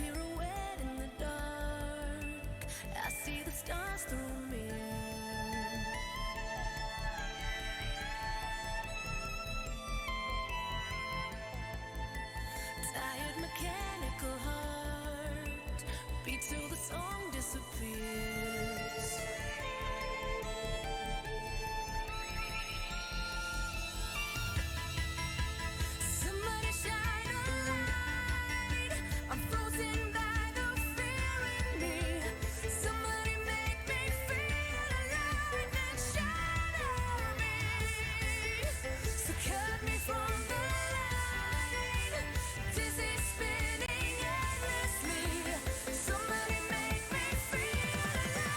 pirouette in the dark. I see the stars through me. Tired mechanical heart beat till the song disappears. Somebody shine a light. I'm frozen by the fear in me. Somebody make me feel alive and shatter me. So cut me from the line. Dizzy spinning endlessly. Somebody make me feel alive.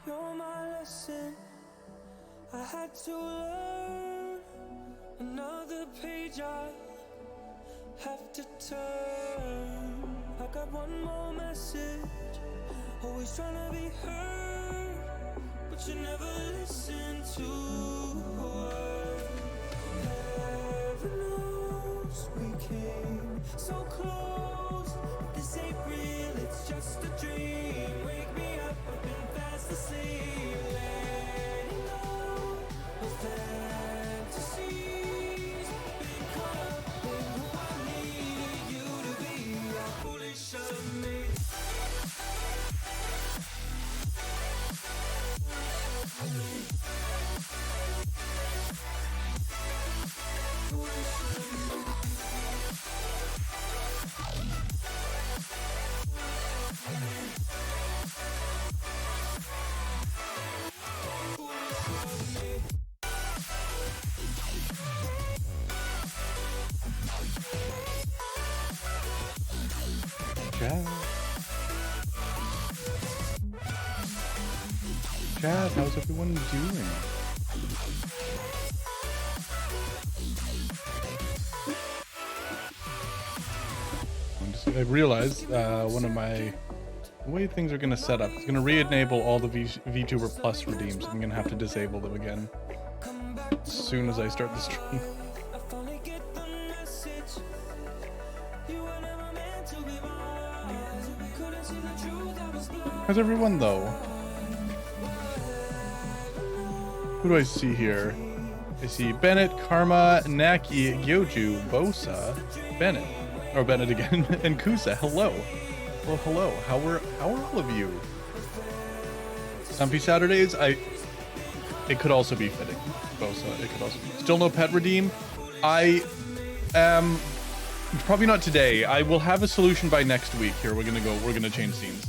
You're my lesson. I had to learn another page I have to turn. I got one more message, always trying to be heard, but you never listen to a word. Heaven knows we came so close, but this ain't real, it's just a dream. Wake me up, I've been fast asleep. Letting go of fantasies, been caught up in who I needed you to be. How foolish of me. Chat, how's everyone doing? I realized one of my way things are going to set up. It's going to re-enable all the VTuber Plus redeems. I'm going to have to disable them again as soon as I start the stream. How's everyone though? Who do I see here? I see Bennett, Karma, Naki, Gyoju, Bosa, Bennett, or Bennett again, and Kusa. Hello. Well, hello. How are all of you? Stumpy Saturdays. It could also be fitting. Bosa. It could also be. Still no pet redeem. I am probably not today. I will have a solution by next week. Here we're gonna change scenes.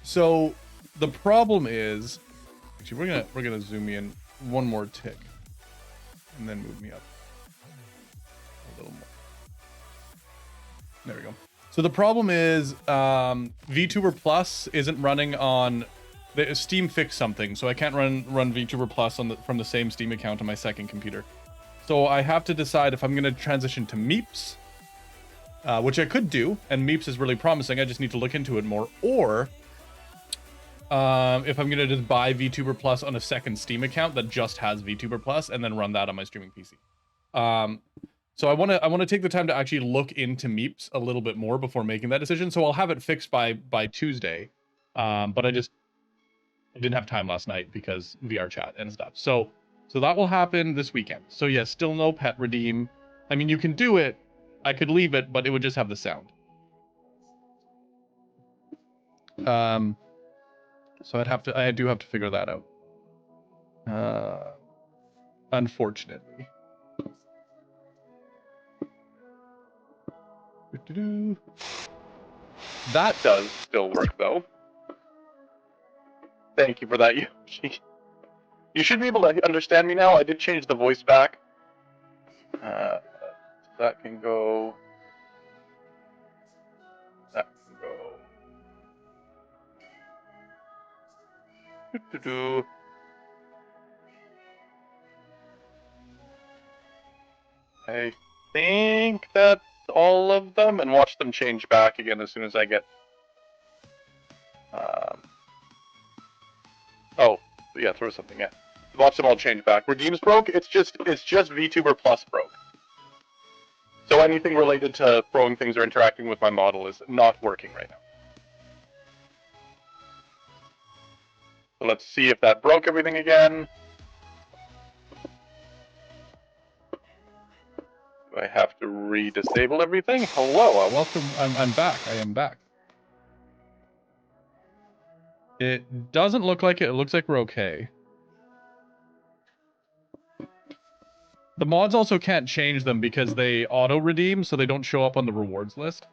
So the problem is. Actually, we're gonna zoom me in one more tick, and then move me up a little more. There we go. So the problem is VTuber Plus isn't running on the Steam fixed something, so I can't run VTuber Plus from the same Steam account on my second computer. So I have to decide if I'm gonna transition to Meeps, which I could do, and Meeps is really promising. I just need to look into it more, or if I'm gonna just buy VTuber Plus on a second Steam account that just has VTuber Plus and then run that on my streaming PC. So I want to take the time to actually look into Meeps a little bit more before making that decision. So I'll have it fixed by Tuesday. But I didn't have time last night because VR chat and stuff. So that will happen this weekend. So yes, still no pet redeem. I mean, you can do it. I could leave it, but it would just have the sound. So I do have to figure that out. Unfortunately. That does still work though. Thank you for that, Yoshi. You should be able to understand me now. I did change the voice back. That can go. That can go. I think that's all of them, and watch them change back again as soon as I get. Oh, yeah, throw something in. Watch them all change back. Redeems broke. It's just VTuber Plus broke. So anything related to throwing things or interacting with my model is not working right now. So let's see if that broke everything again. Do I have to re-disable everything? Hello, welcome. I'm back. I am back. It doesn't look like it. It looks like we're okay. The mods also can't change them because they auto-redeem, so they don't show up on the rewards list,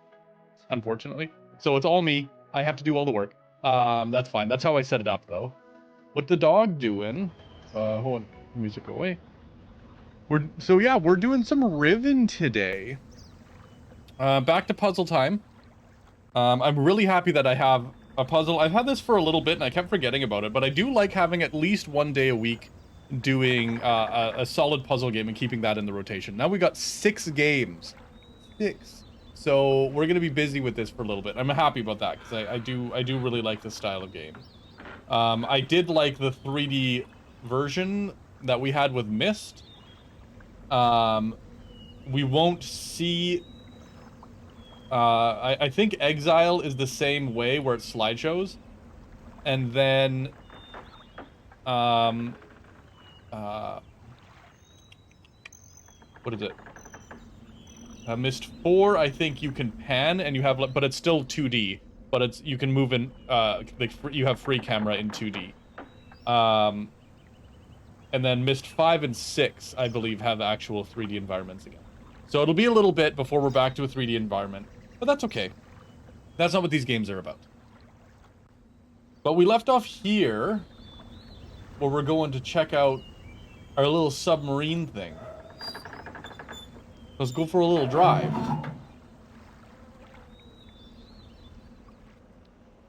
unfortunately. So it's all me. I have to do all the work. That's fine. That's how I set it up, though. What the dog doing? Hold on. Music away. So yeah, we're doing some Riven today. Back to puzzle time. I'm really happy that I have a puzzle. I've had this for a little bit, and I kept forgetting about it, but I do like having at least one day a week doing a solid puzzle game and keeping that in the rotation. Now we got 6 games. 6. So we're going to be busy with this for a little bit. I'm happy about that, because I do really like this style of game. I did like the 3D version that we had with Myst. We won't see... I think Exile is the same way, where it's slideshows. And then... what is it? Myst 4, I think you can pan, and you have, but it's still 2D. But it's, you can move in, you have free camera in 2D. And then Myst 5 and 6, I believe, have actual 3D environments again. So it'll be a little bit before we're back to a 3D environment. But that's okay. That's not what these games are about. But we left off here, where we're going to check out our little submarine thing. Let's go for a little drive.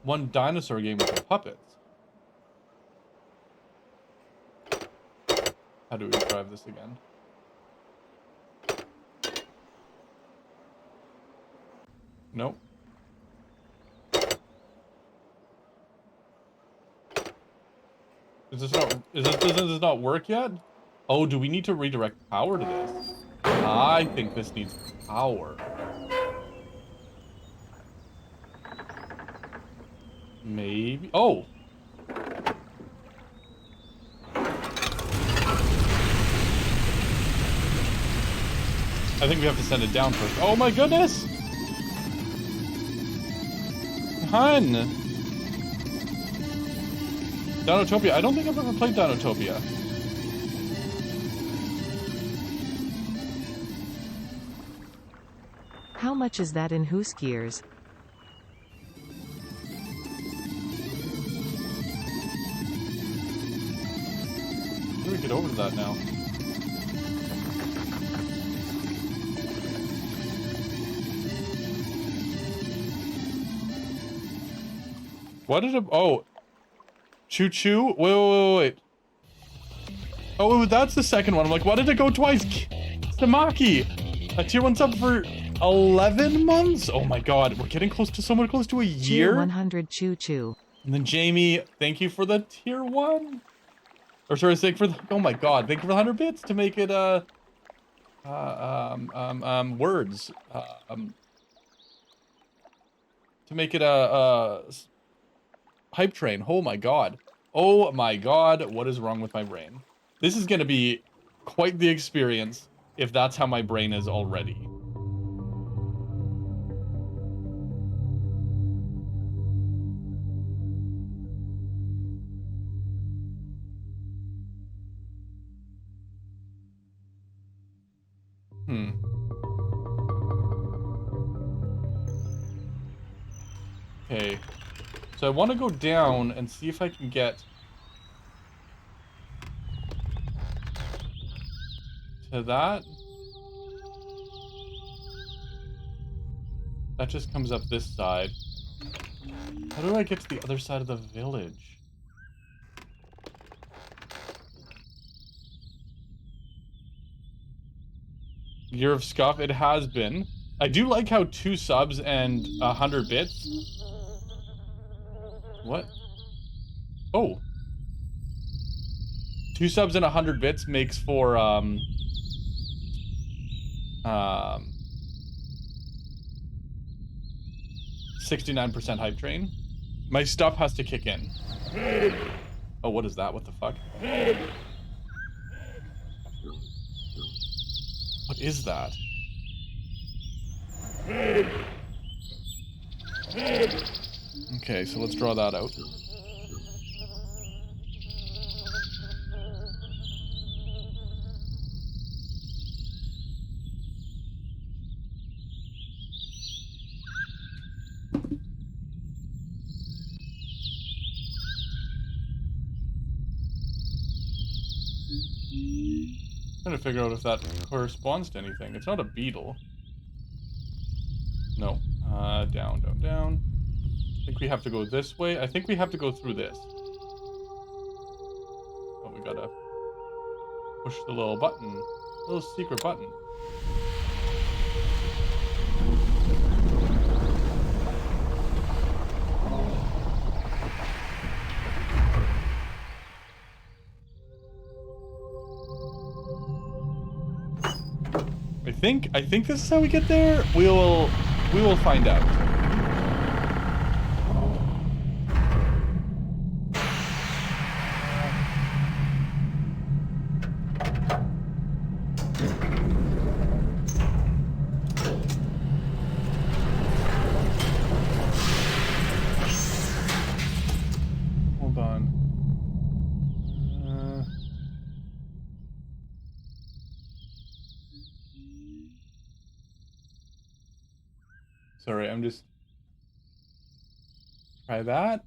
One dinosaur game with the puppets. How do we drive this again? Nope. Does this not work yet? Oh, do we need to redirect power to this? I think this needs power. Maybe. Oh! I think we have to send it down first. Oh my goodness! Hun! Dinotopia. I don't think I've ever played Dinotopia. How much is that in Hooskiers? How do we get over to that now? What did it... Oh. Choo-choo? Wait. Oh, that's the second one. I'm like, why did it go twice? Samaki! A tier 1 sub for 11 months? Oh my god, we're getting close to someone close to a year? Tier 100 choo-choo. And then Jamie, thank you for the tier 1. Or sorry, thank for the... Oh my god, thank you for the 100 bits to make it, words. To make it, hype train. Oh my god. Oh my god, what is wrong with my brain? This is gonna be quite the experience if that's how my brain is already. Okay. So I want to go down and see if I can get to that. That just comes up this side. How do I get to the other side of the village? Year of Scuff, it has been. I do like how 2 subs and 100 bits. What? Oh. 2 subs and 100 bits makes for, 69% hype train. My stuff has to kick in. Oh, what is that? What the fuck? What is that? Okay, so let's draw that out. Trying to figure out if that corresponds to anything. It's not a beetle. No. Down, down, down. I think we have to go this way. I think we have to go through this. Oh, we gotta push the little button. Little secret button. I think this is how we get there. We will find out. Hold on. Sorry, I'm just... Try that?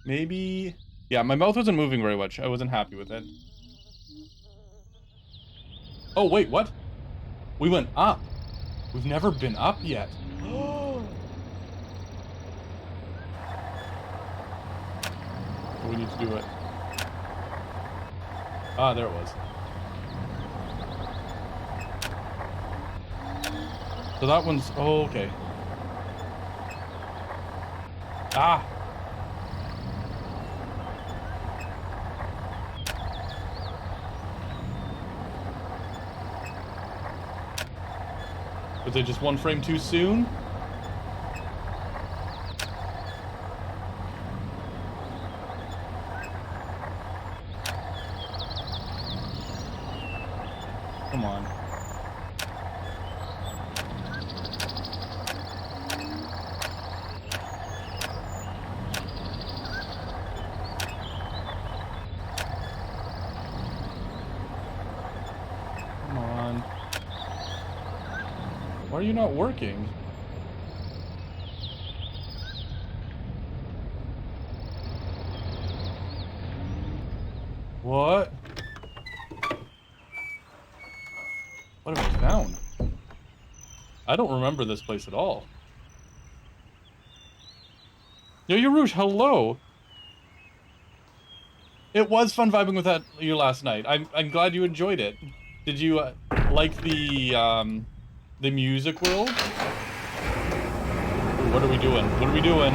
Maybe... Yeah, my mouth wasn't moving very much. I wasn't happy with it. Oh, wait, what? We went up. We've never been up yet. Oh, we need to do it. Ah, there it was. So that one's... Oh, okay. Ah! Was it just one frame too soon? Come on. Why are you not working? What? What have I found? I don't remember this place at all. Yo, Yarush, hello! It was fun vibing with you last night. I'm glad you enjoyed it. Did you like the music world? Ooh, what are we doing? What are we doing?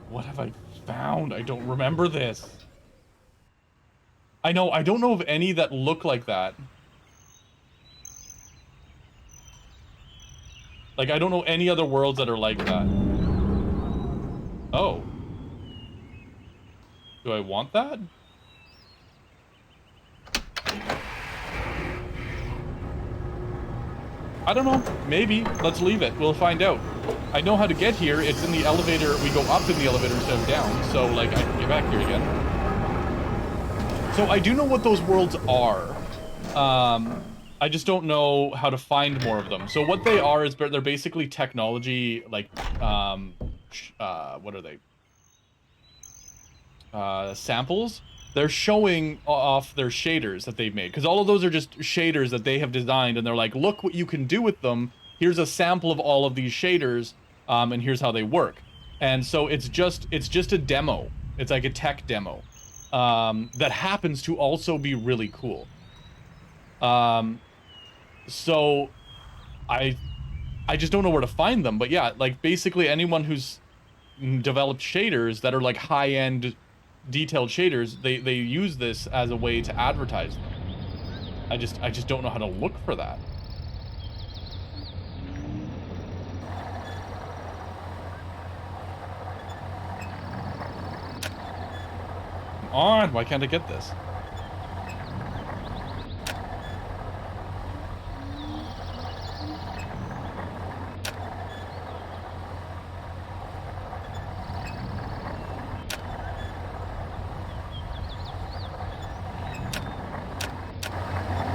What have I found? I don't remember this. I know, I don't know of any that look like that. Like, I don't know any other worlds that are like that. Oh. Do I want that? I don't know. Maybe. Let's leave it. We'll find out. I know how to get here. It's in the elevator. We go up in the elevator instead of down. So, like, I can get back here again. So, I do know what those worlds are. I just don't know how to find more of them. So, what they are is they're basically technology, like, what are they? Samples. They're showing off their shaders that they've made, because all of those are just shaders that they have designed, and they're like, look what you can do with them. Here's a sample of all of these shaders, and here's how they work. And so it's just a demo. It's like a tech demo that happens to also be really cool. So I just don't know where to find them, but yeah, like basically anyone who's developed shaders that are like high-end detailed shaders, they use this as a way to advertise them. I just don't know how to look for that. Come on, why can't I get this?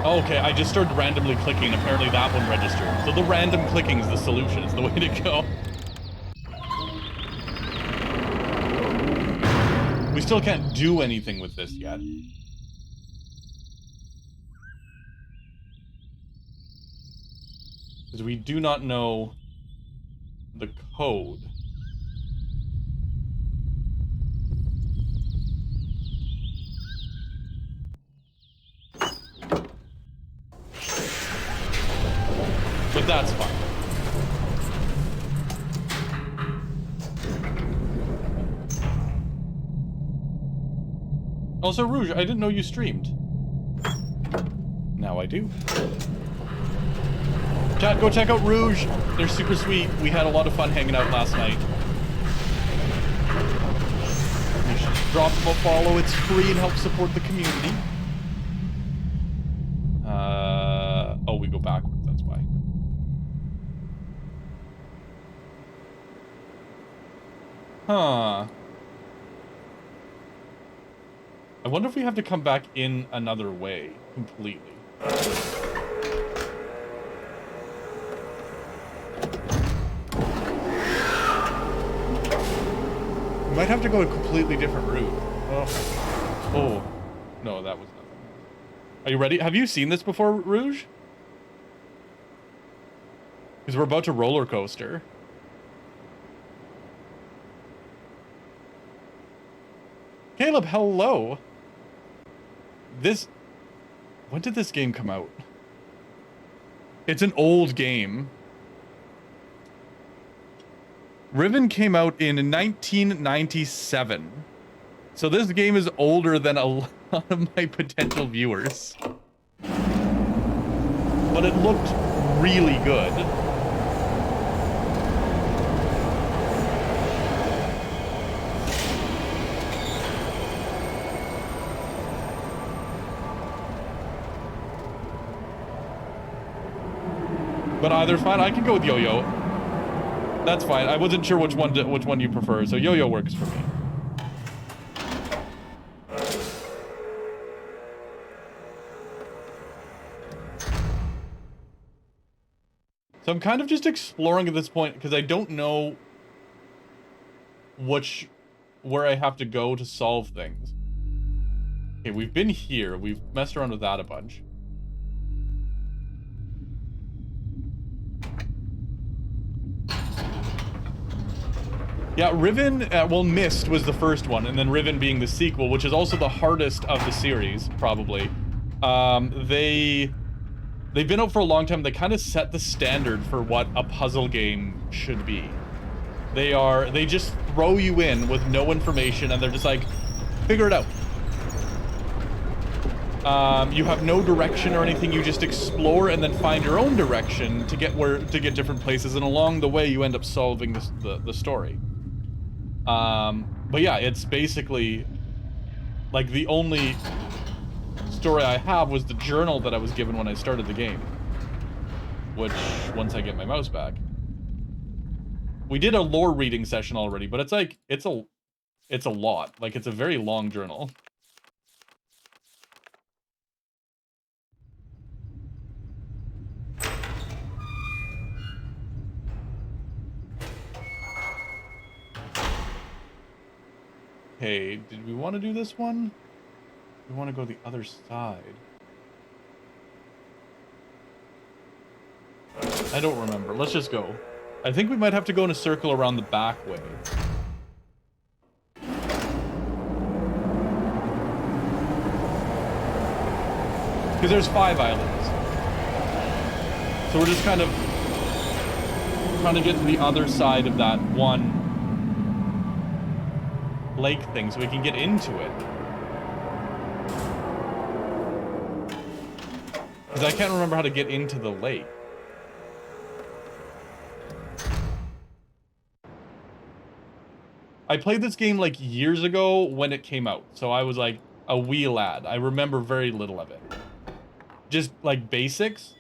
Okay, I just started randomly clicking, and apparently that one registered. So the random clicking is the solution, is the way to go. We still can't do anything with this yet. Because we do not know the code. But that's fine. Also, Rouge, I didn't know you streamed. Now I do. Chat, go check out Rouge. They're super sweet. We had a lot of fun hanging out last night. You should drop them a follow. It's free and helps support the community. Oh, we go backwards. That's why. Huh. I wonder if we have to come back in another way completely. We might have to go a completely different route. Oh. Oh. No, that was nothing. Are you ready? Have you seen this before, Rouge? Because we're about to roller coaster. Caleb, hello. When did this game come out? It's an old game. Riven came out in 1997. So this game is older than a lot of my potential viewers. But it looked really good. But either's fine. I can go with Yo-Yo. That's fine. I wasn't sure which one you prefer, so Yo-Yo works for me. So I'm kind of just exploring at this point because I don't know where I have to go to solve things. Okay, we've been here. We've messed around with that a bunch. Yeah, Riven, well, Mist was the first one, and then Riven being the sequel, which is also the hardest of the series, probably. They've been out for a long time. They kind of set the standard for what a puzzle game should be. They just throw you in with no information, and they're just like, figure it out. You have no direction or anything. You just explore and then find your own direction to get different places, and along the way, you end up solving the story. But yeah, it's basically like the only story I have was the journal that I was given when I started the game, which once I get my mouse back, we did a lore reading session already, but it's like, it's a lot. Like, it's a very long journal. Okay, did we want to do this one? We want to go the other side. I don't remember. Let's just go. I think we might have to go in a circle around the back way. Because there's 5 islands. So we're just kind of trying to get to the other side of that one lake thing so we can get into it. Because I can't remember how to get into the lake. I played this game like years ago when it came out, so I was like a wee lad. I remember very little of it. Just like basics,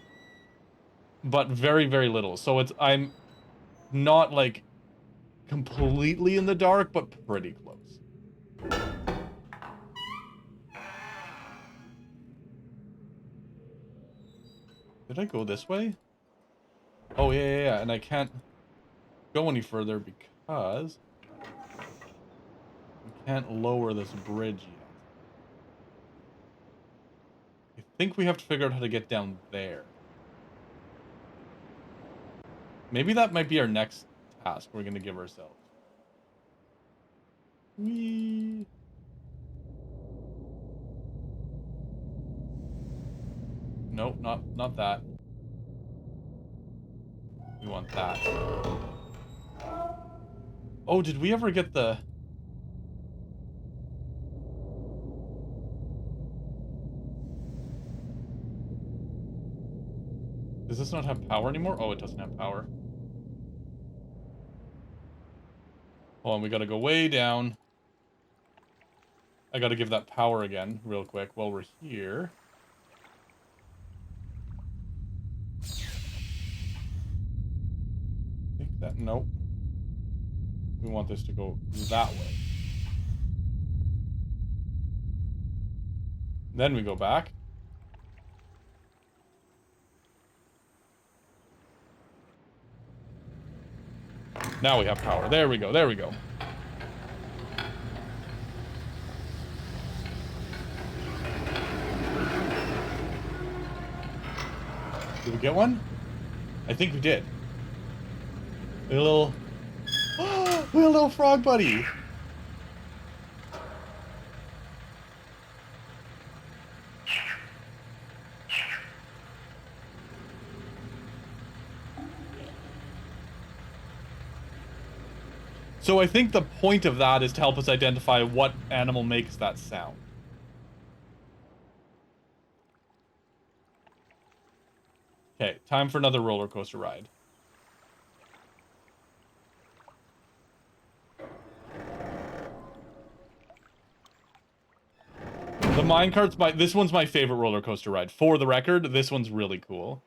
but very, very little. So I'm not like completely in the dark, but pretty close. Did I go this way? Oh, yeah, and I can't go any further because we can't lower this bridge yet. I think we have to figure out how to get down there. Maybe that might be our next task we're going to give ourselves. Whee! Nope, not that. We want that. Oh, did we ever get the... Does this not have power anymore? Oh, it doesn't have power. Hold on, we gotta go way down. I gotta give that power again, real quick, while we're here. I think that... Nope. We want this to go that way. Then we go back. Now we have power. There we go, there we go. Did we get one? I think we did. A little... a little frog buddy! So I think the point of that is to help us identify what animal makes that sound. Okay, time for another roller coaster ride. The minecart's this one's my favorite roller coaster ride. For the record, this one's really cool.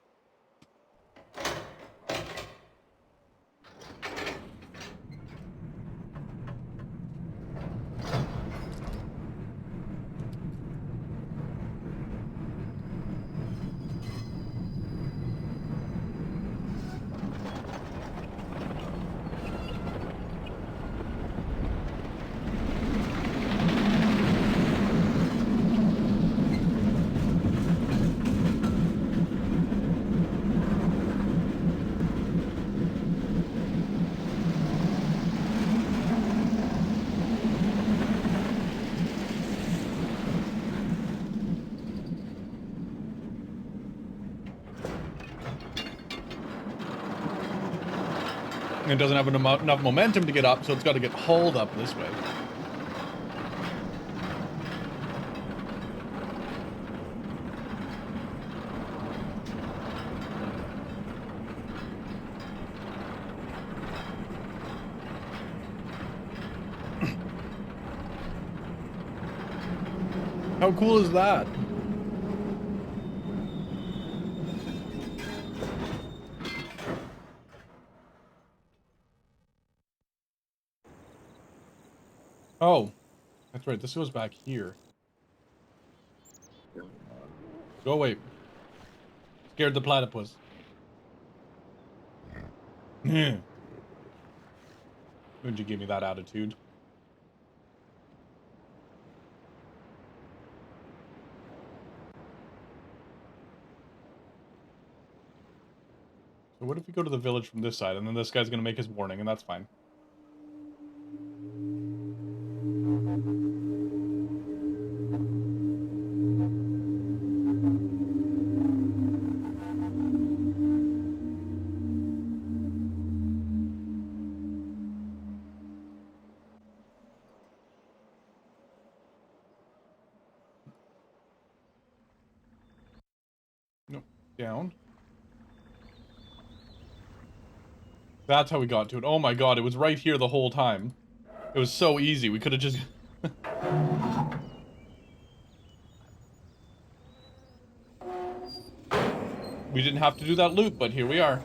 It doesn't have enough momentum to get up, so it's got to get hauled up this way. How cool is that? Oh, that's right. This goes back here. Go away. Scared the platypus. Would you give me that attitude? So what if we go to the village from this side, and then this guy's gonna make his warning, and that's fine. Down. That's how we got to it. Oh my god, it was right here the whole time. It was so easy. We could have just... We didn't have to do that loop, but here we are.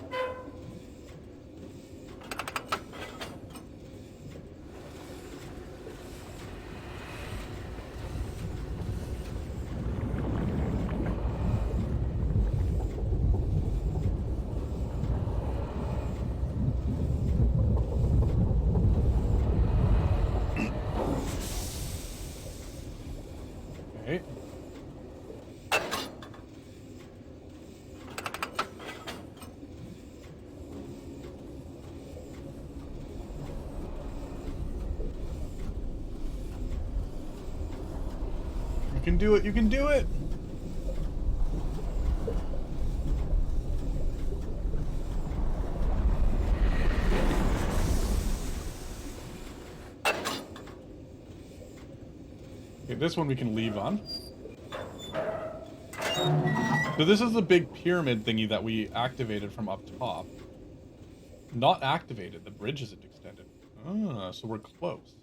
Okay. You can do it, you can do it! Okay, this one we can leave on. So this is the big pyramid thingy that we activated from up top. Not activated, the bridge isn't extended. Ah, so we're close.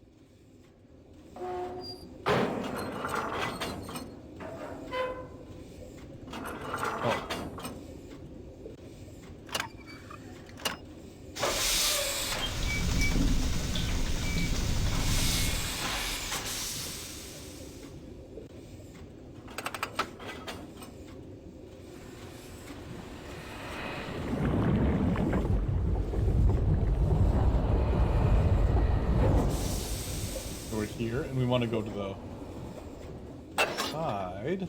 Oh. So we're here, and we want to go to the side.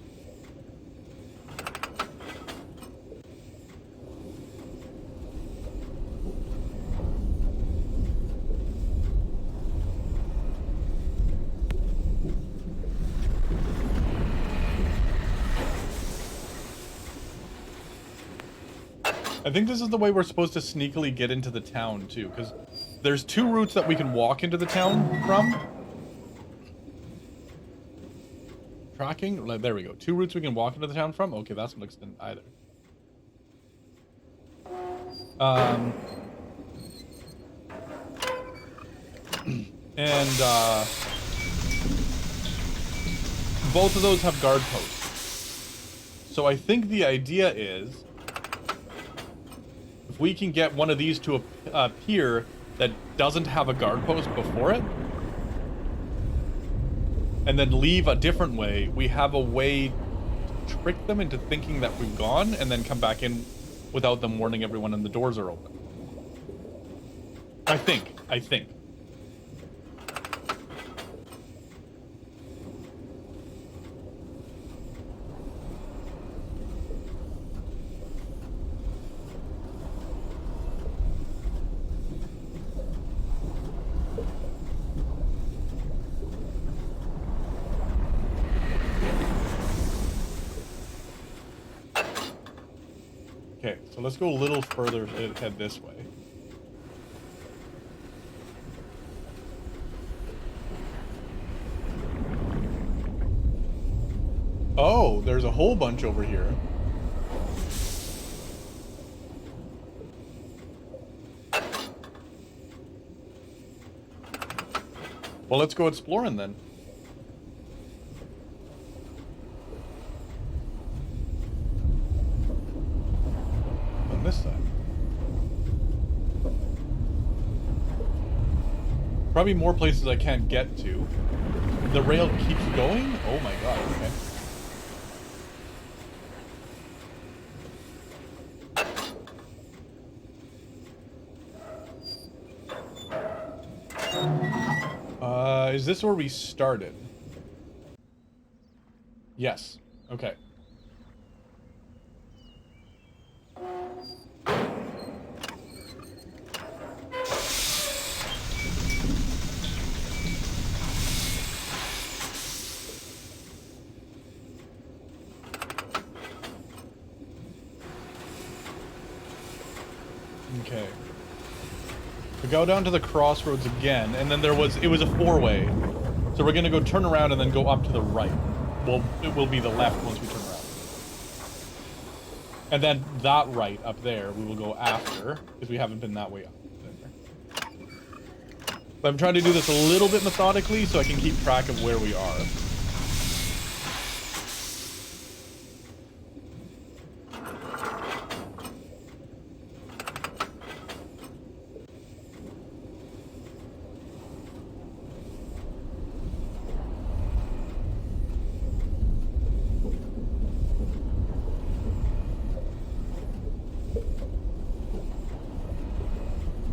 I think this is the way we're supposed to sneakily get into the town, too, because there's two routes that we can walk into the town from. Tracking? There we go. Two routes we can walk into the town from? Okay, that's not extended either. And, both of those have guard posts. So I think the idea is, if we can get one of these to a pier that doesn't have a guard post before it, and then leave a different way, we have a way to trick them into thinking that we've gone, and then come back in without them warning everyone and the doors are open. I think. Okay, so let's go a little further ahead this way. Oh, there's a whole bunch over here. Well, let's go exploring then. On this side. Probably more places I can't get to. The rail keeps going? Oh my god, okay. Is this where we started? Yes. Okay. Okay. We go down to the crossroads again, and then it was a four-way. So we're gonna go turn around and then go up to the right. Well, it will be the left once we turn And then that right up there, we will go after, because we haven't been that way up there. But I'm trying to do this a little bit methodically so I can keep track of where we are.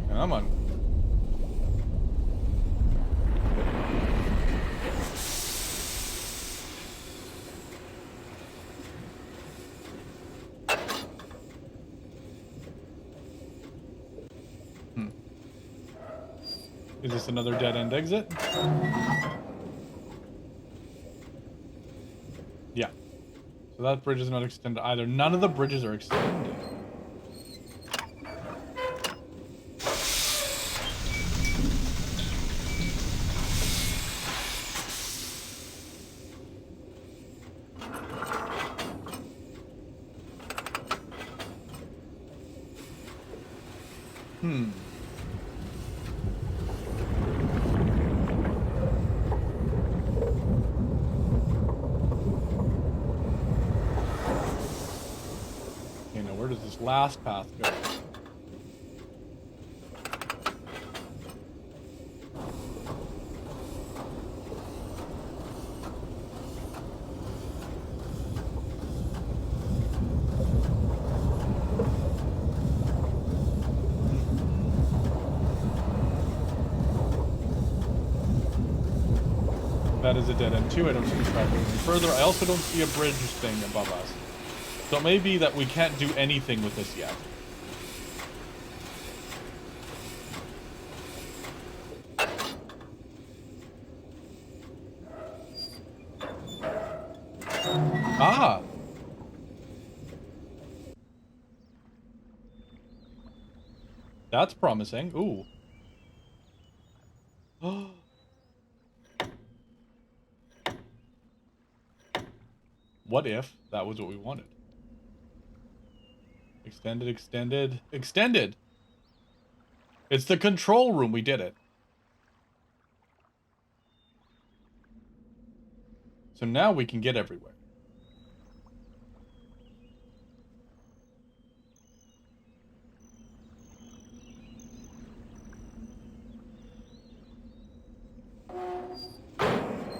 Come on. Is this another dead-end exit? Yeah. So that bridge is not extended either. None of the bridges are extended. Okay, now where does this last path go? That is a dead end too. I don't see the track moving further. I also don't see a bridge thing above us. So it may be that we can't do anything with this yet. Ah! That's promising. Ooh. What if that was what we wanted? Extended, extended, extended! It's the control room. We did it. So now we can get everywhere.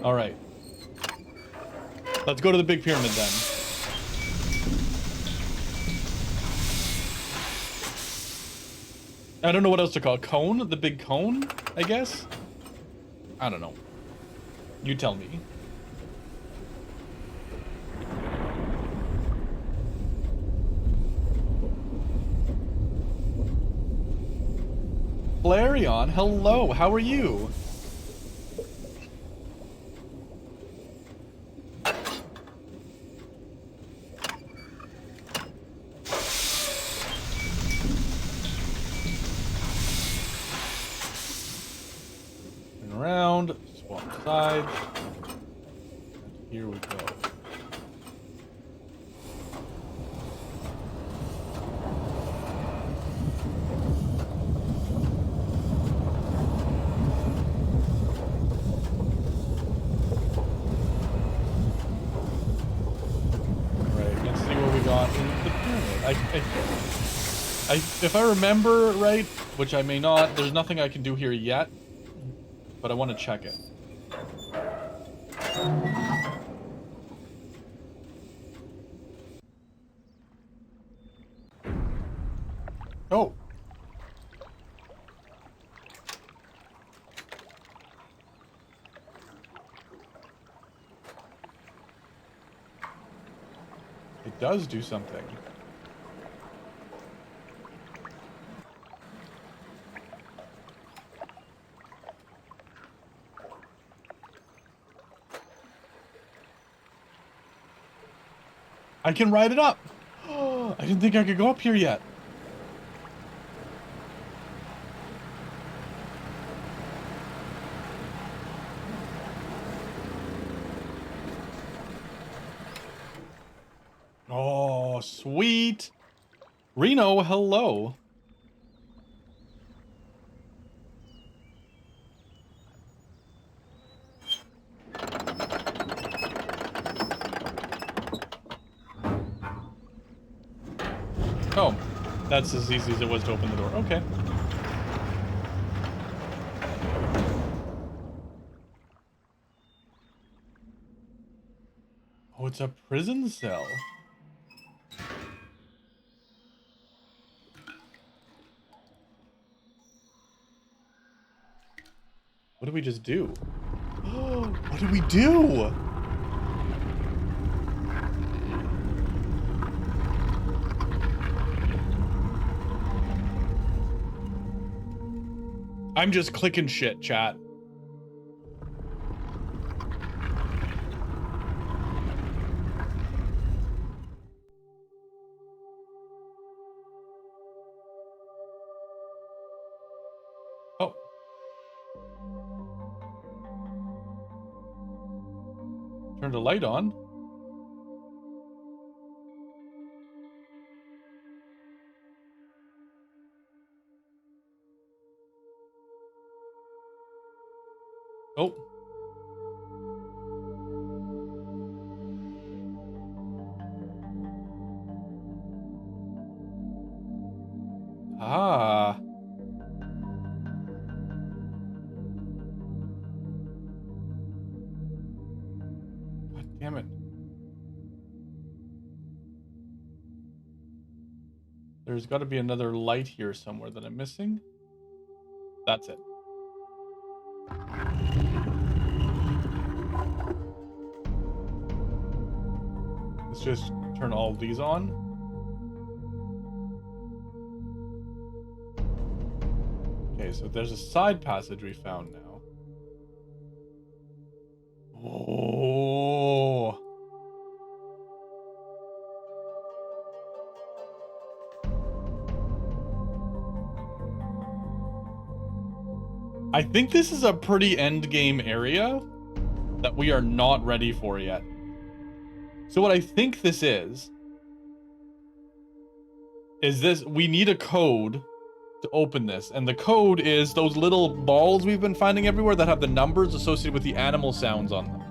All right. Let's go to the big pyramid then. I don't know what else to call it. Cone? The big cone, I guess? I don't know. You tell me. Flareon, hello, how are you? Turn around, swap sides. And here we go. If I remember right, which I may not, there's nothing I can do here yet, but I want to check it. Oh. It does do something. I can ride it up. Oh, I didn't think I could go up here yet. Oh, sweet. Reno, hello. Oh, that's as easy as it was to open the door. Okay. Oh, it's a prison cell. What did we just do? What did we do? I'm just clicking shit, chat. Oh. Turned a light on. Oh. Ah. God damn it. There's got to be another light here somewhere that I'm missing. That's it. Let's just turn all these on. Okay, so there's a side passage we found now. Oh. I think this is a pretty end game area that we are not ready for yet. So what I think this is this, we need a code to open this. And the code is those little balls we've been finding everywhere that have the numbers associated with the animal sounds on them.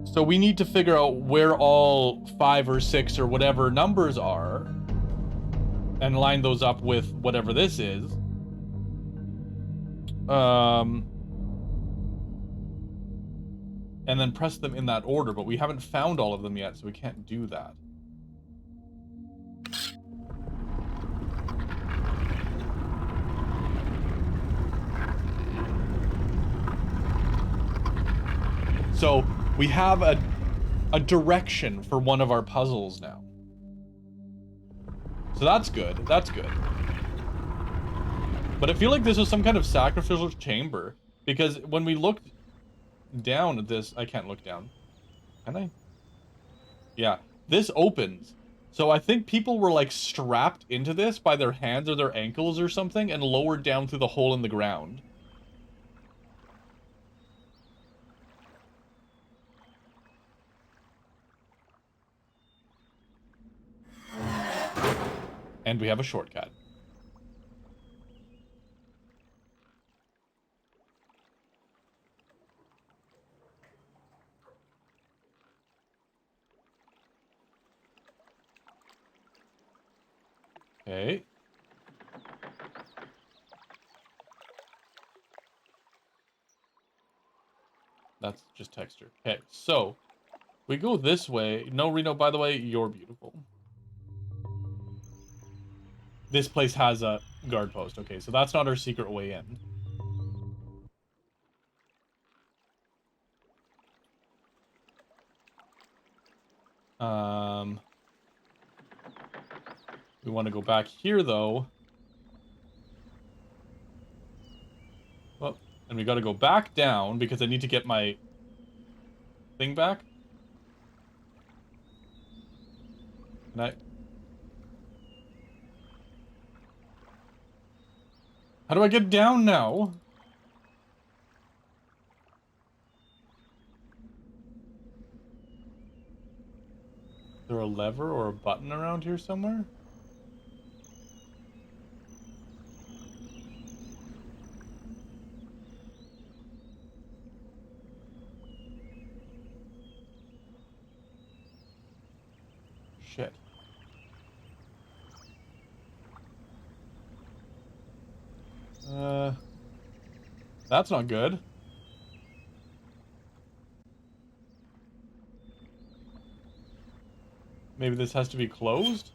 So we need to figure out where all 5 or 6 or whatever numbers are and line those up with whatever this is. And then press them in that order, but we haven't found all of them yet, so we can't do that. So we have a direction for one of our puzzles now. So that's good. That's good. But I feel like this was some kind of sacrificial chamber, because when we looked down at this, I can't look down. Can I? Yeah, this opens. So I think people were like strapped into this by their hands or their ankles or something and lowered down through the hole in the ground. And we have a shortcut. Okay. That's just texture. Okay, so we go this way. No, Reno, by the way, you're beautiful. This place has a guard post. Okay, so that's not our secret way in. We want to go back here, though. Well, and we got to go back down because I need to get my thing back. Can I? How do I get down now? Is there a lever or a button around here somewhere? Shit. That's not good. Maybe this has to be closed?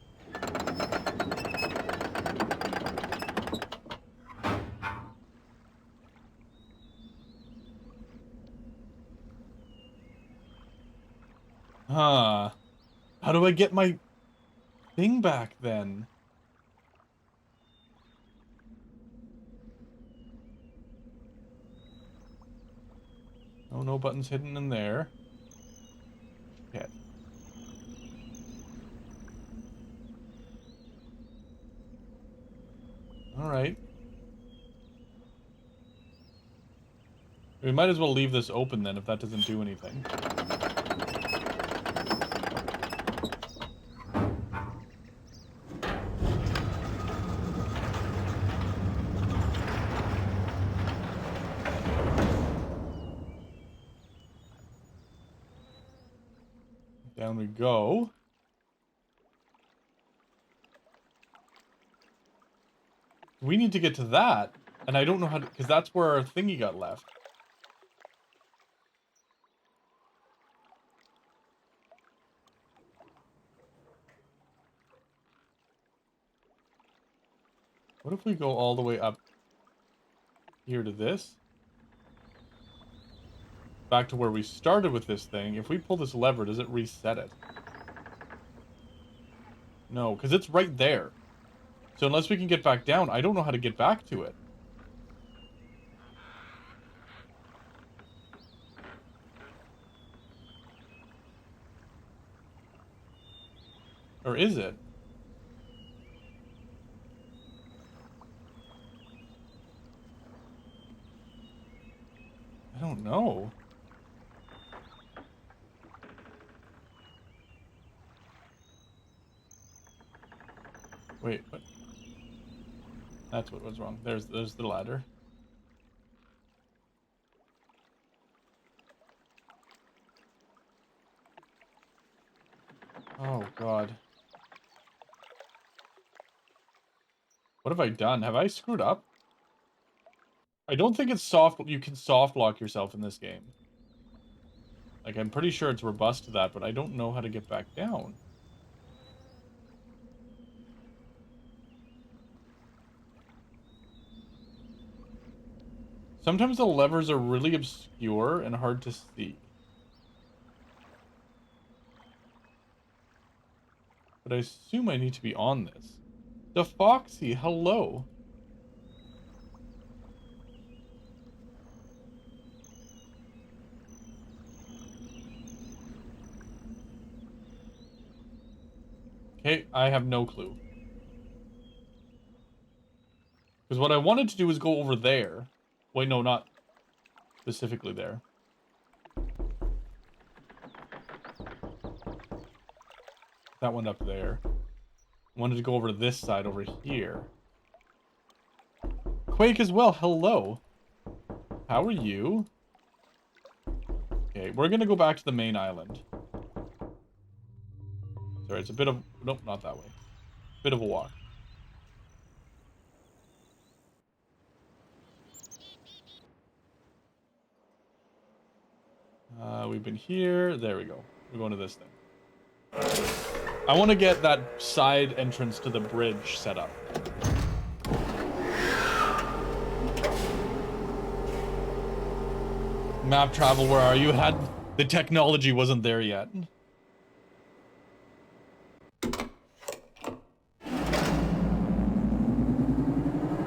Huh. How do I get my thing back then? Oh, no buttons hidden in there. Shit. Alright. We might as well leave this open then if that doesn't do anything. Down we go. We need to get to that. And I don't know how to... Because that's where our thingy got left. What if we go all the way up here to this? Back to where we started with this thing. If we pull this lever, does it reset it? No, because it's right there. So unless we can get back down, I don't know how to get back to it. Or is it? I don't know. Wait, what? That's what was wrong. There's the ladder. Oh, God. What have I done? Have I screwed up? I don't think it's soft. You can soft lock yourself in this game. Like, I'm pretty sure it's robust to that, but I don't know how to get back down. Sometimes the levers are really obscure and hard to see. But I assume I need to be on this. The Foxy, hello. Okay, I have no clue. Because what I wanted to do is go over there. Wait, no, not specifically there. That one up there. I wanted to go over to this side over here. Quake as well, hello. How are you? Okay, we're gonna go back to the main island. Sorry, it's a bit of... Nope, not that way. Bit of a walk. We've been here. There we go. We're going to this thing. I want to get that side entrance to the bridge set up. Map travel, where are you? The technology wasn't there yet.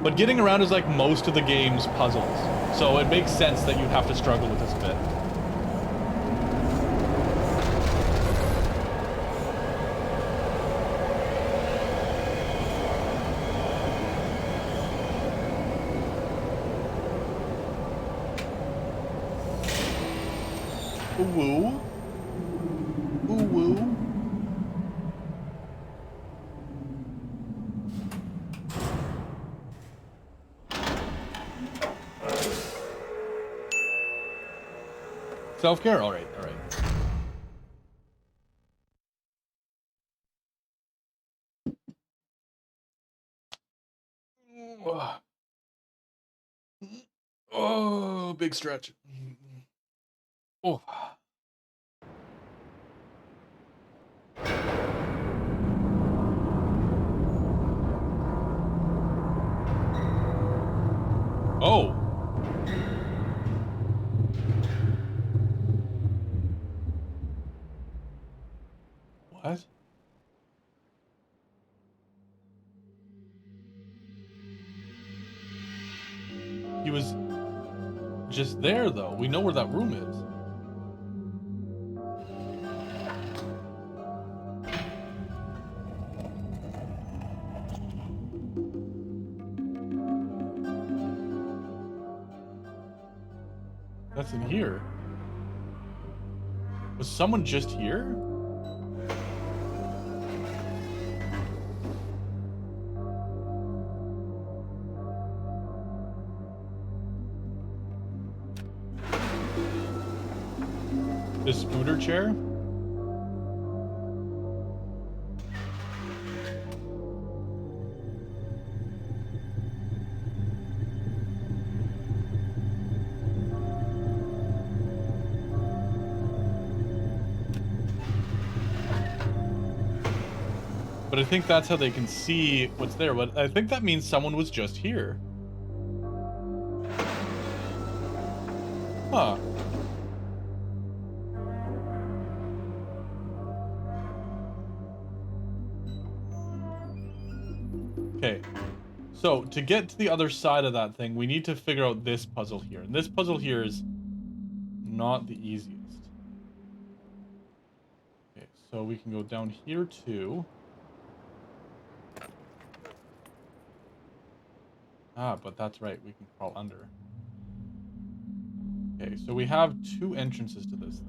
But getting around is like most of the game's puzzles. So it makes sense that you'd have to struggle with this a bit. Ooh woo. Ooh woo. Self-care? Alright, alright. Oh, big stretch. Oh. Oh. What? He was just there, though. We know where that room is. That's in here. Was someone just here? This scooter chair? But I think that's how they can see what's there. But I think that means someone was just here. Huh. Okay. So, to get to the other side of that thing, we need to figure out this puzzle here. And this puzzle here is not the easiest. Okay, so we can go down here too. Ah, but that's right, we can crawl under. Okay, so we have two entrances to this thing.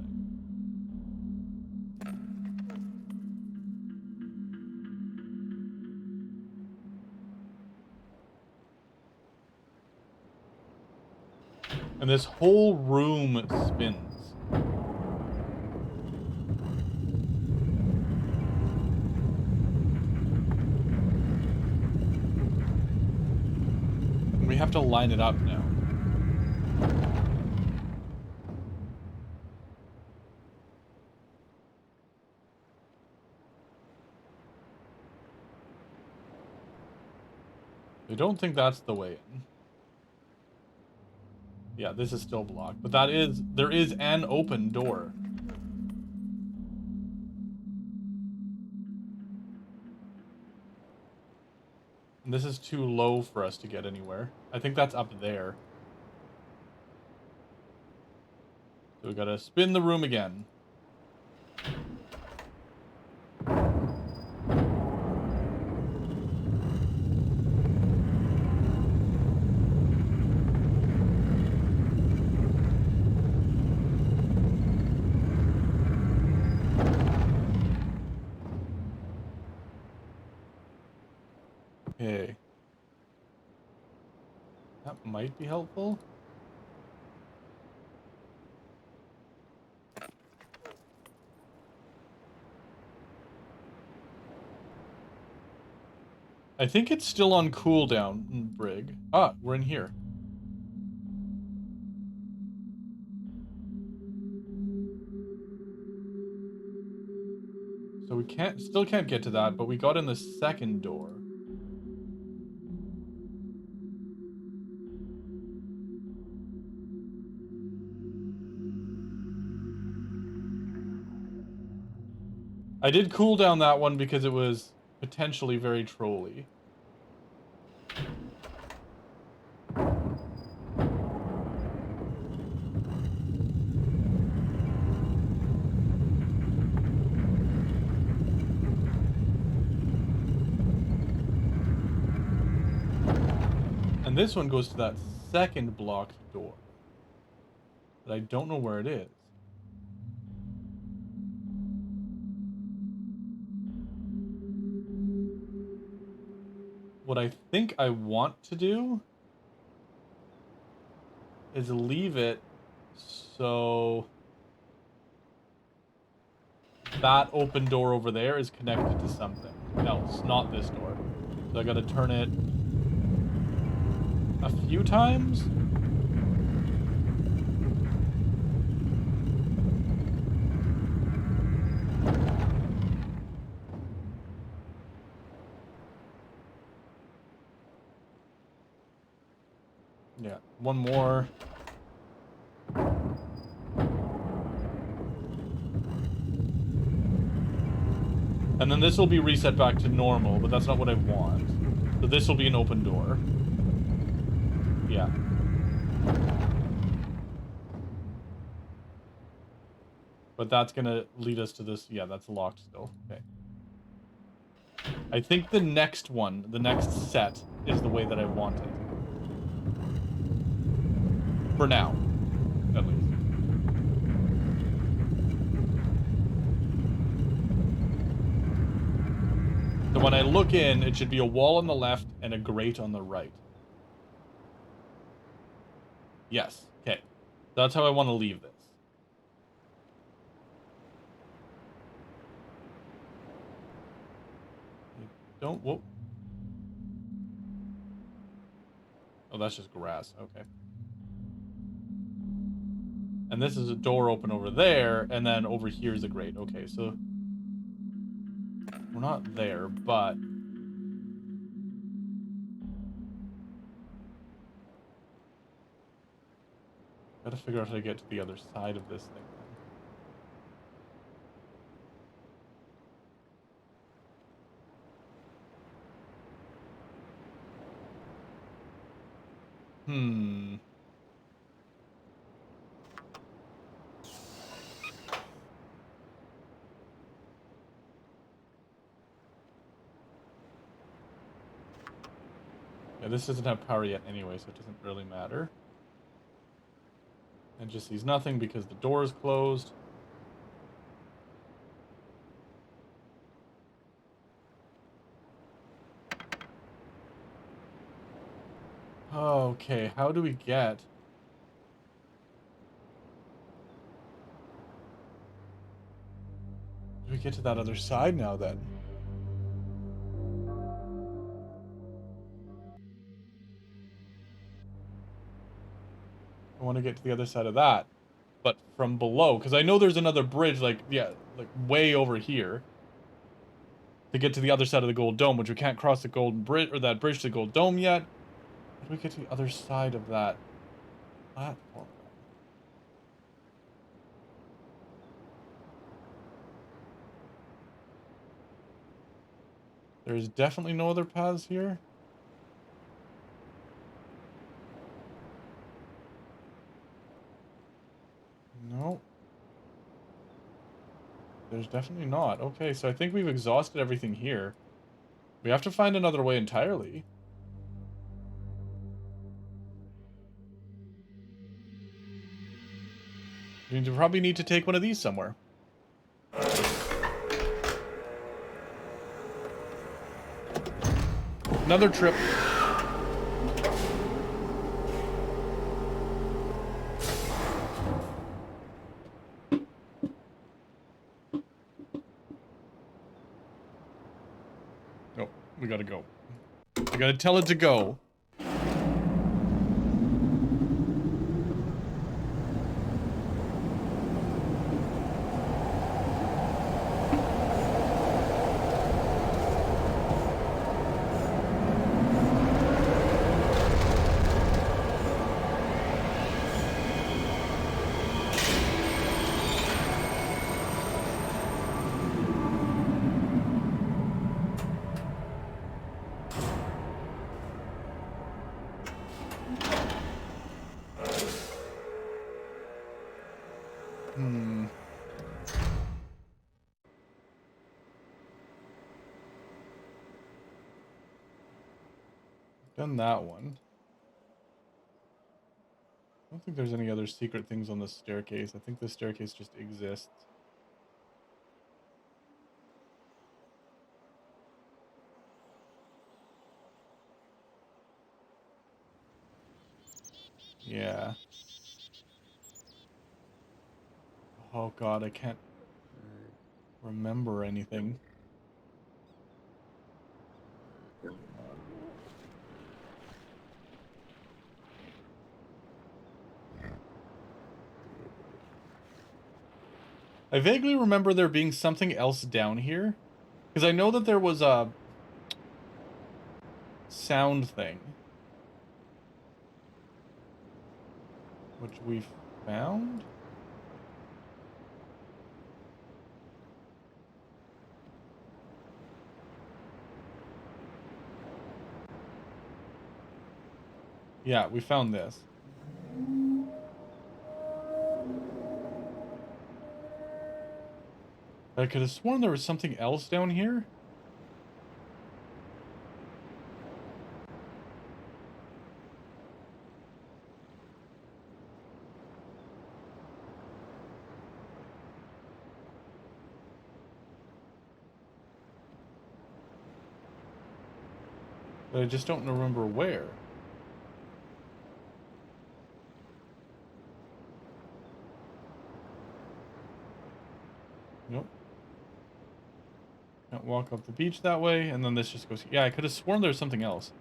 And this whole room spins. And we have to line it up now. I don't think that's the way in. Yeah, this is still blocked, but there is an open door. And this is too low for us to get anywhere. I think that's up there. So we gotta spin the room again. Okay. That might be helpful. I think it's still on cooldown, Brig. Ah, we're in here. So we still can't get to that, but we got in the second door. I did cool down that one because it was potentially very trolly. And this one goes to that second blocked door. But I don't know where it is. What I think I want to do is leave it so that open door over there is connected to something else, not this door. So I gotta turn it a few times? Yeah, one more. And then this will be reset back to normal, but that's not what I want. So this will be an open door. Yeah. But that's gonna lead us to this. Yeah, that's locked still. Okay. I think the next one, the next set, is the way that I want it. For now, at least. So when I look in, it should be a wall on the left and a grate on the right. Yes. Okay. That's how I want to leave this. I don't... Whoa. Oh, that's just grass. Okay. And this is a door open over there, and then over here is a grate. Okay, so... We're not there, but... Gotta figure out how to get to the other side of this thing, then. Yeah, this doesn't have power yet anyway, so it doesn't really matter. And just sees nothing because the door is closed. Okay, how do we get... Do we get to that other side now, then? I want to get to the other side of that. But from below, because I know there's another bridge, like, yeah, like, way over here. To get to the other side of the Gold Dome, which we can't cross the Golden Bridge, or that bridge to the Gold Dome yet. How do we get to the other side of that platform? There's definitely no other paths here. No. There's definitely not. Okay, so I think we've exhausted everything here. We have to find another way entirely. We probably need to take one of these somewhere. Another trip. Oh, we gotta go. I gotta tell it to go. Done that one. I don't think there's any other secret things on the staircase. I think the staircase just exists. Yeah. Oh god, I can't remember anything. I vaguely remember there being something else down here. Because I know that there was a sound thing. Which we found? Yeah, we found this. I could have sworn there was something else down here. But I just don't remember where. Nope. Can't walk up the beach that way, and then this just goes... Yeah, I could have sworn there was something else.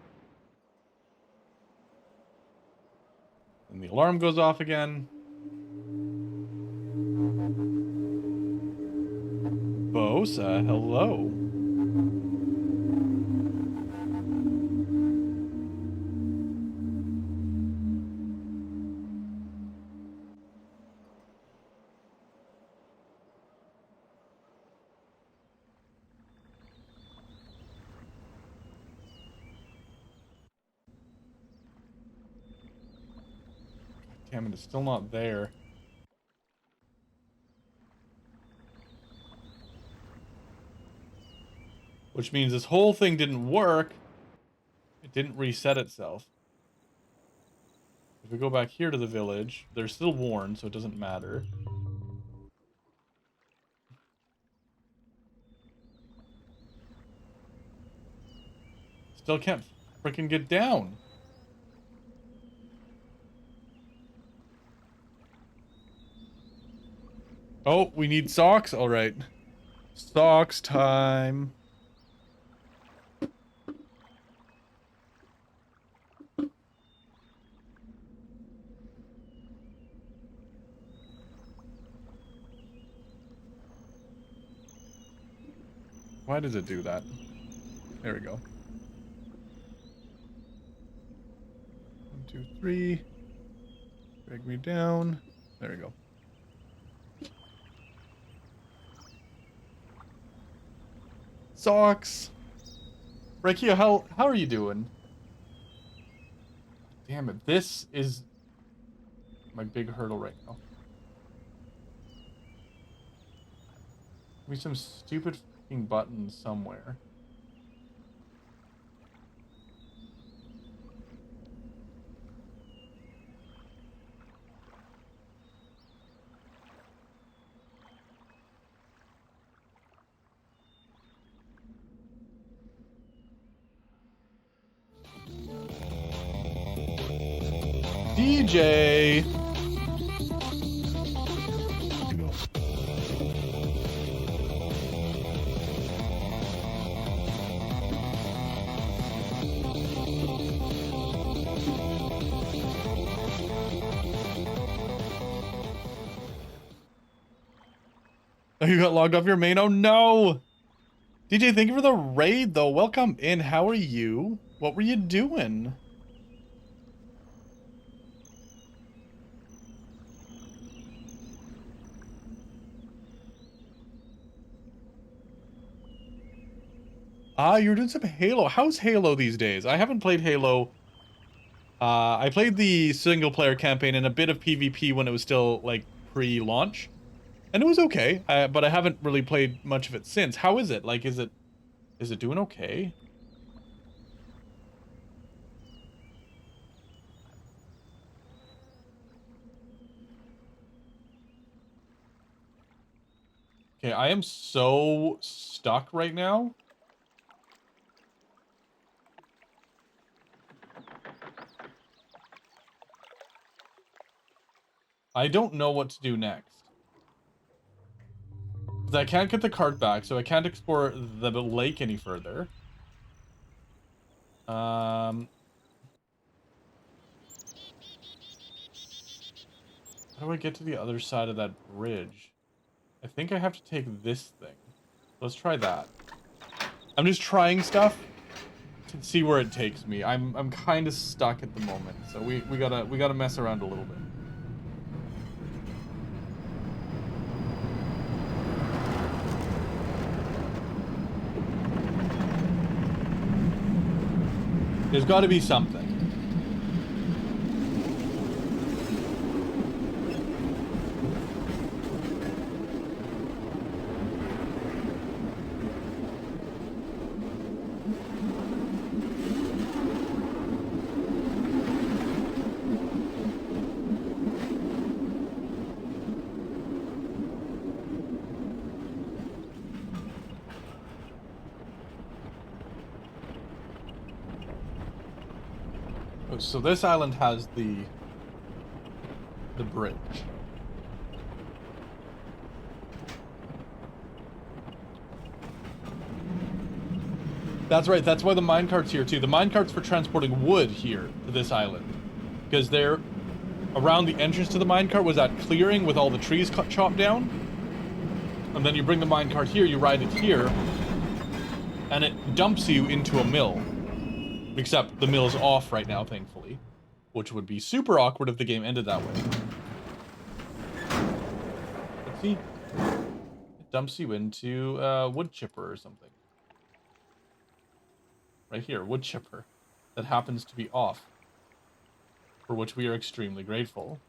And the alarm goes off again. Bosa, hello. Damn it, it's still not there. Which means this whole thing didn't work. It didn't reset itself. If we go back here to the village, they're still worn, so it doesn't matter. Still can't freaking get down. Oh, we need socks? All right. Socks time. Why does it do that? There we go. 1, 2, 3. Drag me down. There we go. Socks. Rekia, how are you doing? Damn it, this is my big hurdle right now. Give me some stupid fucking buttons somewhere. DJ! Oh, you got logged off your main? Oh no! DJ, thank you for the raid though. Welcome in. How are you? What were you doing? Ah, you're doing some Halo. How's Halo these days? I haven't played Halo. I played the single player campaign and a bit of PvP when it was still like pre-launch. And it was okay, but I haven't really played much of it since. How is it? Like, is it doing okay? Okay, I am so stuck right now. I don't know what to do next. I can't get the cart back, so I can't explore the lake any further. How do I get to the other side of that bridge? I think I have to take this thing. Let's try that. I'm just trying stuff to see where it takes me. I'm kind of stuck at the moment, so we gotta mess around a little bit. There's got to be something. So this island has the bridge. That's right, that's why the minecart's here too. The minecart's for transporting wood here to this island. Because they're around the entrance to the minecart was that clearing with all the trees chopped down. And then you bring the minecart here, you ride it here, and it dumps you into a mill. Except the mill's off right now, thankfully. Which would be super awkward if the game ended that way. Let's see. It dumps you into wood chipper or something. Right here, wood chipper. That happens to be off. For which we are extremely grateful.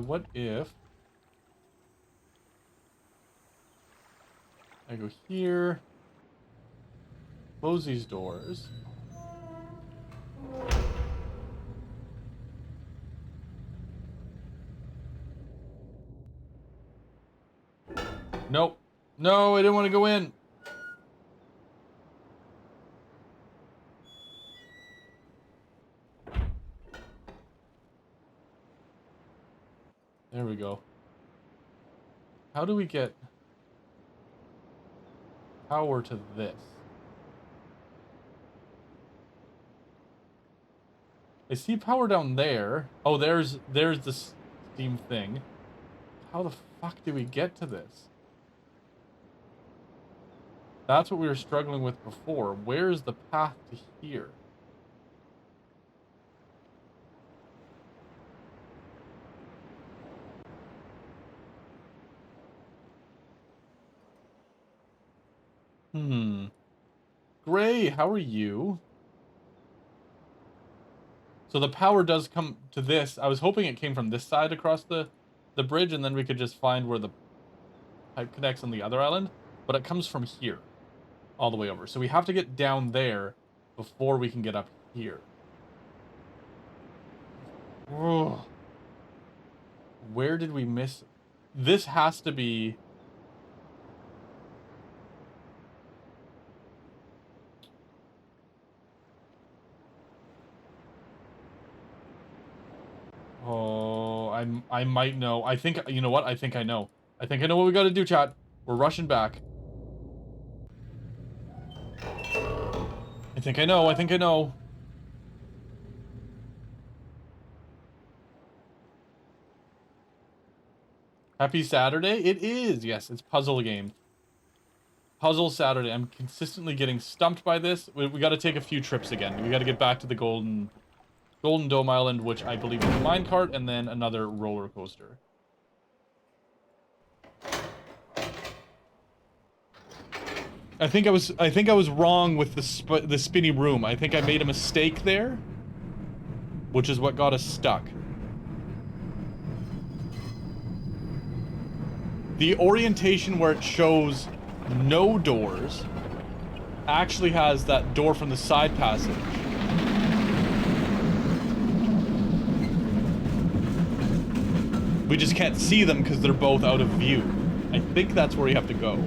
What if I go here, close these doors. Nope. No, I didn't want to go in. There we go. How do we get power to this? I see power down there. Oh, there's the steam thing. How the fuck do we get to this? That's what we were struggling with before. Where's the path to here? Gray, how are you? So the power does come to this. I was hoping it came from this side across the bridge, and then we could just find where the pipe connects on the other island. But it comes from here, all the way over. So we have to get down there before we can get up here. Ugh. Where did we miss? This has to be... Oh, I might know. I think, you know what? I think I know. I think I know what we gotta do, chat. We're rushing back. I think I know. I think I know. Happy Saturday? It is. Yes, it's puzzle game. Puzzle Saturday. I'm consistently getting stumped by this. We got to take a few trips again. We got to get back to the Golden Dome Island, which I believe is a minecart, and then another roller coaster. I think I was wrong with the spinny room. I think I made a mistake there, which is what got us stuck. The orientation where it shows no doors actually has that door from the side passage. We just can't see them because they're both out of view. I think that's where you have to go.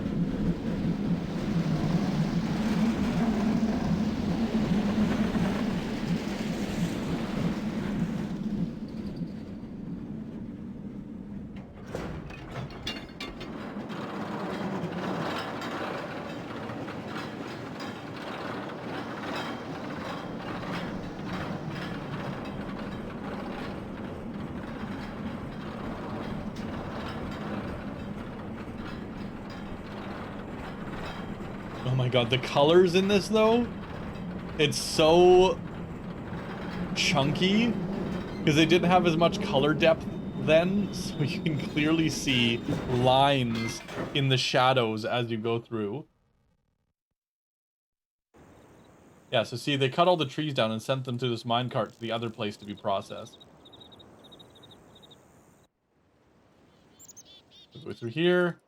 my god, the colors in this though, it's so chunky because they didn't have as much color depth then, so you can clearly see lines in the shadows as you go through. Yeah, so see, they cut all the trees down and sent them to this minecart to the other place to be processed. We'll go through here.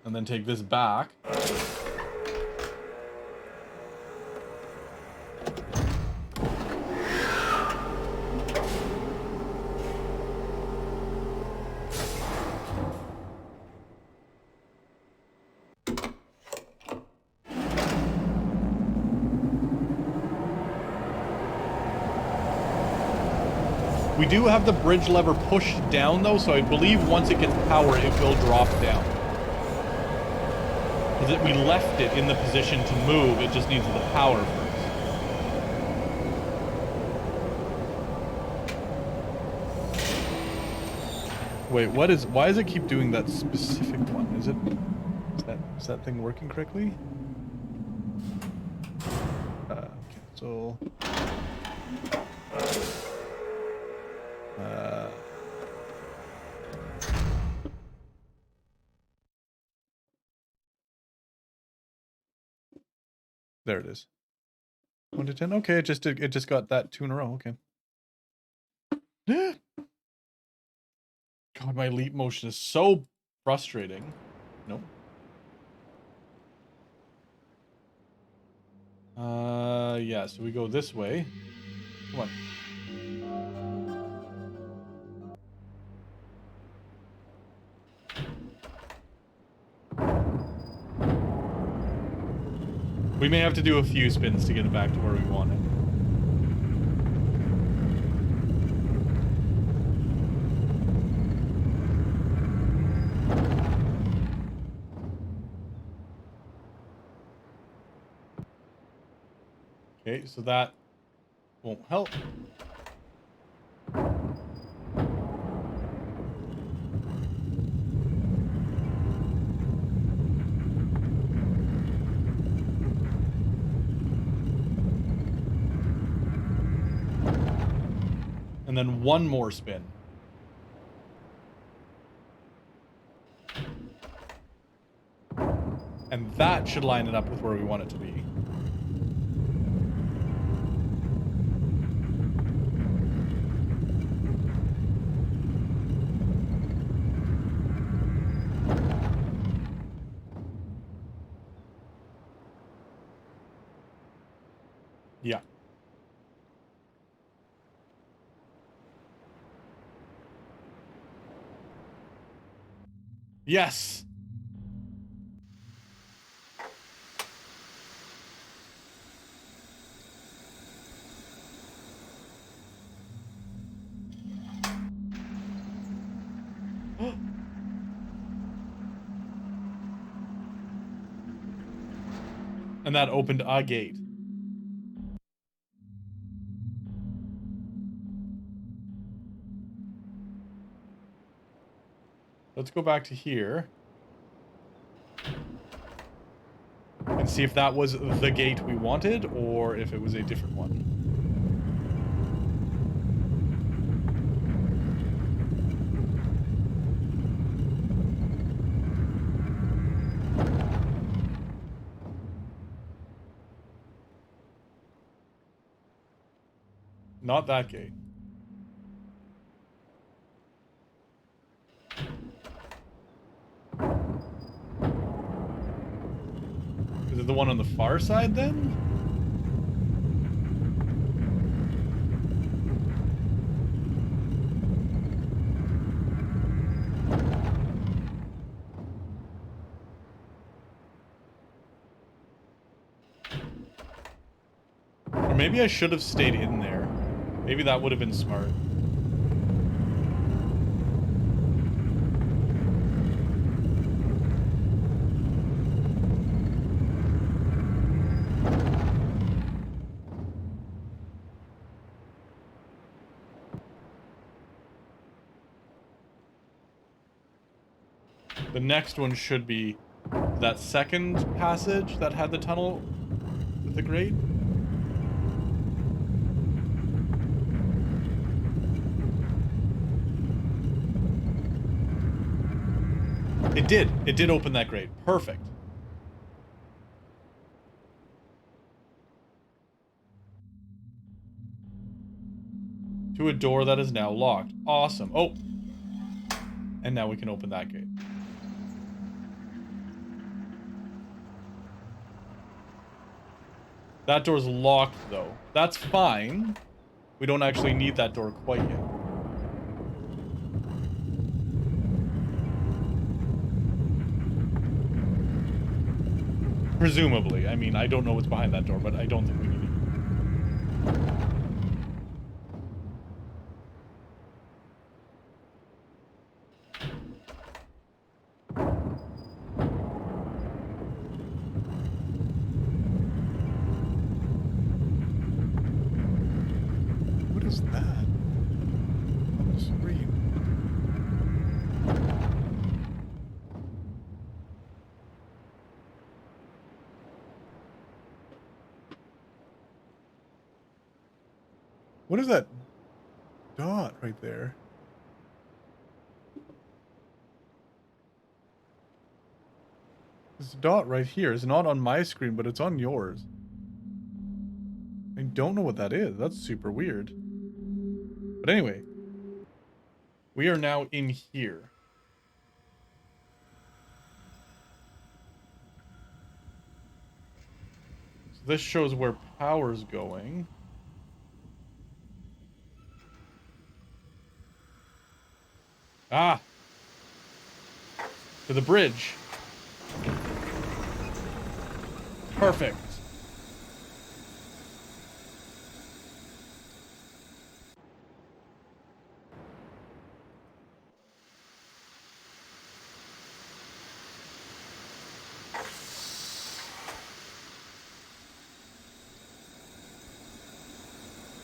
And then take this back. We do have the bridge lever pushed down though, so I believe once it gets power, it will drop down. Because we left it in the position to move, it just needs the power first. Wait, why does it keep doing that specific one? Is that thing working correctly? Cancel. There it is. 1 to 10. Okay, it just got that 2 in a row. Okay. God, my leap motion is so frustrating. Nope. Yeah, so we go this way. Come on. We may have to do a few spins to get it back to where we want it. Okay, so that won't help. And then one more spin. And that should line it up with where we want it to be. Yeah. Yes! And that opened a gate. Let's go back to here. And see if that was the gate we wanted, or if it was a different one. Not that gate. Is it the one on the far side then? Or maybe I should have stayed in there. Maybe that would have been smart. The next one should be that second passage that had the tunnel with the grate? It did. It did open that grate. Perfect. To a door that is now locked. Awesome. Oh. And now we can open that gate. That door's locked, though. That's fine. We don't actually need that door quite yet. Presumably. I mean, I don't know what's behind that door, but I don't think we need it. What is that? On the screen. What is that dot right there? This dot right here is not on my screen, but it's on yours. I don't know what that is. That's super weird. But anyway, we are now in here. So this shows where power's going. Ah! To the bridge. Perfect.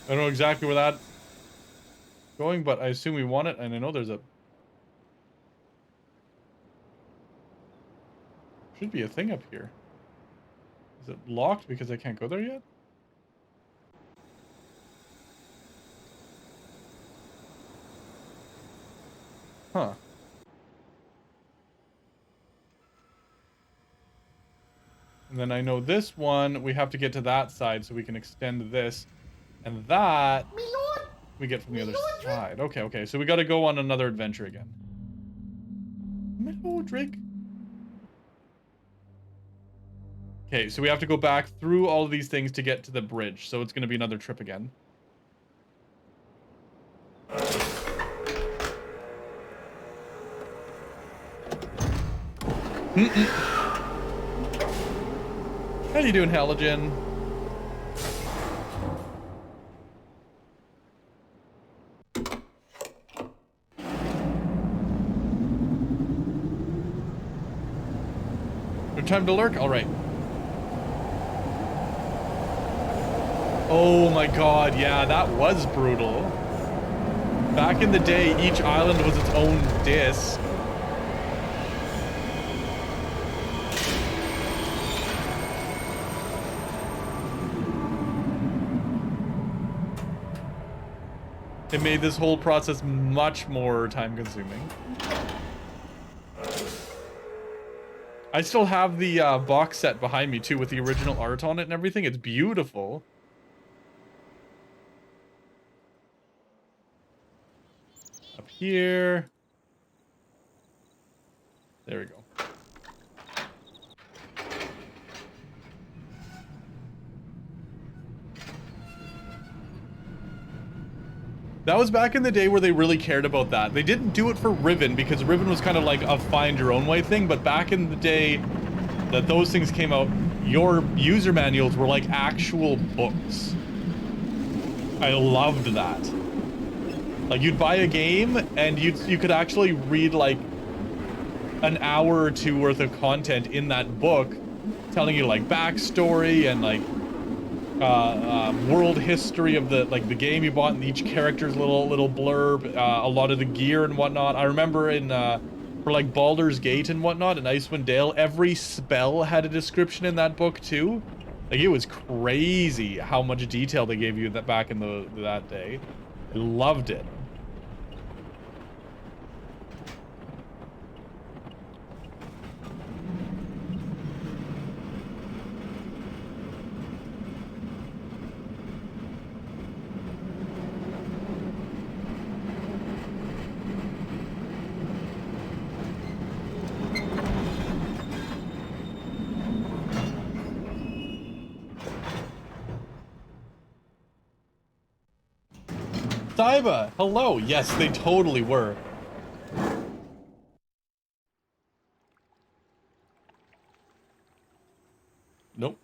I don't know exactly where that's going, but I assume we want it, and I know there's a... should be a thing up here. Is it locked because I can't go there yet? Huh. And then I know this one, we have to get to that side so we can extend this. And that we get from the other side. Okay, okay. So we got to go on another adventure again. Drake. Okay, so we have to go back through all of these things to get to the bridge. So it's going to be another trip again. How you doing, Halogen? No time to lurk? Alright. Oh my god, yeah, that was brutal. Back in the day, each island was its own disc. It made this whole process much more time-consuming. I still have the box set behind me, too, with the original art on it and everything. It's beautiful. Up here. There we go. That was back in the day where they really cared about that. They didn't do it for Riven because Riven was kind of like a find your own way thing, but back in the day that those things came out, your user manuals were like actual books. I loved that. Like you'd buy a game and you could actually read like an hour or two worth of content in that book telling you like backstory and like world history of the game you bought and each character's little blurb, a lot of the gear and whatnot. I remember in for like Baldur's Gate and whatnot and Icewind Dale, every spell had a description in that book too. Like, it was crazy how much detail they gave you that back in that day. I loved it. Saiba, hello. Yes, they totally were. Nope.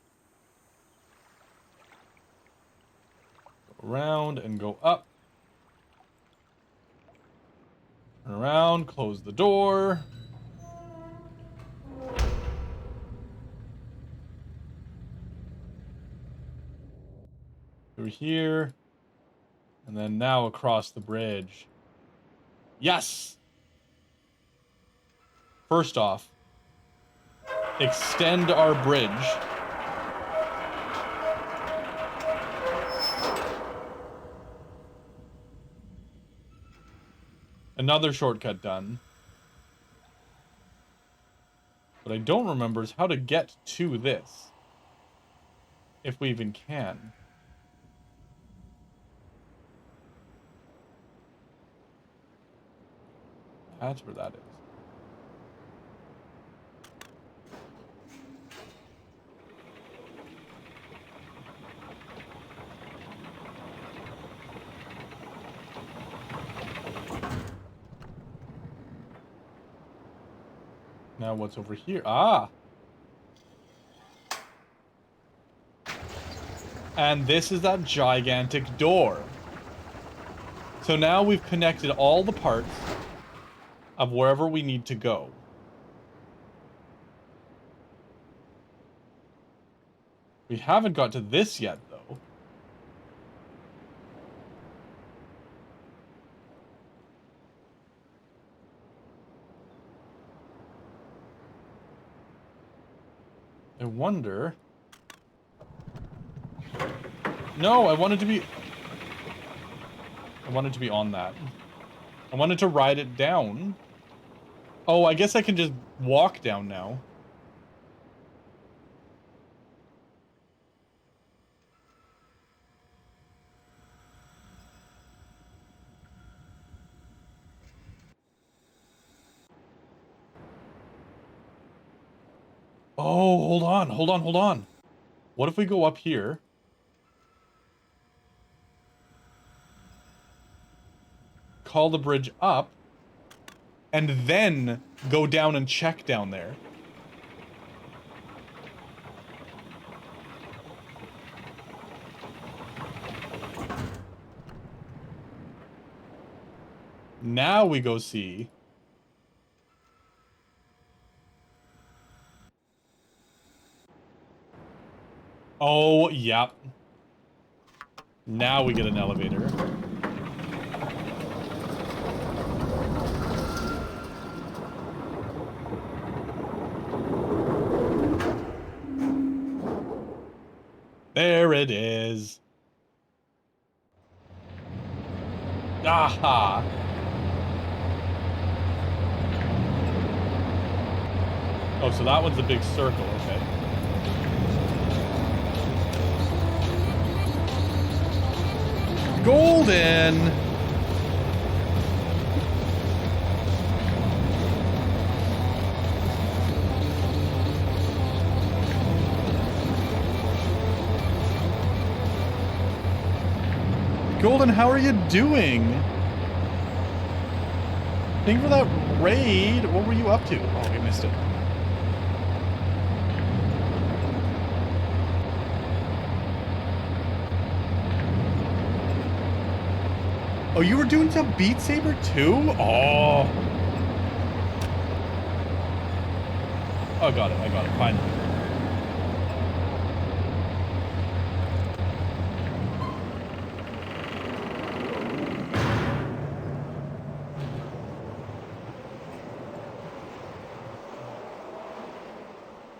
Go around and go up. Turn around, close the door. Through here. And then now across the bridge. Yes! First off, extend our bridge. Another shortcut done. What I don't remember is how to get to this. If we even can. That's where that is. Now what's over here? Ah! And this is that gigantic door. So now we've connected all the parts of wherever we need to go. We haven't got to this yet, though. I wonder... No, I wanted to be on that. I wanted to ride it down. Oh, I guess I can just walk down now. Oh, hold on. What if we go up here? Call the bridge up. And then go down and check down there. Now we go see. Oh, yep. Now we get an elevator. There it is. Aha! Oh, so that one's a big circle, okay. Golden! Golden, how are you doing? Thank you for that raid. What were you up to? Oh, I missed it. Oh, you were doing some Beat Saber too? Oh. Oh, got it. I got it. Finally.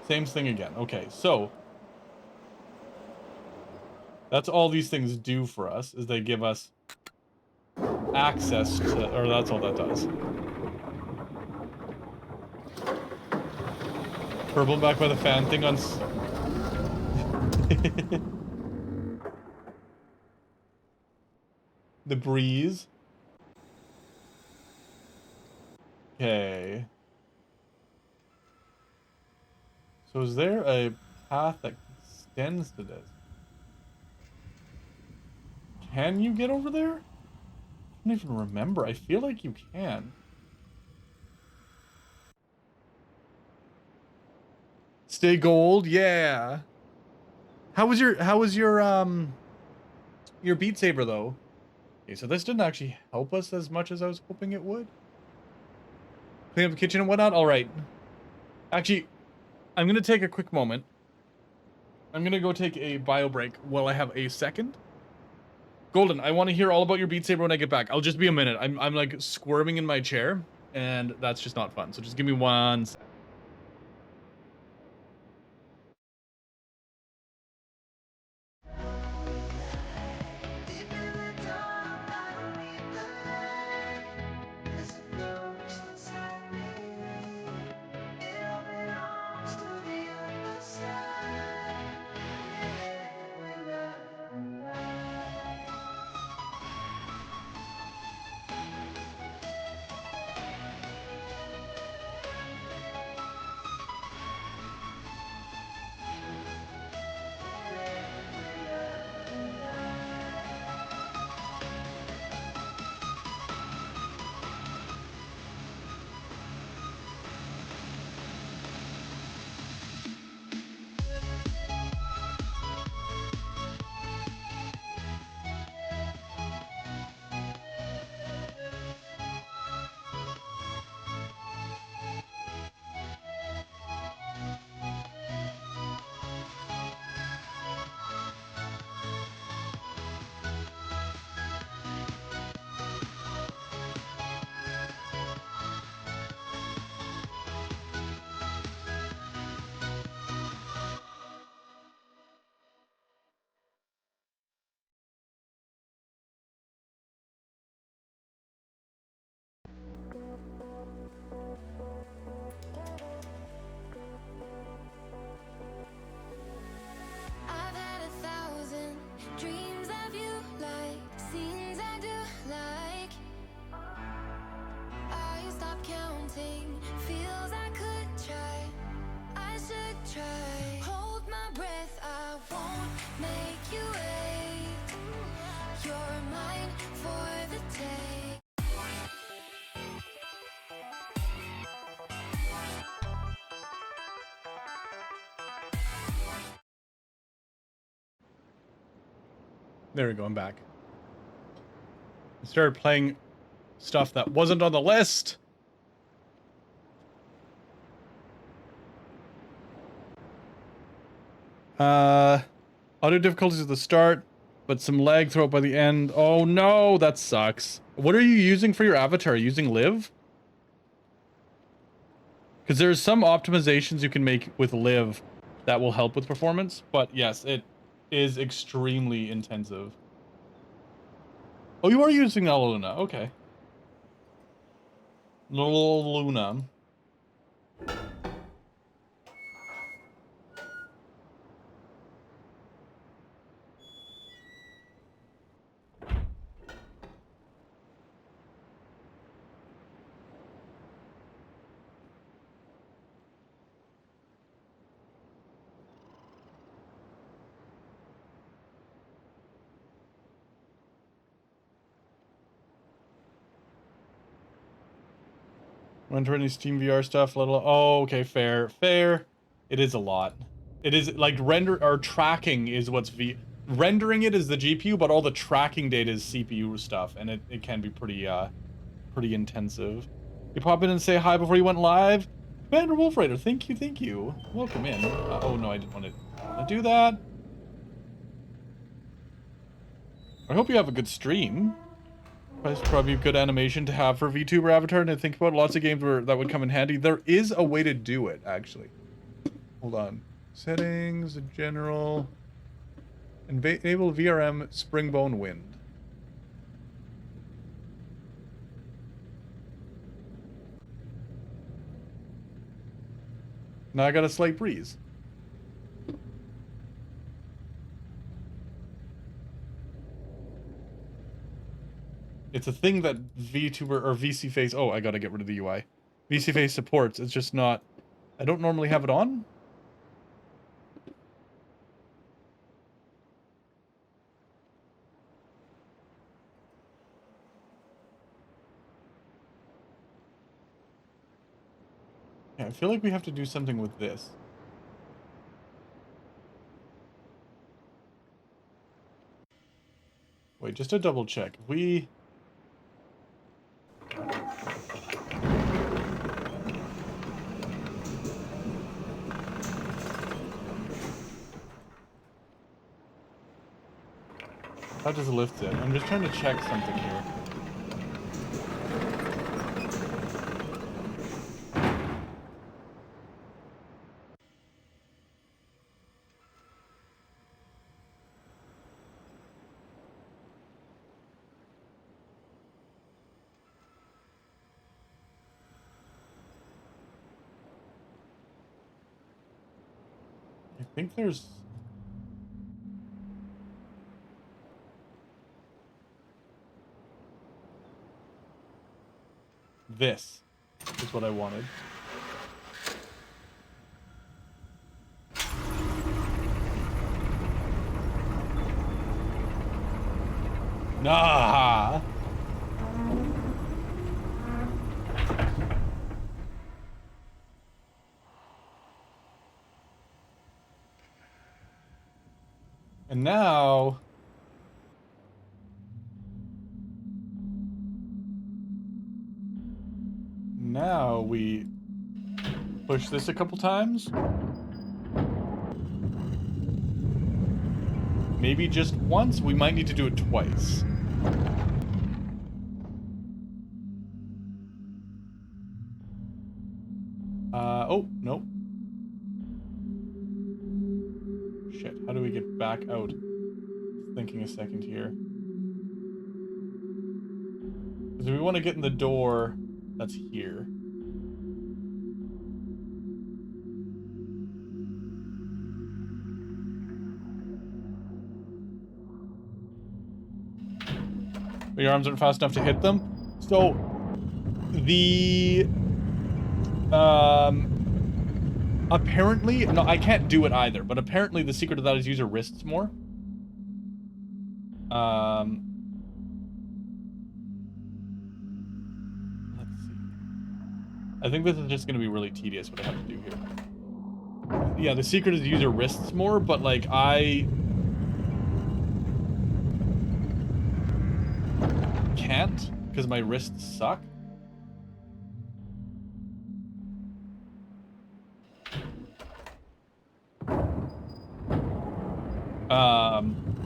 Same thing again. Okay, so that's all these things do for us, is they give us access to, or that's all that does. Purple back by the fan thing on... The breeze. Okay. So is there a path that extends to this? Can you get over there? I don't even remember. I feel like you can. Stay gold, yeah. How was your Beat Saber though? Okay, so this didn't actually help us as much as I was hoping it would. Clean up the kitchen and whatnot? Alright. Actually, I'm gonna take a quick moment. I'm gonna go take a bio break while I have a second. Golden, I want to hear all about your Beat Saber when I get back. I'll just be a minute. I'm like squirming in my chair, and that's just not fun. So just give me 1 sec. I've had 1,000 dreams of you, like scenes I do like. I stop counting, feels I could try, I should try. Hold my breath, I won't make you wait. You're mine for the day. There we go, I'm back. I started playing stuff that wasn't on the list. Audio difficulties at the start, but some lag throughout by the end. Oh no, that sucks. What are you using for your avatar? Are you using Live? Because there's some optimizations you can make with Live that will help with performance, but yes, it is extremely intensive. Oh, you are using Luna. Okay. Luna. Run any Steam VR stuff, little. Oh, okay, fair. Fair. It is a lot. It is like render or tracking is what's rendering it is the GPU, but all the tracking data is CPU stuff, and it can be pretty pretty intensive. You pop in and say hi before you went live. Commander Wolf Raider, thank you. Welcome in. Oh no, I didn't want to do that. I hope you have a good stream. That's probably a good animation to have for VTuber Avatar, and to think about lots of games where that would come in handy. There is a way to do it, actually. Hold on. Settings, general. Enable VRM Springbone Wind. Now I got a slight breeze. It's a thing that VTuber or VC Face. Oh, I gotta get rid of the UI. VC Face supports. It's just not. I don't normally have it on. Yeah, I feel like we have to do something with this. Wait, just to double check. If we... How does it lift it? I'm just trying to check something here. I think there's... This is what I wanted. Nah. And now... Now we push this a couple times. Maybe just once. We might need to do it twice. Oh, nope. Shit, how do we get back out? Thinking a second here. Because we want to get in the door that's here. But your arms aren't fast enough to hit them. So, the... Apparently... No, I can't do it either, but apparently the secret of that is use your wrists more. Let's see. I think this is just going to be really tedious what I have to do here. Yeah, the secret is to use your wrists more, but, like, I... can't, because my wrists suck.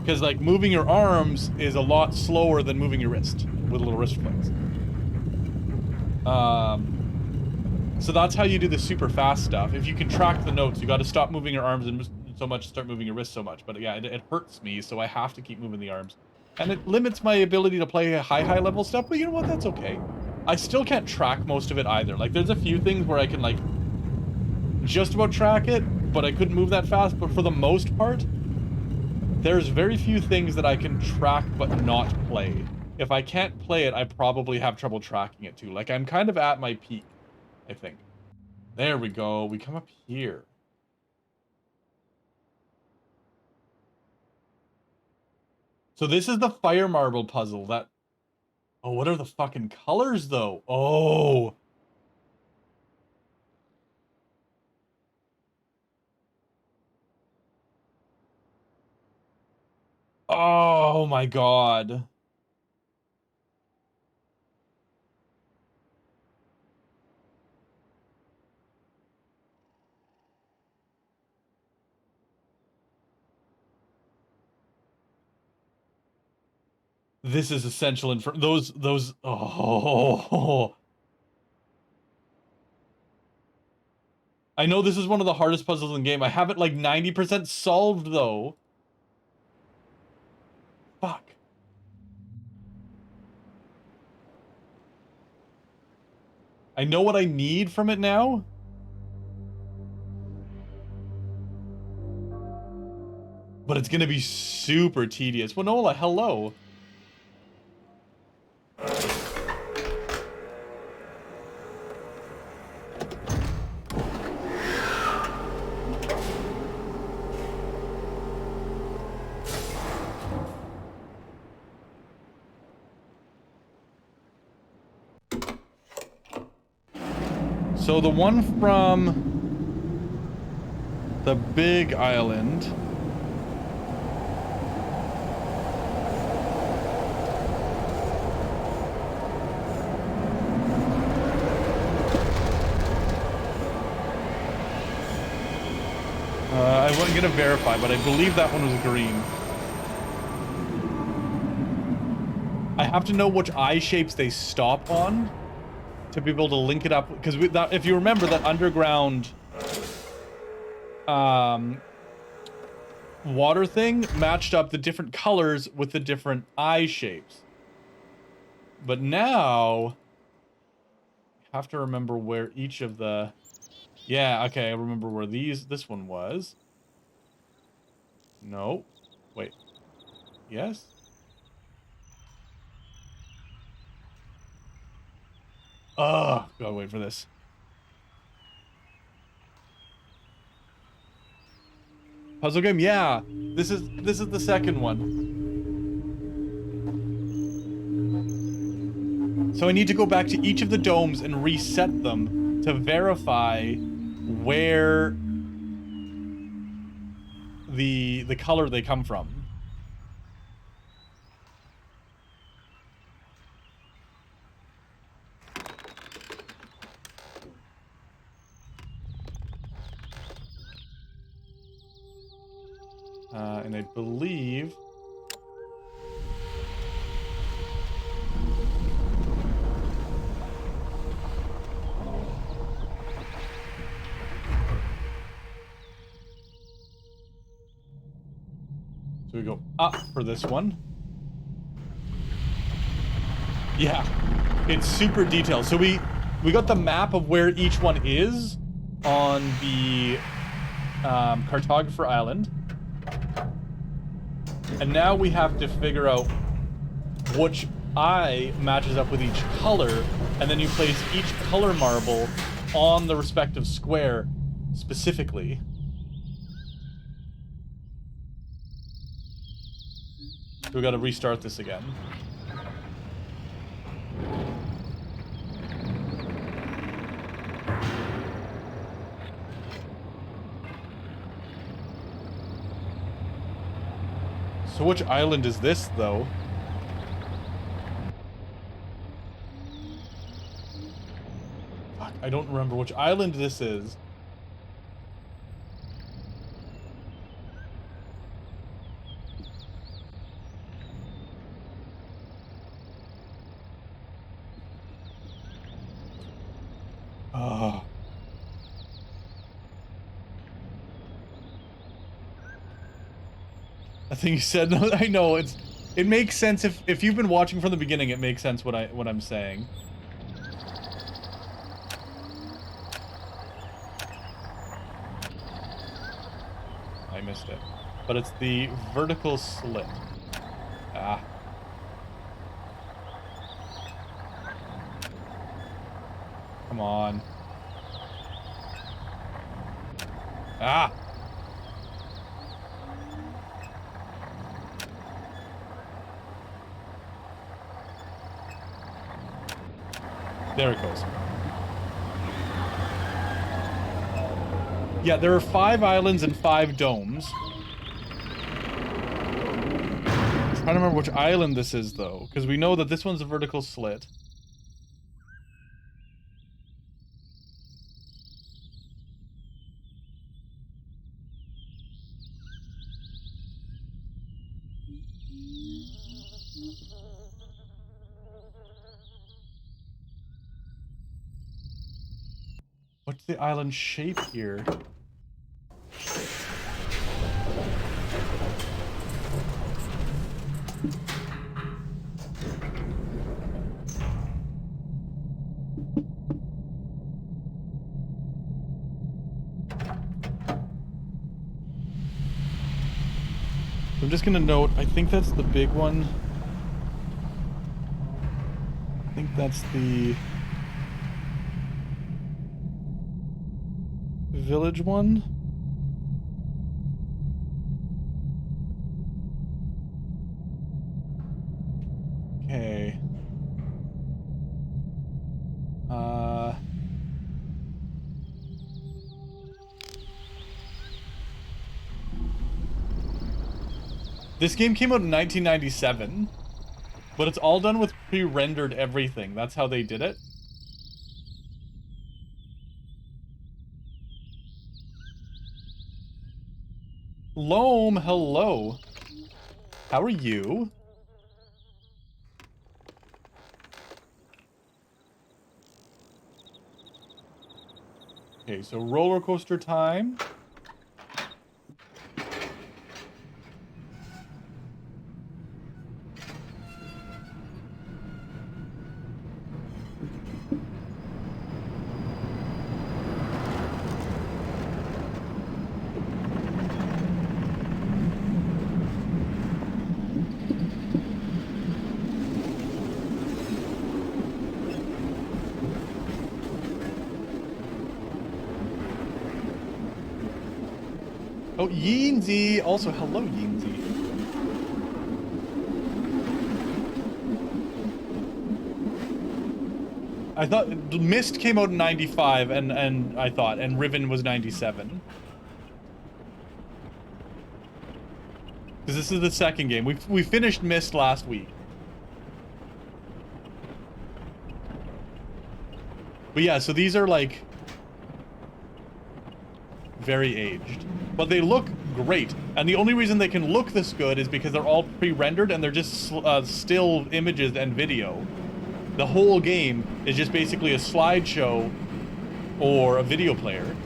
Because, like, moving your arms is a lot slower than moving your wrist with little wrist flicks. So that's how you do the super fast stuff. If you can track the notes, you got to stop moving your arms and so much, start moving your wrist so much. But yeah, it hurts me, so I have to keep moving the arms. And it limits my ability to play high level stuff, but you know what? That's okay. I still can't track most of it either. Like, there's a few things where I can, like, just about track it, but I couldn't move that fast. But for the most part, there's very few things that I can track but not play. If I can't play it, I probably have trouble tracking it too. Like, I'm kind of at my peak, I think. There we go. We come up here. So this is the fire marble puzzle that... Oh, what are the fucking colors, though? Oh! Oh my god. This is essential info. Those, oh. I know this is one of the hardest puzzles in the game. I have it like 90% solved though. Fuck. I know what I need from it now. But it's gonna be super tedious. Winola, hello. So the one from the big island. I wasn't gonna verify, but I believe that one was green. I have to know which eye shapes they stop on to be able to link it up, because if you remember that underground water thing matched up the different colors with the different eye shapes. But now I have to remember where each of the... Yeah, okay, I remember where this one was. No. Wait. Yes? Oh, gotta wait for this. Puzzle game? Yeah. This is the second one. So I need to go back to each of the domes and reset them to verify where the color they come from. And I believe... So we go up for this one. Yeah, it's super detailed. So we got the map of where each one is on the cartographer island. And now we have to figure out which eye matches up with each color, and then you place each color marble on the respective square specifically. We gotta restart this again. So which island is this, though? Fuck, I don't remember which island this is. Oh. I think you said no. I know it makes sense if you've been watching from the beginning. It makes sense what I'm saying. I missed it, but it's the vertical slit. Ah. Come on. Ah. There it goes. Yeah, there are 5 islands and 5 domes. I'm trying to remember which island this is, though, because we know that this one's a vertical slit. What's the island shape here? I'm just gonna note, I think that's the big one. I think that's the village one. Okay. This game came out in 1997, but it's all done with pre-rendered everything. That's how they did it. Loam, hello. How are you? Okay, so roller coaster time. Oh, Yeensy! Also, hello, Yeensy. I thought Mist came out in 95, and Riven was 97. Because this is the second game. We finished Mist last week. But yeah, so these are like very aged. But they look great. And the only reason they can look this good is because they're all pre-rendered and they're just still images and video. The whole game is just basically a slideshow or a video player.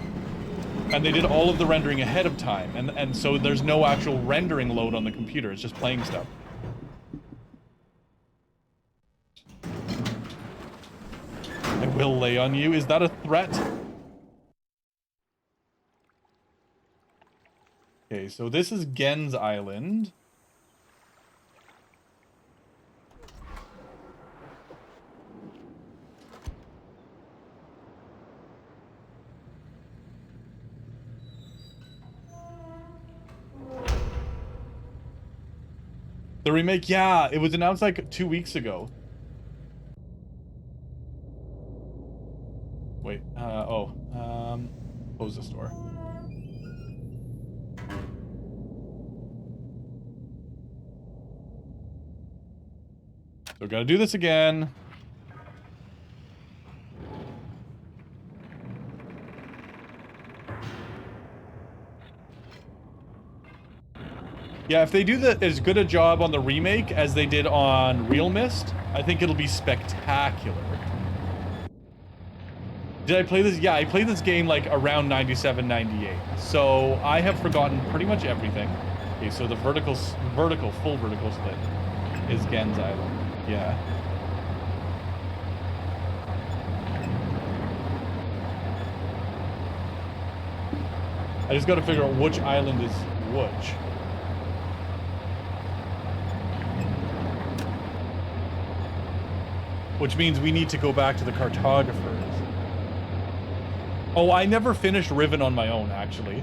And they did all of the rendering ahead of time. And so there's no actual rendering load on the computer. It's just playing stuff. I will lay on you. Is that a threat? Okay, so this is Gen's Island. The remake, yeah, it was announced like 2 weeks ago. Wait, close the store. So gotta do this again. Yeah, if they do as good a job on the remake as they did on Real Mist, I think it'll be spectacular. Did I play this? Yeah, I played this game like around 97, 98. So I have forgotten pretty much everything. Okay, so the full vertical split is Gen's Island. Yeah. I just gotta figure out which island is which. Which means we need to go back to the cartographers. Oh, I never finished Riven on my own, actually.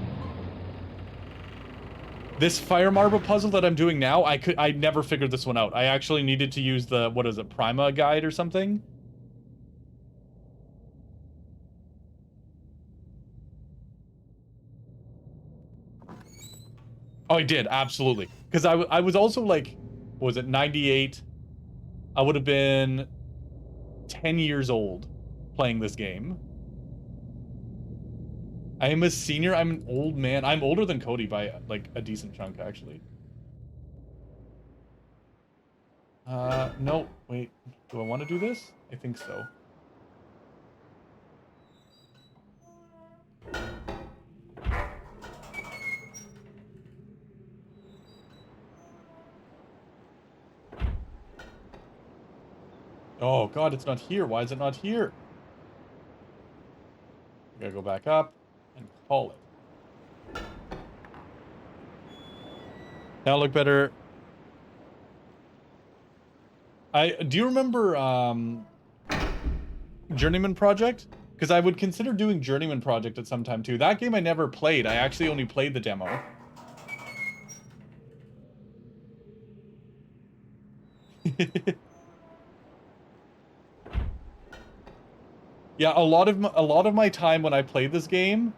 This fire marble puzzle that I'm doing now, I never figured this one out. I actually needed to use the, what is it, Prima guide or something? Oh, I did, absolutely. Because I was also like, what was it, 98? I would have been 10 years old playing this game. I am a senior. I'm an old man. I'm older than Cody by like a decent chunk, actually. No, wait. Do I want to do this? I think so. Oh god, it's not here. Why is it not here? I gotta go back up and call it. Now look better. Do you remember Journeyman Project? Because I would consider doing Journeyman Project at some time too. That game I never played. I actually only played the demo. Yeah, a lot of my time when I played this game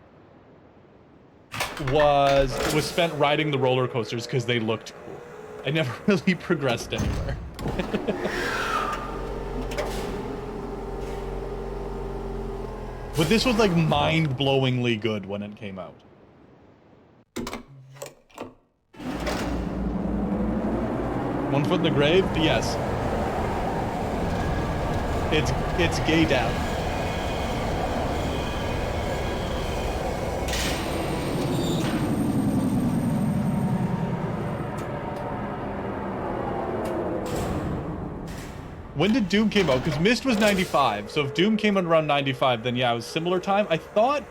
was spent riding the roller coasters because they looked cool. I never really progressed anywhere. But this was like mind-blowingly good when it came out. One foot in the grave? Yes. It's gay down. When did Doom came out? Because Myst was 95, so if Doom came out around 95, then yeah, it was similar time. I thought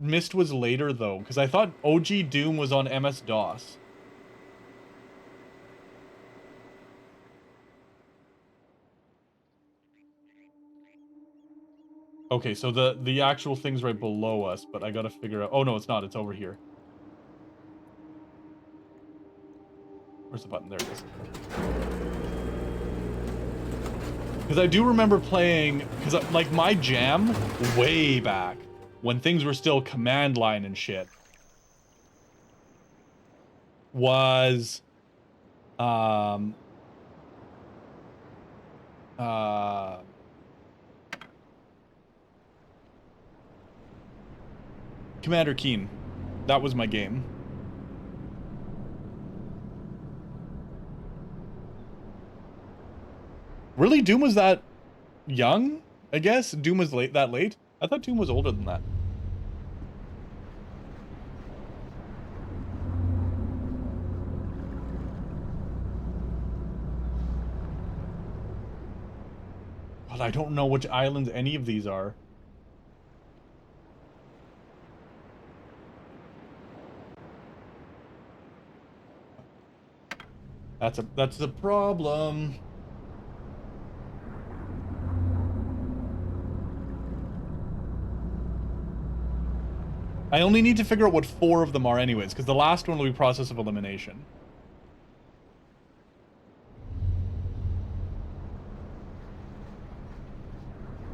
Myst was later though, because I thought OG Doom was on MS-DOS. Okay, so the actual thing's right below us, but I gotta figure out. Oh no, it's not. It's over here. Where's the button? There it is. Because I do remember playing, because like my jam way back when things were still command line and shit was Commander Keen. That was my game. Really, Doom was that young? I guess Doom was that late. I thought Doom was older than that. But I don't know which islands any of these are. That's a problem. I only need to figure out what 4 of them are anyways, because the last one will be process of elimination.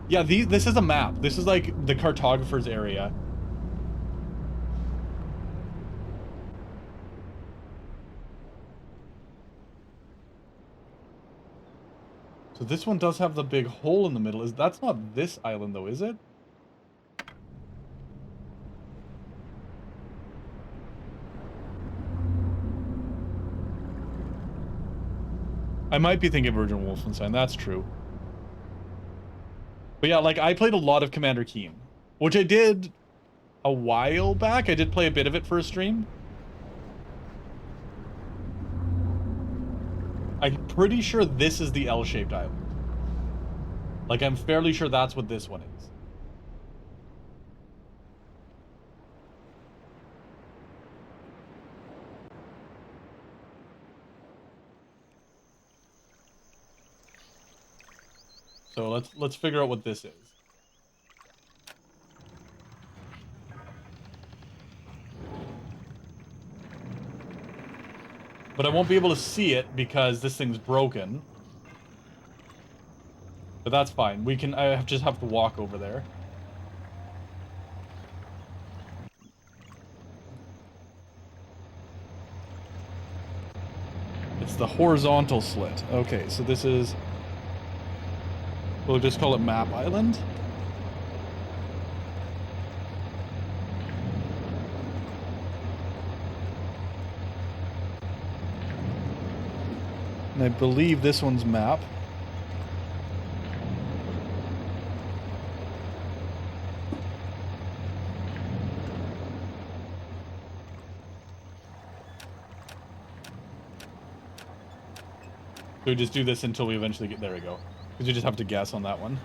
Yeah, this is a map. This is like the cartographer's area. So this one does have the big hole in the middle. That's not this island though, is it? I might be thinking of Virgin Wolfenstein, that's true. But yeah, like I played a lot of Commander Keen, which I did a while back. I did play a bit of it for a stream. I'm pretty sure this is the L-shaped island. Like I'm fairly sure that's what this one is. So let's figure out what this is. But I won't be able to see it because this thing's broken. But that's fine. Just have to walk over there. It's the horizontal slit. Okay, so this is... We'll just call it Map Island. And I believe this one's map. So we just do this until we eventually get, there we go. Because you just have to guess on that one.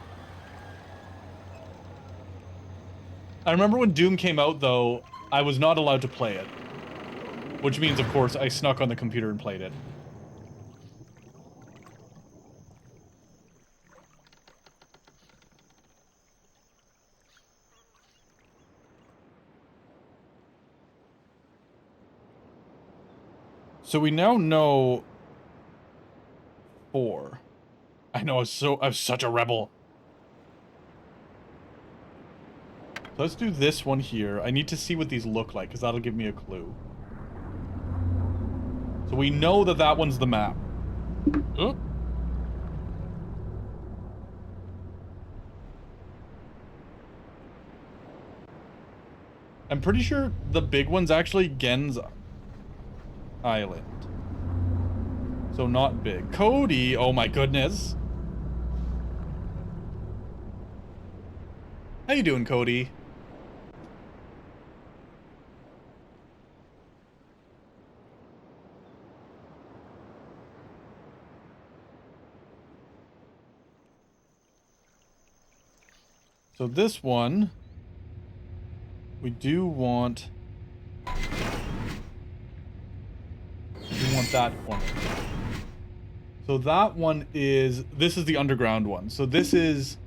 I remember when Doom came out though, I was not allowed to play it. Which means, of course, I snuck on the computer and played it. So we now know 4. I know, I was such a rebel. So let's do this one here. I need to see what these look like, because that'll give me a clue. So we know that that one's the map. Oh. I'm pretty sure the big one's actually Gen's Island. So not big. Cody, oh my goodness. How you doing, Cody? So this one, we do want that corner. So that one is, this is the underground one. So this is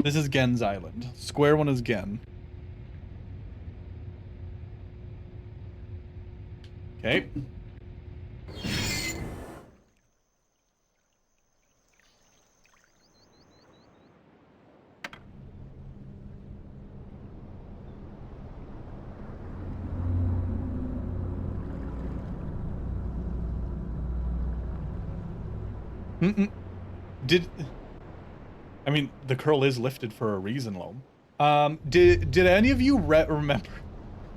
Gen's Island. Square one is Gen. Okay. I mean, the curl is lifted for a reason, Loam. Did any of you remember?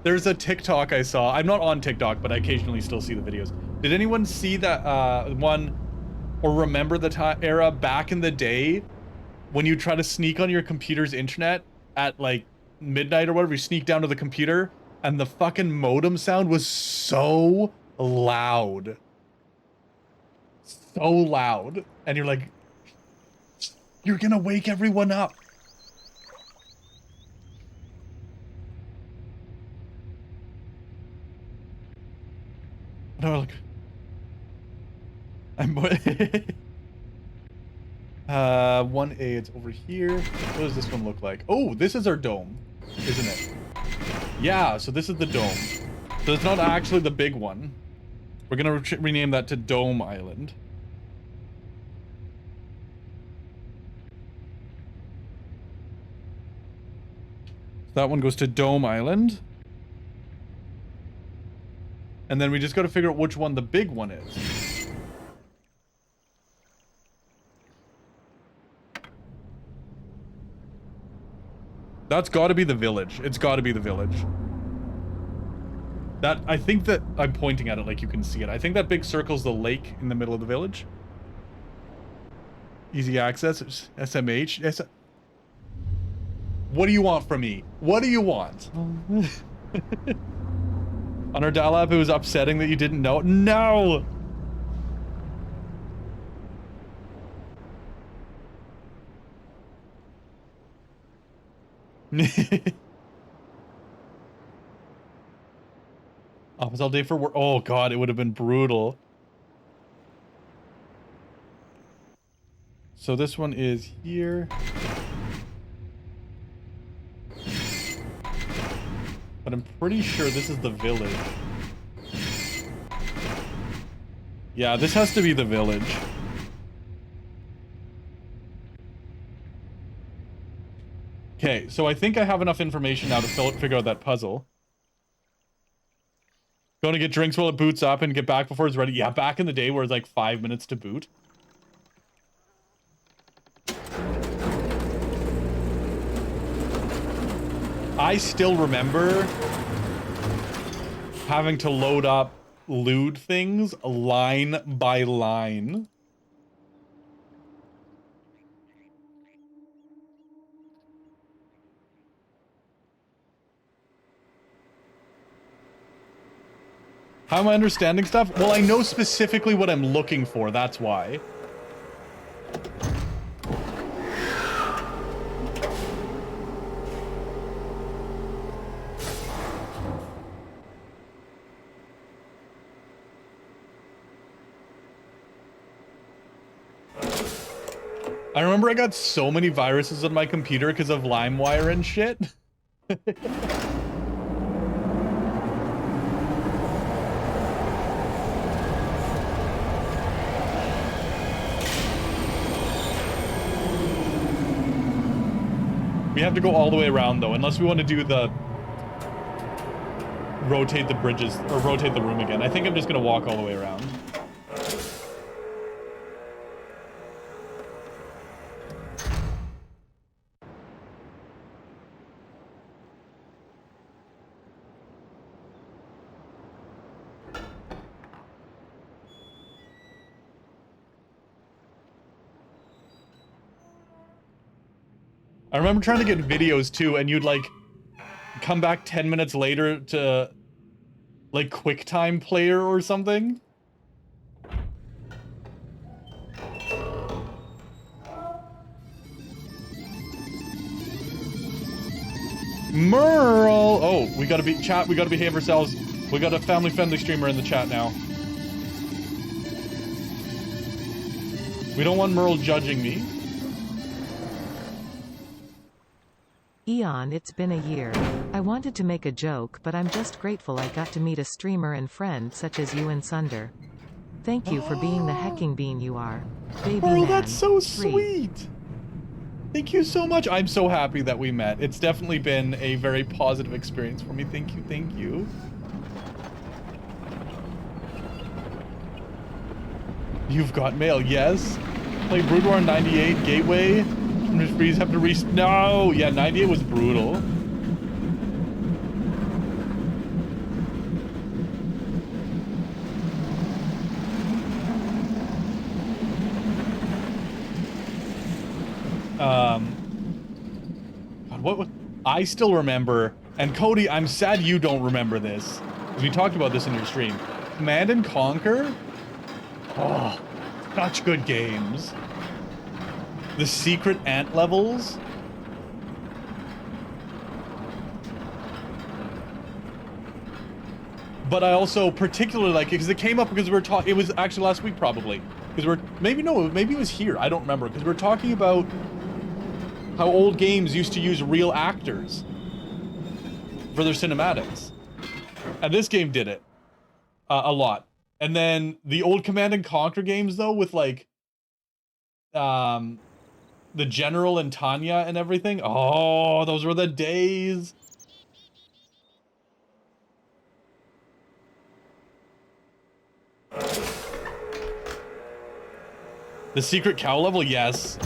There's a TikTok I saw. I'm not on TikTok, but I occasionally still see the videos. Did anyone see that one or remember the era back in the day when you try to sneak on your computer's internet at like midnight or whatever? You sneak down to the computer and the fucking modem sound was so loud. So loud. And you're like, you're gonna wake everyone up. No, look. I'm 1A, it's over here. What does this one look like? Oh, this is our dome, isn't it? Yeah, so this is the dome. So it's not actually the big one. We're gonna rename that to Dome Island. That one goes to Dome Island. And then we just got to figure out which one the big one is. That's got to be the village. It's got to be the village. That, I think that, I'm pointing at it like you can see it. I think that big circle's the lake in the middle of the village. Easy access, SMH. What do you want from me? What do you want? On our dial app, it was upsetting that you didn't know. No! Office all day for work. Oh god, it would have been brutal. So this one is here. But I'm pretty sure this is the village. Yeah, this has to be the village. Okay, so I think I have enough information now to figure out that puzzle. Going to get drinks while it boots up and get back before it's ready. Yeah, back in the day where it's like 5 minutes to boot. I still remember having to load up loot things line by line. How am I understanding stuff? Well, I know specifically what I'm looking for, that's why. I remember I got so many viruses on my computer because of LimeWire and shit. We have to go all the way around though, unless we want to do the rotate the bridges or rotate the room again. I think I'm just gonna walk all the way around. I remember trying to get videos too, and you'd like come back 10 minutes later to like QuickTime Player or something. Merle! Oh, we gotta be chat, we gotta behave ourselves. We got a family-friendly streamer in the chat now. We don't want Merle judging me. Eon, it's been a year. I wanted to make a joke, but I'm just grateful I got to meet a streamer and friend such as you and Sunder. Thank you for being the hecking bean you are. Baby Merle, man. that's so 3. sweet! Thank you so much. I'm so happy that we met. It's definitely been a very positive experience for me. Thank you, thank you. You've got mail, yes. Play Brood War 98, Gateway. Freeze have to no! Yeah, 98 was brutal. God, what was... I still remember, and Cody, I'm sad you don't remember this, because we talked about this in your stream. Command and Conquer? Oh, such good games. The secret ant levels. But I also particularly like it because it came up because we were talking, it was actually last week probably. Because we're, maybe it was here, I don't remember. Because we're talking about how old games used to use real actors for their cinematics. And this game did it a lot. And then the old Command and Conquer games though with like, the General and Tanya and everything. Oh, those were the days. The secret cow level, yes.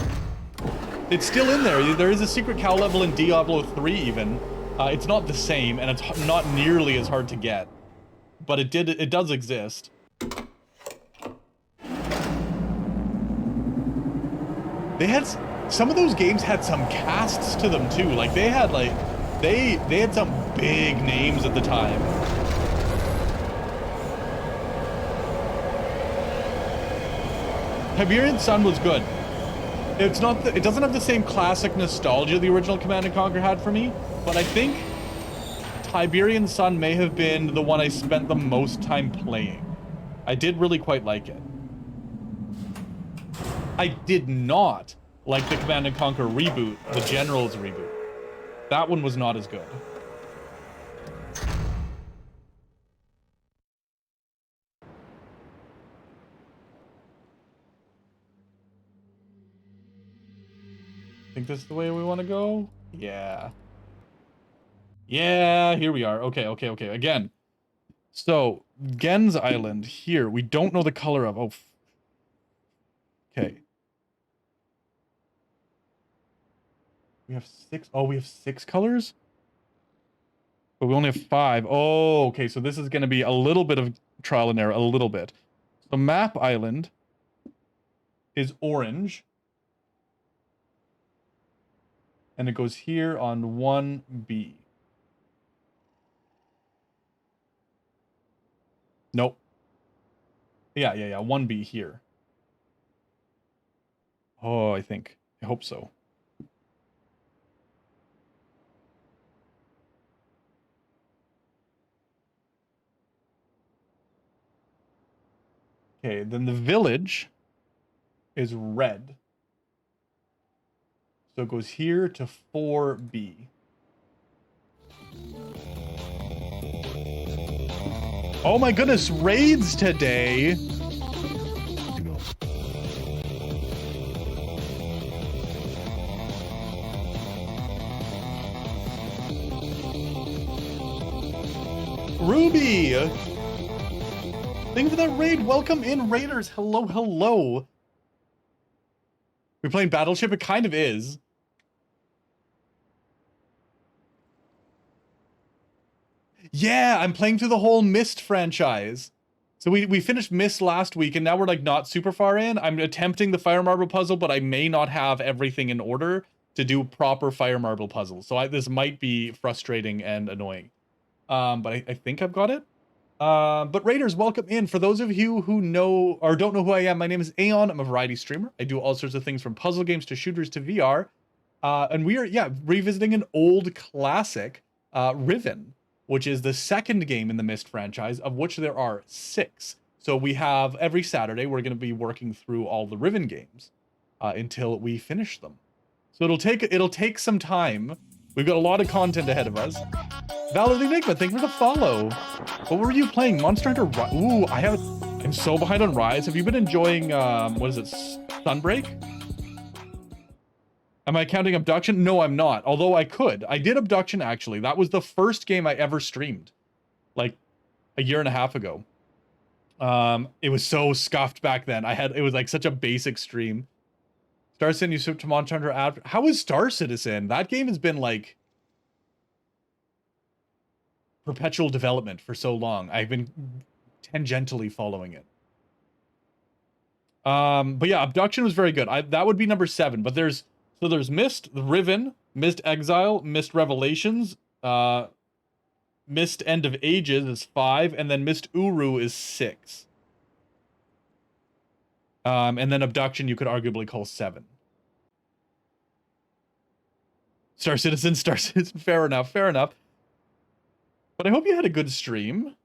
It's still in there. There is a secret cow level in Diablo 3 even. It's not the same, and it's not nearly as hard to get. But it does exist. They had... Some of those games had some casts to them too. Like they had some big names at the time. Tiberian Sun was good. It's not it doesn't have the same classic nostalgia the original Command and Conquer had for me, but I think Tiberian Sun may have been the one I spent the most time playing. I did really quite like it. I did not like the Command & Conquer reboot, the General's reboot. That one was not as good. Think this is the way we want to go? Yeah. Yeah, here we are. Okay. Again. So, Gen's Island, here. We don't know the color of... Oh. Okay. We have 6. Oh, we have 6 colors? But we only have 5. Oh, okay. So this is going to be a little bit of trial and error. A little bit. So Map Island is orange. And it goes here on 1B. Nope. Yeah. 1B here. Oh, I think. I hope so. Okay, then the village is red. So it goes here to 4B. Oh my goodness, raids today. Ruby! Thank you for that raid. Welcome in, raiders. Hello, hello. We're playing Battleship? It kind of is. Yeah, I'm playing through the whole Myst franchise. So we finished Myst last week, and now we're like not super far in. I'm attempting the Fire Marble puzzle, but I may not have everything in order to do proper Fire Marble puzzles. So this might be frustrating and annoying. But I think I've got it. But Raiders, welcome in. For those of you who know or don't know who I am, my name is Aeon. I'm a variety streamer. I do all sorts of things from puzzle games to shooters to VR. And we are, revisiting an old classic, Riven, which is the second game in the Myst franchise, of which there are 6. So we have, every Saturday, we're going to be working through all the Riven games until we finish them. So it'll take some time. We've got a lot of content ahead of us. Valid Enigma, thank you for the follow. What were you playing? Monster Hunter Rise? Ooh, I'm so behind on Rise. Have you been enjoying, what is it, Sunbreak? Am I counting Abduction? No, I'm not. Although I could. I did Abduction, actually. That was the first game I ever streamed. Like, a year and a half ago. It was so scuffed back then. It was like such a basic stream. Star Citizen, you switched to Monster Hunter after. How is Star Citizen? That game has been like perpetual development for so long. I've been tangentially following it. But yeah, Abduction was very good. That would be number 7. But there's Myst, Riven, Myst Exile, Myst Revelations, Myst End of Ages is 5, and then Myst Uru is 6. And then Abduction you could arguably call 7. Star Citizen, fair enough, fair enough. But I hope you had a good stream.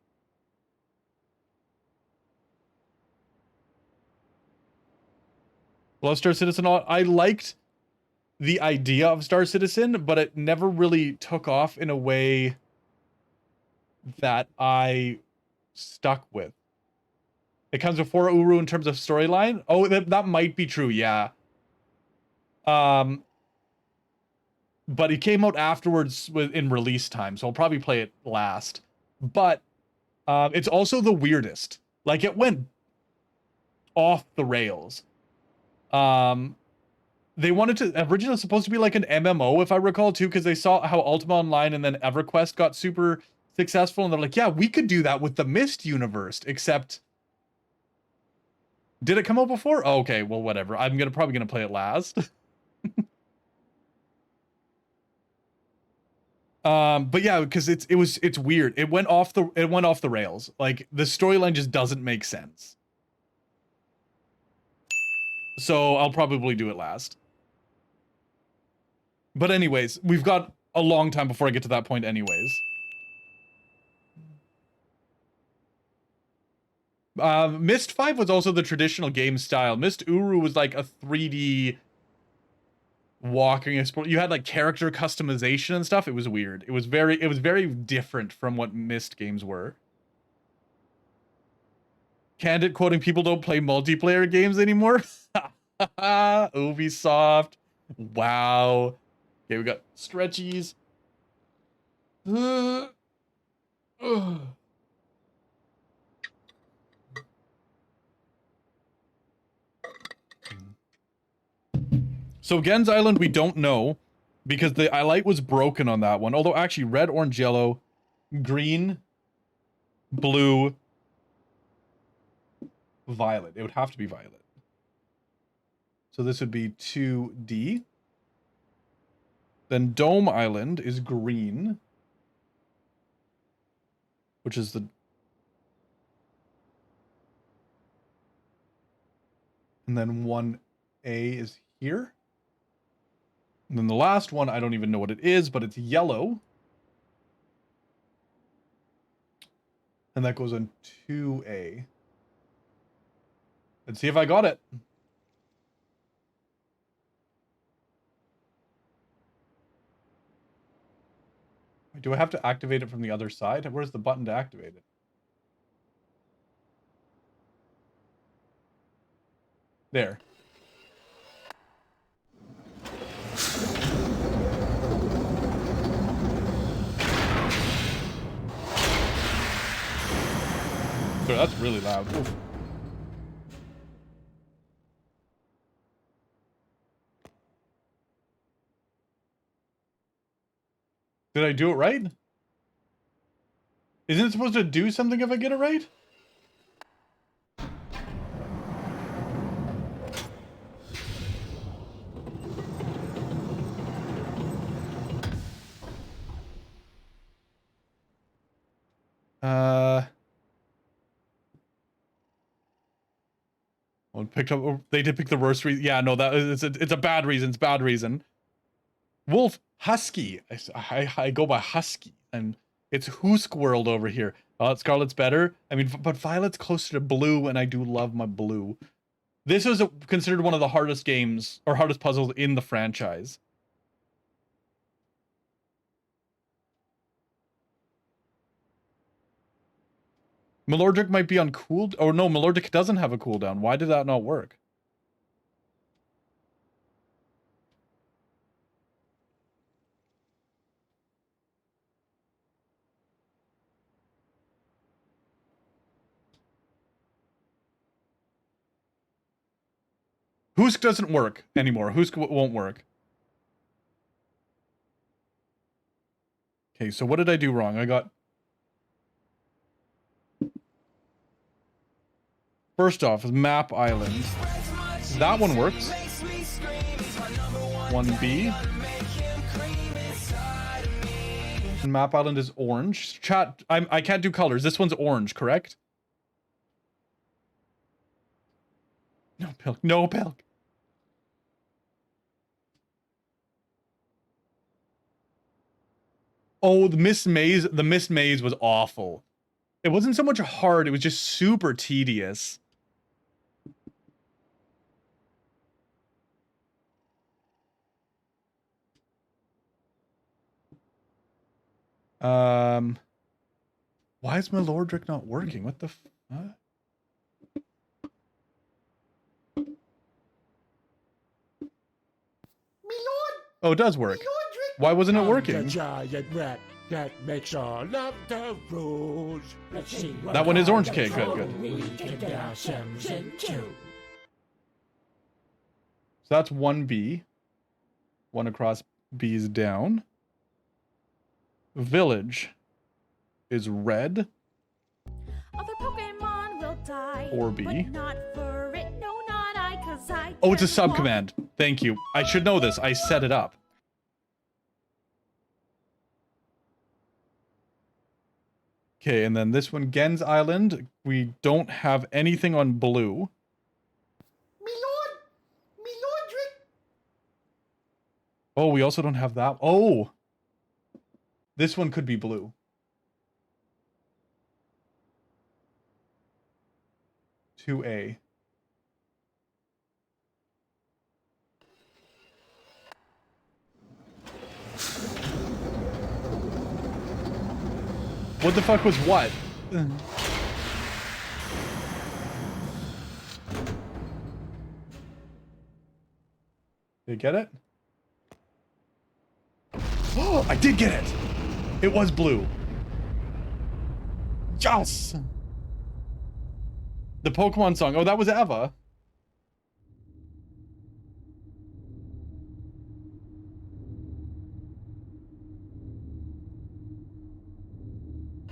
Well, Star Citizen, I liked the idea of Star Citizen, but it never really took off in a way that I stuck with. It comes before Uru in terms of storyline. Oh, that might be true, yeah. But it came out afterwards in release time, so I'll probably play it last. But it's also the weirdest. Like, it went off the rails. They wanted to originally supposed to be like an MMO, if I recall, too, because they saw how Ultima Online and then EverQuest got super successful, and they're like, yeah, we could do that with the Myst universe, except did it come out before? Oh, okay, well, whatever. I'm probably gonna play it last. But yeah, because it's weird. It went off the rails. Like, the storyline just doesn't make sense. So I'll probably do it last. But anyways, we've got a long time before I get to that point anyways. Myst 5 was also the traditional game style. Myst Uru was like a 3D walking explore. You had like character customization and stuff. It was weird. It was very different from what Myst games were. Candid quoting, people don't play multiplayer games anymore. Ubisoft. Wow. Okay, we got stretchies. So Gen's Island, we don't know, because the light was broken on that one. Although actually, red, orange, yellow, green, blue, violet. It would have to be violet. So this would be 2D. Then Dome Island is green, which is the... And then 1A is here. And then the last one, I don't even know what it is, but it's yellow. And that goes on 2A. Let's see if I got it. Do I have to activate it from the other side? Where's the button to activate it? There. So that's really loud. Oof. Did I do it right? Isn't it supposed to do something if I get it right? Well, picked up. They did pick the worst reason. Yeah, no, that is it's a bad reason. It's a bad reason. Wolf Husky. I go by Husky, and it's Hoosk World over here. Scarlet's better. I mean, but Violet's closer to blue, and I do love my blue. This was considered one of the hardest games or hardest puzzles in the franchise. Melordric might be on cooldown. Oh no, Melordric doesn't have a cooldown. Why did that not work? Hoosk doesn't work anymore. Hoosk won't work. Okay, so what did I do wrong? I got... First off, Map Island. That one works. 1B. And Map Island is orange. Chat, I can't do colors. This one's orange, correct? No Pilk. No Pilk. Oh, the Miss Maze was awful. It wasn't so much hard, it was just super tedious. Why is Melordric not working? What the what? Oh, it does work. Why wasn't it working? The giant rat that makes all of the rules. Let's see what That one is orange cake. Good, good. we can get ourselves into. So that's 1B. One across B is down. Village is red. Other Pokemon will die. 4B. But not for it. No, not I, 'cause I Oh, it's a can't sub walk. command. Thank you. I should know this. I set it up. Okay, and then this one, Gen's Island. We don't have anything on blue. Melordric. Oh, we also don't have that. Oh! This one could be blue. Two A. What the fuck was what? Did you get it? Oh, I did get it! It was blue. Yes! The Pokemon song. Oh, that was Eva.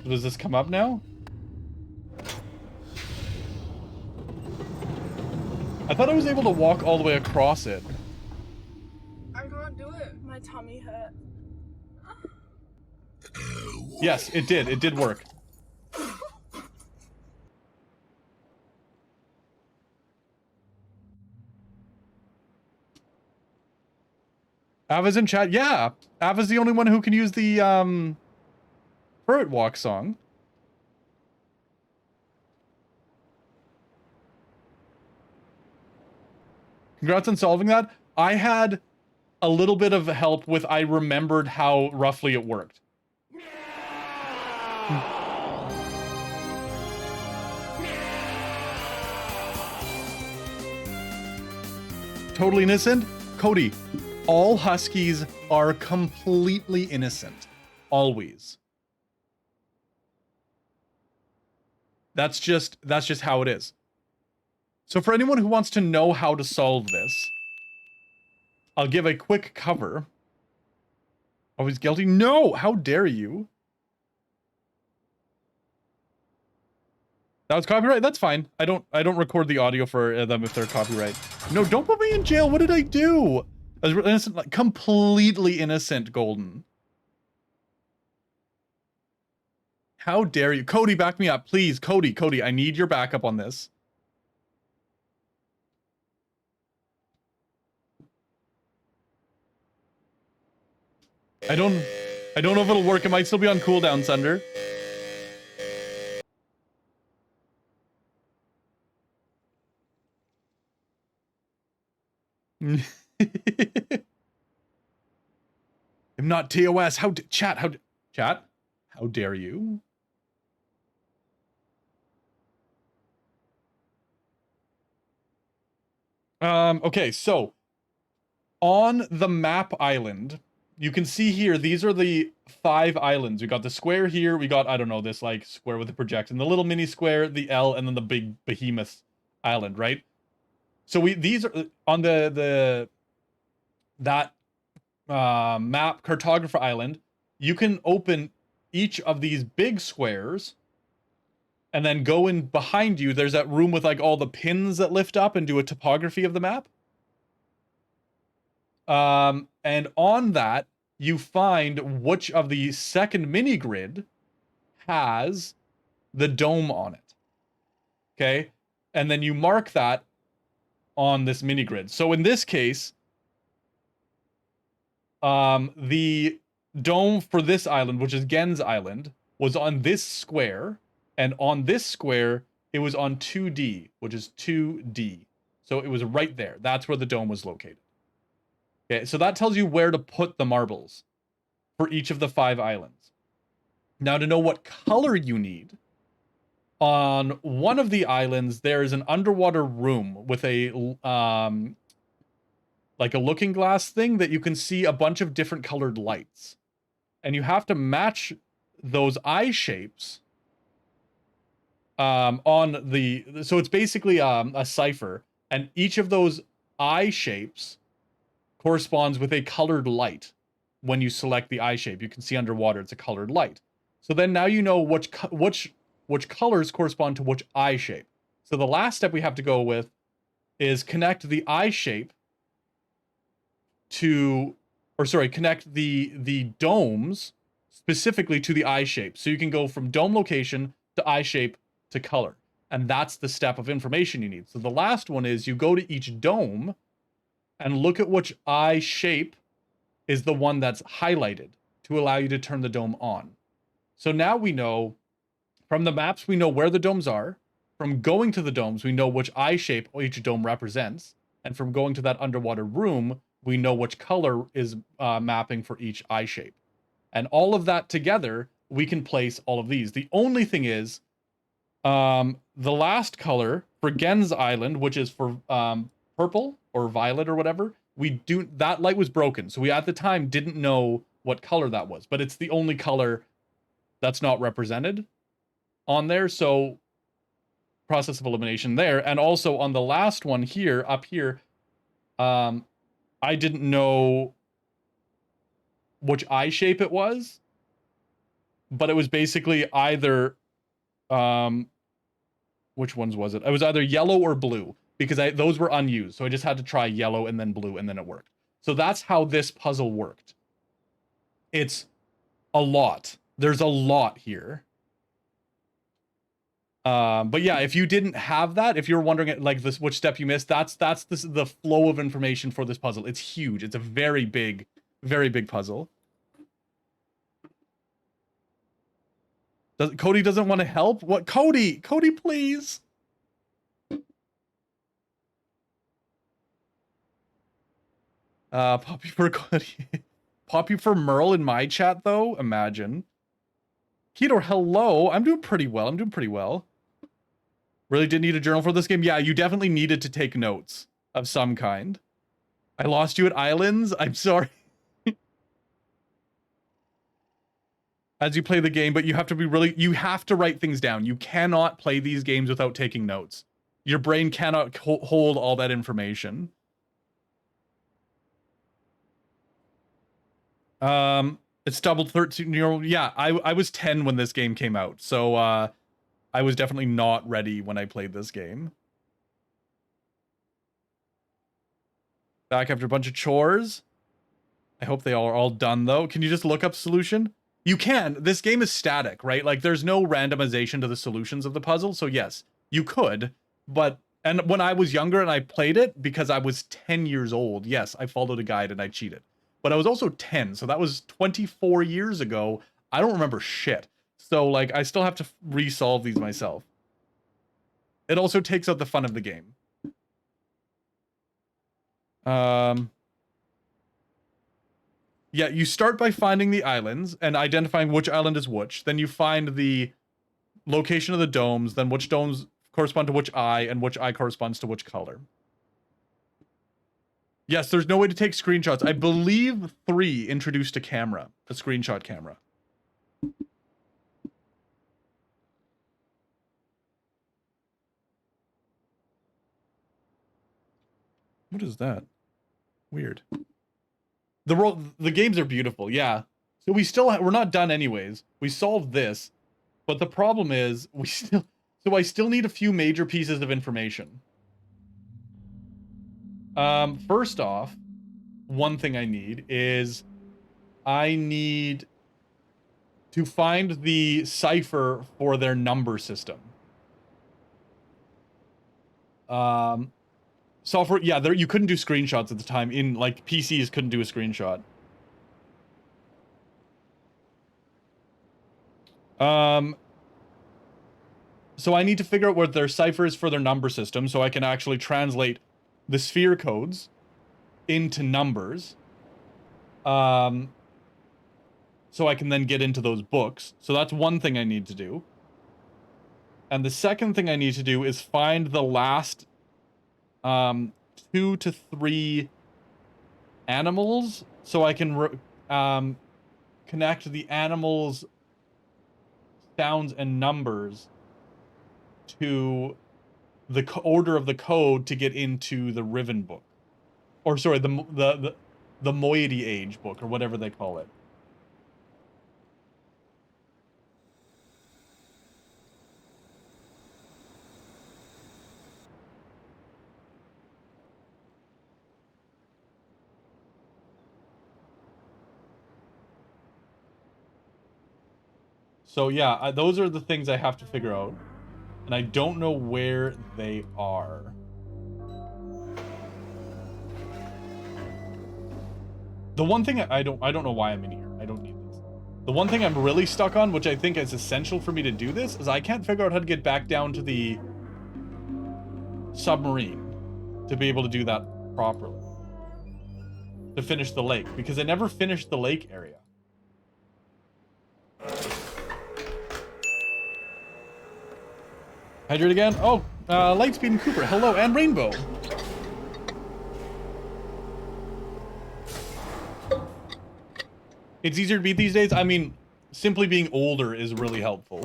Does this come up now? I thought I was able to walk all the way across it. I can't do it. My tummy hurt. Yes, it did. It did work. Ava's in chat. Yeah, Ava's the only one who can use the Ferret Walk song. Congrats on solving that. I had a little bit of help with I remembered how roughly it worked. totally innocent. Cody, all huskies are completely innocent. Always. That's just how it is. So for anyone who wants to know how to solve this, I'll give a quick cover. Oh, he's guilty? No! How dare you? That was copyright? That's fine. I don't record the audio for them if they're copyright. No, don't put me in jail. What did I do? I was innocent, like, completely innocent, Golden. How dare you? Cody, back me up, please. Cody, I need your backup on this. I don't know if it'll work. It might still be on cooldown, Sunder. I'm not TOS. Chat? How dare you? Okay, so on the map island, you can see here, these are the 5 islands. We got the square here. We got, I don't know, this like square with the projection, the little mini square, the L, and then the big behemoth island, right? So these are on that map cartographer island. You can open each of these big squares and then go in behind you. There's that room with like all the pins that lift up and do a topography of the map. And on that, you find which of the second mini grid has the dome on it. Okay? And then you mark that on this mini grid. So in this case, the dome for this island, which is Gen's island, was on this square, and on this square, it was on 2D, which is 2D. So it was right there. That's where the dome was located. Okay, so that tells you where to put the marbles for each of the 5 islands. Now, to know what color you need, on one of the islands, there is an underwater room with a like a looking glass thing that you can see a bunch of different colored lights. And you have to match those eye shapes on the... So it's basically a cipher, and each of those eye shapes corresponds with a colored light. When you select the eye shape, you can see underwater it's a colored light. So then now you know which colors correspond to which eye shape. So the last step we have to go with is connect the eye shape to, or sorry, connect the domes specifically to the eye shape. So you can go from dome location to eye shape to color. And that's the step of information you need. So the last one is you go to each dome and look at which eye shape is the one that's highlighted to allow you to turn the dome on. So now we know, from the maps, we know where the domes are. From going to the domes, we know which eye shape each dome represents. And from going to that underwater room, we know which color is mapping for each eye shape. And all of that together, we can place all of these. The only thing is, the last color for Gen's Island, which is for purple or violet or whatever, that light was broken. So we at the time didn't know what color that was, but it's the only color that's not represented on there. So process of elimination there. And also on the last one here, up here, I didn't know which eye shape it was, but it was basically either, which ones was it? It was either yellow or blue, because those were unused. So I just had to try yellow and then blue, and then it worked. So that's how this puzzle worked. It's a lot. There's a lot here. But yeah, if you didn't have that, if you're wondering like this, which step you missed, that's the flow of information for this puzzle. It's huge. It's a very big puzzle. Cody doesn't want to help? What? Cody, please. Poppy for Cody. Poppy for Merle in my chat though. Imagine. Keto, hello. I'm doing pretty well. Really did need a journal for this game? Yeah, you definitely needed to take notes of some kind. I lost you at Islands? I'm sorry. As you play the game, but you have to be you have to write things down. You cannot play these games without taking notes. Your brain cannot hold all that information. It's doubled 13-year-old. Yeah, I was 10 when this game came out, so I was definitely not ready when I played this game. Back after a bunch of chores. I hope they are all done, though. Can you just look up solution? You can. This game is static, right? Like, there's no randomization to the solutions of the puzzle, so yes, you could. But, and when I was younger and I played it, because I was 10 years old, yes, I followed a guide and I cheated. But I was also 10, so that was 24 years ago. I don't remember shit. So, like, I still have to resolve these myself. It also takes out the fun of the game. Yeah, you start by finding the islands and identifying which island is which. Then you find the location of the domes, then which domes correspond to which eye, and which eye corresponds to which color. Yes, there's no way to take screenshots. I believe 3 introduced a camera, a screenshot camera. What is that? Weird. The games are beautiful, yeah. So we're not done anyways. We solved this, but the problem is I still need a few major pieces of information. First off, one thing I need is I need to find the cipher for their number system. Software, yeah, you couldn't do screenshots at the time. In, like, PCs couldn't do a screenshot. So I need to figure out what their cipher is for their number system so I can actually translate the sphere codes into numbers. So I can then get into those books. So that's one thing I need to do. And the second thing I need to do is find the last 2 to 3 animals so I can connect the animals' sounds and numbers to the order of the code to get into the Riven book. Or sorry, the Moiety Age book, or whatever they call it. So yeah, those are the things I have to figure out. And I don't know where they are. The one thing I don't know why I'm in here. I don't need this. The one thing I'm really stuck on, which I think is essential for me to do this, is I can't figure out how to get back down to the submarine to be able to do that properly. To finish the lake, because I never finished the lake area. Hydrate again? Oh, Lightspeed and Cooper. Hello, and Rainbow. It's easier to beat these days. I mean, simply being older is really helpful.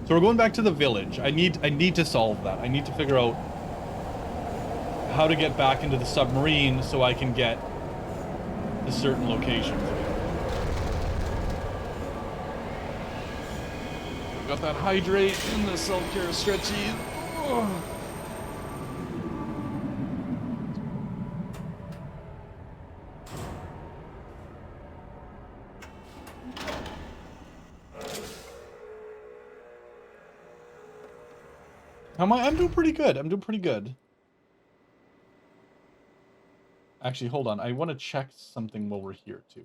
So we're going back to the village. I need to solve that. I need to figure out how to get back into the submarine so I can get to certain locations. Got that hydrate and the self-care stretchy. Oh. I'm doing pretty good. I'm doing pretty good. Actually, hold on. I want to check something while we're here, too.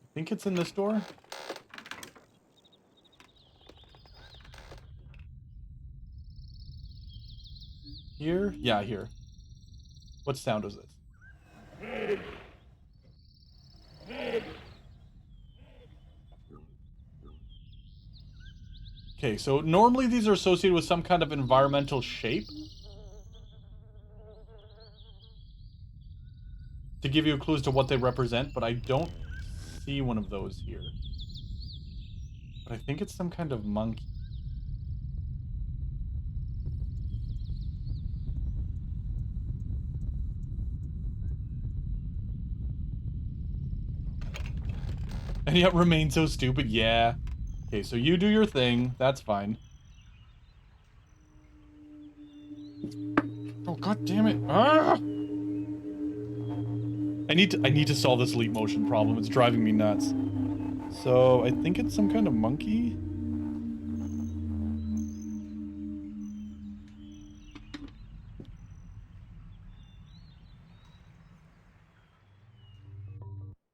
I think it's in this door. Here? Yeah, here. What sound was this? Okay, so normally these are associated with some kind of environmental shape. To give you clues to what they represent, but I don't see one of those here. But I think it's some kind of monkey. And yet remain so stupid, yeah. Okay, so you do your thing, that's fine. Oh, god damn it. Ah! I need to solve this leap motion problem. It's driving me nuts. So, I think it's some kind of monkey.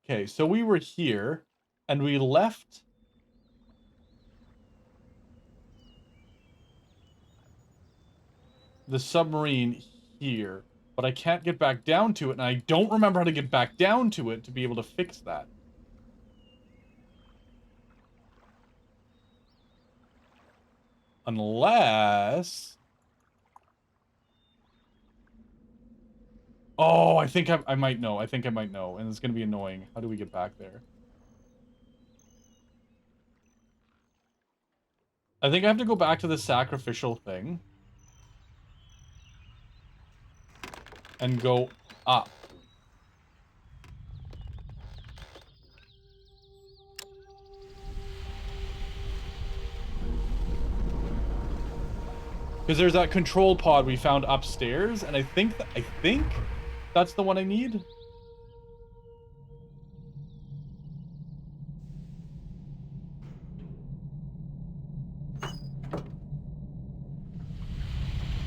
Okay, so we were here, and we left the submarine here, but I can't get back down to it, and I don't remember how to get back down to it to be able to fix that. Unless... Oh, I think I might know. I think I might know, and it's going to be annoying. How do we get back there? I think I have to go back to the sacrificial thing. And go up. Because there's that control pod we found upstairs, and I think that's the one I need.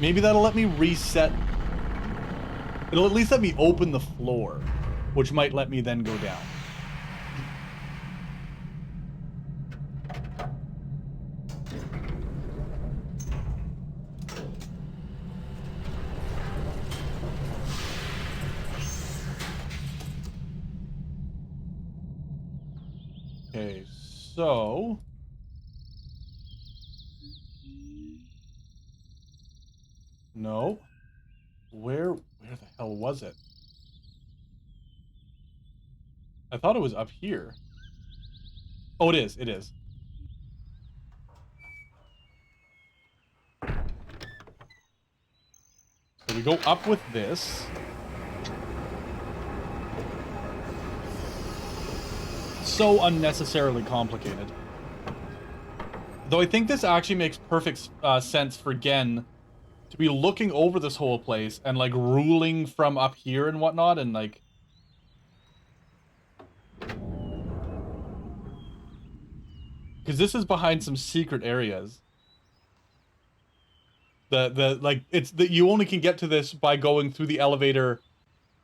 Maybe that'll let me reset. It'll at least let me open the floor, which might let me then go down. Okay, so... No. Where the hell was it? I thought it was up here. Oh, it is. It is. So we go up with this. So unnecessarily complicated. Though I think this actually makes perfect sense for Gen to be looking over this whole place and, like, ruling from up here and whatnot, and, like... Because this is behind some secret areas. Like, it's that you only can get to this by going through the elevator.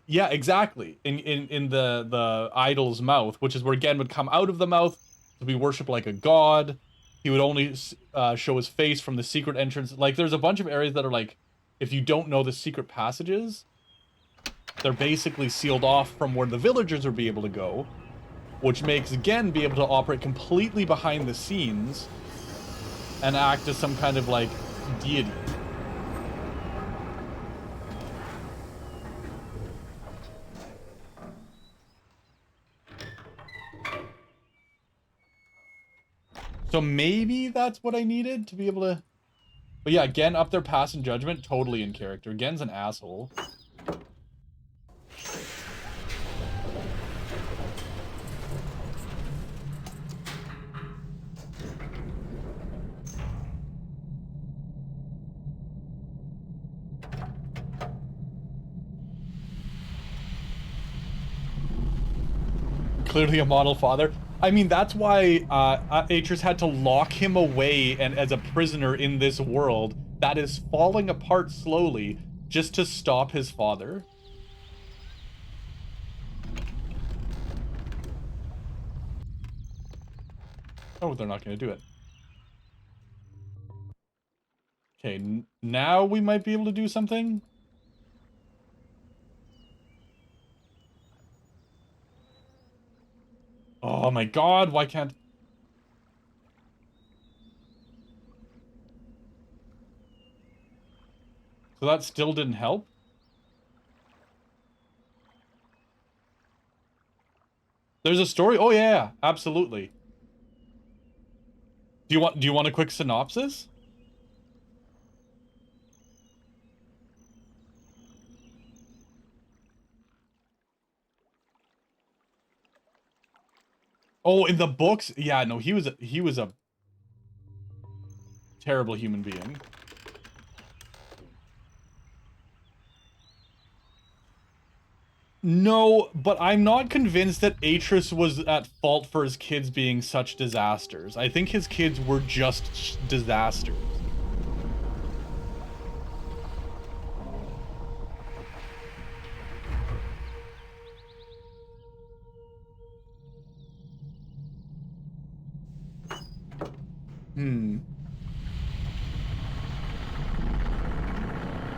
Yeah, exactly. In the idol's mouth, which is where Gen would come out of the mouth to be worshipped like a god. He would only show his face from the secret entrance. Like, there's a bunch of areas that are like, if you don't know the secret passages, they're basically sealed off from where the villagers would be able to go, which makes Gen be able to operate completely behind the scenes and act as some kind of, like, deity. So maybe that's what I needed to be able to... But yeah, Gen up their pass and judgment, totally in character. Gen's an asshole. Clearly a model father. I mean, that's why Atreus had to lock him away and as a prisoner in this world that is falling apart slowly just to stop his father. Oh, they're not going to do it. Okay, now we might be able to do something. Oh my god, why can't... So that still didn't help? There's a story? Oh yeah, absolutely. Do you want a quick synopsis? Oh, in the books? Yeah, no, he was a terrible human being. No, but I'm not convinced that Atreus was at fault for his kids being such disasters. I think his kids were just disasters.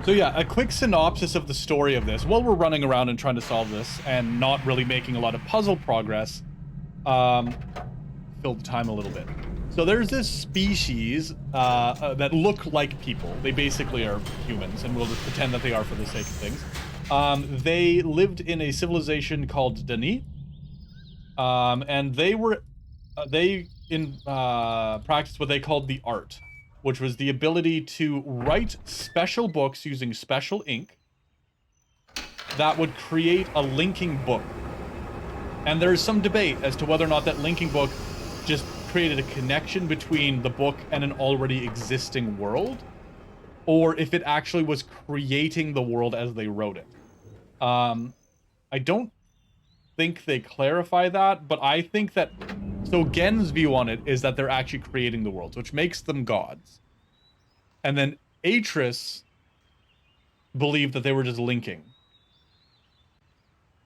So yeah, a quick synopsis of the story of this. While we're running around and trying to solve this and not really making a lot of puzzle progress, fill the time a little bit. So there's this species that look like people. They basically are humans, and we'll just pretend that they are for the sake of things. They lived in a civilization called Denis, and they practiced what they called the art, which was the ability to write special books using special ink that would create a linking book. And there's some debate as to whether or not that linking book just created a connection between the book and an already existing world, or if it actually was creating the world as they wrote it. I don't think they clarify that, but I think that... So Gen's view on it is that they're actually creating the worlds, which makes them gods. And then Atreus believed that they were just linking.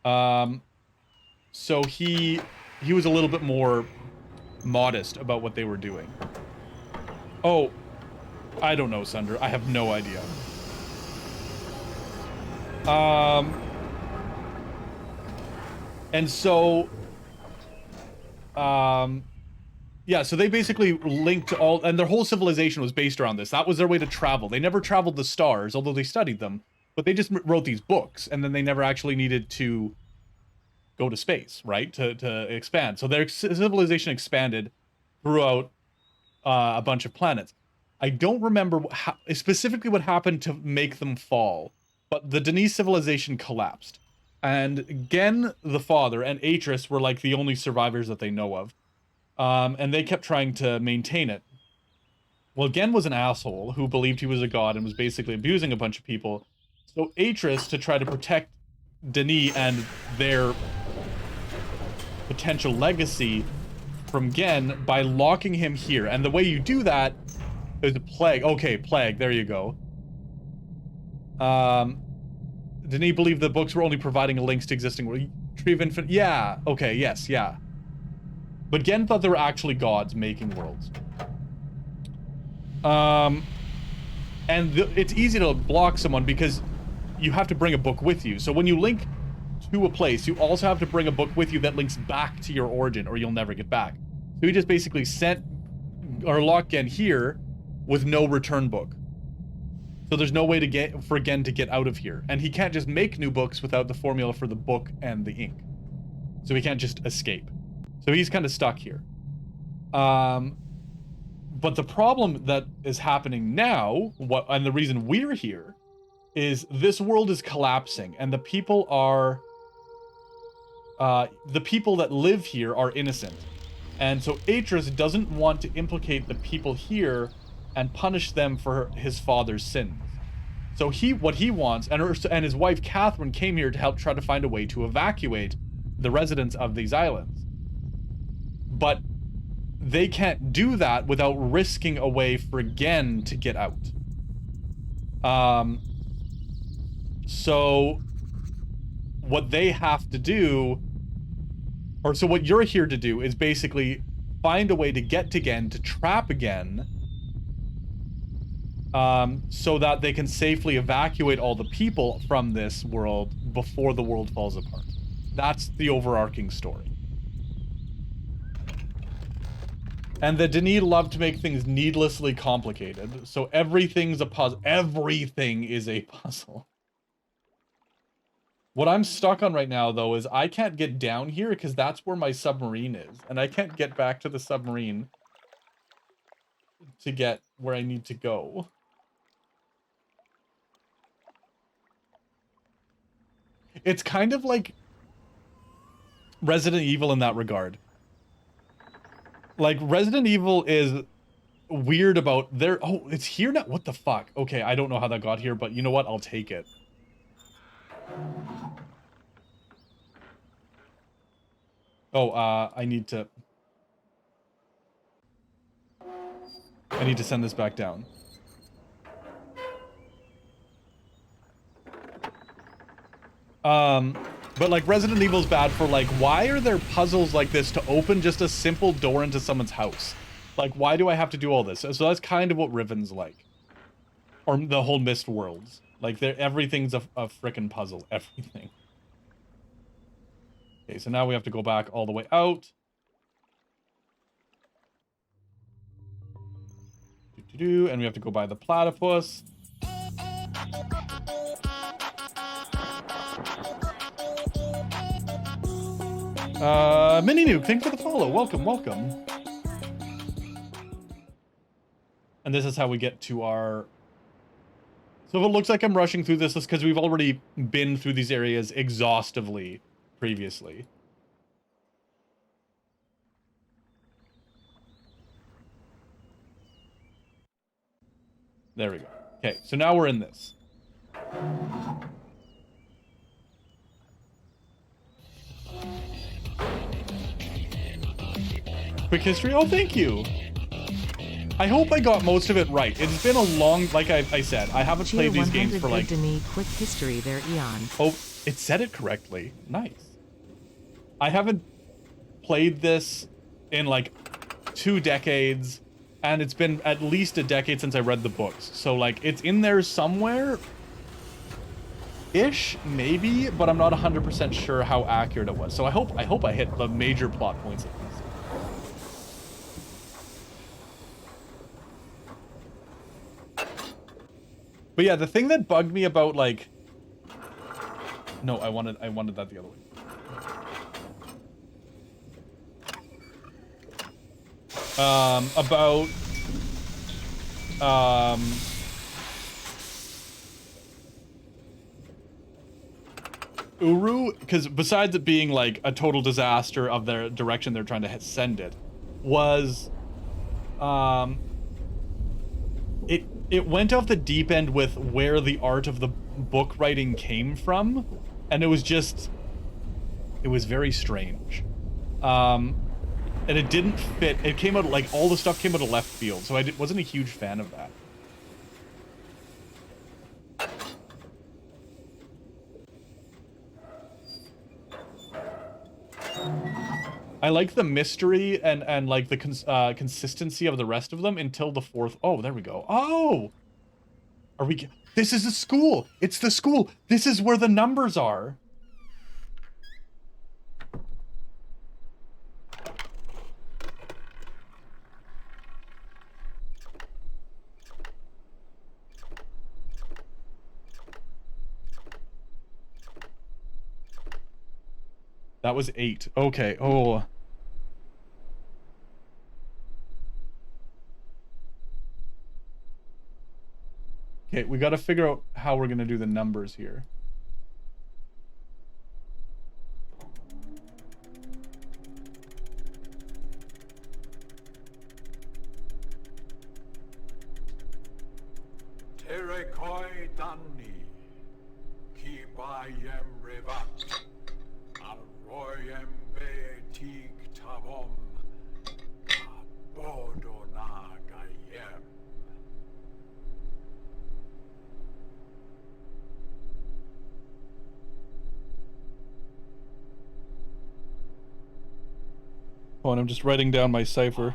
So he was a little bit more modest about what they were doing. Oh, I don't know, Sunder. I have no idea. And so... yeah, so they basically linked all, and their whole civilization was based around this. That was their way to travel. They never traveled the stars, although they studied them, but they just wrote these books, and then they never actually needed to go to space, right? To expand. So their civilization expanded throughout a bunch of planets. I don't remember specifically what happened to make them fall, but the Denis civilization collapsed. And Gen, the father, and Atreus were like the only survivors that they know of. And they kept trying to maintain it. Well, Gen was an asshole who believed he was a god and was basically abusing a bunch of people. So Atreus, to try to protect Denis and their potential legacy from Gen, by locking him here. And the way you do that is a plague. Okay, plague. There you go. Denis believed the books were only providing links to existing world. Tree of Infinite. Yeah. Okay. Yes. Yeah. But Gen thought they were actually gods making worlds. It's easy to block someone because you have to bring a book with you. So when you link to a place, you also have to bring a book with you that links back to your origin, or you'll never get back. So he just basically sent or locked Gen here with no return book. So there's no way for Gen to get out of here. And he can't just make new books without the formula for the book and the ink. So he can't just escape. So he's kind of stuck here. But the problem that is happening now, and the reason we're here, is this world is collapsing, and the people that live here are innocent. And so Atreus doesn't want to implicate the people here and punish them for his father's sins. So what he wants, and his wife Catherine came here to help try to find a way to evacuate the residents of these islands. But they can't do that without risking a way for Gen to get out. So what they have to do, so what you're here to do, is basically find a way to get to Gen, to trap Gen, so that they can safely evacuate all the people from this world before the world falls apart. That's the overarching story. And the Denis love to make things needlessly complicated. So everything's a puzzle. Everything is a puzzle. What I'm stuck on right now, though, is I can't get down here because that's where my submarine is. And I can't get back to the submarine to get where I need to go. It's kind of like Resident Evil in that regard. Like, Resident Evil is weird about their... Oh, it's here now? What the fuck? Okay, I don't know how that got here, but you know what? I'll take it. Oh, I need to send this back down. But like Resident Evil's bad for like, why are there puzzles like this to open just a simple door into someone's house? Like, why do I have to do all this? So that's kind of what Riven's like. Or the whole Mist worlds. Like, everything's a frickin' puzzle. Everything. Okay, so now we have to go back all the way out. And we have to go by the platypus. Mini Nuke, thanks for the follow. Welcome, welcome. And this is how we get to our... So if it looks like I'm rushing through this, it's because we've already been through these areas exhaustively previously. There we go. Okay, so now we're in this. Quick history? Oh, thank you. I hope I got most of it right. It's been a long, like I said, I haven't played these games for like... Quick history there, Eon. Oh, it said it correctly. Nice. I haven't played this in like 2 decades, and it's been at least a decade since I read the books. So like, it's in there somewhere... ish, maybe, but I'm not 100% sure how accurate it was. So I hope I hit the major plot points at least. But yeah, the thing that bugged me about like... No, I wanted that the other way. Uru, because besides it being like a total disaster of their direction they're trying to send it, was it went off the deep end with where the art of the book writing came from, and it was very strange. And it didn't fit. It came out like all the stuff came out of left field, so I wasn't a huge fan of that. I like the mystery and like the consistency of the rest of them until the 4th. Oh, there we go. Oh, are we? This is a school. It's the school. This is where the numbers are. That was 8. Okay. Oh. Okay, we got to figure out how we're going to do the numbers here. Terekoi Dani, Kibayem Revat, Arroyem Betik Tavom, Abodonagayem. Oh, and I'm just writing down my cipher.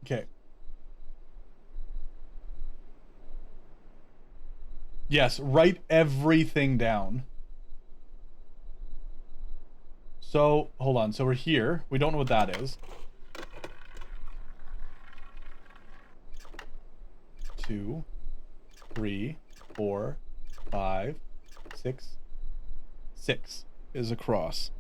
Okay. Yes, write everything down. So, hold on. So we're here. We don't know what that is. 2, 3, 4, 5, 6. 6 is across.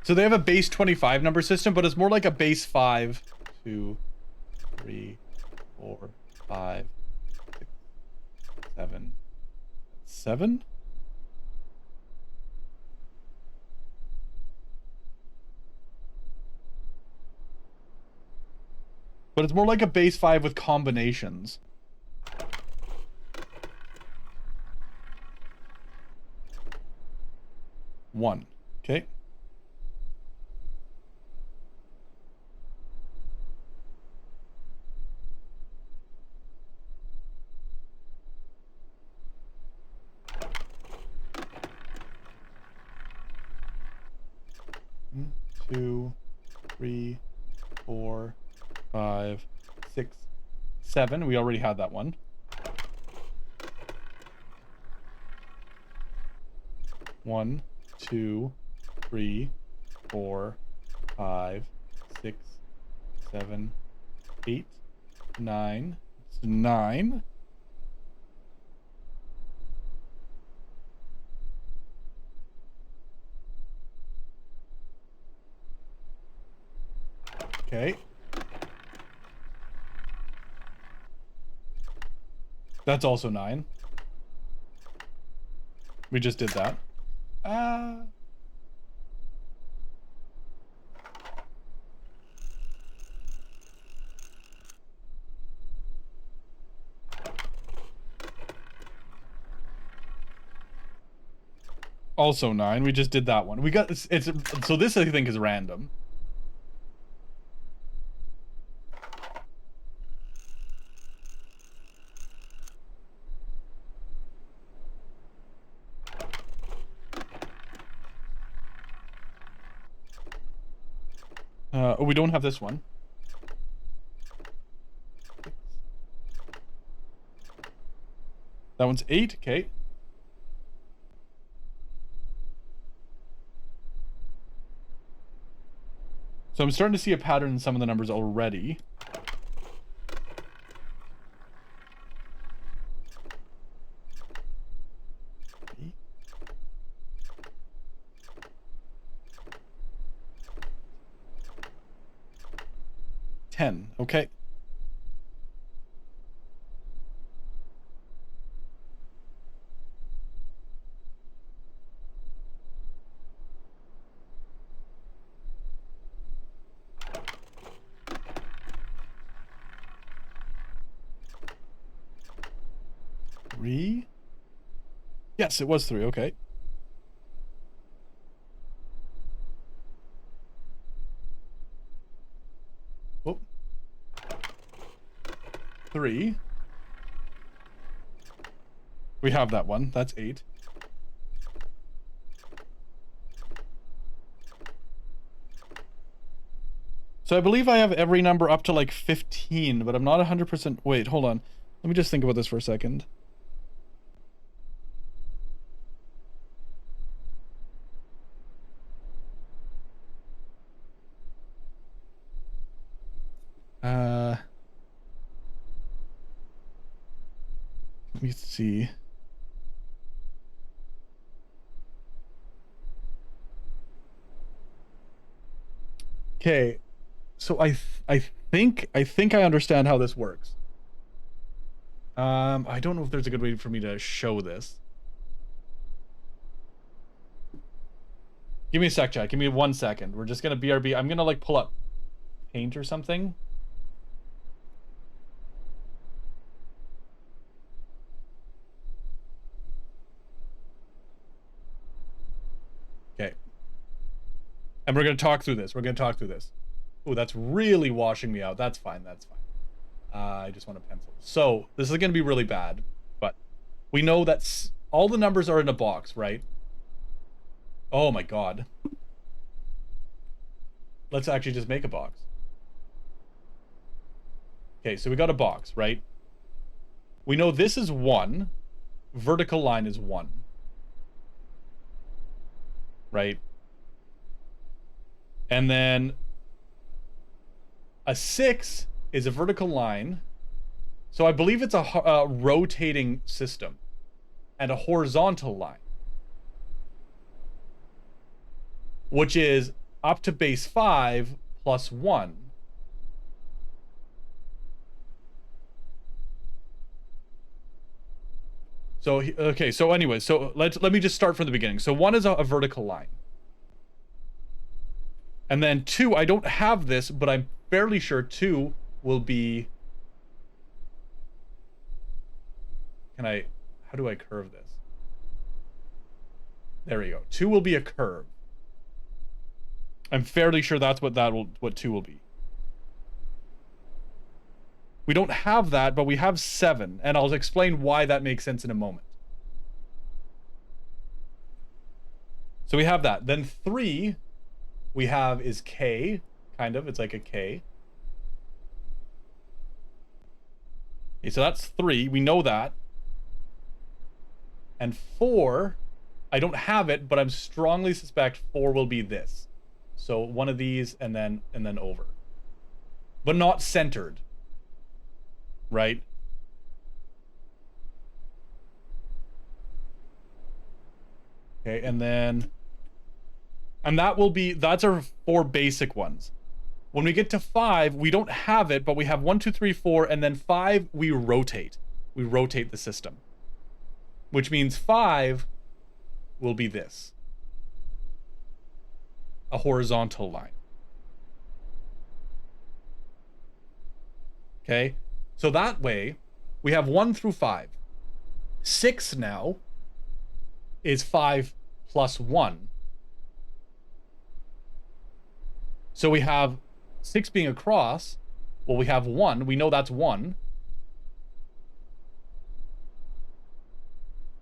So they have a base 25 number system, but it's more like a base 5, 2, 3, 4, 5, 6, 7. 7? But it's more like a base 5 with combinations. One. Okay. One, 2, 3, 4, 5, 6, 7. We already had that one. One, 2, 3, 4, 5, 6, 7, 8, 9. It's 9. Okay. That's also 9. We just did that. Also 9. We just did that one. We got it's so this I think is random. Oh, we don't have this one. That one's 8. Okay. So I'm starting to see a pattern in some of the numbers already. Ten. Okay. Three? Yes, it was 3. Okay. Whoop. 3. We have that one. That's 8. So I believe I have every number up to like 15, but I'm not 100%. Wait, hold on. Let me just think about this for a second. Let me see. Okay, so I think I understand how this works. I don't know if there's a good way for me to show this. Give me a sec, chat. Give me 1 second. We're just gonna BRB. I'm gonna like pull up Paint or something. Okay. And we're going to talk through this. Oh, that's really washing me out. That's fine. I just want a pencil. So this is going to be really bad, but we know that all the numbers are in a box, right? Oh my god. Let's actually just make a box. Okay, so we got a box, right? We know this is 1. Vertical line is 1. Right? And then a 6 is a vertical line. So I believe it's a rotating system. And a horizontal line. Which is up to base 5 plus 1. So, okay, so anyway, so let me just start from the beginning. So 1 is a vertical line. And then 2, I don't have this, but I'm fairly sure 2 will be... how do I curve this? There we go. 2 will be a curve. I'm fairly sure that's what 2 will be. We don't have that, but we have 7, and I'll explain why that makes sense in a moment. So we have that. Then 3 we have is K, kind of. It's like a K. Okay, so that's 3. We know that. And 4, I don't have it, but I'm strongly suspect 4 will be this. So one of these and then over. But not centered. Right? Okay, and that will be, that's our 4 basic ones. When we get to 5, we don't have it, but we have 1, 2, 3, 4, and then 5 we rotate. We rotate the system. Which means 5 will be this. A horizontal line. Okay? So that way, we have 1 through 5. 6 now is 5 plus 1. So we have 6 being across. Well, we have 1. We know that's 1.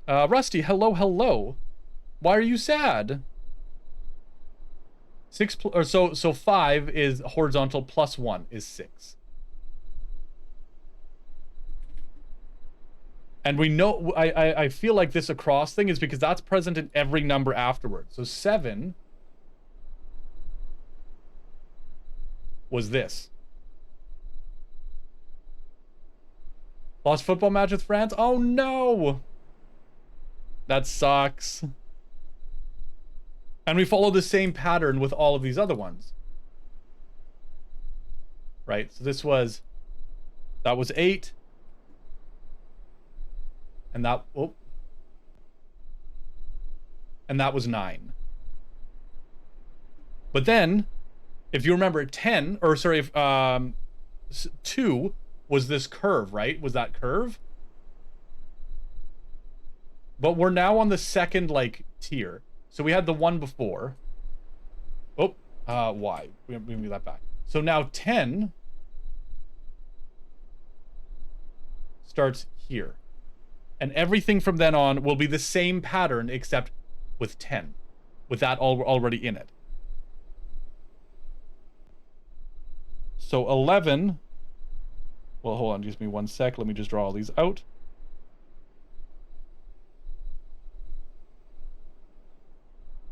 Rusty, hello, hello. Why are you sad? So 5 is horizontal plus 1 is 6. And we know, I feel like this across thing is because that's present in every number afterwards. So 7 was this. Lost football match with France? Oh no! That sucks. And we follow the same pattern with all of these other ones. Right? So that was 8. And that was 9. But then, if you remember 10, or sorry, 2 was this curve, right? Was that curve? But we're now on the second, like, tier. So we had the one before. Why? We move that back. So now 10 starts here. And everything from then on will be the same pattern except with 10. With that already in it. So 11... Well, hold on, just give me 1 sec. Let me just draw all these out.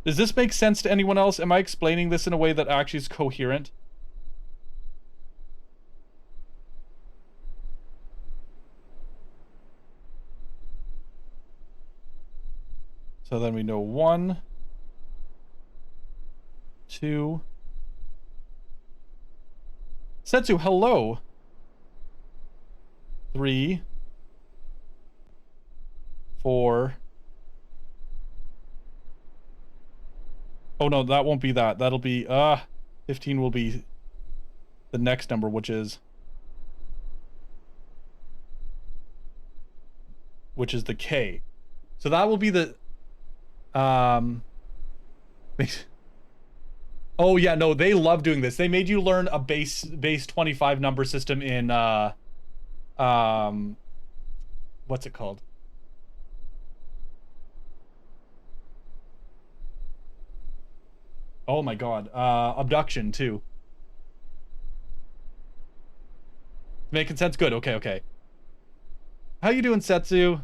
Does this make sense to anyone else? Am I explaining this in a way that actually is coherent? So then we know 1, 2. Setsu, hello. 3, 4. Oh no, that won't be that. That'll be 15 will be the next number, which is the K. So that will be the oh yeah, no, they love doing this. They made you learn a base 25 number system in what's it called? Oh my god. Abduction too. Making sense? Good. Okay, okay. How you doing, Setsu?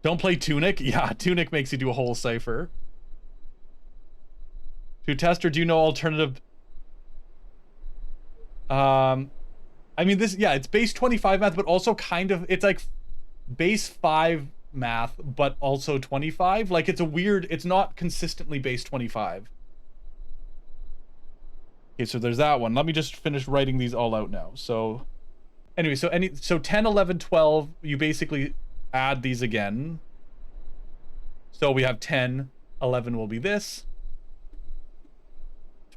Don't play Tunic? Yeah, Tunic makes you do a whole cipher. To tester, do you know alternative? I mean, this, yeah, it's base 25 math, but also kind of, it's like base 5 math, but also 25. Like, it's a weird, it's not consistently base 25. Okay, so there's that one. Let me just finish writing these all out now. So, anyway, so 10, 11, 12, you basically add these again. So we have 10, 11 will be this.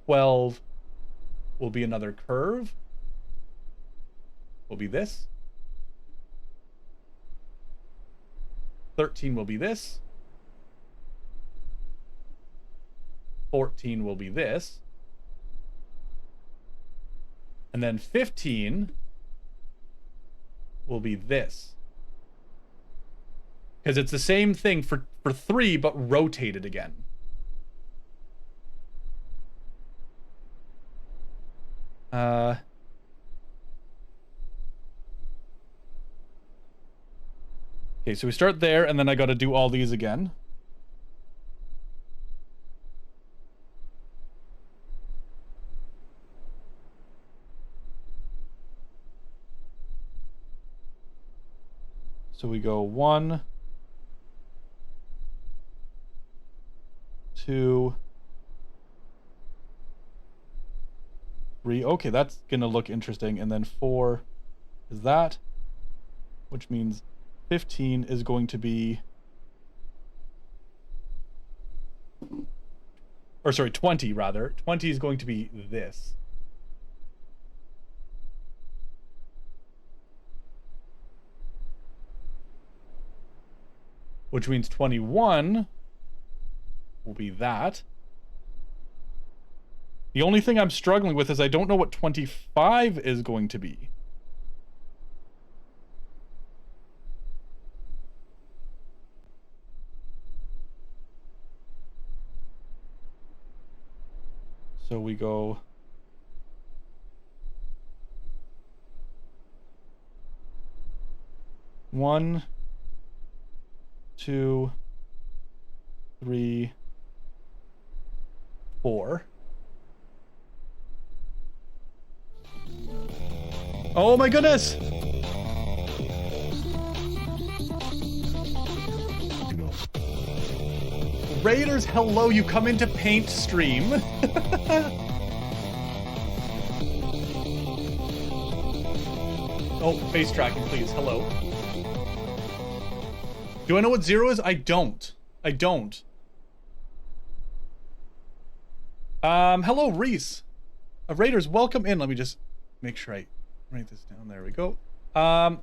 12 will be another curve. Will be this. 13 will be this. 14 will be this. And then 15 will be this. Because it's the same thing for 3, but rotated again. Okay, so we start there, and then I got to do all these again. So we go 1, 2, 3. Okay, that's gonna look interesting. And then 4 is that, which means 15 is going to be, or sorry, 20 rather. 20 is going to be this. Which means 21 will be that. The only thing I'm struggling with is I don't know what 25 is going to be. So we go 1, 2, 3, 4. Oh my goodness! Raiders, hello, you come into Paint stream. Oh, face tracking, please. Hello. Do I know what 0 is? I don't. I don't. Hello, Reese. Raiders, welcome in. Let me just make sure I write this down. There we go. For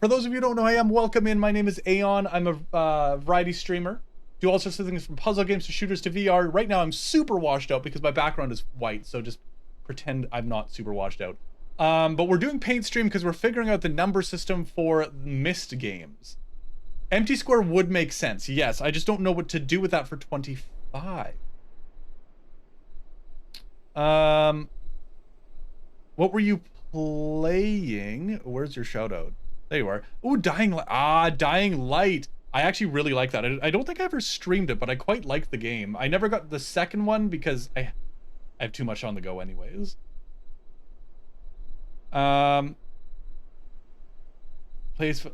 those of you who don't know who I am, welcome in. My name is Aeon. I'm a variety streamer. Do all sorts of things from puzzle games to shooters to VR. Right now, I'm super washed out because my background is white, so just pretend I'm not super washed out. But we're doing Paint stream because we're figuring out the number system for Myst games. Empty Square would make sense, yes. I just don't know what to do with that for 25. What were you playing? Where's your shout out? There you are. Ooh, Dying Light. Ah, Dying Light. I actually really like that. I don't think I ever streamed it, but I quite liked the game. I never got the second one because I have too much on the go anyways. Plays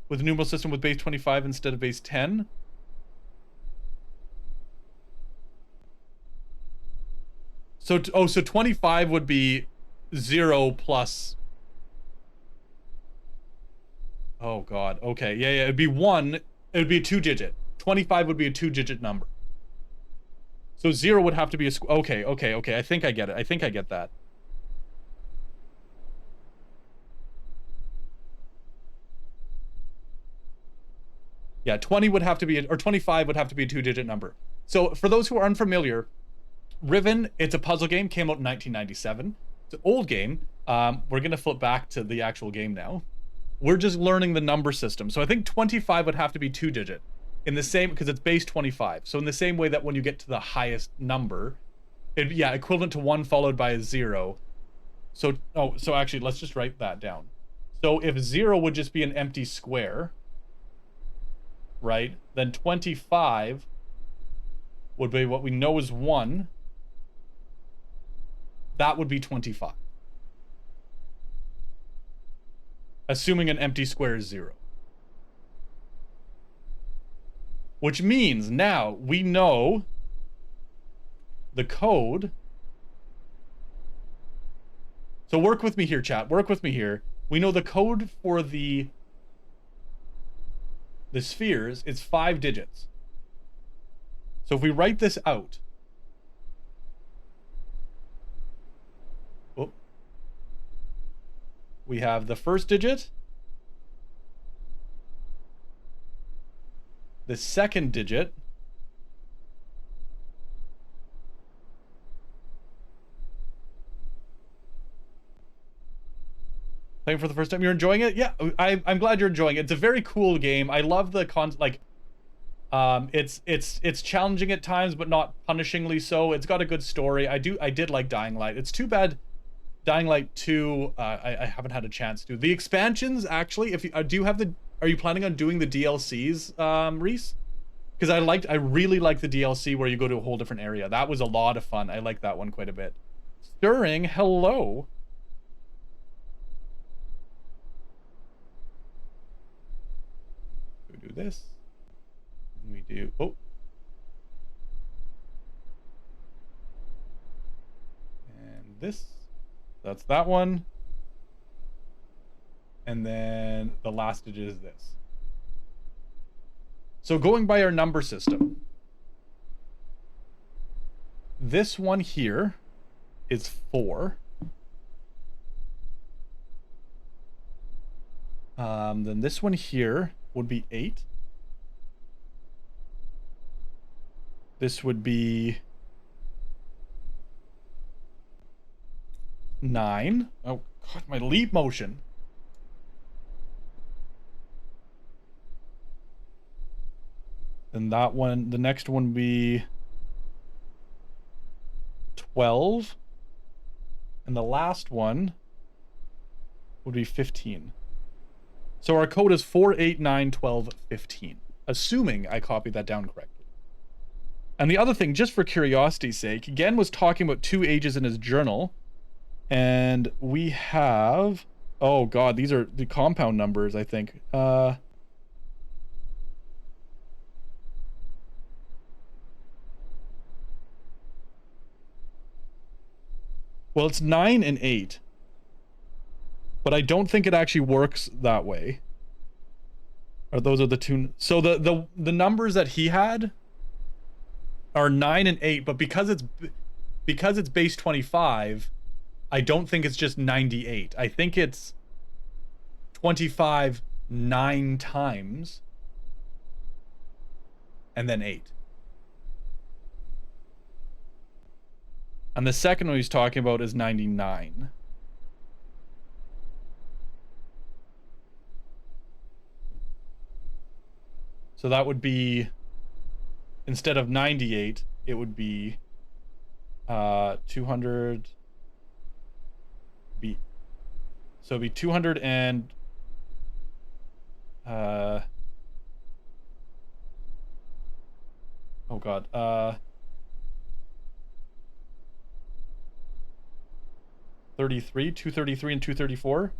with numeral system with base 25 instead of base 10. So, so 25 would be 0 plus. Oh God. Okay. Yeah. It'd be 1. It would be a 2-digit. 25 would be a 2-digit number. So 0 would have to be a okay. I think I get it. I think I get that. Yeah, 20 would have to be, or 25 would have to be a 2-digit number. So for those who are unfamiliar, Riven, it's a puzzle game, came out in 1997. It's an old game. We're gonna flip back to the actual game now. We're just learning the number system. So I think 25 would have to be 2-digit. in the same, because it's base 25. So in the same way that when you get to the highest number, yeah, equivalent to 1 followed by a 0. So, oh, so actually, let's just write that down. So if 0 would just be an empty square, right? Then 25 would be what we know is 1. That would be 25. Assuming an empty square is 0. Which means now we know the code. So work with me here, chat. Work with me here. We know the code for the spheres is 5 digits. So if we write this out, we have the first digit, the second digit, playing for the first time. You're enjoying it? Yeah, I'm glad you're enjoying it. It's a very cool game. I love the it's challenging at times, but not punishingly so. It's got a good story. I did like Dying Light. It's too bad Dying Light 2, I haven't had a chance to. The expansions, actually, if you are you planning on doing the DLCs, Reese? Because I really like the DLC where you go to a whole different area. That was a lot of fun. I like that one quite a bit. Stirring, hello. We do this. We do, oh. And this. That's that one. And then the last digit is this. So going by our number system, this one here is 4. Then this one here would be 8. This would be 9. Oh god, my leap motion. Then that one, the next one would be 12. And the last one would be 15. So our code is 4, 8, 9, 12, 15. Assuming I copied that down correctly. And the other thing, just for curiosity's sake, Gen was talking about 2 ages in his journal. And we have, oh god, these are the compound numbers, I think. Well, it's 9 and 8. But I don't think it actually works that way. Or those are the two. So the numbers that he had are 9 and 8, but because it's base 25, I don't think it's just 98. I think it's 25 9 times and then 8. And the second one he's talking about is 99. So that would be, instead of 98, it would be 200 B. So it'd be 200 and oh god, 33, 233 and 234.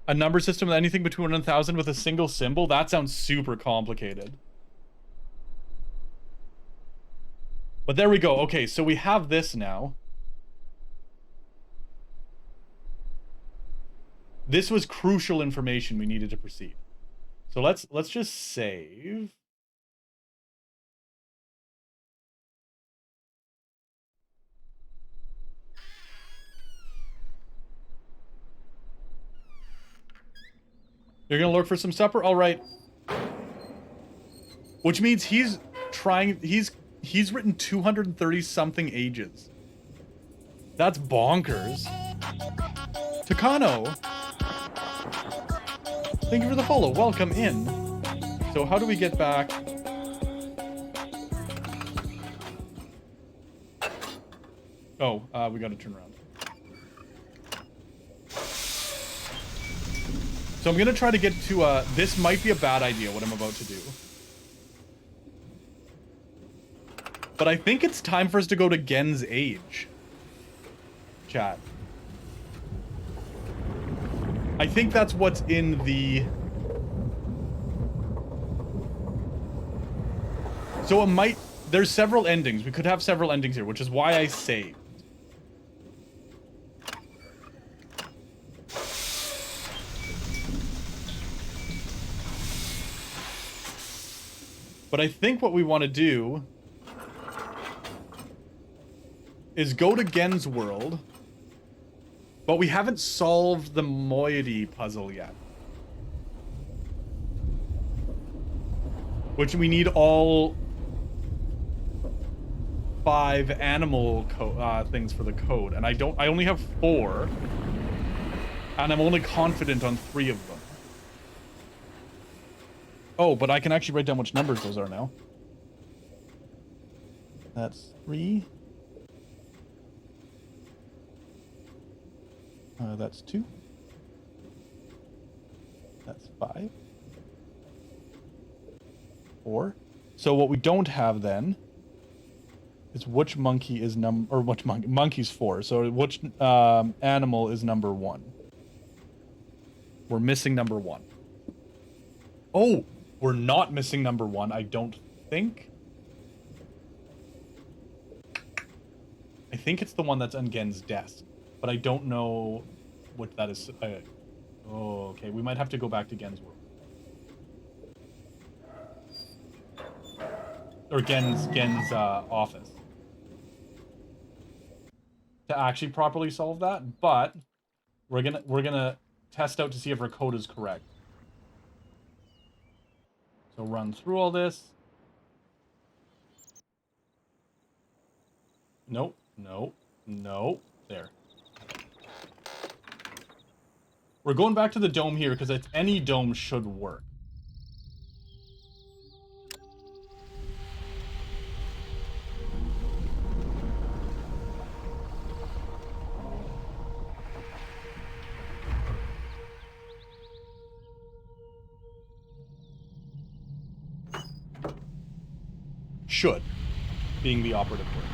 A number system with anything between 1 and 1,000 with a single symbol? That sounds super complicated. But there we go. Okay, so we have this now. This was crucial information we needed to proceed. So let's just save. You're gonna look for some supper? All right. Which means he's written 230 something ages. That's bonkers. Takano! Thank you for the follow. Welcome in. So how do we get back? Oh, we gotta turn around. So I'm gonna try to get to, this might be a bad idea, what I'm about to do. But I think it's time for us to go to Gen's age. Chat. I think that's what's in the... So it might... There's several endings. We could have several endings here, which is why I saved. But I think what we want to do is go to Gen's world, but we haven't solved the moiety puzzle yet. Which we need all 5 animal things for the code, and I only have 4, and I'm only confident on 3 of them. Oh, but I can actually write down which numbers those are now. That's 3. That's 2. That's 5. 4. So what we don't have then is which monkey is monkey's 4. So which animal is number 1? We're missing number 1. Oh, we're not missing number 1, I don't think. I think it's the one that's on Gen's desk, but I don't know what that is. Oh, okay. We might have to go back to Gen's world. Or Gen's office. To actually properly solve that, but we're gonna test out to see if our code is correct. So run through all this. Nope, nope, nope. There. We're going back to the dome here because any dome should work. Should, being the operative word.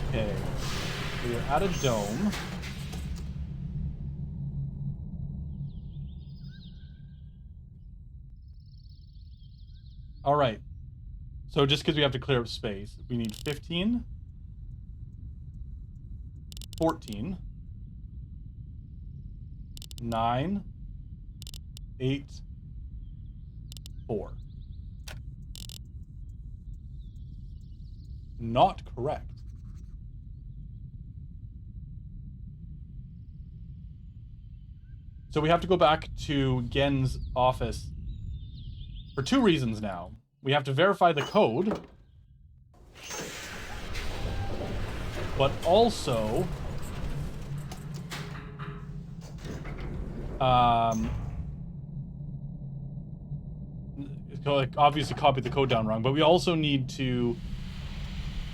Okay, so we're at a dome. All right. So just because we have to clear up space, we need 15, 14, 9, 8, 4. Not correct. So we have to go back to Gen's office for 2 reasons now. We have to verify the code, but also obviously copied the code down wrong, but we also need to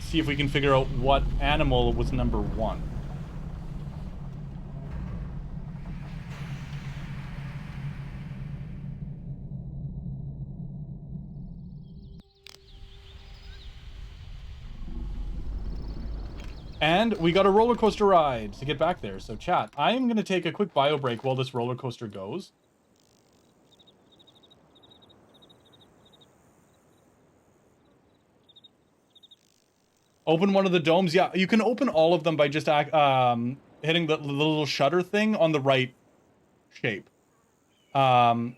see if we can figure out what animal was number 1. And we got a roller coaster ride to get back there. So chat, I am going to take a quick bio break while this roller coaster goes. Open one of the domes. Yeah, you can open all of them by just hitting the little shutter thing on the right shape. But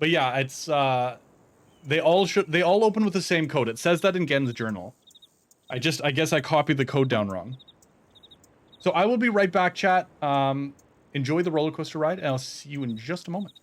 yeah, it's they all open with the same code. It says that in Gen's journal. I guess I copied the code down wrong. So I will be right back, chat. enjoy the roller coaster ride, and I'll see you in just a moment.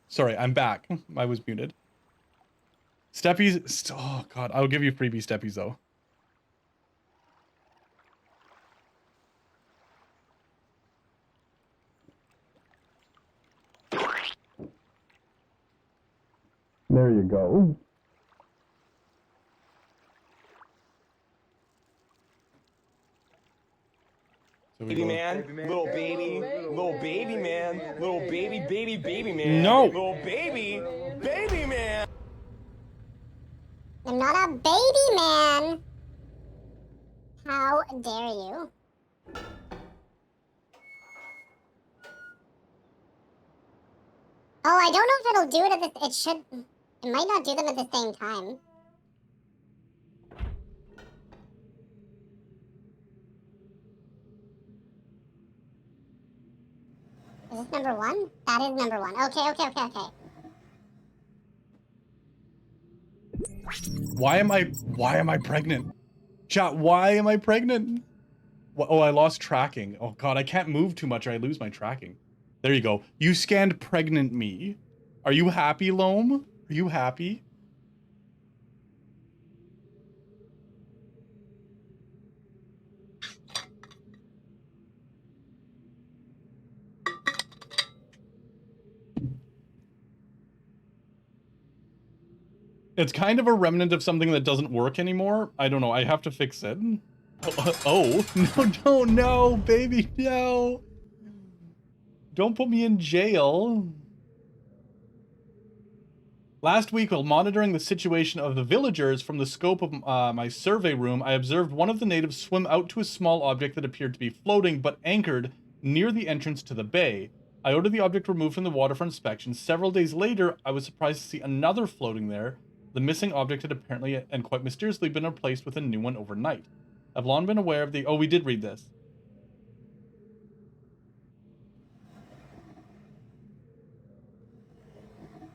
Sorry, I'm back. I was muted. Steppies. Oh, God. I'll give you freebie steppies, though. There you go. So Baby man, little baby man, little baby, baby man. No. Little baby man. I'm not a baby man. How dare you? Oh, I don't know if it'll do it at this. It should. It might not do them at the same time. Is this number one? That is number one. Okay. Why am I pregnant? Chat, why am I pregnant? Oh, I lost tracking. Oh, God, I can't move too much or I lose my tracking. There you go. You scanned pregnant me. Are you happy, Loam? Are you happy? It's kind of a remnant of something that doesn't work anymore. I don't know. I have to fix it. Oh, no, baby, no. Don't put me in jail. Last week, while monitoring the situation of the villagers from the scope of my survey room, I observed one of the natives swim out to a small object that appeared to be floating but anchored near the entrance to the bay. I ordered the object removed from the water for inspection. Several days later, I was surprised to see another floating there. The missing object had apparently and quite mysteriously been replaced with a new one overnight. I've long been aware of the... Oh, we did read this.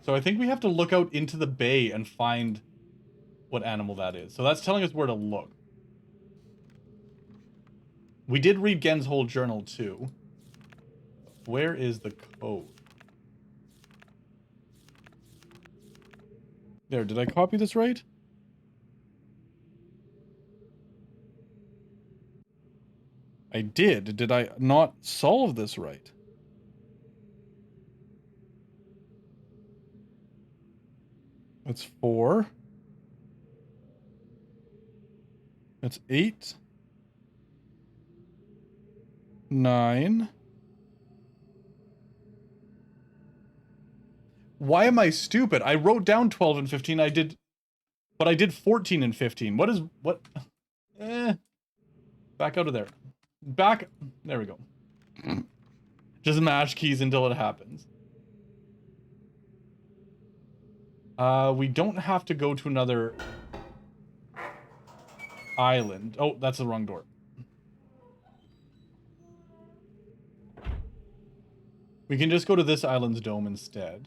So I think we have to look out into the bay and find what animal that is. So that's telling us where to look. We did read Gen's whole journal too. Where is the code? There, did I copy this right? I did. Did I not solve this right? That's 4. That's 8. 9. Why am I stupid? I wrote down 12 and 15. But I did 14 and 15. What? Back out of there. There we go. Just mash keys until it happens. We don't have to go to another... island. Oh, that's the wrong door. We can just go to this island's dome instead.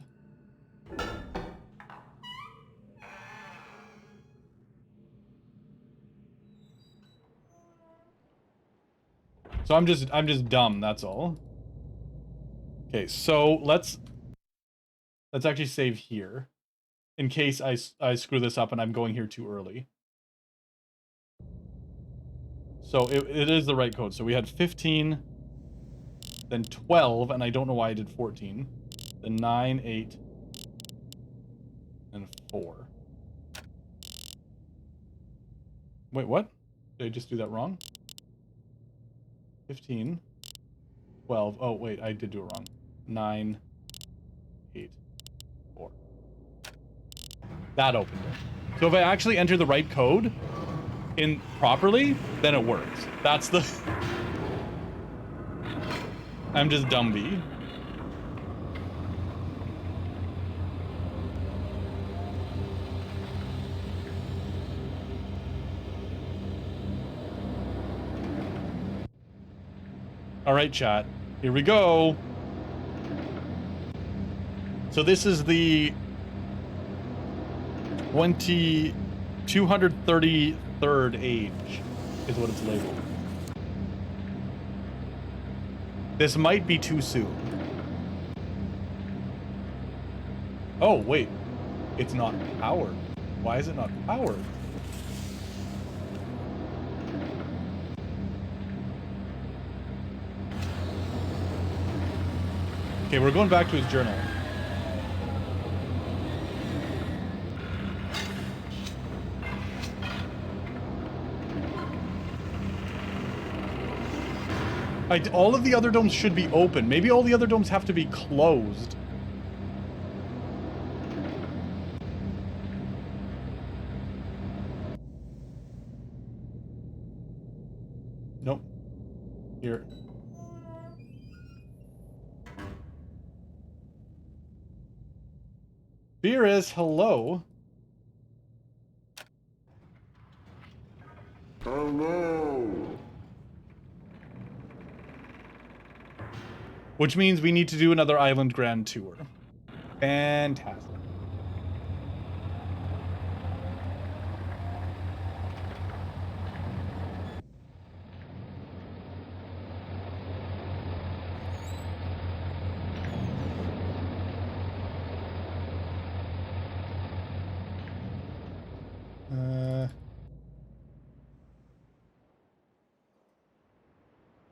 So I'm just dumb, that's all. Okay, so let's actually save here in case I screw this up and I'm going here too early. So it is the right code. So we had 15, then 12, and I don't know why I did 14. Then 9, 8, and 4. Wait, what? Did I just do that wrong? 15, 12. Oh, wait, I did do it wrong. 9, 8, 4. That opened it. So if I actually enter the right code in properly, then it works. That's the... I'm just Dumby. All right, chat. Here we go. So this is the 233rd age, is what it's labeled. This might be too soon. Oh, wait. It's not powered. Why is it not powered? Okay, we're going back to his journal. All of the other domes should be open. Maybe all the other domes have to be closed. Nope. Here. Beerus, hello. Hello. Which means we need to do another Island Grand Tour. Fantastic.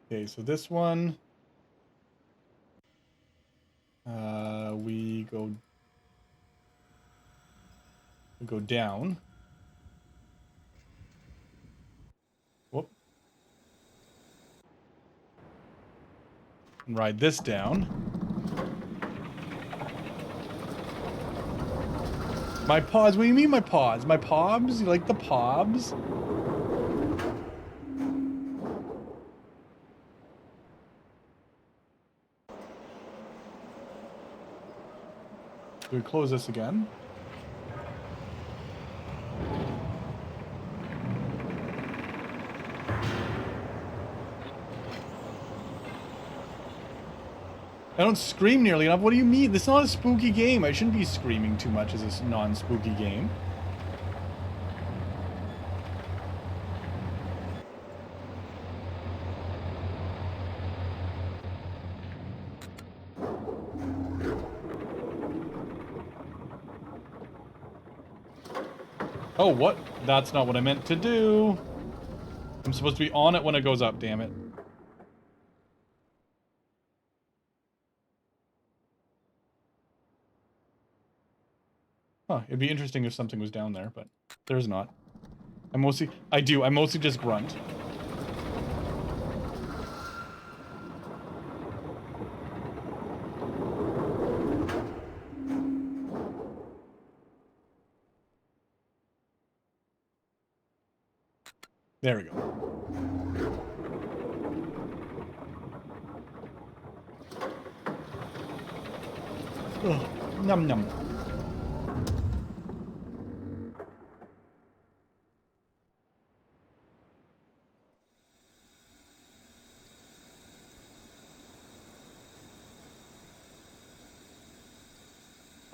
Okay, so this one... we go down. Whoop. And ride this down. My paws? What do you mean my paws? My pobs? You like the pobs? Do we close this again? I don't scream nearly enough. What do you mean? This is not a spooky game. I shouldn't be screaming too much as a non-spooky game. Oh, what? That's not what I meant to do. I'm supposed to be on it when it goes up, damn it. Huh, it'd be interesting if something was down there, but there's not. I mostly just grunt. There we go. Ugh, num num.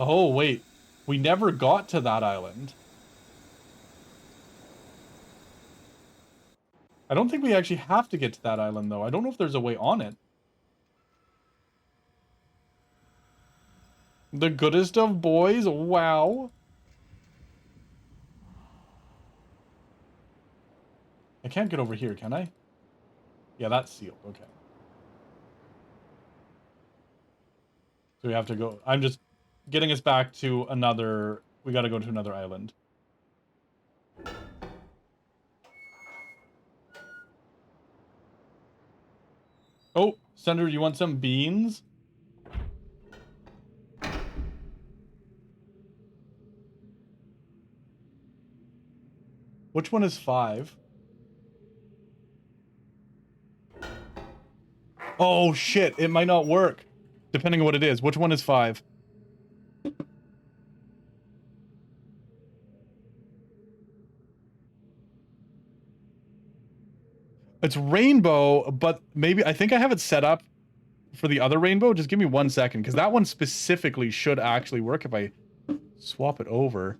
Oh, wait. We never got to that island. I don't think we actually have to get to that island, though. I don't know if there's a way on it. The goodest of boys? Wow. I can't get over here, can I? Yeah, that's sealed. Okay. So we have to go. I'm just getting us back to another. We got to go to another island. Oh, Senator, you want some beans? Which one is 5? Oh, shit. It might not work. Depending on what it is. Which one is 5? It's rainbow, but maybe I think I have it set up for the other rainbow. Just give me 1 second, because that one specifically should actually work if I swap it over.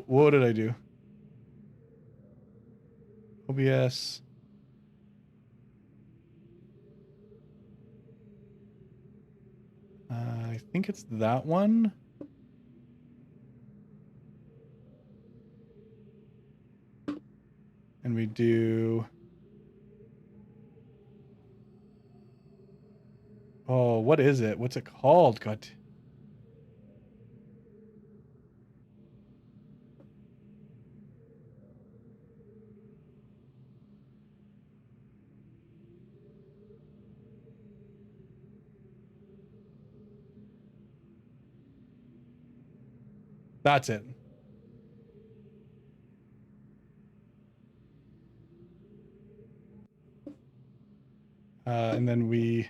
What did I do? OBS. I think it's that one. And we do... Oh, what is it? What's it called? God. That's it. And then we...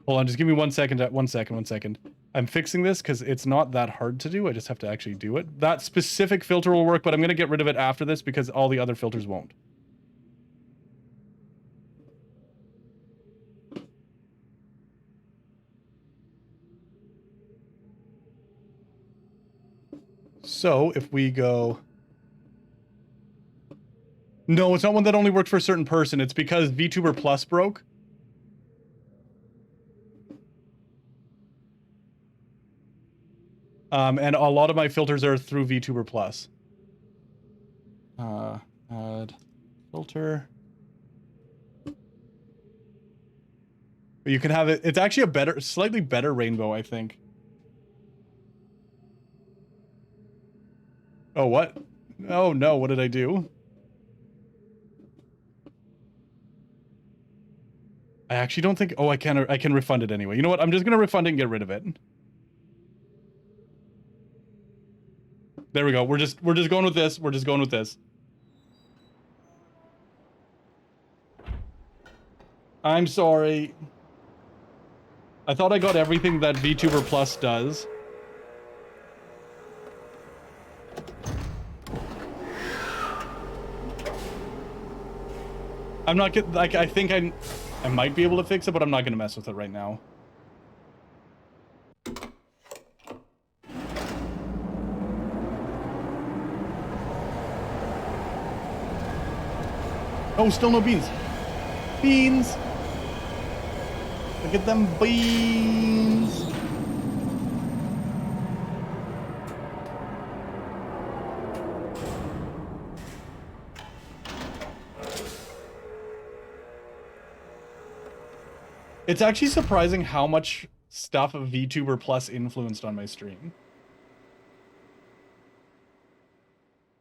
Hold on, just give me 1 second. 1 second, 1 second. I'm fixing this because it's not that hard to do. I just have to actually do it. That specific filter will work, but I'm going to get rid of it after this because all the other filters won't. So if we go... No, it's not one that only worked for a certain person. It's because VTuber Plus broke. And a lot of my filters are through VTuber Plus. Add filter. But you can have it. It's actually a better, slightly better rainbow, I think. Oh, what? Oh no, what did I do? I actually don't think... Oh, I can refund it anyway. You know what? I'm just gonna refund it and get rid of it. There we go. We're just going with this. We're just going with this. I'm sorry. I thought I got everything that VTuber Plus does. I'm not getting... Like, I think I might be able to fix it, but I'm not gonna mess with it right now. Oh, still no beans. Beans! Look at them beans! It's actually surprising how much stuff VTuber Plus influenced on my stream.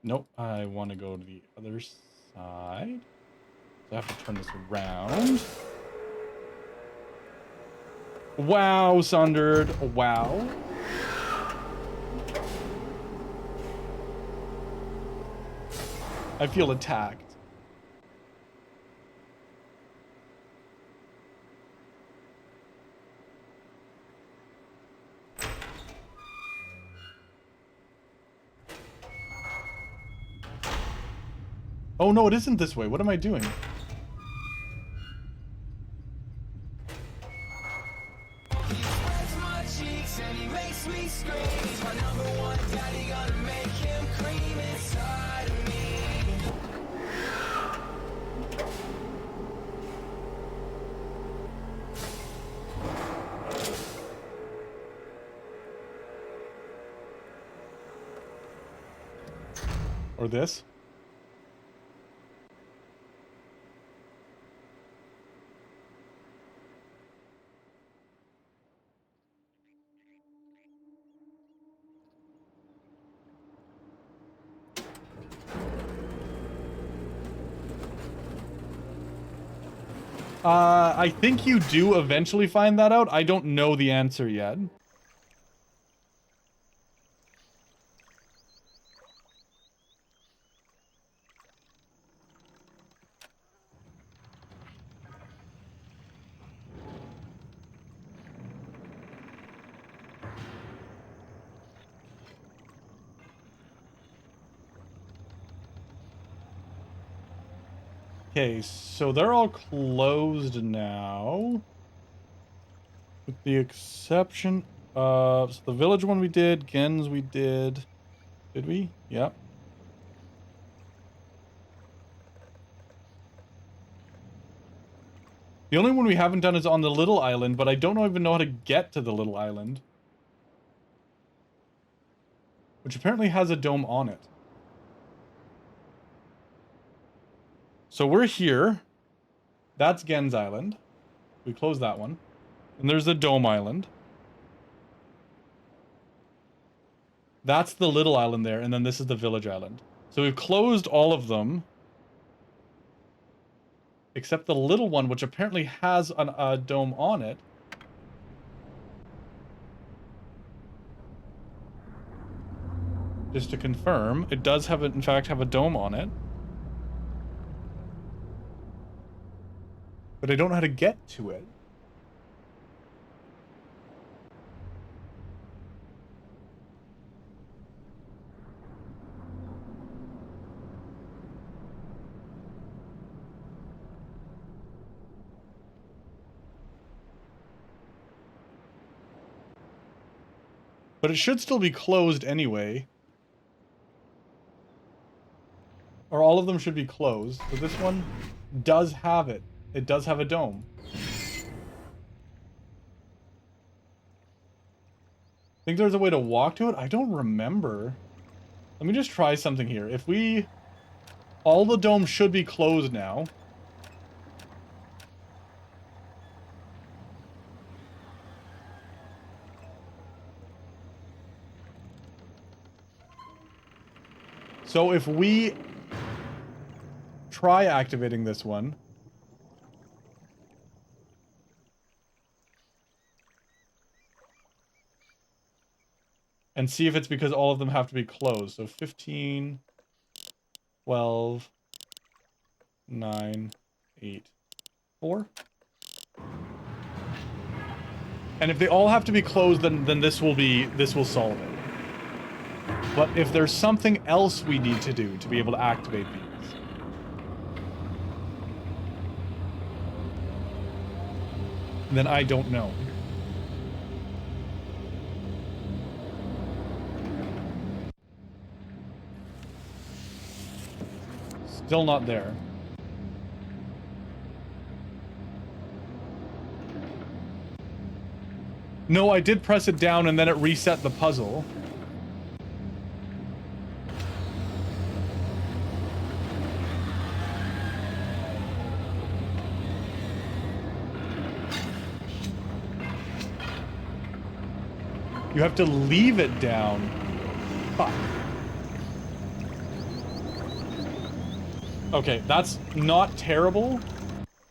Nope, I want to go to the other side. So I have to turn this around. Wow, Sundered. Wow. I feel attacked. Oh no, it isn't this way. What am I doing? Or this? I think you do eventually find that out. I don't know the answer yet. Okay, so they're all closed now. With the exception of... So the village one we did, Gens we did. Did we? Yep. The only one we haven't done is on the little island, but I don't even know how to get to the little island. Which apparently has a dome on it. So we're here. That's Gens Island. We closed that one. And there's the Dome Island. That's the little island there, and then this is the village island. So we've closed all of them. Except the little one, which apparently has a dome on it. Just to confirm, it does have, in fact, have a dome on it. But I don't know how to get to it. But it should still be closed anyway. Or all of them should be closed. But this one does have it. It does have a dome. Think there's a way to walk to it? I don't remember. Let me just try something here. If we... All the domes should be closed now. So if we try activating this one. And see if it's because all of them have to be closed. So 15, 12, 9, 8, 4. And if they all have to be closed, then this will solve it. But if there's something else we need to do to be able to activate these, then I don't know. Still not there. No, I did press it down and then it reset the puzzle. You have to leave it down. Fuck. Okay, that's not terrible.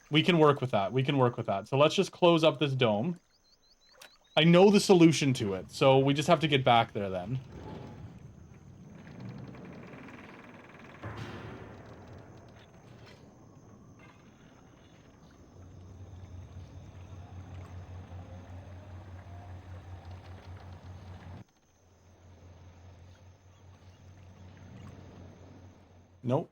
We can work with that. We can work with that. So let's just close up this dome. I know the solution to it, so we just have to get back there then. Nope.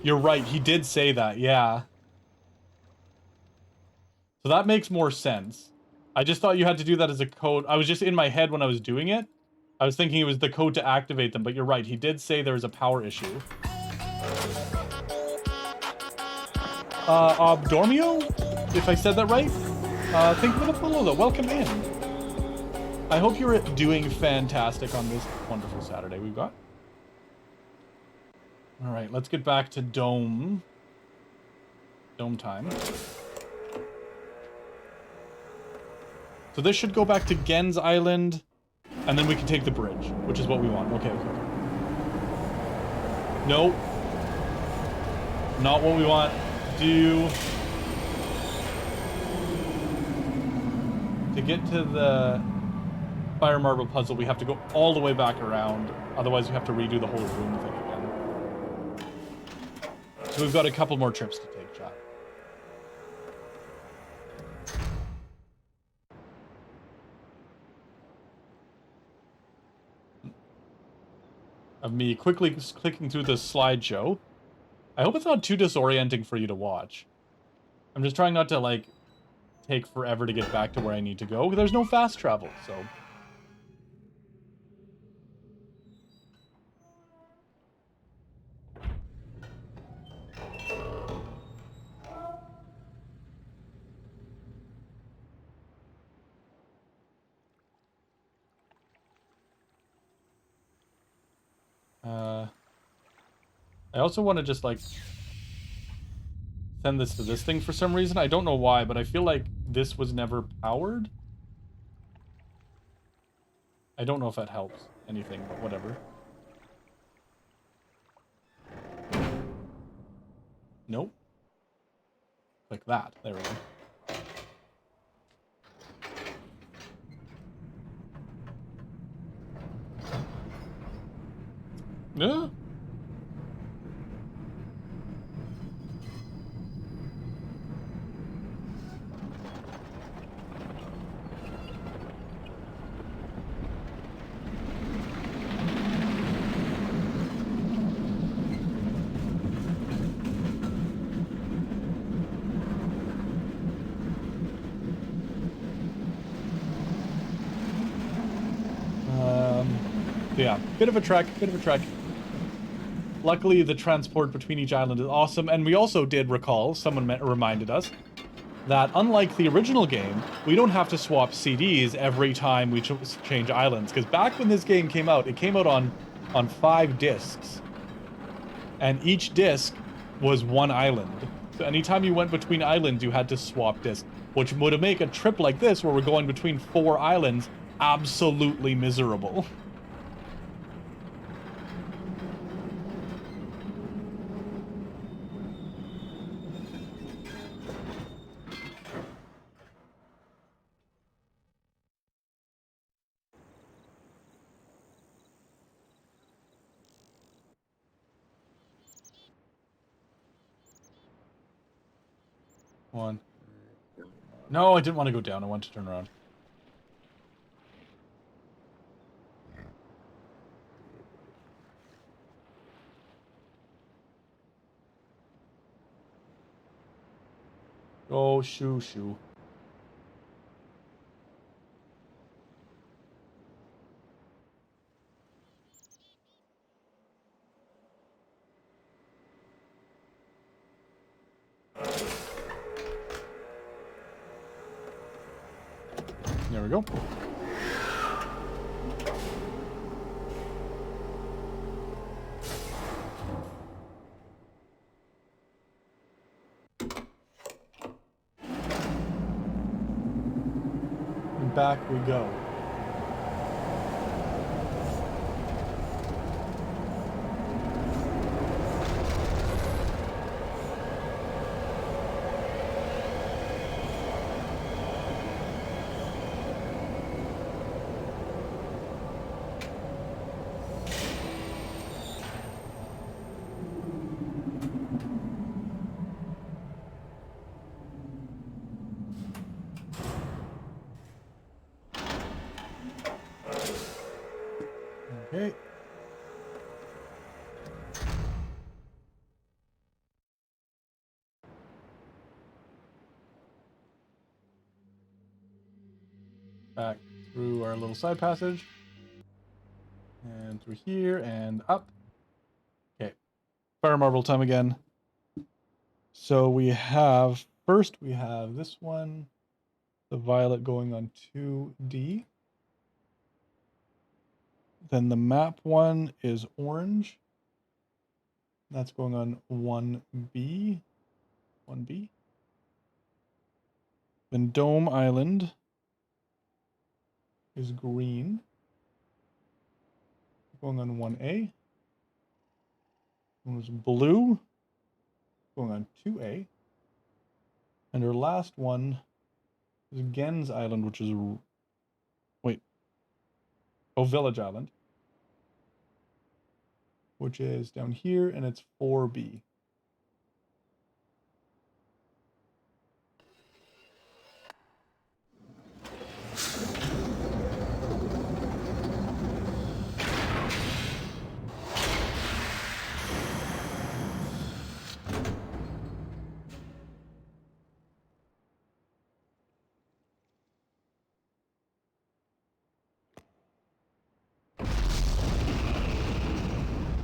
You're right, he did say that, yeah. So that makes more sense. I just thought you had to do that as a code. I was just in my head when I was doing it. I was thinking it was the code to activate them, but you're right. He did say there was a power issue. Obdormio? If I said that right? Thank you for the follow, though. Welcome in. I hope you're doing fantastic on this wonderful Saturday we've got. All right, let's get back to Dome. Dome time. So this should go back to Gen's Island, and then we can take the bridge, which is what we want. Okay. Nope. Not what we want. To get to the Fire Marble puzzle, we have to go all the way back around. Otherwise, we have to redo the whole room thing again. So we've got a couple more trips to take, chat. Of me quickly clicking through the slideshow. I hope it's not too disorienting for you to watch. I'm just trying not to, like, take forever to get back to where I need to go. There's no fast travel, so... I also want to just, like, send this to this thing for some reason. I don't know why, but I feel like this was never powered. I don't know if that helps anything, but whatever. Nope. Like that. There we go. Yeah. Yeah, bit of a trek. Luckily, the transport between each island is awesome, and we also did recall, someone reminded us, that unlike the original game, we don't have to swap CDs every time we change islands, because back when this game came out, it came out on 5 discs, and each disc was one island. So anytime you went between islands, you had to swap discs, which would make a trip like this, where we're going between 4 islands, absolutely miserable. One. No, I didn't want to go down. I wanted to turn around. Oh, shoo. There we go. And back we go. Back through our little side passage. And through here and up. Okay. Fire marble time again. So we have, first we have this one. The violet going on 2D. Then the map one is orange. That's going on 1B. 1B. Then Dome Island is green. Going on 1A. One was blue. Going on 2A. And our last one is Gens Island, which is... Wait. Oh, Village Island. Which is down here, and it's 4B.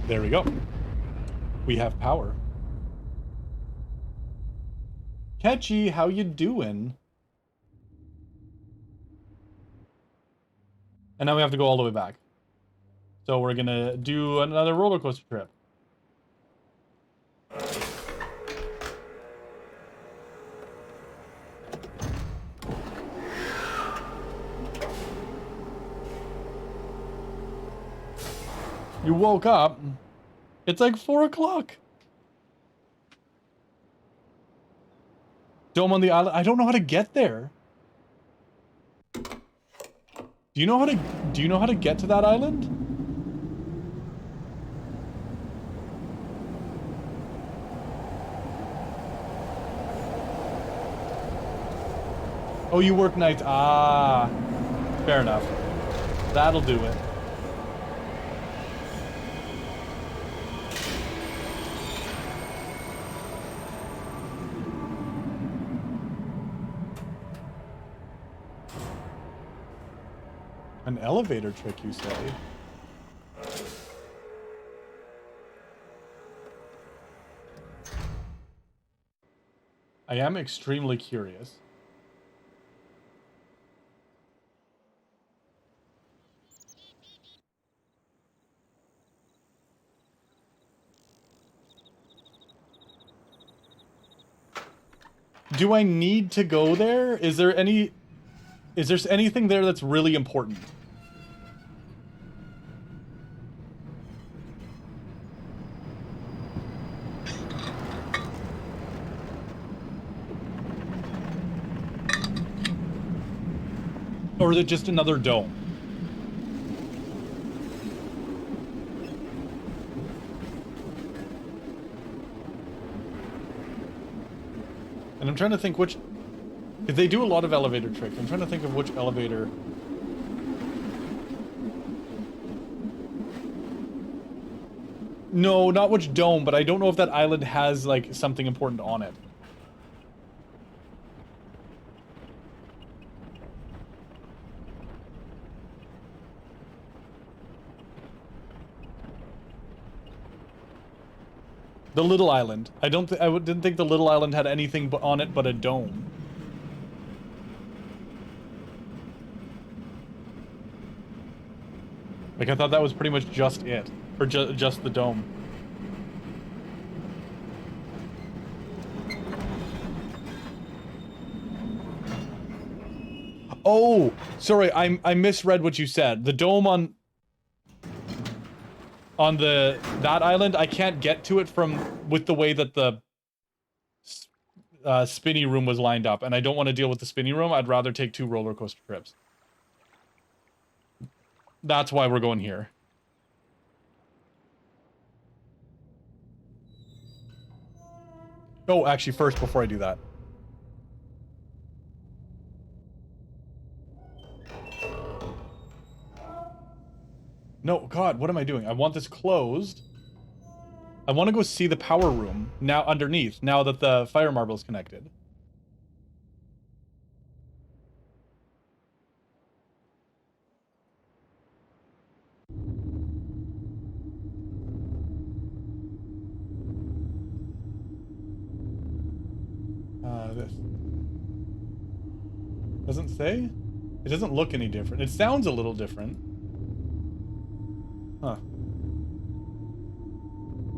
There we go. We have power. Catchy, how you doing? And now we have to go all the way back. So we're gonna do another roller coaster trip. You woke up. It's like 4 o'clock. Dome on the island. I don't know how to get there. Do you know how to get to that island? Oh, you work nights. Ah. Fair enough. That'll do it. An elevator trick, you say? I am extremely curious. Do I need to go there? Is there anything there that's really important? Or is it just another dome? And I'm trying to think which... They do a lot of elevator tricks. I'm trying to think of which elevator... No, not which dome, but I don't know if that island has, like, something important on it. The little island. I didn't think the little island had anything on it but a dome. Like, I thought that was pretty much just it. Or just the dome. Oh! Sorry, I misread what you said. The dome on that island, I can't get to it with the way that the spinny room was lined up, and I don't want to deal with the spinny room. I'd rather take 2 roller coaster trips. That's why we're going here. Oh, actually, first, before I do that. No, God, what am I doing? I want this closed. I want to go see the power room now underneath, now that the fire marble is connected. this? Doesn't say? It doesn't look any different. It sounds a little different. Huh.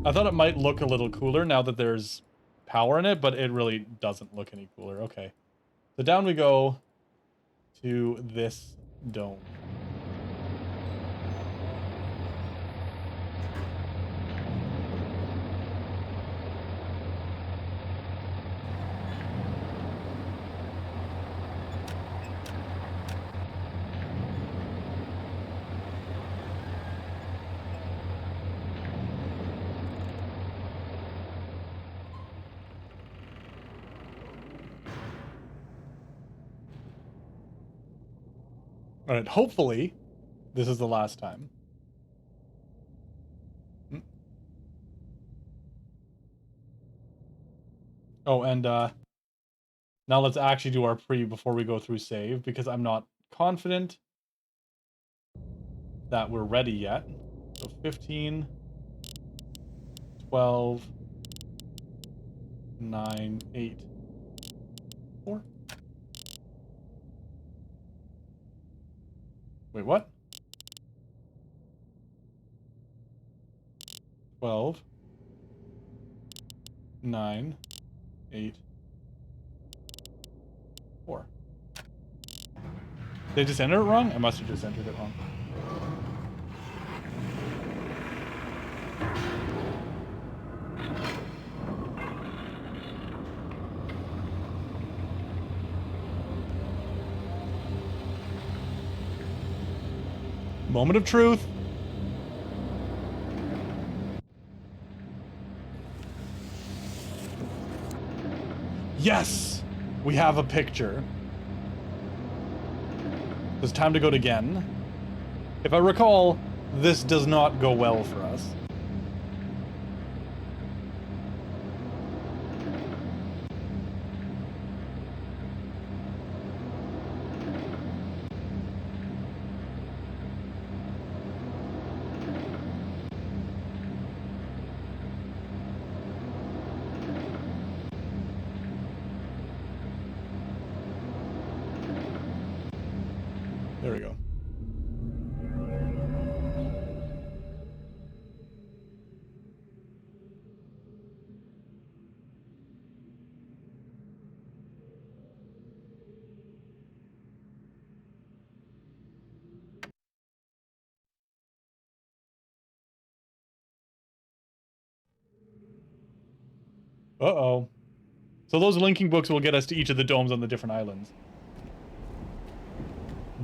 I thought it might look a little cooler now that there's power in it, but it really doesn't look any cooler. Okay. So down we go to this dome. All right, hopefully this is the last time. Oh, and now let's actually do our pre before we go through save, because I'm not confident that we're ready yet. So 15, 12, 9, 8, 4. Wait, what? 12, 9, 8, 4. Did I just enter it wrong? I must have just entered it wrong. Moment of truth. Yes! We have a picture. It's time to go again. If I recall, this does not go well for us. There we go. Uh-oh. So those linking books will get us to each of the domes on the different islands.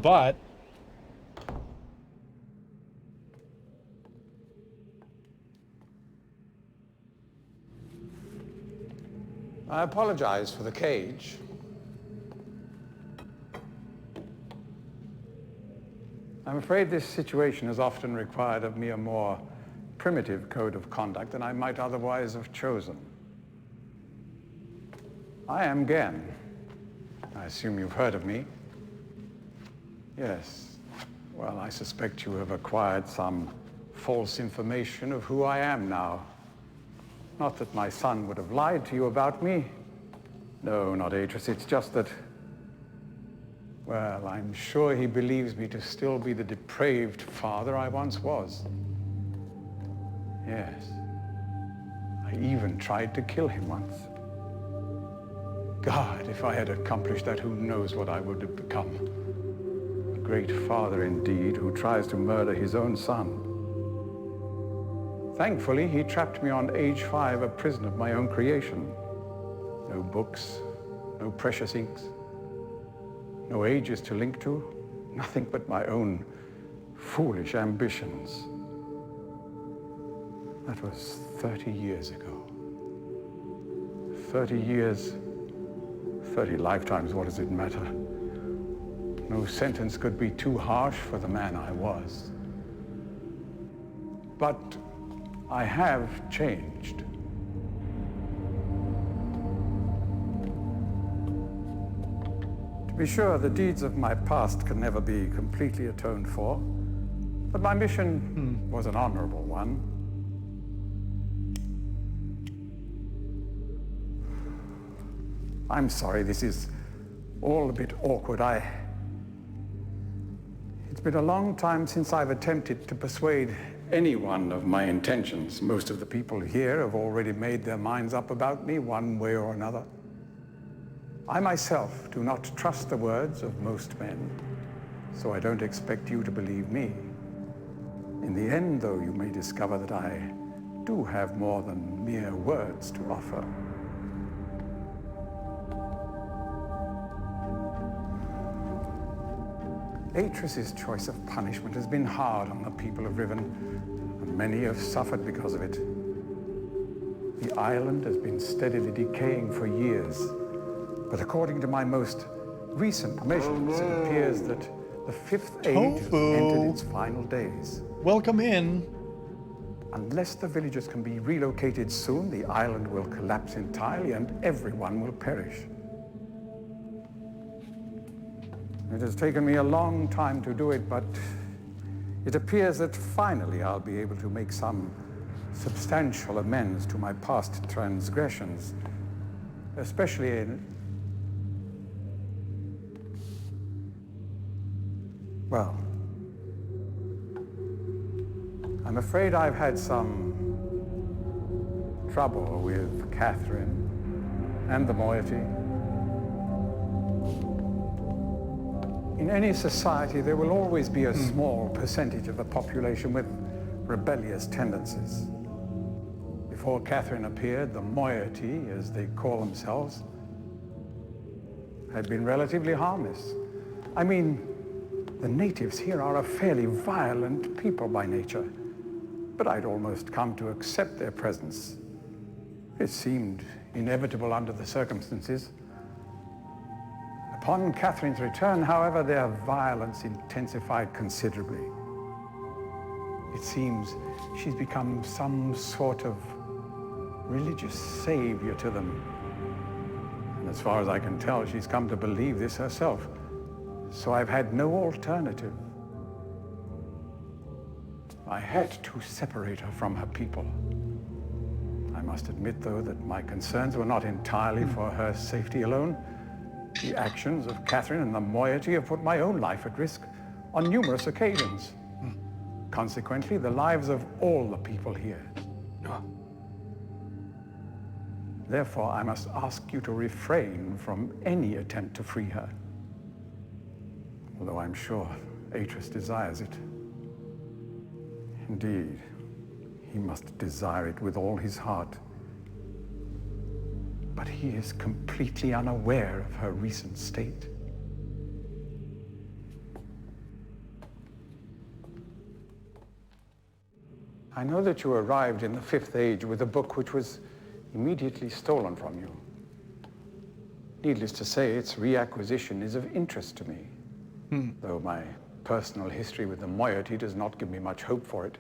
But I apologize for the cage. I'm afraid this situation has often required of me a more primitive code of conduct than I might otherwise have chosen. I am Gen. I assume you've heard of me. Yes. Well, I suspect you have acquired some false information of who I am now. Not that my son would have lied to you about me. No, not Atris. It's just that, well, I'm sure he believes me to still be the depraved father I once was. Yes. I even tried to kill him once. God, if I had accomplished that, who knows what I would have become. A great father indeed, who tries to murder his own son. Thankfully, he trapped me on age 5, a prison of my own creation. No books, no precious inks, no ages to link to, nothing but my own foolish ambitions. That was 30 years ago. 30 years, 30 lifetimes, what does it matter? No sentence could be too harsh for the man I was. But I have changed. To be sure, the deeds of my past can never be completely atoned for, but my mission was an honorable one. I'm sorry, this is all a bit awkward. It's been a long time since I've attempted to persuade anyone of my intentions. Most of the people here have already made their minds up about me one way or another. I myself do not trust the words of most men, so I don't expect you to believe me. In the end, though, you may discover that I do have more than mere words to offer. Atris's choice of punishment has been hard on the people of Riven, and many have suffered because of it. The island has been steadily decaying for years, but according to my most recent measurements, it appears that the fifth age has entered its final days. Welcome in. Unless the villagers can be relocated soon, the island will collapse entirely and everyone will perish. It has taken me a long time to do it, but it appears that finally I'll be able to make some substantial amends to my past transgressions, especially in... Well, I'm afraid I've had some trouble with Catherine and the moiety. In any society, there will always be a small percentage of the population with rebellious tendencies. Before Catherine appeared, the moiety, as they call themselves, had been relatively harmless. I mean, the natives here are a fairly violent people by nature, but I'd almost come to accept their presence. It seemed inevitable under the circumstances. Upon Catherine's return, however, their violence intensified considerably. It seems she's become some sort of religious savior to them. And as far as I can tell, she's come to believe this herself. So I've had no alternative. I had to separate her from her people. I must admit, though, that my concerns were not entirely for her safety alone. The actions of Catherine and the moiety have put my own life at risk on numerous occasions. Consequently, the lives of all the people here. Therefore, I must ask you to refrain from any attempt to free her. Although I'm sure Atris desires it. Indeed, he must desire it with all his heart. But he is completely unaware of her recent state. I know that you arrived in the Fifth Age with a book which was immediately stolen from you. Needless to say, its reacquisition is of interest to me, though my personal history with the moiety does not give me much hope for it.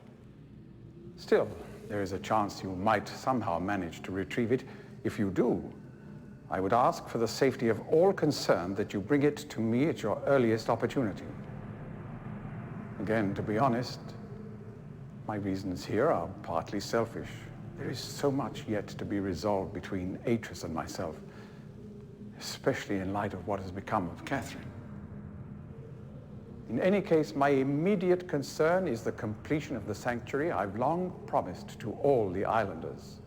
Still, there is a chance you might somehow manage to retrieve it. If you do, I would ask for the safety of all concerned that you bring it to me at your earliest opportunity. Again, to be honest, my reasons here are partly selfish. There is so much yet to be resolved between Atris and myself, especially in light of what has become of Catherine. In any case, my immediate concern is the completion of the sanctuary I've long promised to all the islanders.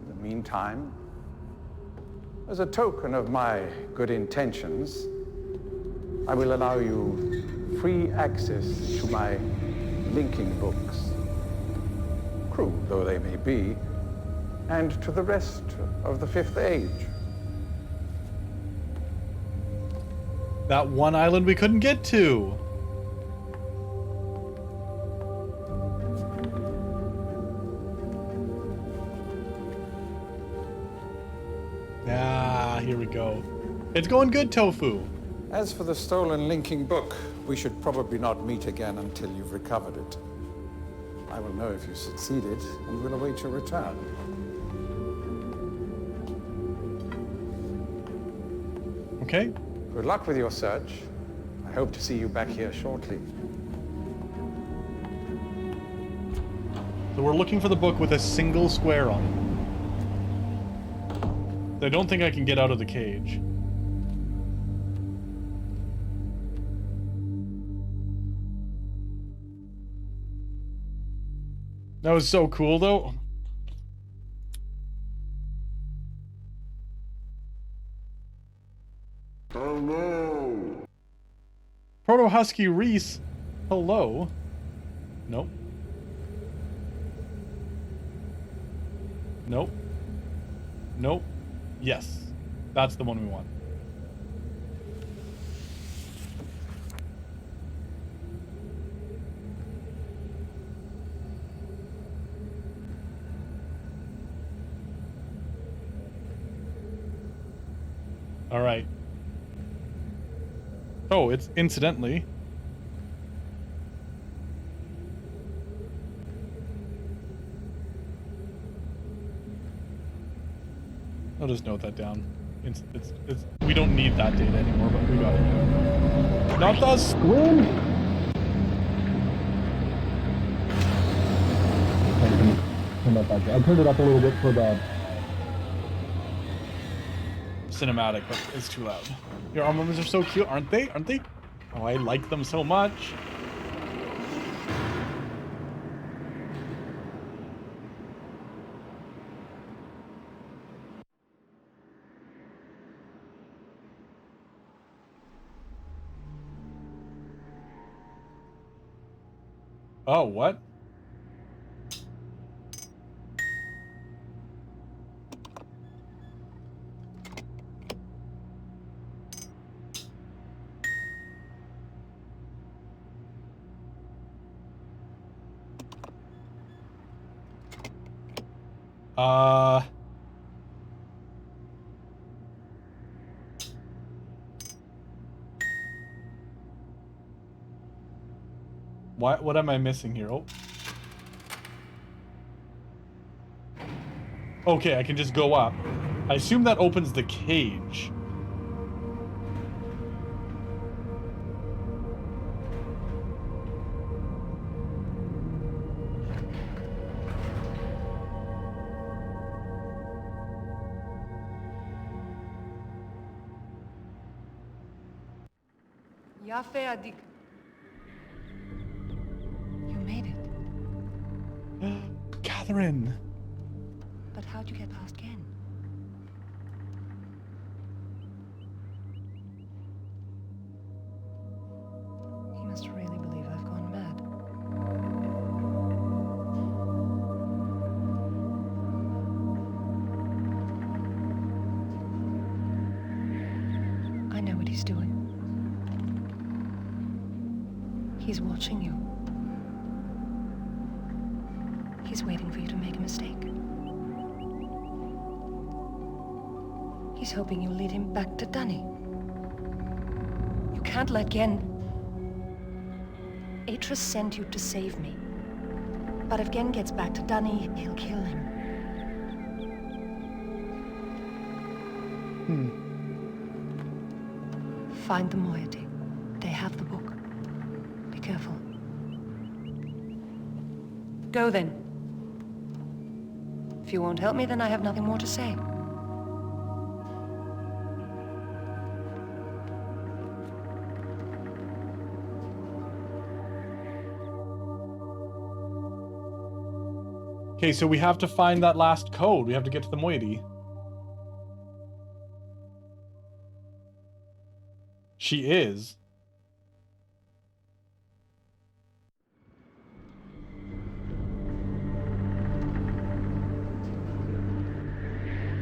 In the meantime, as a token of my good intentions, I will allow you free access to my linking books, crude though they may be, and to the rest of the Fifth Age. That one island we couldn't get to. Ah, here we go. It's going good, Tofu. As for the stolen linking book, we should probably not meet again until you've recovered it. I will know if you succeeded, and will await your return. Okay. Good luck with your search. I hope to see you back here shortly. So we're looking for the book with a single square on it. I don't think I can get out of the cage. That was so cool, though. Hello. Proto Husky Reese. Hello. Nope. Nope. Nope. Yes. That's the one we want. All right. Oh, it's incidentally. I'll just note that down. It's we don't need that data anymore, but we got it. Not the squid. I turned it up a little bit for the cinematic, but it's too loud. Your arm movements are so cute, aren't they? Aren't they? Oh, I like them so much. Oh, what? What am I missing here? Oh. Okay, I can just go up. I assume that opens the cage. You made it. Catherine. But how'd you get past Ken? He must really believe I've gone mad. I know what he's doing. He's watching you. He's waiting for you to make a mistake. He's hoping you'll lead him back to Dunny. You can't let Gen... Atris sent you to save me. But if Gen gets back to Dunny, he'll kill him. Find the moiety. They have the book. Be careful. Go then. If you won't help me, then I have nothing more to say. Okay, so we have to find that last code. We have to get to the moiety. She is.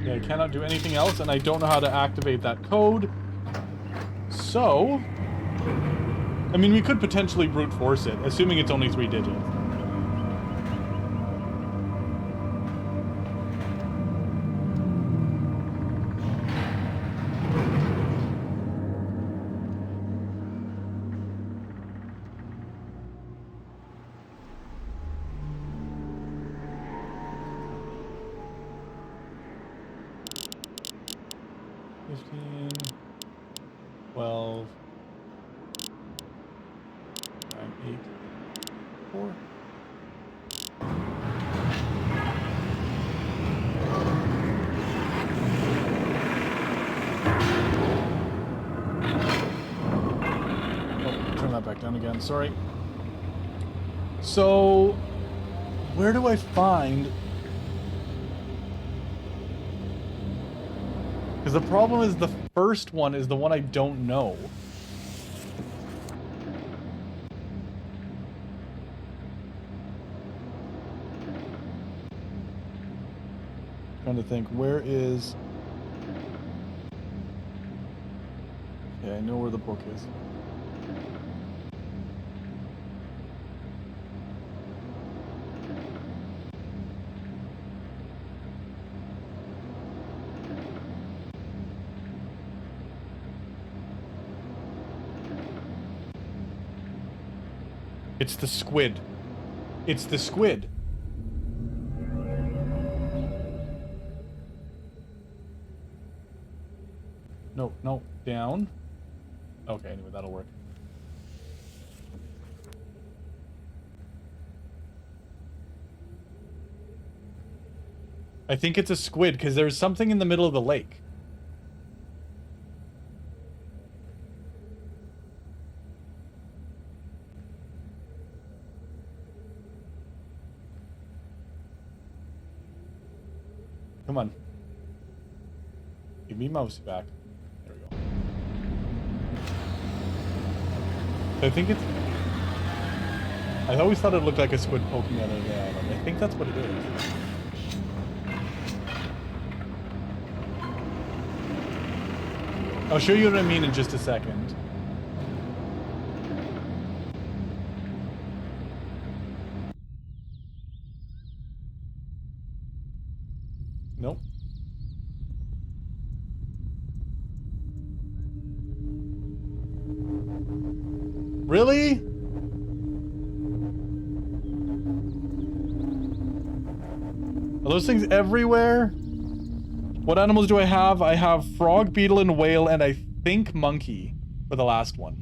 Yeah, I cannot do anything else, and I don't know how to activate that code. So... I mean, we could potentially brute force it, assuming it's only 3 digits. down again. Sorry. So, where do I find... Because the problem is the first one is the one I don't know. Trying to think, where is... Okay, I know where the book is. It's the squid. It's the squid. No, no, down. Okay, anyway, that'll work. I think it's a squid, because there's something in the middle of the lake. Come on. Give me mousey back. There we go. I think it's... I always thought it looked like a squid poking out of the island. I think that's what it is. I'll show you what I mean in just a second. Nope. Really? Are those things everywhere? What animals do I have? I have frog, beetle, and whale, and I think monkey for the last one.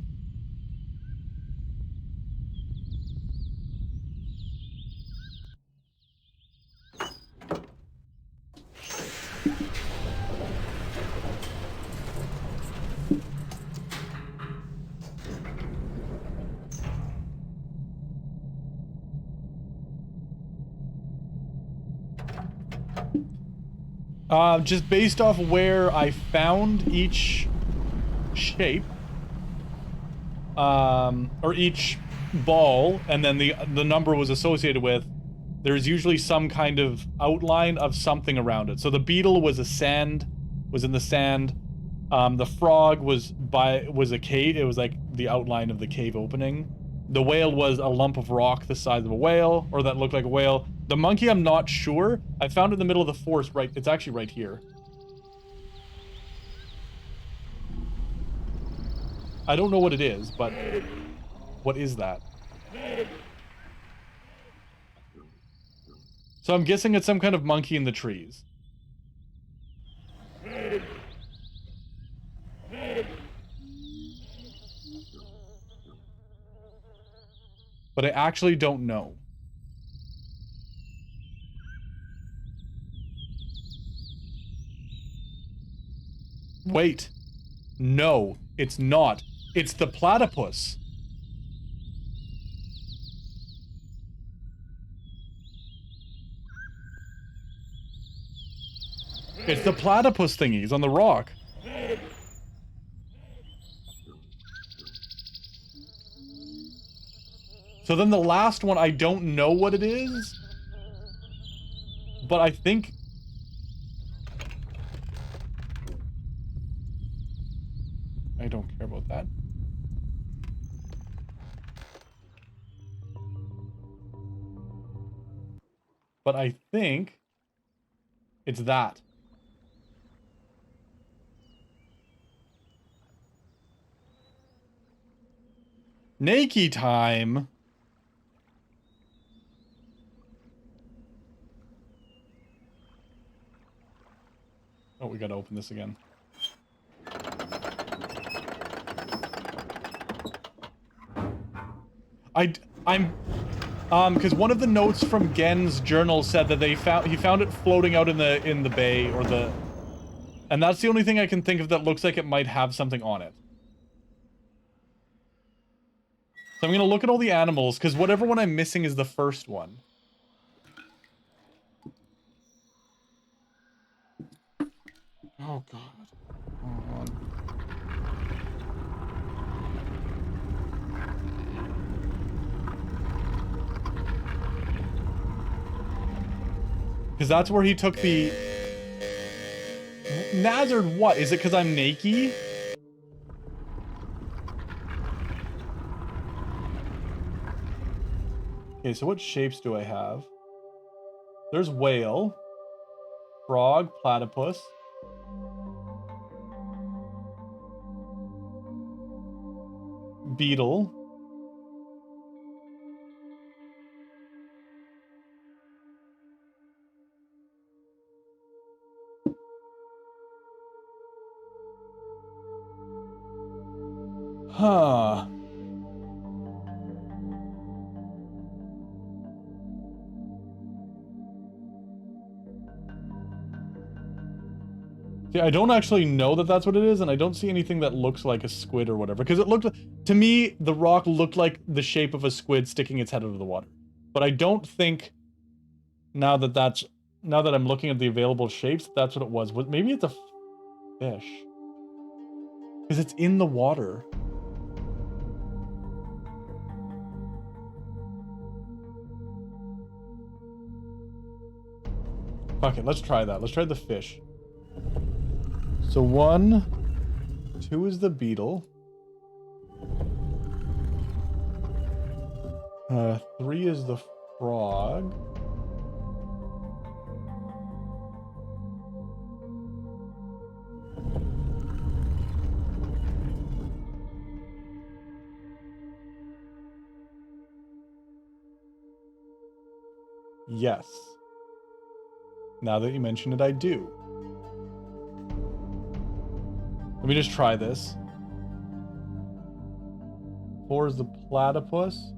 Just based off where I found each shape, or each ball, and then the number was associated with, there's usually some kind of outline of something around it. So the beetle was in the sand. The frog was a cave. It was like the outline of the cave opening. The whale was a lump of rock the size of a whale, or that looked like a whale. The monkey, I'm not sure. I found it in the middle of the forest, right? It's actually right here. I don't know what it is, but what is that? So I'm guessing it's some kind of monkey in the trees. But I actually don't know. Wait. No, it's not. It's the platypus. It's the platypus thingies on the rock. So then the last one, I don't know what it is, but I think... I don't care about that. But I think it's that. Nakey time. Oh, we gotta open this again. Because one of the notes from Gen's journal said that he found it floating out in the bay, or the... And that's the only thing I can think of that looks like it might have something on it. So I'm gonna look at all the animals, because whatever one I'm missing is the first one. Oh god. Hold on. Because that's where he took the... Nazard what? Is it because I'm naked? Okay, so what shapes do I have? There's whale, frog, platypus, beetle, huh. See, I don't actually know that that's what it is, and I don't see anything that looks like a squid or whatever. Because it looked, to me, the rock looked like the shape of a squid sticking its head out of the water. But I don't think, now that I'm looking at the available shapes, that's what it was. Maybe it's a fish. Because it's in the water. Fuck it, let's try that. Let's try the fish. So 1, 2 is the beetle. 3 is the frog. Yes. Now that you mention it, I do. Let me just try this. 4 is the platypus.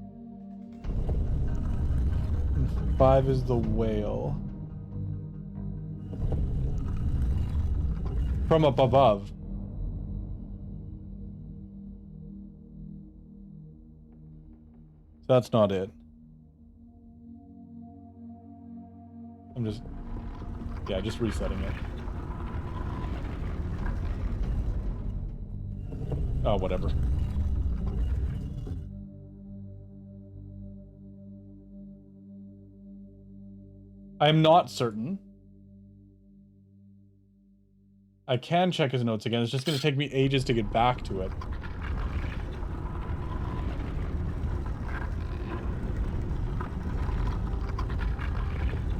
And 5 is the whale. From up above. So that's not it. I'm just... Yeah, just resetting it. Oh, whatever. I'm not certain. I can check his notes again. It's just going to take me ages to get back to it.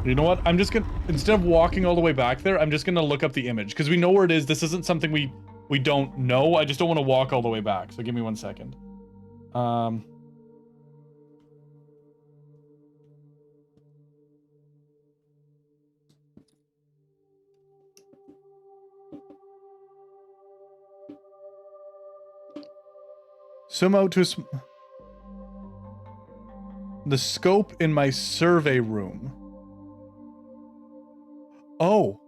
You know what? I'm just gonna, instead of walking all the way back there, I'm just gonna look up the image. Because we know where it is. This isn't something we don't know. I just don't want to walk all the way back. So give me 1 second. Sumo to the scope in my survey room. Oh.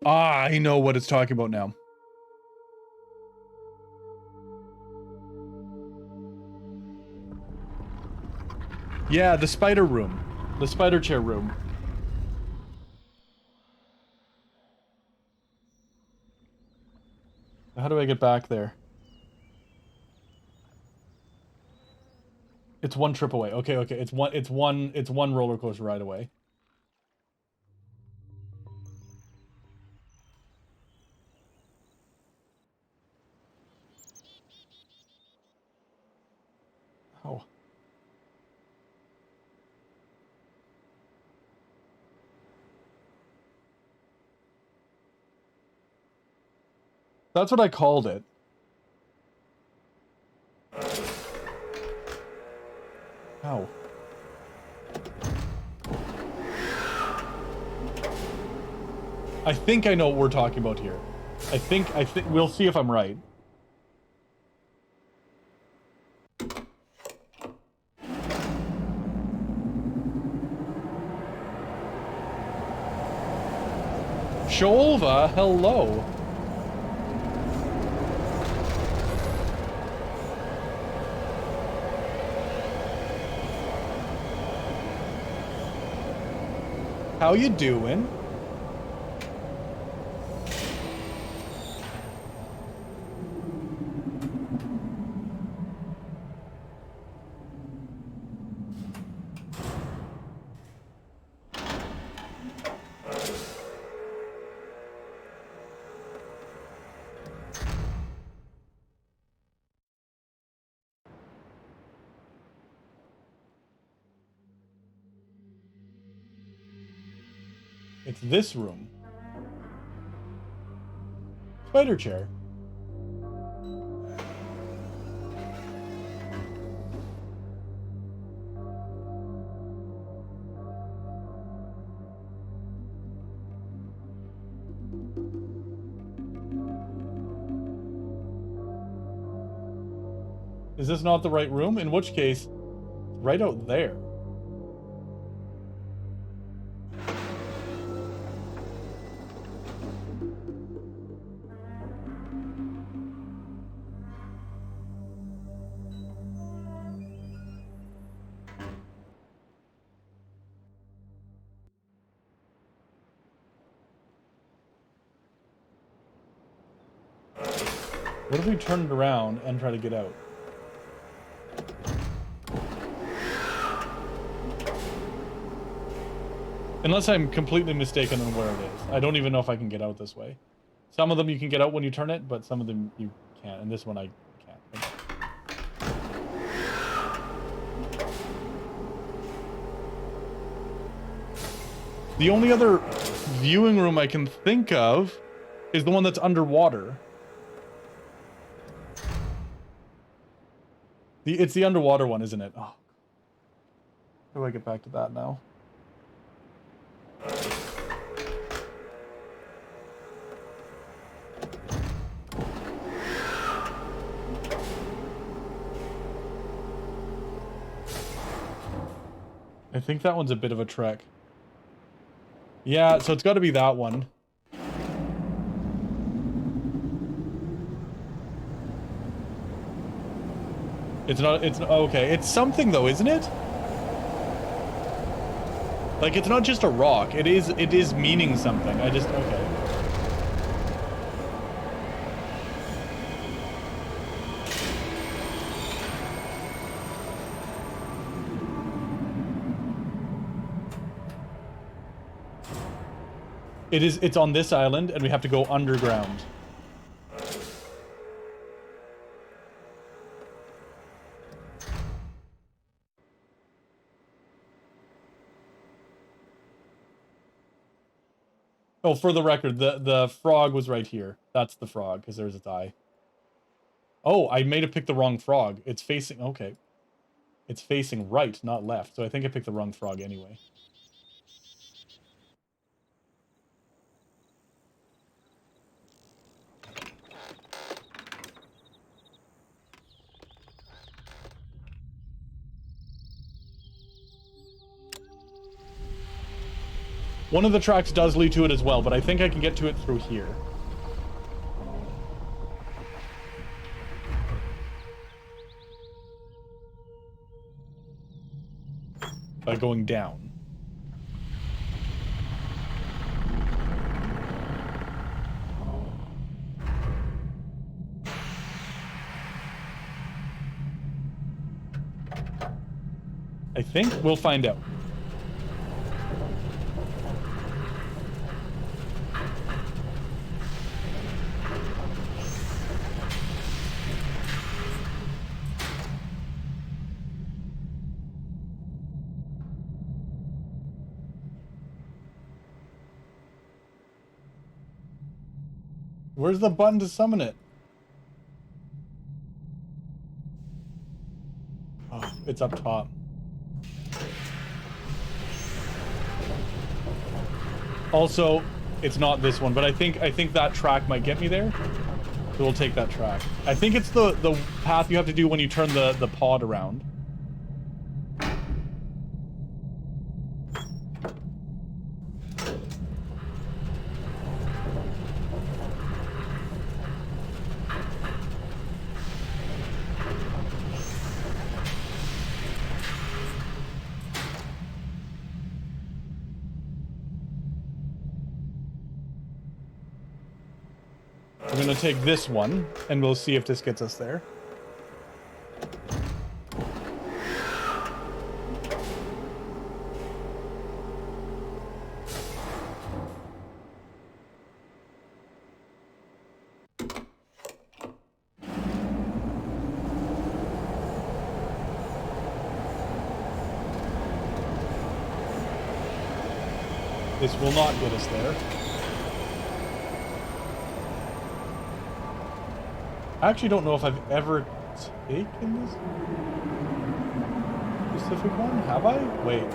Ah, I know what it's talking about now. Yeah, the spider room. The spider chair room. How do I get back there? It's 1 trip away. Okay, okay. It's one roller coaster ride away. Oh. That's what I called it. Ow. I think I know what we're talking about here. I think we'll see if I'm right. Sholva, hello. How you doing? It's this room. Spider chair. Is this not the right room? In which case, right out there. What if we turn it around and try to get out? Unless I'm completely mistaken on where it is. I don't even know if I can get out this way. Some of them you can get out when you turn it, but some of them you can't. And this one I can't. The only other viewing room I can think of is the one that's underwater. It's the underwater one, isn't it? Oh. How do I get back to that now? I think that one's a bit of a trek. Yeah, so it's got to be that one. It's not, okay. It's something though, isn't it? Like, it's not just a rock. It is meaning something. Okay. It's on this island, and we have to go underground. Oh, for the record, the frog was right here. That's the frog, because there's its eye. Oh, I may have picked the wrong frog. It's facing... Okay. It's facing right, not left. So I think I picked the wrong frog anyway. One of the tracks does lead to it as well, but I think I can get to it through here. By going down. I think we'll find out. Where's the button to summon it? Oh, it's up top. Also, it's not this one, but I think that track might get me there. So we'll take that track. I think it's the path you have to do when you turn the pod around. We're gonna take this one, and we'll see if this gets us there. This will not get us there. I actually don't know if I've ever taken this specific one. Have I? Wait.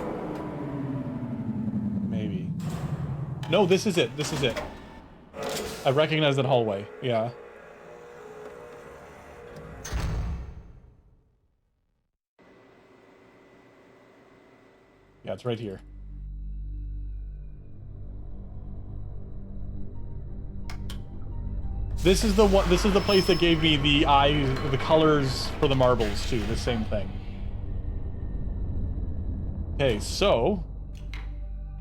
Maybe. No, this is it. This is it. I recognize that hallway. Yeah. Yeah, it's right here. This is the one. This is the place that gave me the the colors for the marbles too. The same thing. Okay, so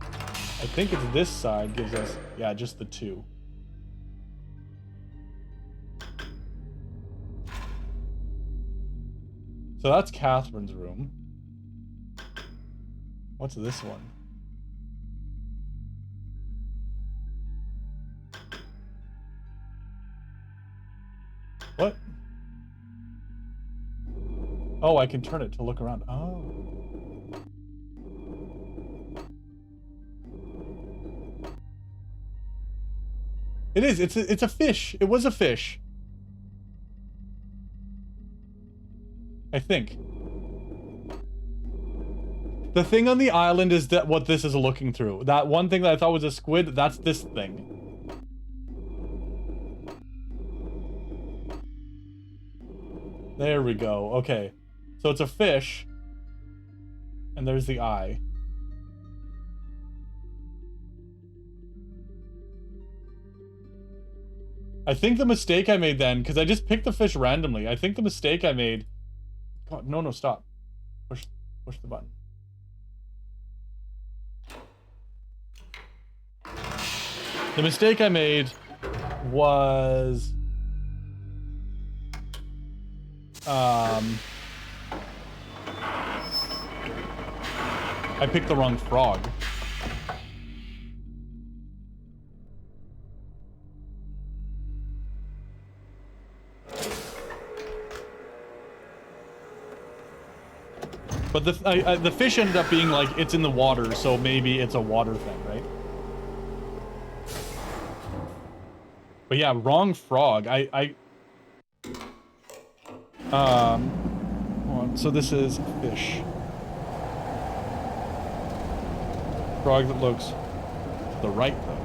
I think it's this side gives us, yeah, just the 2. So that's Catherine's room. What's this one? What? Oh, I can turn it to look around. Oh. It is. It's a fish. It was a fish. I think. The thing on the island is that what this is looking through. That one thing that I thought was a squid, that's this thing. There we go. Okay. So it's a fish. And there's the eye. I think the mistake I made then, because I just picked the fish randomly. I think the mistake I made... God, no, stop. Push the button. The mistake I made was... I picked the wrong frog. But the fish ended up being like, it's in the water, so maybe it's a water thing, right? But yeah, wrong frog. Hold on, so this is fish. Frog that looks to the right, though.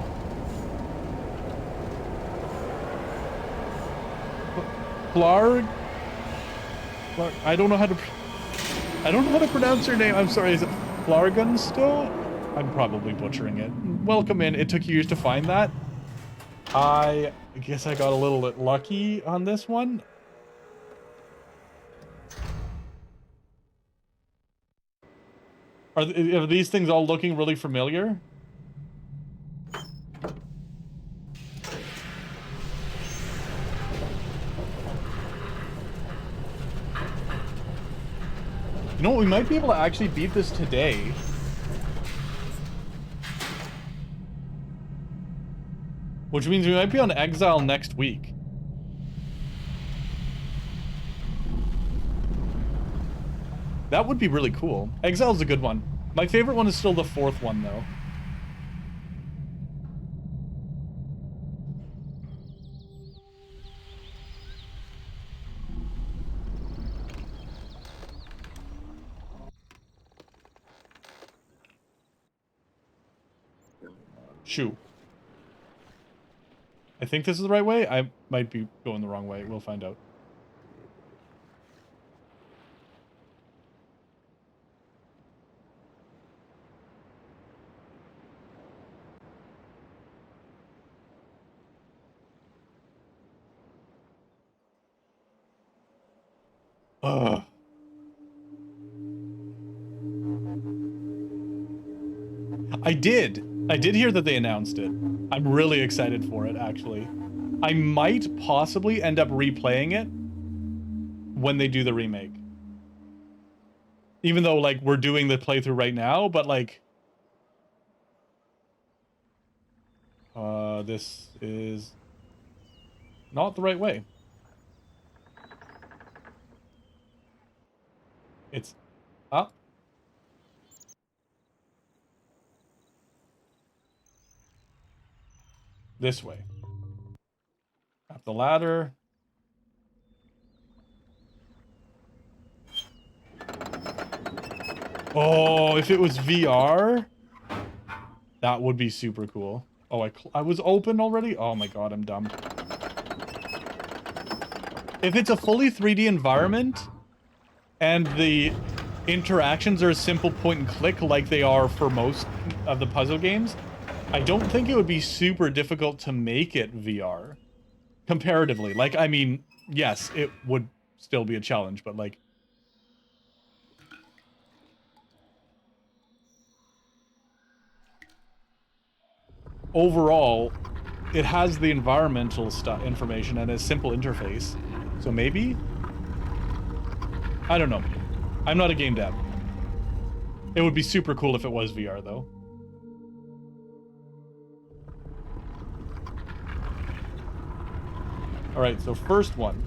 Flarg? I don't know how to pronounce her name. I'm sorry. Is it Flargun still? I'm probably butchering it. Welcome in. It took you years to find that. I guess I got a little bit lucky on this one. Are these things all looking really familiar? You know what? We might be able to actually beat this today. Which means we might be on exile next week. That would be really cool. Exile's a good one. My favorite one is still the 4th one, though. Shoo. I think this is the right way. I might be going the wrong way. We'll find out. Ugh. I did hear that they announced it. I'm really excited for it, actually. I might possibly end up replaying it when they do the remake. Even though, like, we're doing the playthrough right now, but, like... this is not the right way. It's up. This way. Up the ladder. Oh, if it was VR, that would be super cool. Oh, I was open already? Oh my god, I'm dumb. If it's a fully 3D environment, and the interactions are a simple point and click like they are for most of the puzzle games, I don't think it would be super difficult to make it VR. Comparatively. Like, I mean, yes, it would still be a challenge, but like... Overall, it has the environmental information and a simple interface. So maybe? I don't know. I'm not a game dev. It would be super cool if it was VR, though. Alright, so first one.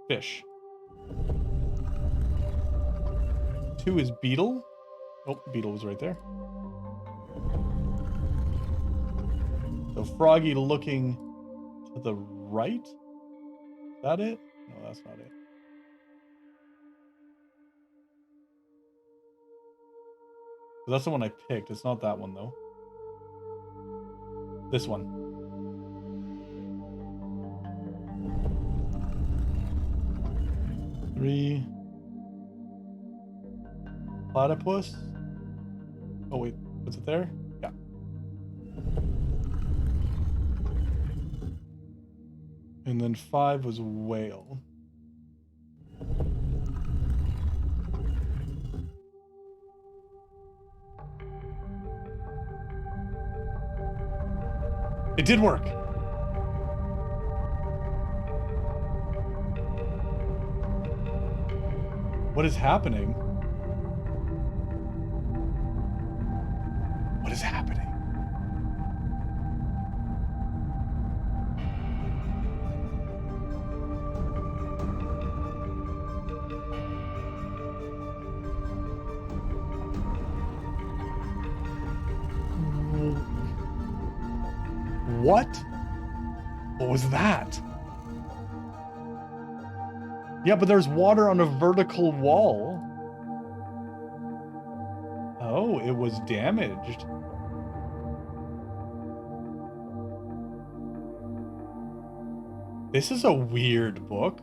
Fish. 2 is beetle. Oh, beetle was right there. So Froggy looking to the right? Is that it? No, that's not it. That's the one I picked. It's not that one, though. This one. Three. Platypus. Oh, wait. Was it there? Yeah. And then 5 was whale. It did work. What is happening? What is happening? What? What was that? Yeah, but there's water on a vertical wall. Oh, it was damaged. This is a weird book.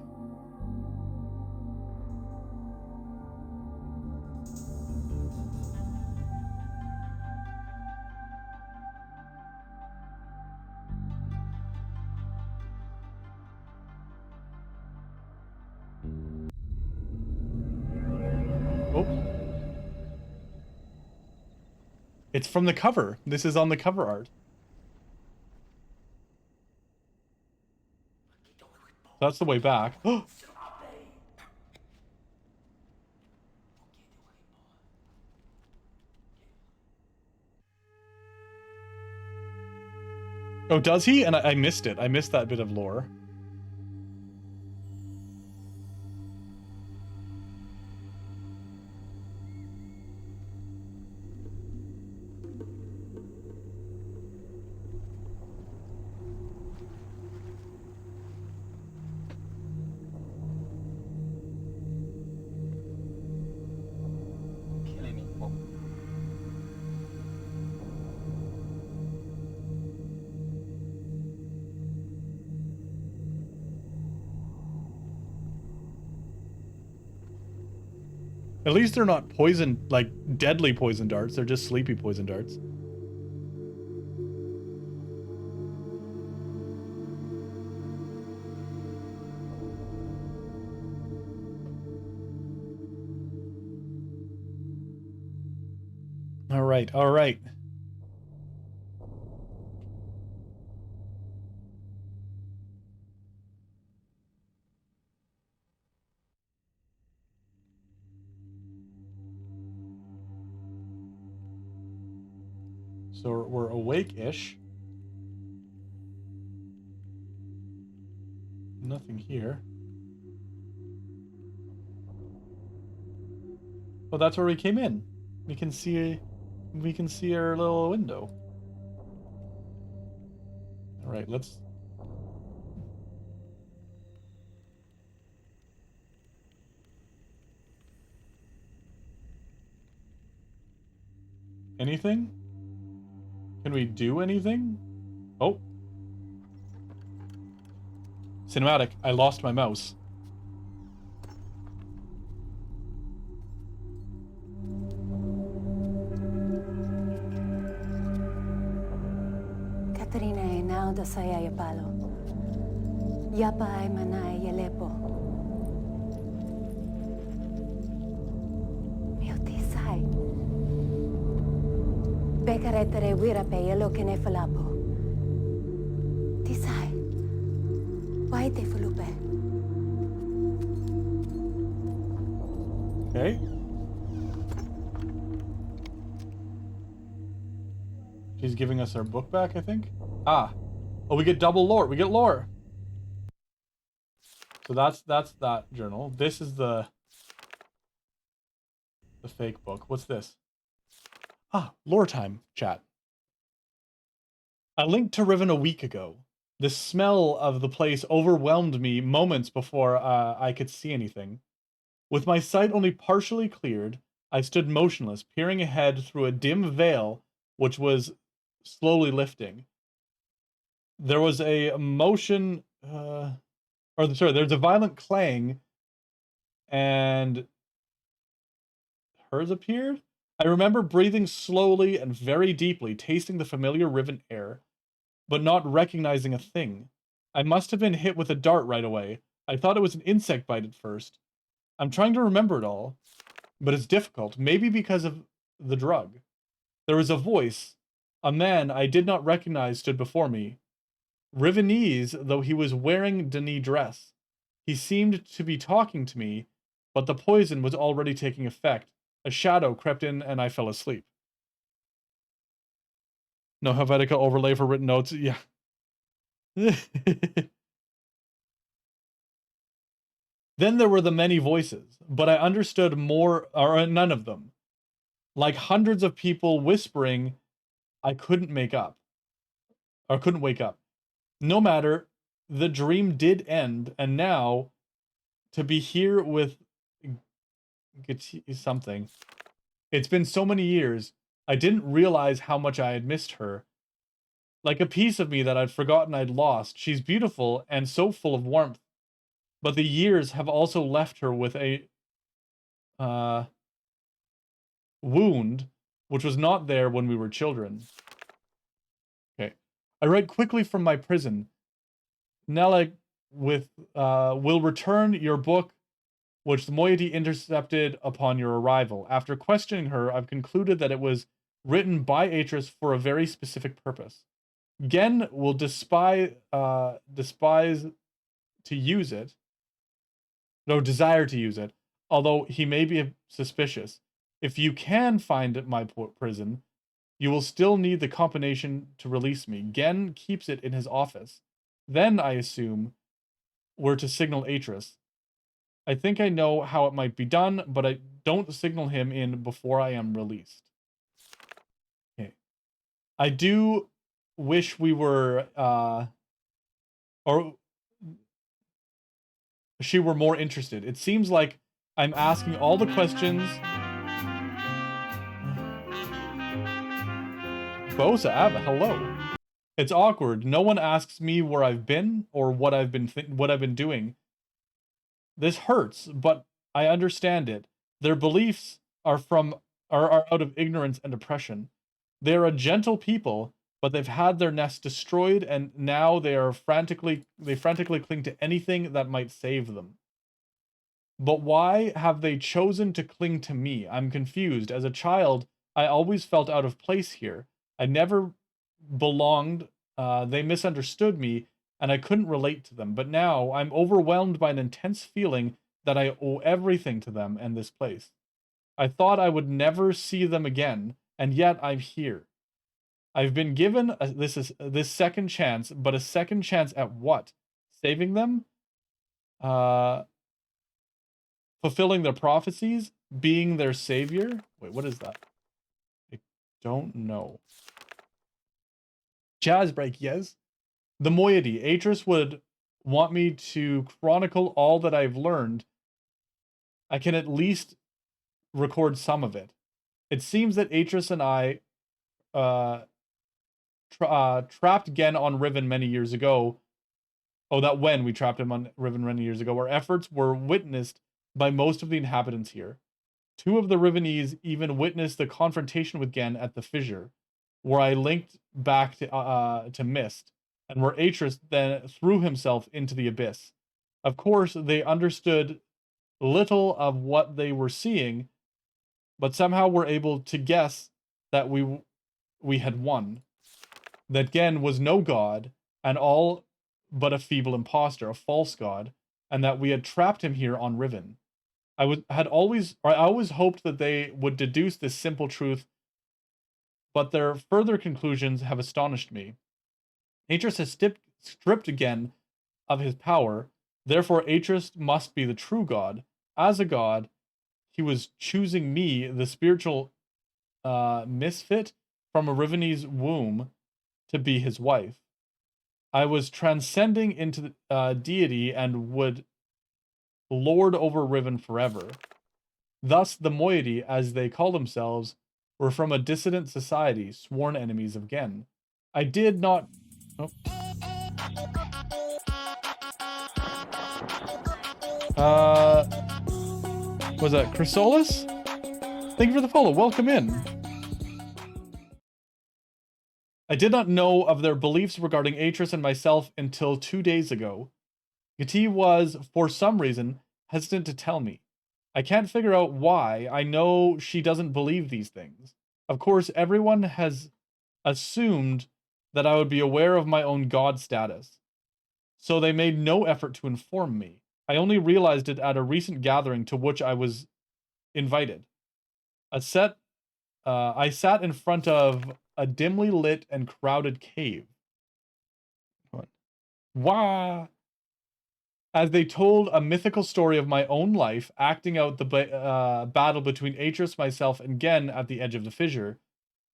It's from the cover. This is on the cover art. That's the way back. Oh, does he? And I missed it. I missed that bit of lore. At least they're not poison, like deadly poison darts. They're just sleepy poison darts. All right, all right. So we're awake-ish. Nothing here. Oh, that's where we came in. We can see our little window. All right, let's. Anything? Can we do anything? Oh. Cinematic. I lost my mouse. Katrina e now da saya palo. Yapa ay manay yelepo. Mio tisay. Bekaretere wirape yelo kene falapo. Tisay. Why te fulupe? Okay. She's giving us our book back, I think. Ah. Oh, we get double lore. We get lore. So that's that journal. This is the fake book. What's this? Ah, lore time, chat. I linked to Riven a week ago. The smell of the place overwhelmed me moments before I could see anything. With my sight only partially cleared, I stood motionless, peering ahead through a dim veil which was slowly lifting. There was a motion, there's a violent clang, and hers appeared? I remember breathing slowly and very deeply, tasting the familiar Riven air, but not recognizing a thing. I must have been hit with a dart right away. I thought it was an insect bite at first. I'm trying to remember it all, but it's difficult, maybe because of the drug. There was a voice. A man I did not recognize stood before me. Rivenese, though he was wearing Denis dress. He seemed to be talking to me, but the poison was already taking effect. A shadow crept in and I fell asleep. No Helvetica overlay for written notes. Yeah. Then there were the many voices, but I understood more, or none of them. Like hundreds of people whispering, I couldn't make up. Or couldn't wake up. No matter, the dream did end, and now, to be here with something. It's been so many years, I didn't realize how much I had missed her. Like a piece of me that I'd forgotten I'd lost. She's beautiful and so full of warmth. But the years have also left her with a wound, which was not there when we were children. Okay. I read quickly from my prison. Nella will return your book, which the moiety intercepted upon your arrival. After questioning her, I've concluded that it was written by Atris for a very specific purpose. Gen will despise to use it. No, desire to use it, although he may be suspicious. If you can find my prison, you will still need the combination to release me. Gen keeps it in his office. Then, I assume, we're to signal Atris. I think I know how it might be done, but I don't signal him in before I am released. Okay. I do wish we were, or she were more interested. It seems like I'm asking all the questions. Bosa, hello. It's awkward. No one asks me where I've been or what I've been doing. This hurts, but I understand it. Their beliefs are out of ignorance and oppression. They're a gentle people, but they've had their nest destroyed, and now they frantically cling to anything that might save them. But why have they chosen to cling to me? I'm confused. As a child, I always felt out of place here. I never belonged. They misunderstood me, and I couldn't relate to them. But now I'm overwhelmed by an intense feeling that I owe everything to them and this place. I thought I would never see them again, and yet I'm here. I've been given this second chance, but a second chance at what? Saving them? Fulfilling their prophecies? Being their savior? Wait, what is that? I don't know. Jazz break, yes. The moiety. Atris would want me to chronicle all that I've learned. I can at least record some of it. It seems that Atris and I trapped Gen on Riven many years ago. Oh, that when we trapped him on Riven many years ago. Our efforts were witnessed by most of the inhabitants here. 2 of the Rivenese even witnessed the confrontation with Gen at the fissure, where I linked back to Mist, and where Atris then threw himself into the abyss. Of course, they understood little of what they were seeing, but somehow were able to guess that we had won. That Gen was no god, and all but a feeble impostor, a false god, and that we had trapped him here on Riven. I always hoped that they would deduce this simple truth, but their further conclusions have astonished me. Atris has stripped again of his power, therefore Atris must be the true god. As a god, he was choosing me, the spiritual misfit from a Rivenese womb, to be his wife. I was transcending into deity and would lord over Riven forever. Thus, the moiety, as they call themselves, were from a dissident society, sworn enemies of Gen. I did not... Oh. Was that Chrysalis? Thank you for the follow. Welcome in. I did not know of their beliefs regarding Atris and myself until 2 days ago. Gati was, for some reason, hesitant to tell me. I can't figure out why. I know she doesn't believe these things. Of course, everyone has assumed that I would be aware of my own god status, so they made no effort to inform me. I only realized it at a recent gathering to which I was invited. I sat in front of a dimly lit and crowded cave. Wah! As they told a mythical story of my own life, acting out the battle between Atris, myself, and Gen at the edge of the fissure.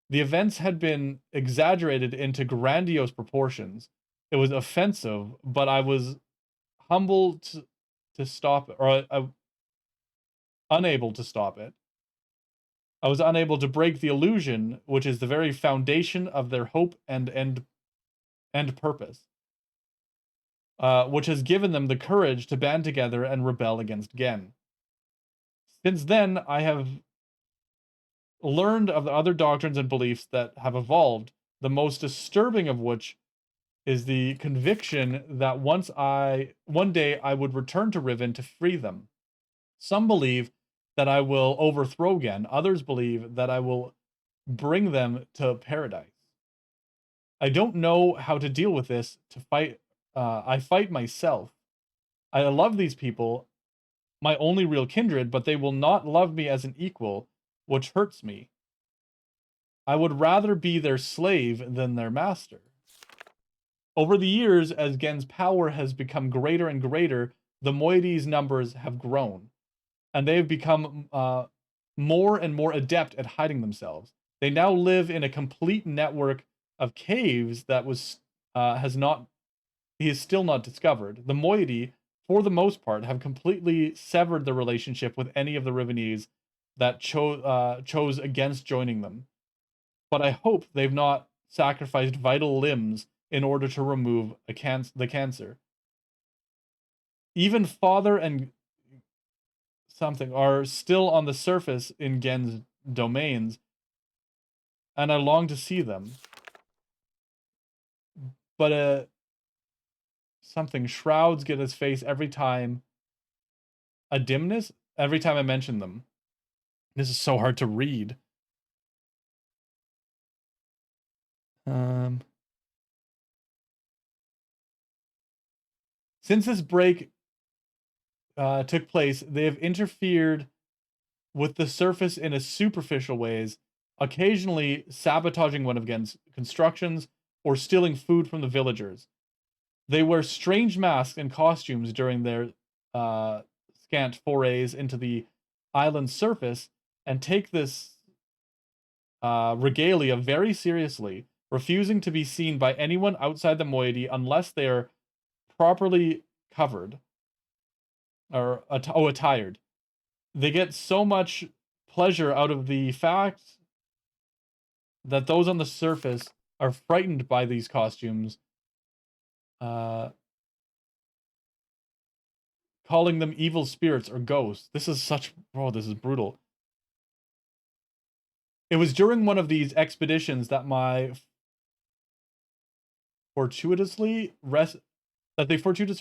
The events had been exaggerated into grandiose proportions. It was offensive, but I was humble to stop it, or unable to stop it. I was unable to break the illusion, which is the very foundation of their hope and end purpose, which has given them the courage to band together and rebel against Gen. Since then, I have learned of the other doctrines and beliefs that have evolved, the most disturbing of which is the conviction that one day I would return to Riven to free them. Some believe that I will overthrow Gen. Others believe that I will bring them to paradise. I don't know how to deal with this. I fight myself. I love these people, my only real kindred, but they will not love me as an equal, which hurts me. I would rather be their slave than their master. Over the years, as Gen's power has become greater and greater, the moiety's numbers have grown, and they have become more and more adept at hiding themselves. They now live in a complete network of caves that he has still not discovered. The moiety, for the most part, have completely severed the relationship with any of the Rivenese that chose against joining them. But I hope they've not sacrificed vital limbs in order to remove the cancer. Even Father and something are still on the surface in Gen's domains, and I long to see them. But something shrouds get his face every time. A dimness every time I mention them. This is so hard to read. Since this break took place, they have interfered with the surface in a superficial ways occasionally sabotaging one of Gen's constructions or stealing food from the villagers. They wear strange masks and costumes during their scant forays into the island's surface and take this regalia very seriously, refusing to be seen by anyone outside the moiety unless they are properly covered or attired. They get so much pleasure out of the fact that those on the surface are frightened by these costumes, calling them evil spirits or ghosts. This is brutal. It was during one of these expeditions that they fortuitously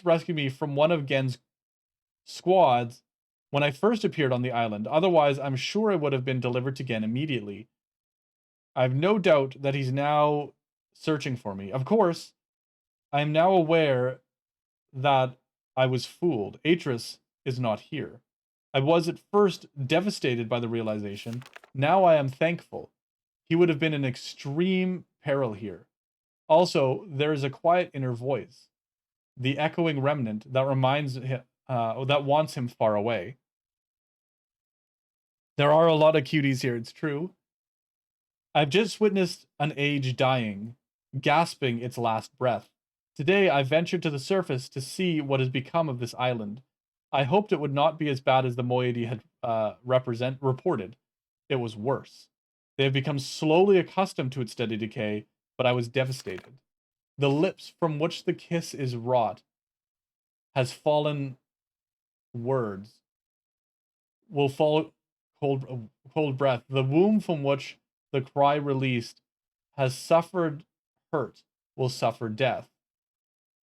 rescued me from one of Gen's squads when I first appeared on the island. Otherwise, I'm sure I would have been delivered to Gen immediately. I have no doubt that he's now searching for me. Of course, I am now aware that I was fooled. Atris is not here. I was at first devastated by the realization. Now I am thankful. He would have been in extreme peril here. Also, there is a quiet inner voice, the echoing remnant that reminds him, that wants him far away. There are a lot of cuties here, it's true. I've just witnessed an age dying, gasping its last breath. Today I ventured to the surface to see what has become of this island. I hoped it would not be as bad as the moiety had reported. It was worse. They have become slowly accustomed to its steady decay, but I was devastated. The lips from which the kiss is wrought has fallen words. Will fall cold breath. The womb from which the cry released has suffered hurt, will suffer death.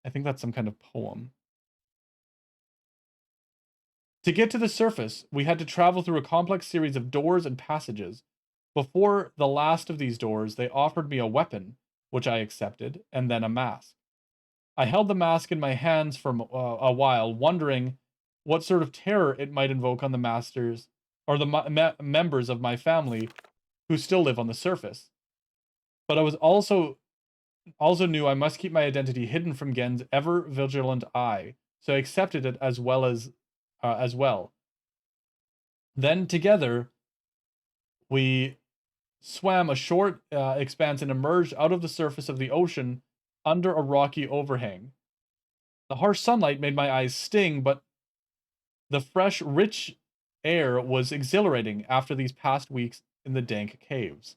I think that's some kind of poem. To get to the surface, we had to travel through a complex series of doors and passages. Before the last of these doors, they offered me a weapon, which I accepted, and then a mask. I held the mask in my hands for a while, wondering what sort of terror it might invoke on the masters or the members of my family who still live on the surface. But I was also knew I must keep my identity hidden from Gen's ever vigilant eye, so I accepted it as well. Then together, we swam a short expanse and emerged out of the surface of the ocean under a rocky overhang. The harsh sunlight made my eyes sting, but the fresh, rich air was exhilarating after these past weeks in the dank caves.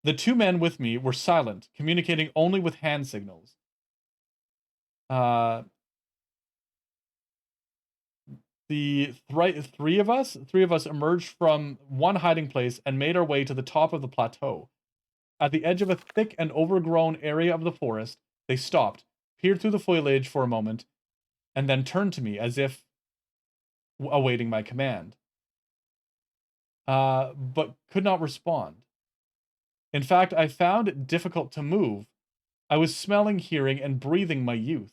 The two men with me were silent, communicating only with hand signals. The three of us emerged from one hiding place and made our way to the top of the plateau. At the edge of a thick and overgrown area of the forest, they stopped, peered through the foliage for a moment, and then turned to me as if awaiting my command. But could not respond. In fact, I found it difficult to move. I was smelling, hearing, and breathing my youth.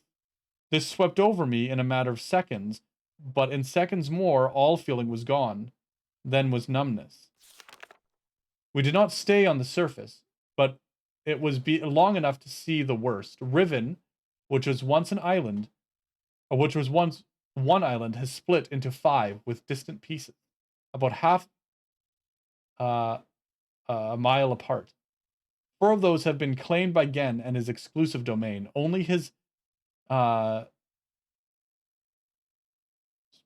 This swept over me in a matter of seconds, but in seconds more, all feeling was gone. Then was numbness. We did not stay on the surface, but it was long enough to see the worst. Riven, which was once one island, has split into 5 with distant pieces, about half a mile apart. 4 of those have been claimed by Gen and his exclusive domain. Only his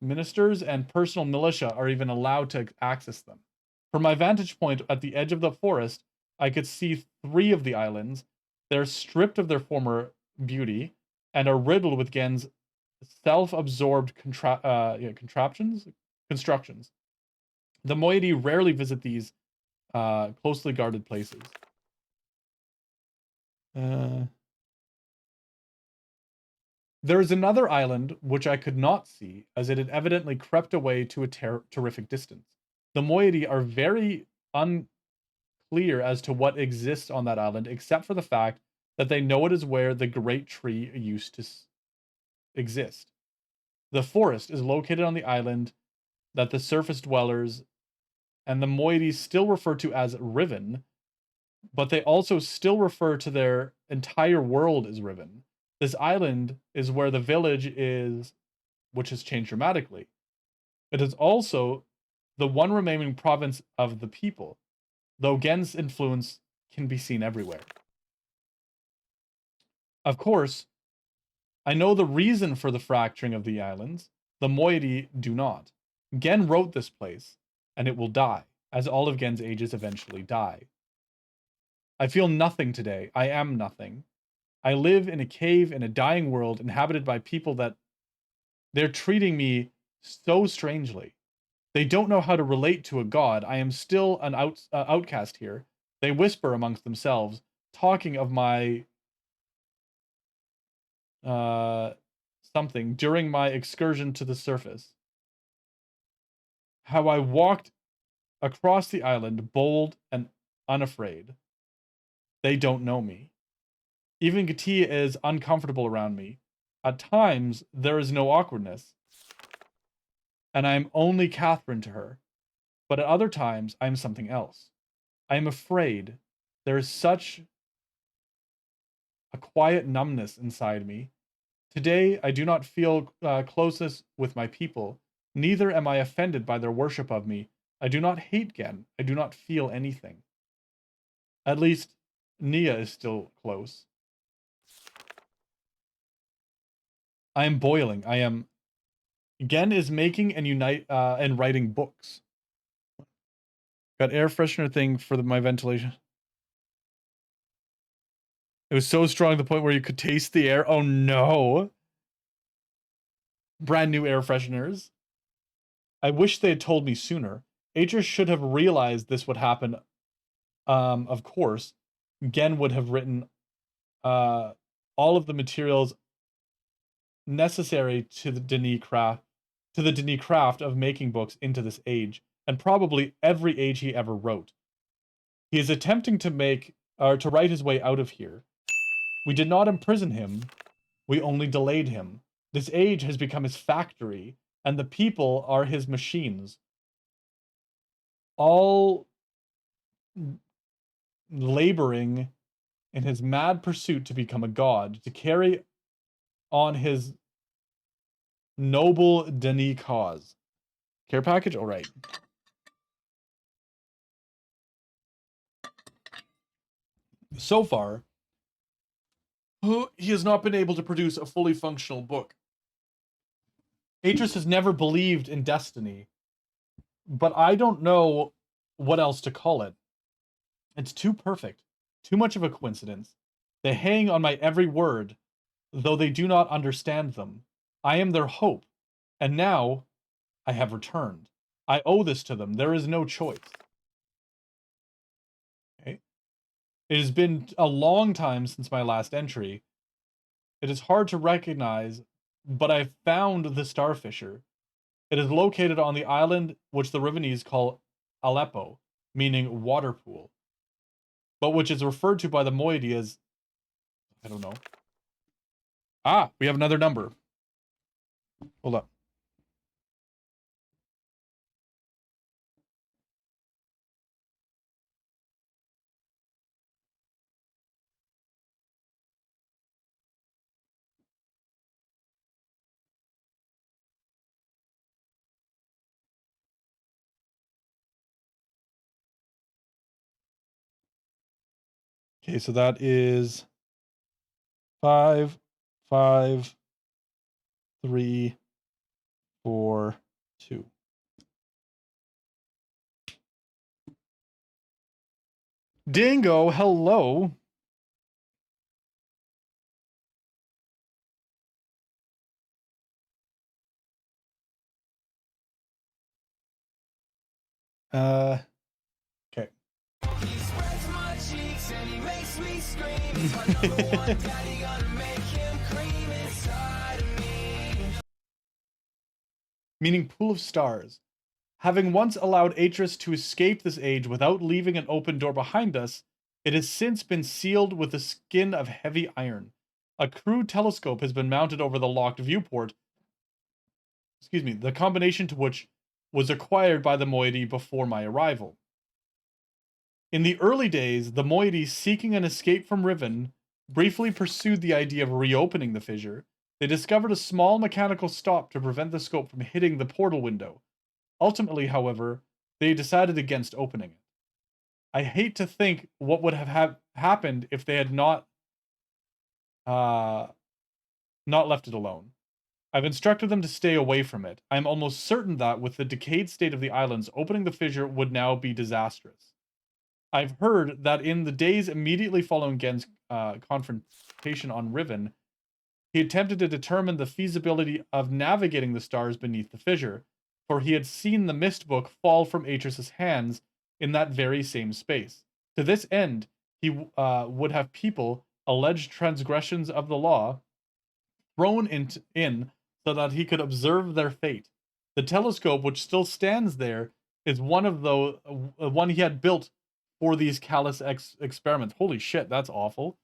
ministers and personal militia are even allowed to access them. From my vantage point at the edge of the forest, I could see 3 of the islands. They're stripped of their former beauty and are riddled with Gen's self-absorbed constructions. The moiety rarely visit these closely guarded places. There is another island which I could not see, as it had evidently crept away to a terrific distance. The moiety are very unclear as to what exists on that island, except for the fact that they know it is where the great tree used to exist. The forest is located on the island that the surface dwellers and the moiety still refer to as Riven, but they also still refer to their entire world as Riven. This island is where the village is, which has changed dramatically. It is also the one remaining province of the people, though Gen's influence can be seen everywhere. Of course, I know the reason for the fracturing of the islands. The moiety do not. Gen wrote this place, and it will die, as all of Gen's ages eventually die. I feel nothing today. I am nothing. I live in a cave in a dying world inhabited by people that they're treating me so strangely. They don't know how to relate to a god. I am still an outcast here. They whisper amongst themselves, talking of my something during my excursion to the surface. How I walked across the island, bold and unafraid. They don't know me. Even Gatia is uncomfortable around me. At times, there is no awkwardness, and I am only Catherine to her. But at other times, I am something else. I am afraid. There is such a quiet numbness inside me. Today, I do not feel closeness with my people. Neither am I offended by their worship of me. I do not hate Gen. I do not feel anything. At least, Nia is still close. I am boiling. Gen is making and writing books. Got air freshener thing for my ventilation. It was so strong to the point where you could taste the air. Oh no. Brand new air fresheners. I wish they had told me sooner. Atris should have realized this would happen. Of course, Gen would have written all of the materials necessary to the Denis craft of making books into this age, and probably every age he ever wrote. He is attempting to write his way out of here. We did not imprison him. We only delayed him. This age has become his factory, and the people are his machines. All laboring in his mad pursuit to become a god, to carry on his noble Denis cause. Care package? All right. So far, he has not been able to produce a fully functional book. Atris has never believed in destiny, but I don't know what else to call it. It's too perfect, too much of a coincidence. They hang on my every word, though they do not understand them. I am their hope, and now I have returned. I owe this to them. There is no choice. Okay. It has been a long time since my last entry. It is hard to recognize, but I found the Starfisher. It is located on the island which the Rivenese call Aleppo, meaning water pool, but which is referred to by the moiety as, I don't know. Ah, we have another number. Hold up. Okay, so that is 5, 5, 3, 4, 2. Dingo, hello. Okay. Meaning pool of stars. Having once allowed Atris to escape this age without leaving an open door behind us, it has since been sealed with the skin of heavy iron. A crude telescope has been mounted over the locked viewport. Excuse me, the combination to which was acquired by the moiety before my arrival. In the early days, the moiety, seeking an escape from Riven, briefly pursued the idea of reopening the fissure. They discovered a small mechanical stop to prevent the scope from hitting the portal window. Ultimately, however, they decided against opening it. I hate to think what would have happened if they had not left it alone. I've instructed them to stay away from it. I am almost certain that, with the decayed state of the islands, opening the fissure would now be disastrous. I've heard that in the days immediately following Gen's confrontation on Riven, he attempted to determine the feasibility of navigating the stars beneath the fissure, for he had seen the mist book fall from Atris's hands in that very same space. To this end, he would have people, alleged transgressions of the law, thrown in so that he could observe their fate. The telescope, which still stands there, is one of the one he had built for these callous experiments. Holy shit, that's awful.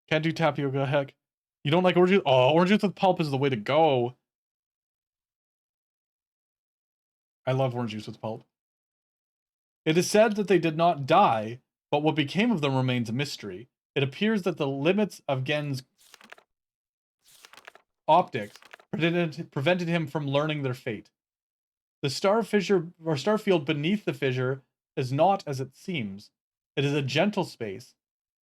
Can't do tapioca, heck. You don't like orange juice? Oh, orange juice with pulp is the way to go. I love orange juice with pulp. It is said that they did not die, but what became of them remains a mystery. It appears that the limits of Gen's optics prevented him from learning their fate. The star fissure or star field beneath the fissure is not as it seems. It is a gentle space,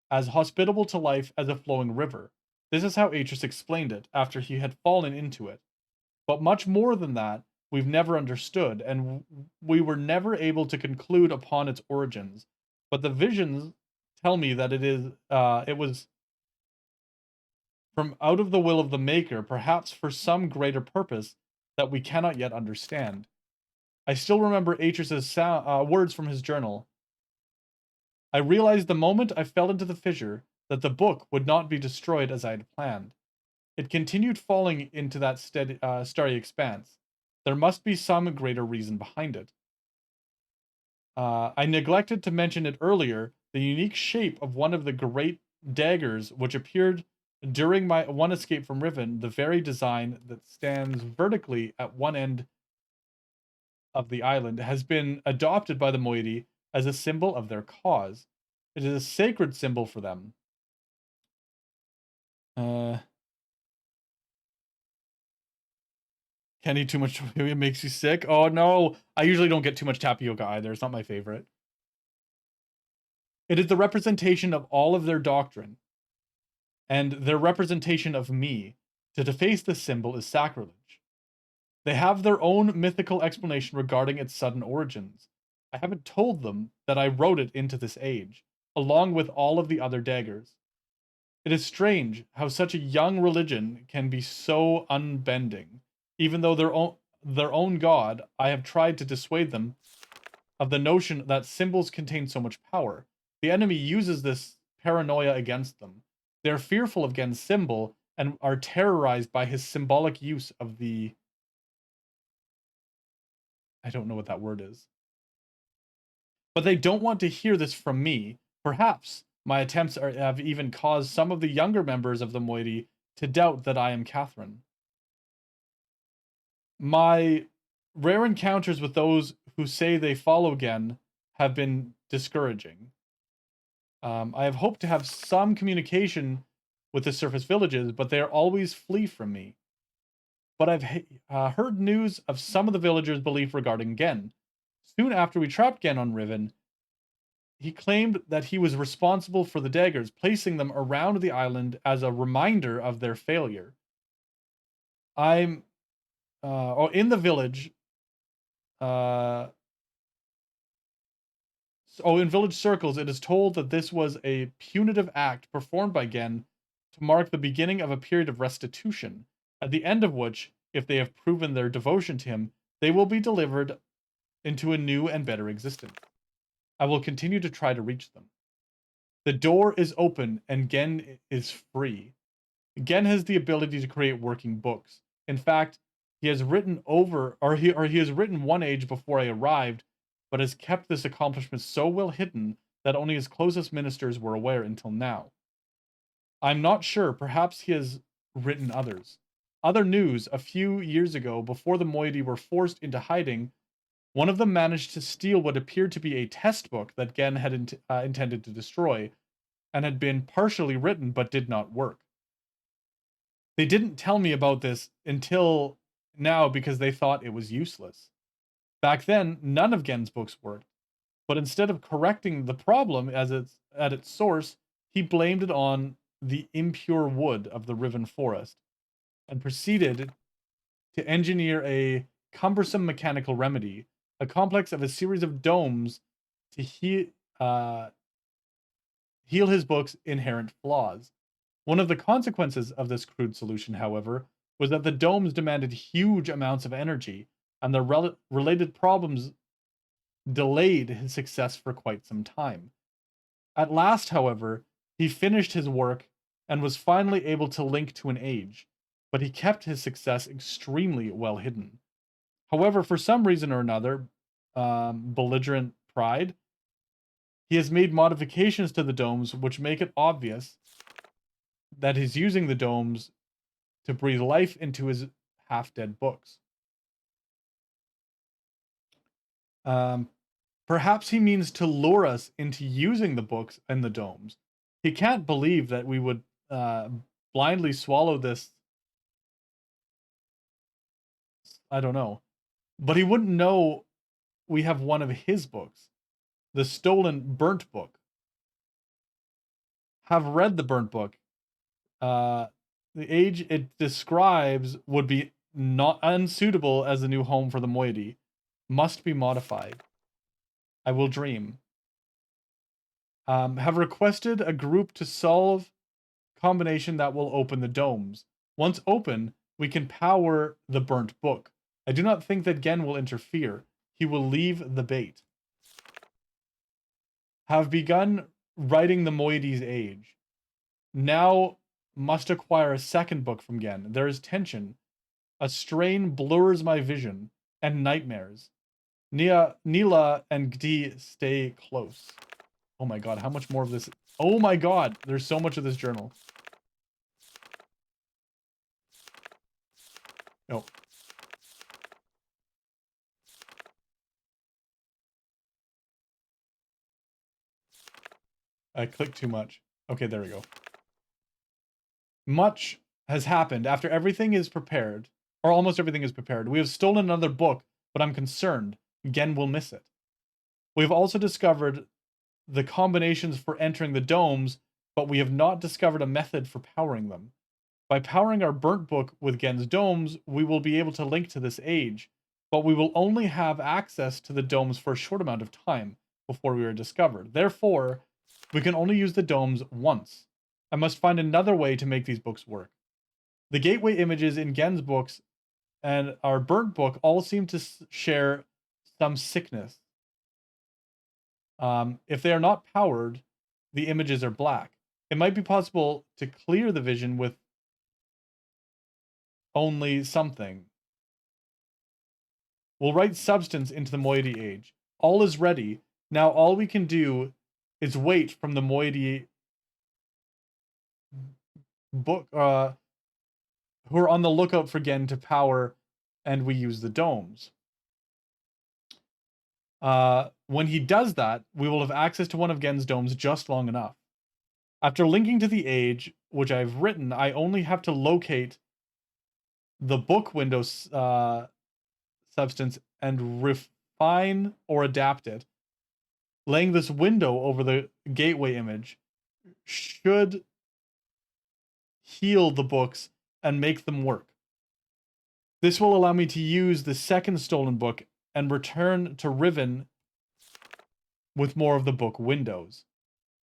as hospitable to life as a flowing river. This is how Atris explained it after he had fallen into it. But much more than that, we've never understood, and we were never able to conclude upon its origins. But the visions tell me that it was from out of the will of the Maker, perhaps for some greater purpose that we cannot yet understand. I still remember Atris's words from his journal. I realized the moment I fell into the fissure that the book would not be destroyed as I had planned. It continued falling into that starry expanse. There must be some greater reason behind it. I neglected to mention it earlier, the unique shape of one of the great daggers which appeared during my one escape from Riven, the very design that stands vertically at one end of the island, has been adopted by the moiety as a symbol of their cause. It is a sacred symbol for them. Can't eat too much tapioca, it makes you sick. Oh no, I usually don't get too much tapioca either. It's not my favorite. It is the representation of all of their doctrine, and their representation of me. To deface this symbol is sacrilege. They have their own mythical explanation regarding its sudden origins. I haven't told them that I wrote it into this age, along with all of the other daggers. It is strange how such a young religion can be so unbending. Even though their own god, I have tried to dissuade them of the notion that symbols contain so much power. The enemy uses this paranoia against them. They are fearful of Gen's symbol and are terrorized by his symbolic use of the... I don't know what that word is. But they don't want to hear this from me. Perhaps my attempts have even caused some of the younger members of the moiety to doubt that I am Catherine. My rare encounters with those who say they follow Gen have been discouraging. I have hoped to have some communication with the surface villages, but they are always flee from me. But I've heard news of some of the villagers' belief regarding Gen. Soon after we trapped Gen on Riven, he claimed that he was responsible for the daggers, placing them around the island as a reminder of their failure. In the village, in village circles, it is told that this was a punitive act performed by Gen to mark the beginning of a period of restitution, at the end of which, if they have proven their devotion to him, they will be delivered into a new and better existence. I will continue to try to reach them. The door is open and Gen is free. Gen has the ability to create working books. In fact, he has written he has written one age before I arrived, but has kept this accomplishment so well hidden that only his closest ministers were aware until now. I'm not sure, perhaps he has written others. other news, a few years ago, before the moiety were forced into hiding, one of them managed to steal what appeared to be a test book that Gen had intended to destroy, and had been partially written but did not work. They didn't tell me about this until now because they thought it was useless. Back then, none of Gen's books worked, but instead of correcting the problem at its source, he blamed it on the impure wood of the Riven forest, and proceeded to engineer a cumbersome mechanical remedy, a complex of a series of domes to heal his book's inherent flaws. One of the consequences of this crude solution, however, was that the domes demanded huge amounts of energy, and the related problems delayed his success for quite some time. At last, however, he finished his work and was finally able to link to an age, but he kept his success extremely well hidden. However, for some reason or another, belligerent pride, he has made modifications to the domes which make it obvious that he's using the domes to breathe life into his half-dead books. Perhaps he means to lure us into using the books and the domes. He can't believe that we would blindly swallow this. I don't know. But he wouldn't know we have one of his books, the stolen burnt book. Have read the burnt book. The age it describes would be not unsuitable as a new home for the moiety. Must be modified. I will dream. Have requested a group to solve combination that will open the domes. Once open, we can power the burnt book. I do not think that Gen will interfere. He will leave the bait. Have begun writing the moiety's age. Now must acquire a second book from Gen. There is tension. A strain blurs my vision, and nightmares. Neela and Gdi stay close. Oh my god, how much more of this? Oh my god, there's so much of this journal. No. I clicked too much. Okay, there we go. Much has happened. After everything is prepared, or almost everything is prepared, we have stolen another book, but I'm concerned. Gen will miss it. We've also discovered the combinations for entering the domes, but we have not discovered a method for powering them. By powering our burnt book with Gen's domes, we will be able to link to this age, but we will only have access to the domes for a short amount of time before we are discovered. Therefore, we can only use the domes once. I must find another way to make these books work. The gateway images in Gen's books and our burnt book all seem to share some sickness. If they are not powered, the images are black. It might be possible to clear the vision with only something. We'll write substance into the moiety age. All is ready. Now all we can do is wait from the moiety book, who are on the lookout for Gen to power, and we use the domes. When he does that, we will have access to one of Gen's domes just long enough. After linking to the age, which I've written, I only have to locate the book window substance and refine or adapt it. Laying this window over the gateway image should heal the books and make them work. This will allow me to use the second stolen book and return to Riven with more of the book windows.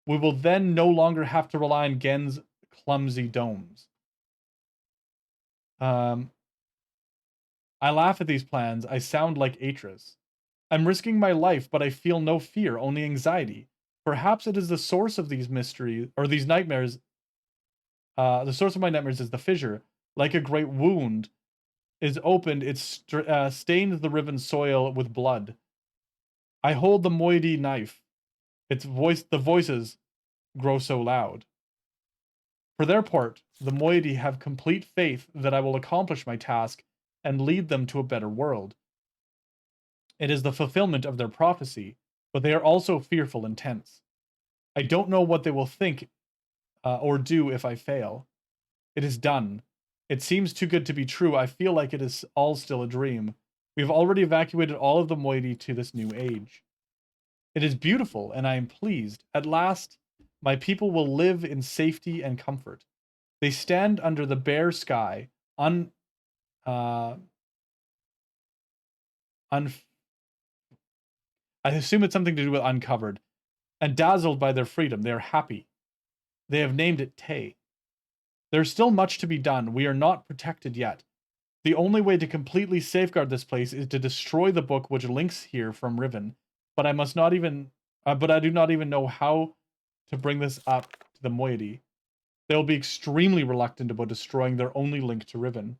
We will then no longer have to rely on Gen's clumsy domes. I laugh at these plans. I sound like Atris. I'm risking my life, but I feel no fear, only anxiety. Perhaps it is the source of these mysteries, or these nightmares. The source of my nightmares is the fissure. Like a great wound is opened, it stains the riven soil with blood. I hold the moiety knife. The voices grow so loud. For their part, the moiety have complete faith that I will accomplish my task and lead them to a better world. It is the fulfillment of their prophecy, but they are also fearful and tense. I don't know what they will think or do if I fail. It is done. It seems too good to be true. I feel like it is all still a dream. We have already evacuated all of the moiety to this new age. It is beautiful, and I am pleased. At last, my people will live in safety and comfort. They stand under the bare sky, I assume it's something to do with uncovered, and dazzled by their freedom. They are happy. They have named it Tay. There's still much to be done. We are not protected yet. The only way to completely safeguard this place is to destroy the book which links here from Riven. But I do not even know how to bring this up to the moiety. They'll be extremely reluctant about destroying their only link to Riven.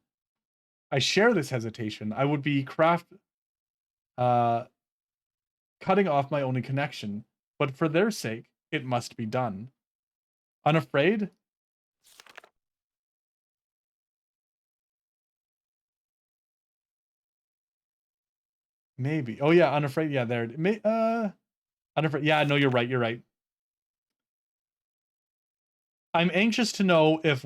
I share this hesitation. I would be cutting off my only connection, but for their sake, it must be done. Unafraid? Maybe. Oh yeah, unafraid. Yeah, there. Unafraid. Yeah, no, you're right. You're right. I'm anxious to know if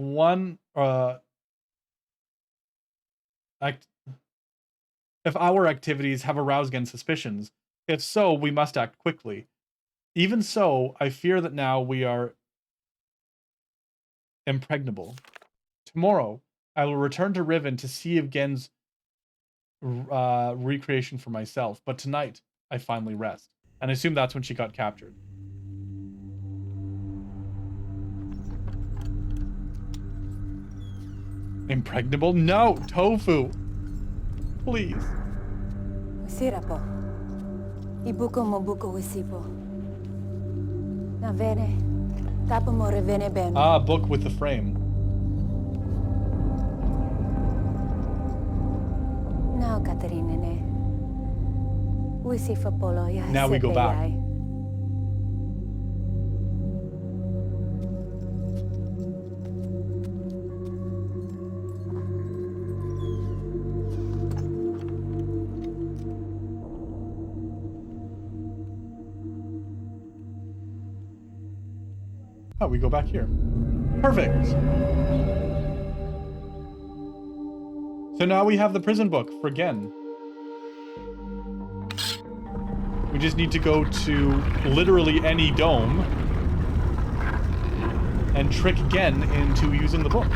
if our activities have aroused against suspicions. If so, we must act quickly. Even so, I fear that now we are impregnable. Tomorrow, I will return to Riven to see if Gen's recreation for myself, but tonight, I finally rest. And I assume that's when she got captured. Impregnable? No! Tofu! Please. Sira po. Ibuko mo buko wisipo. Na vene. Tapo mo revene ben. Ah, book with the frame. Now, Katerina ne. Wisifa polo ya. Now we go back. Oh, we go back here. Perfect. So now we have the prison book for Gen. We just need to go to literally any dome and trick Gen into using the book.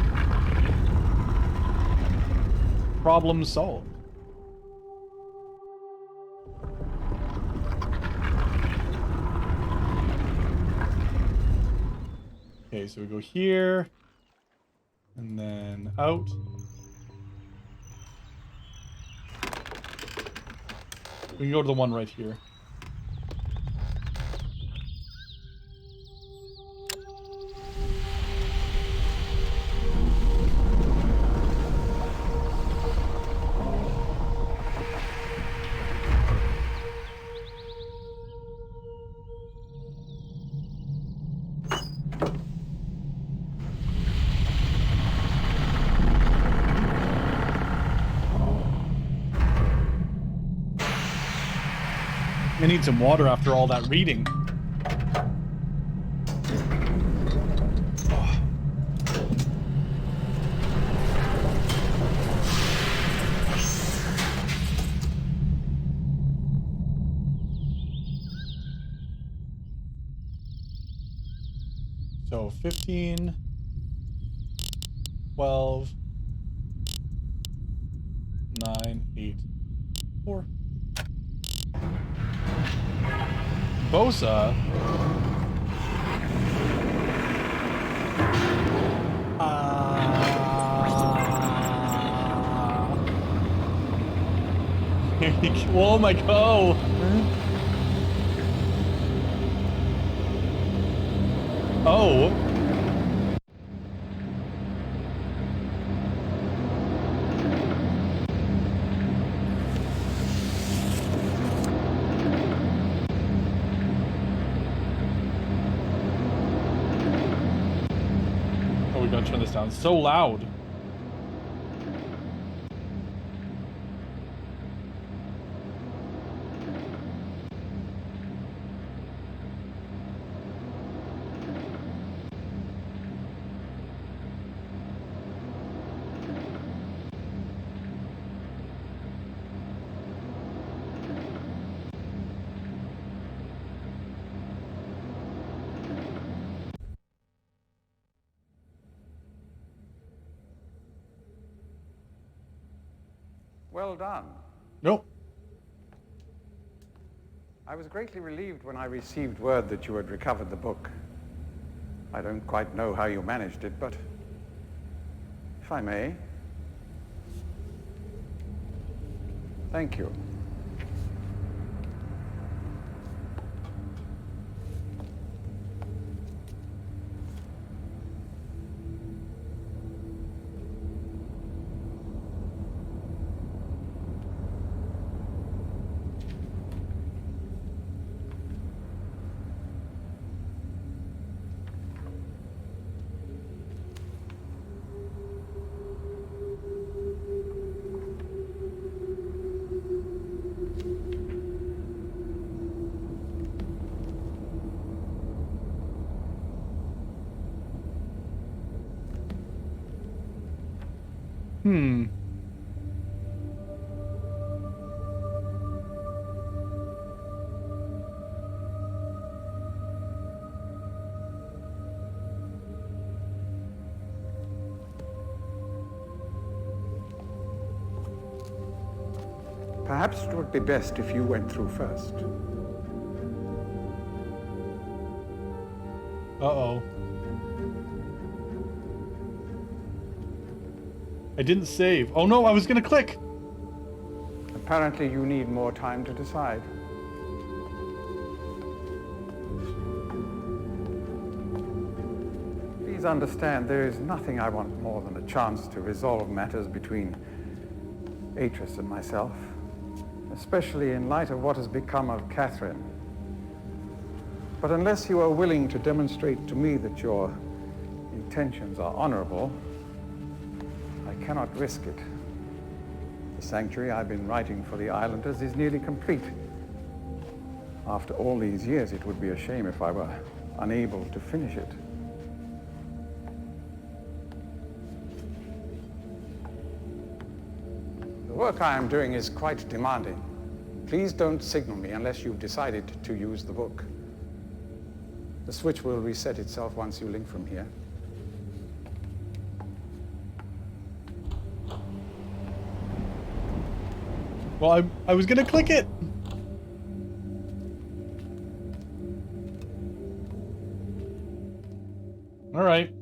Problem solved. Okay, so we go here, and then out. We can go to the one right here. I need some water after all that reading. Oh. So 15, 12, 9, 8, 4. Bosa. Oh my god. Oh. we gotta turn this down. It's so loud. Well done. Nope. I was greatly relieved when I received word that you had recovered the book. I don't quite know how you managed it, but if I may, thank you. Hmm. Perhaps it would be best if you went through first. Uh-oh. I didn't save. Oh no, I was gonna click! Apparently you need more time to decide. Please understand, there is nothing I want more than a chance to resolve matters between Atris and myself, especially in light of what has become of Catherine. But unless you are willing to demonstrate to me that your intentions are honorable, I cannot risk it. The sanctuary I've been writing for the Islanders is nearly complete. After all these years, it would be a shame if I were unable to finish it. The work I am doing is quite demanding. Please don't signal me unless you've decided to use the book. The switch will reset itself once you link from here. Well, I was gonna click it! Alright.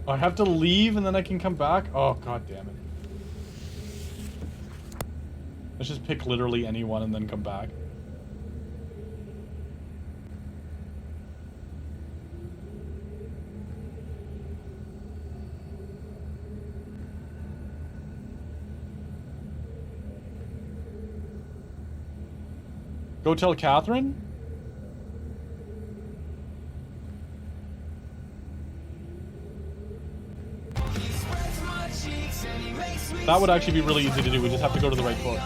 I have to leave and then I can come back? Oh, god damn it. Let's just pick literally anyone and then come back. Go tell Catherine? That would actually be really easy to do. We just have to go to the right book.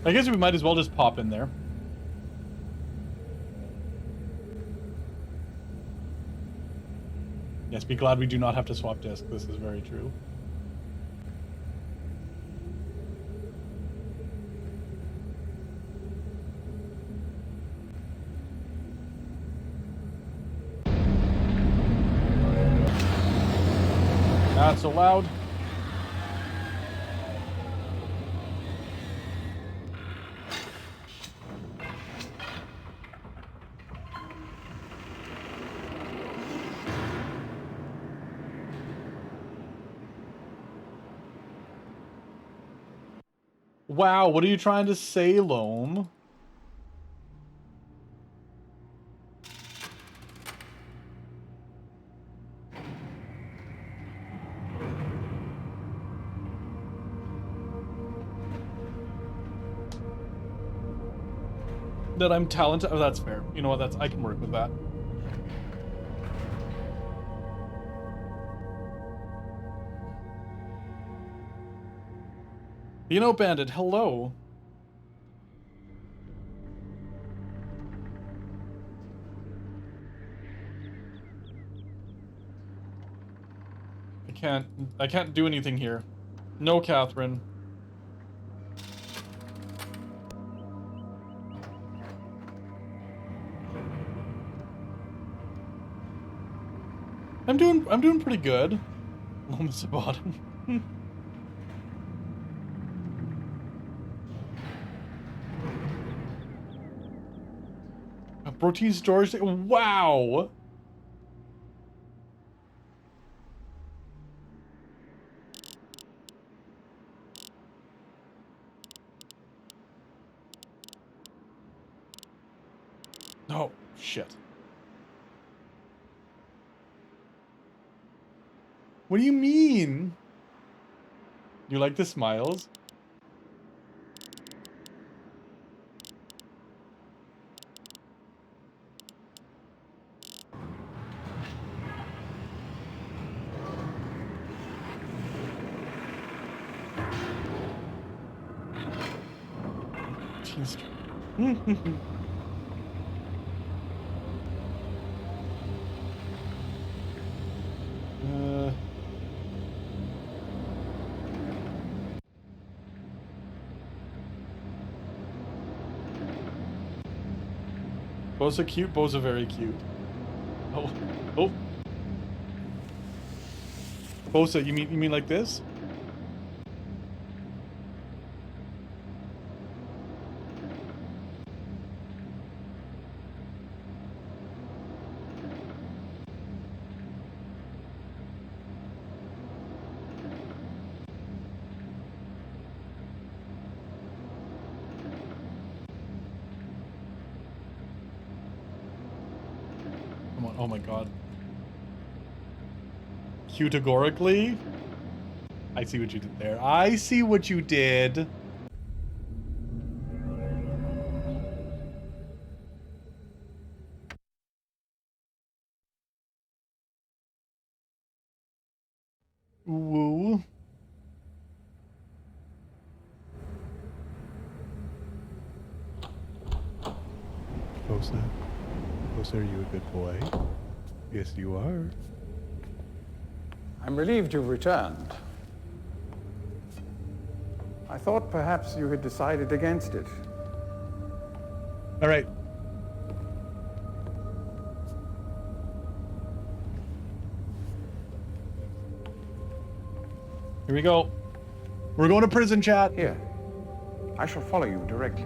I guess we might as well just pop in there. Yes, be glad we do not have to swap disc. This is very true. Not so loud. Wow, what are you trying to say, Loam? That I'm talented? Oh, that's fair. You know what? I can work with that. You know, Bandit, hello. I can't do anything here. No, Catherine. I'm doing pretty good. Almost at bottom. A protein storage. Wow. Oh, shit. What do you mean? You like the smiles? Jeez. Bo's are cute. Bo's are very cute. Oh, oh. Bosa, you mean like this? Come on. Oh my god. Categorically? I see what you did there. I see what you did. Woo. Bosa. Bosa, are you a good boy? Yes, you are. I'm relieved you've returned. I thought perhaps you had decided against it. All right. Here we go. We're going to prison, chat. Here. I shall follow you directly.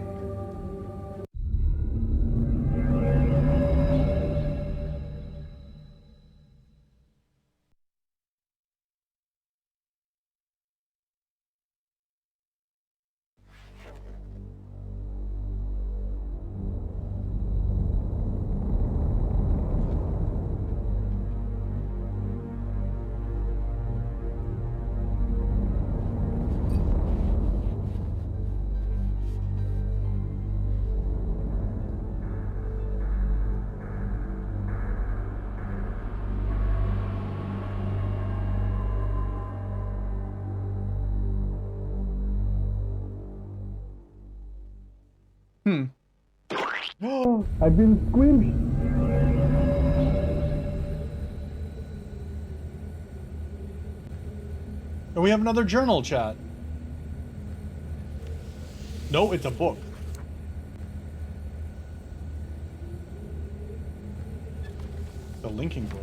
Oh, I've been squished. And we have another journal, chat. No, it's a book. The linking book.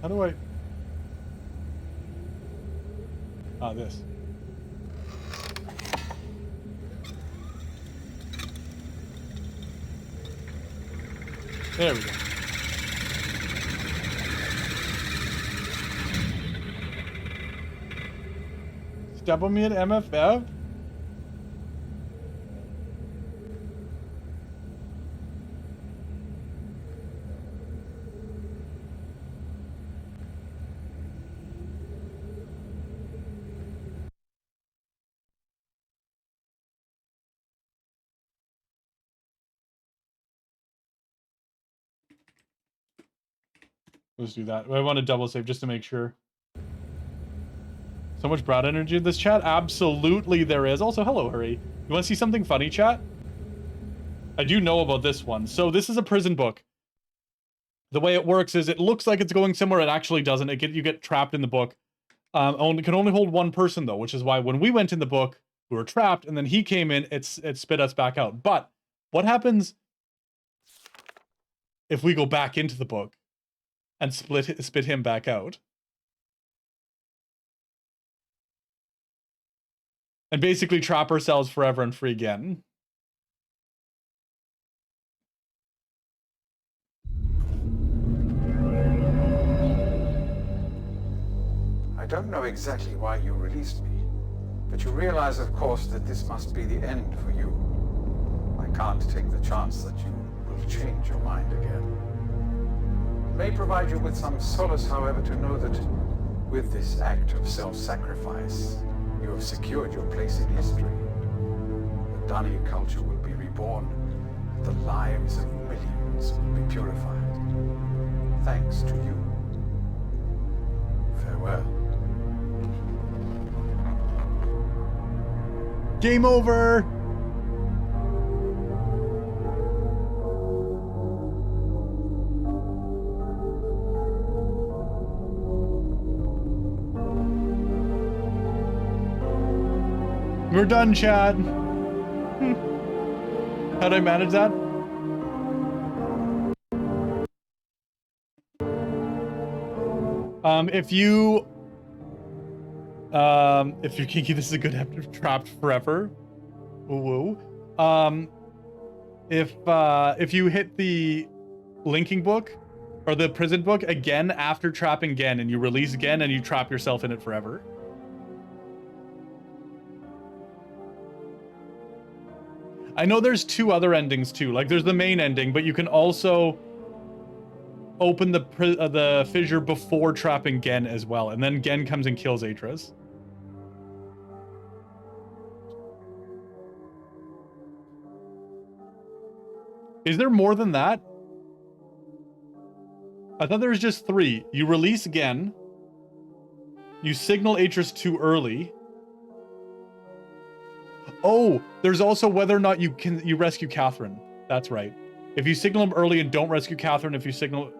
How do I... Ah, this. There we go. Step on me at MFF? Let's do that. I want to double save just to make sure. So much broad energy in this chat? Absolutely there is. Also, hello, Hurry. You want to see something funny, chat? I do know about this one. So this is a prison book. The way it works is it looks like it's going somewhere. It actually doesn't. You get trapped in the book. Can only hold one person, though, which is why when we went in the book, we were trapped, and then he came in, it spit us back out. But what happens if we go back into the book and spit him back out? And basically trap ourselves forever and free again. I don't know exactly why you released me, but you realize, of course, that this must be the end for you. I can't take the chance that you will change your mind again. It may provide you with some solace, however, to know that with this act of self-sacrifice, you have secured your place in history. The Dunny culture will be reborn. The lives of millions will be purified. Thanks to you. Farewell. Game over! We're done, chat. How'd I manage that? If you're kinky, this is a good app to trapped forever. Woo woo. If you hit the linking book or the prison book again after trapping again and you release again and you trap yourself in it forever. I know there's two other endings too. Like there's the main ending, but you can also open the fissure before trapping Gen as well, and then Gen comes and kills Atris. Is there more than that? I thought there was just 3. You release Gen. You signal Atris too early. Oh, there's also whether or not you rescue Catherine. That's right. If you signal him early and don't rescue Catherine, if you signal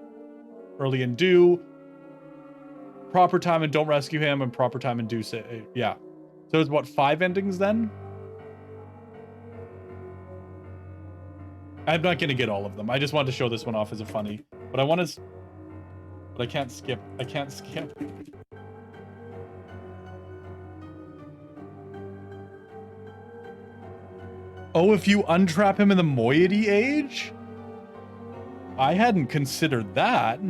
early and do, proper time and don't rescue him, and proper time and do say, yeah. So there's what, 5 endings then? I'm not gonna get all of them. I just wanted to show this one off as a funny. But I want to... But I can't skip. I can't skip. Oh, if you untrap him in the moiety age? I hadn't considered that.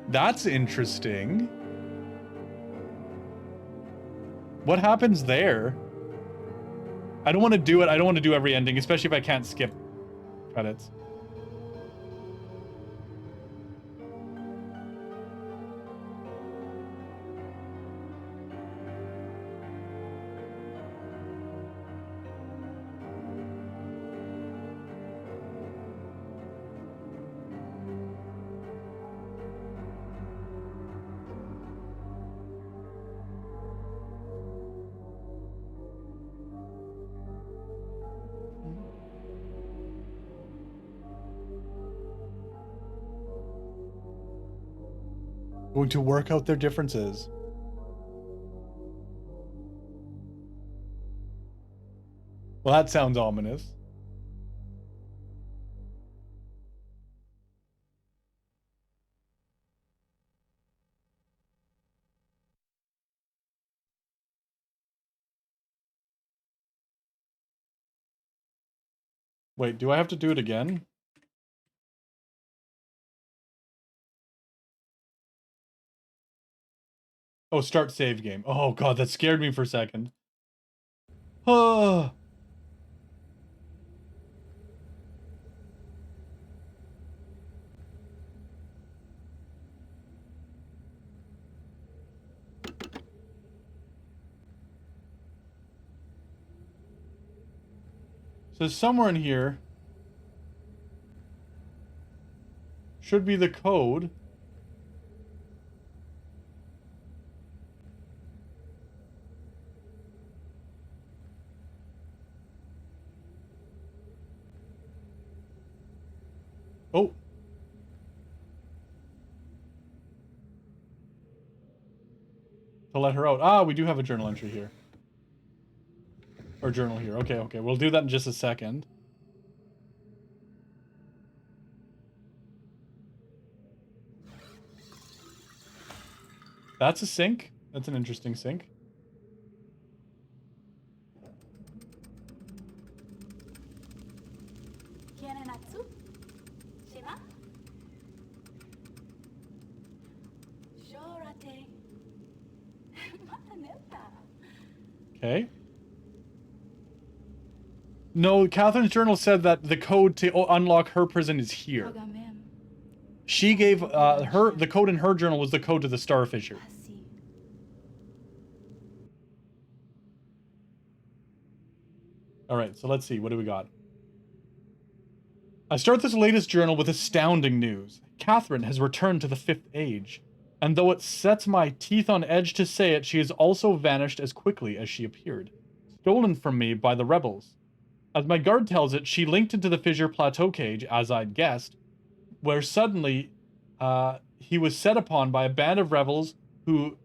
That's interesting. What happens there? I don't want to do it. I don't want to do every ending, especially if I can't skip credits. Going to work out their differences. Well, that sounds ominous. Wait, do I have to do it again? Oh, start save game. Oh god, that scared me for a second. Oh. So somewhere in here should be the code. Oh. To let her out. Ah, we do have a journal entry here. Or journal here. Okay, okay. We'll do that in just a second. That's a sink. That's an interesting sink. Okay. No, Catherine's journal said that the code to unlock her prison is here. She gave the code in her journal was the code to the Starfisher. All right, so let's see. What do we got? I start this latest journal with astounding news. Catherine has returned to the 5th Age. And though it sets my teeth on edge to say it, she has also vanished as quickly as she appeared. Stolen from me by the rebels. As my guard tells it, she linked into the Fissure Plateau cage, as I'd guessed, where suddenly he was set upon by a band of rebels who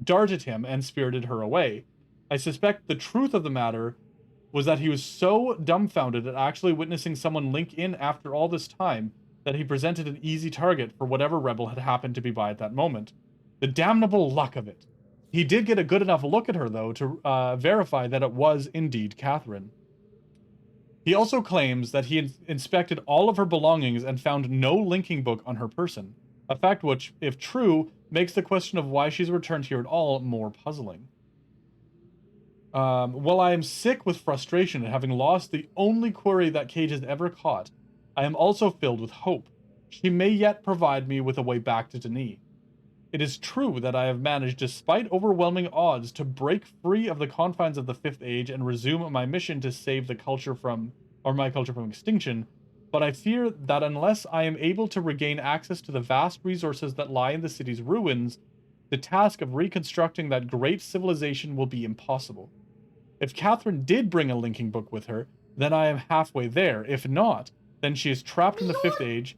darted him and spirited her away. I suspect the truth of the matter was that he was so dumbfounded at actually witnessing someone link in after all this time that he presented an easy target for whatever rebel had happened to be by at that moment. The damnable luck of it. He did get a good enough look at her, though, to verify that it was indeed Catherine. He also claims that he inspected all of her belongings and found no linking book on her person, a fact which, if true, makes the question of why she's returned here at all more puzzling. While I am sick with frustration at having lost the only quarry that Cage has ever caught, I am also filled with hope. She may yet provide me with a way back to Denis. It is true that I have managed, despite overwhelming odds, to break free of the confines of the 5th Age and resume my mission to save the culture from, or my culture from extinction, but I fear that unless I am able to regain access to the vast resources that lie in the city's ruins, the task of reconstructing that great civilization will be impossible. If Catherine did bring a linking book with her, then I am halfway there. If not, then she is trapped in the 5th Age.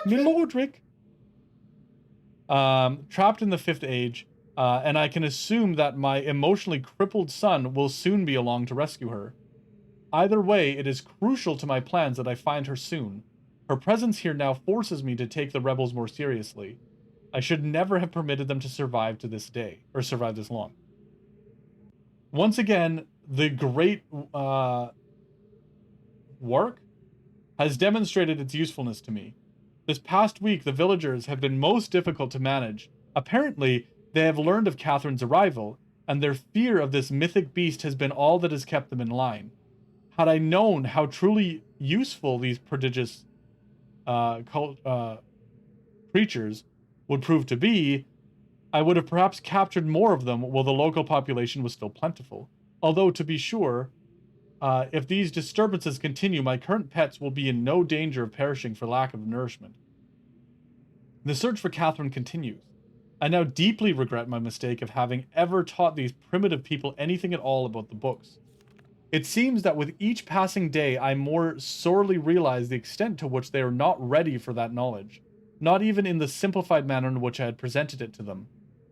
Milordric! Trapped in the 5th Age, and I can assume that my emotionally crippled son will soon be along to rescue her. Either way, it is crucial to my plans that I find her soon. Her presence here now forces me to take the rebels more seriously. I should never have permitted them to survive to this day, or survive this long. Once again, the great work has demonstrated its usefulness to me. This past week, the villagers have been most difficult to manage. Apparently, they have learned of Catherine's arrival, and their fear of this mythic beast has been all that has kept them in line. Had I known how truly useful these prodigious creatures would prove to be, I would have perhaps captured more of them while the local population was still plentiful. Although, to be sure, if these disturbances continue, my current pets will be in no danger of perishing for lack of nourishment. The search for Catherine continues. I now deeply regret my mistake of having ever taught these primitive people anything at all about the books. It seems that with each passing day, I more sorely realize the extent to which they are not ready for that knowledge, not even in the simplified manner in which I had presented it to them.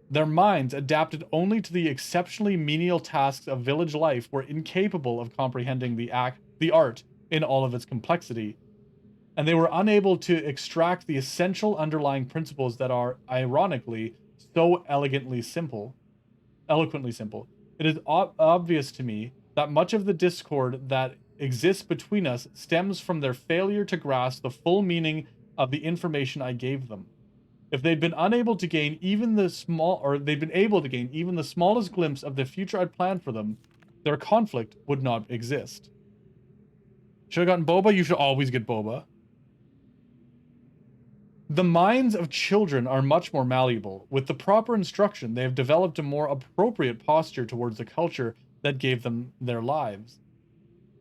Their minds, adapted only to the exceptionally menial tasks of village life, were incapable of comprehending the art in all of its complexity, and they were unable to extract the essential underlying principles that are, ironically, so eloquently simple. It is obvious to me that much of the discord that exists between us stems from their failure to grasp the full meaning of the information I gave them. If they'd been able to gain even the smallest glimpse of the future I'd planned for them, their conflict would not exist. Should have gotten boba? You should always get boba. The minds of children are much more malleable. With the proper instruction, they have developed a more appropriate posture towards the culture that gave them their lives.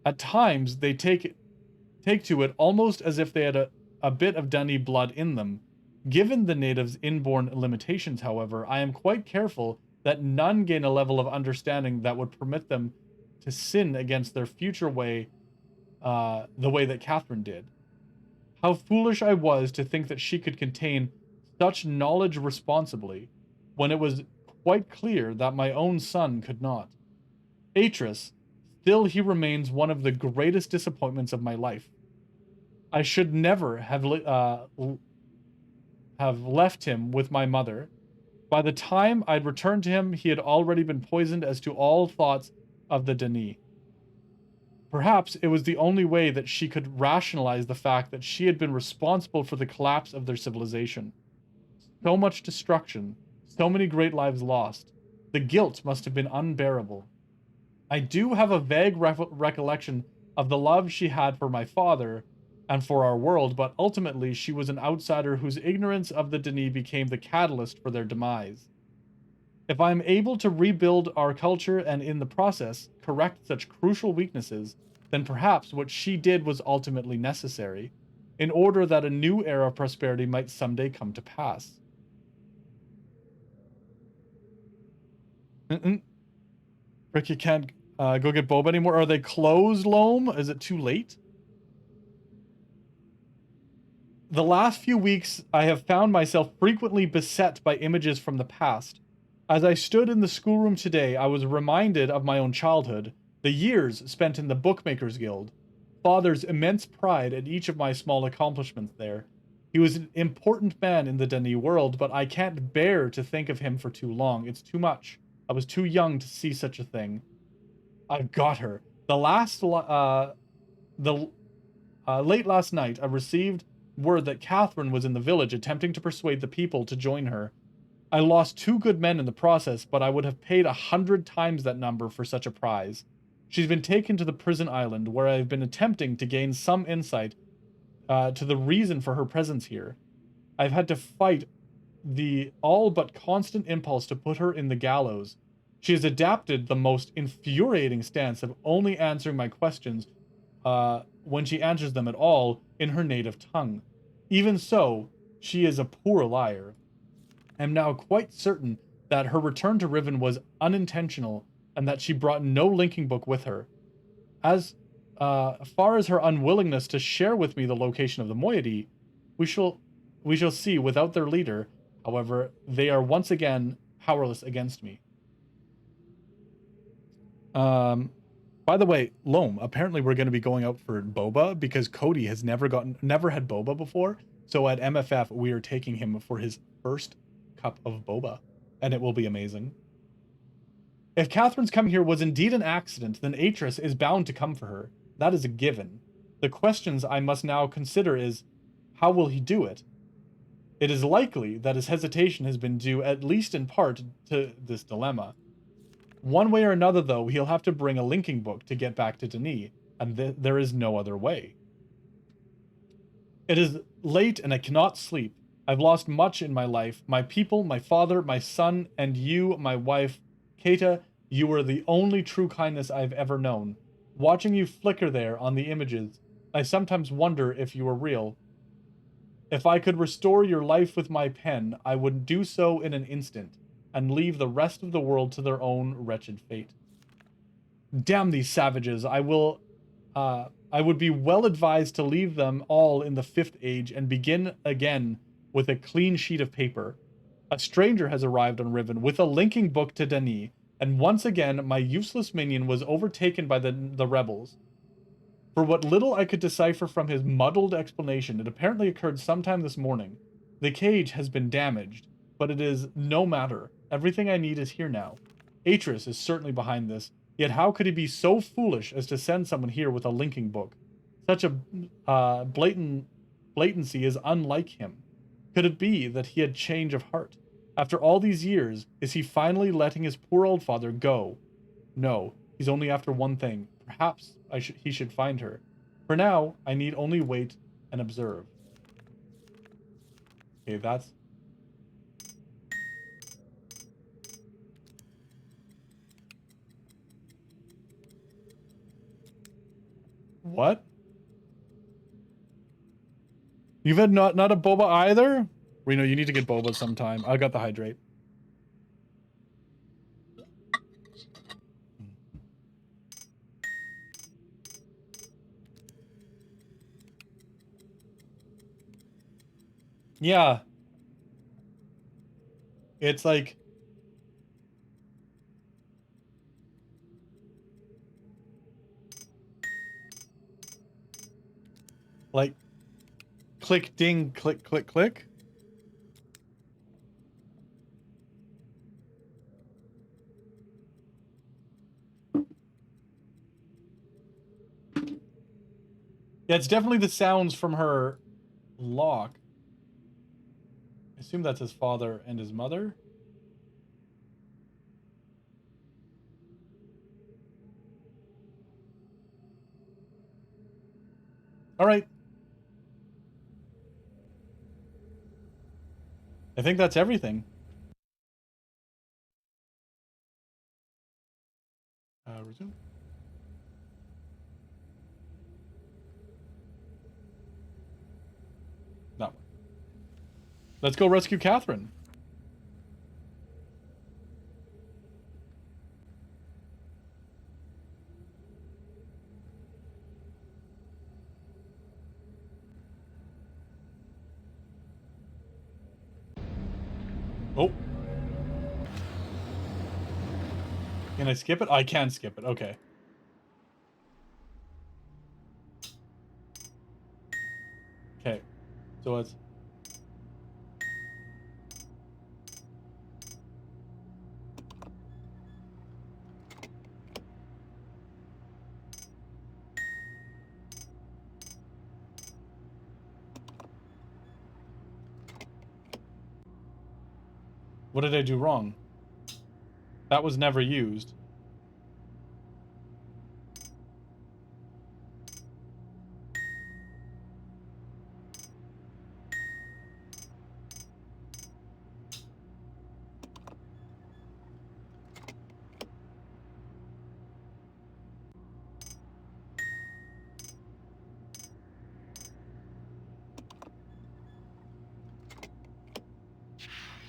At times, they take to it almost as if they had a bit of Dunny blood in them. Given the natives' inborn limitations, however, I am quite careful that none gain a level of understanding that would permit them to sin against their future way, the way that Catherine did. How foolish I was to think that she could contain such knowledge responsibly, when it was quite clear that my own son could not. Atris, still he remains one of the greatest disappointments of my life. I should never have left him with my mother. By the time I'd returned to him, he had already been poisoned as to all thoughts of the Denis. Perhaps it was the only way that she could rationalize the fact that she had been responsible for the collapse of their civilization. So much destruction, so many great lives lost. The guilt must have been unbearable. I do have a vague recollection of the love she had for my father and for our world, but ultimately she was an outsider whose ignorance of the Denis became the catalyst for their demise. If I am able to rebuild our culture and in the process correct such crucial weaknesses, then perhaps what she did was ultimately necessary, in order that a new era of prosperity might someday come to pass. Rick, you can't go get boba anymore? Are they closed, Loam? Is it too late? The last few weeks, I have found myself frequently beset by images from the past. As I stood in the schoolroom today, I was reminded of my own childhood, the years spent in the Bookmakers Guild, Father's immense pride at each of my small accomplishments there. He was an important man in the Denis world, but I can't bear to think of him for too long. It's too much. I was too young to see such a thing. I've got her. Late last night, I received word that Catherine was in the village attempting to persuade the people to join her. I lost 2 good men in the process, but I would have paid 100 times that number for such a prize. She's been taken to the prison island, where I've been attempting to gain some insight to the reason for her presence here. I've had to fight the all but constant impulse to put her in the gallows. She has adapted the most infuriating stance of only answering my questions when she answers them at all in her native tongue. Even so, she is a poor liar. I am now quite certain that her return to Riven was unintentional and that she brought no linking book with her. As far as her unwillingness to share with me the location of the moiety, we shall see. Without their leader, however, they are once again powerless against me. By the way, Loam, apparently we're going to be going out for boba because Cody has never had boba before. So at MFF, we are taking him for his first cup of boba, and it will be amazing. If Catherine's coming here was indeed an accident, then Atris is bound to come for her. That is a given. The questions I must now consider is, how will he do it? It is likely that his hesitation has been due, at least in part, to this dilemma. One way or another, though, he'll have to bring a linking book to get back to Denis, and there is no other way. It is late and I cannot sleep. I've lost much in my life. My people, my father, my son, and you, my wife. Keita, you were the only true kindness I've ever known. Watching you flicker there on the images, I sometimes wonder if you were real. If I could restore your life with my pen, I would do so in an instant, and leave the rest of the world to their own wretched fate. Damn these savages, I would be well advised to leave them all in the 5th age and begin again with a clean sheet of paper. A stranger has arrived on Riven with a linking book to Denis, and once again my useless minion was overtaken by the rebels. For what little I could decipher from his muddled explanation, it apparently occurred sometime this morning. The cage has been damaged, but it is no matter. Everything I need is here now. Atris is certainly behind this, Yet how could he be so foolish as to send someone here with a linking book? Such a blatancy is unlike him. Could it be that he had change of heart? After all these years, is he finally letting his poor old father go? No, he's only after one thing. Perhaps he should find her. For now, I need only wait and observe. Okay, that's... What? You've had not a boba either? Reno, you need to get boba sometime. I got the hydrate. Yeah. It's like... Like... Click, ding, click, click, click. Yeah, it's definitely the sounds from her lock. I assume that's his father and his mother. All right. I think that's everything. Resume. That one. Let's go rescue Catherine. Oh. Can I skip it? I can skip it. Okay. Okay. So it's... What did I do wrong? That was never used.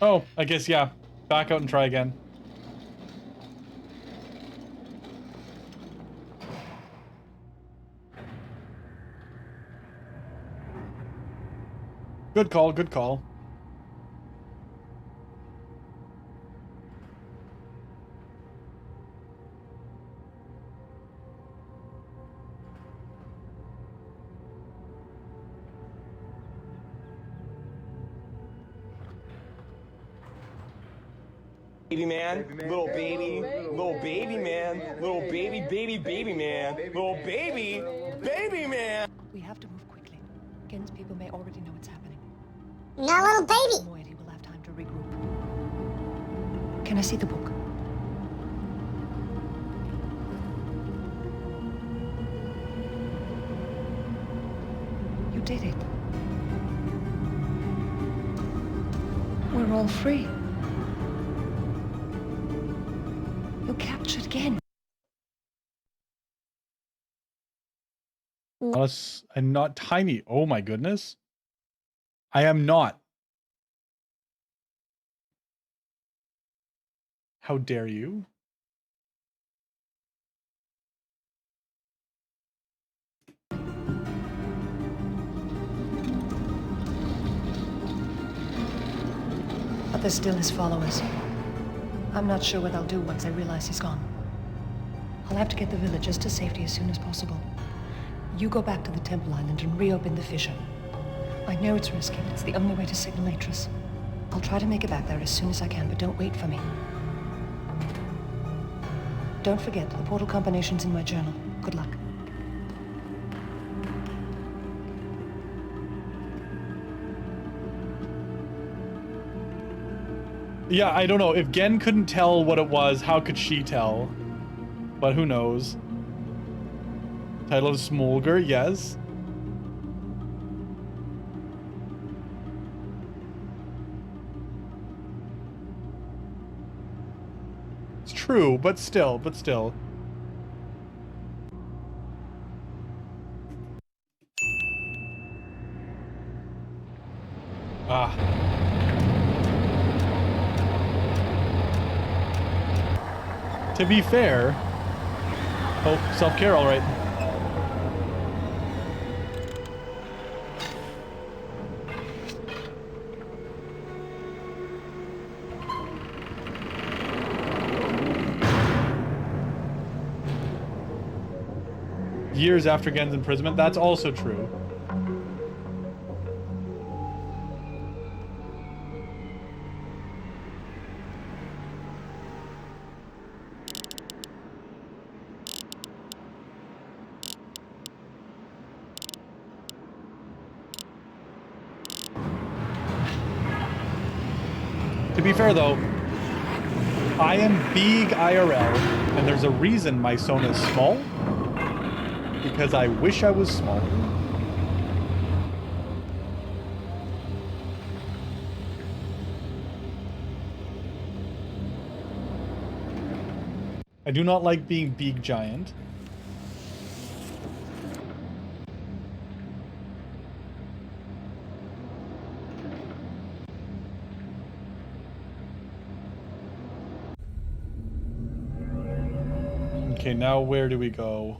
Oh, I guess, yeah. Back out and try again. Good call, good call. Baby man, little baby man, little baby man, little baby man. We have to move quickly. Gen's people may already know what's happening. No, little baby. Moiety will have time to regroup. Can I see the book? You did it. We're all free. You captured Gen. Us and not tiny. Oh my goodness. I am not. How dare you? But there's still his followers. I'm not sure what I'll do once I realize he's gone. I'll have to get the villagers to safety as soon as possible. You go back to the Temple Island and reopen the fissure. I know it's risky, but it's the only way to signal Atris. I'll try to make it back there as soon as I can, but don't wait for me. Don't forget, the portal combination's in my journal. Good luck. Yeah, I don't know. If Gen couldn't tell what it was, how could she tell? But who knows? Title of Smolger, yes. It's true, but still. Ah. To be fair... Oh, self-care, all right. Years after Gen's imprisonment, that's also true. To be fair though, I am big IRL, and there's a reason my Sona is small. Because I wish I was smaller. I do not like being big giant. Okay, now where do we go?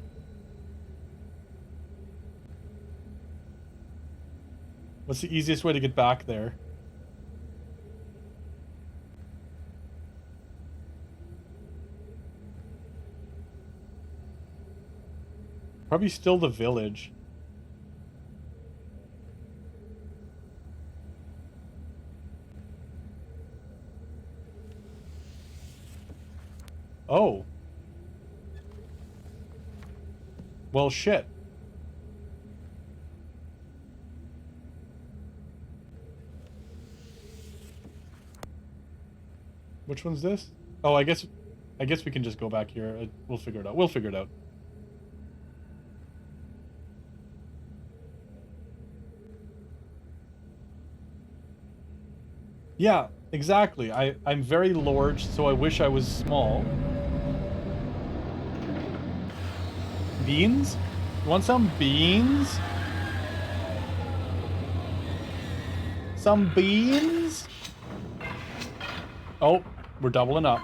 What's the easiest way to get back there? Probably still the village. Oh. Well, shit. Which one's this? Oh, I guess we can just go back here. We'll figure it out. We'll figure it out. Yeah, exactly. I'm very large, so I wish I was small. Beans? You want some beans? Some beans? Oh, we're doubling up.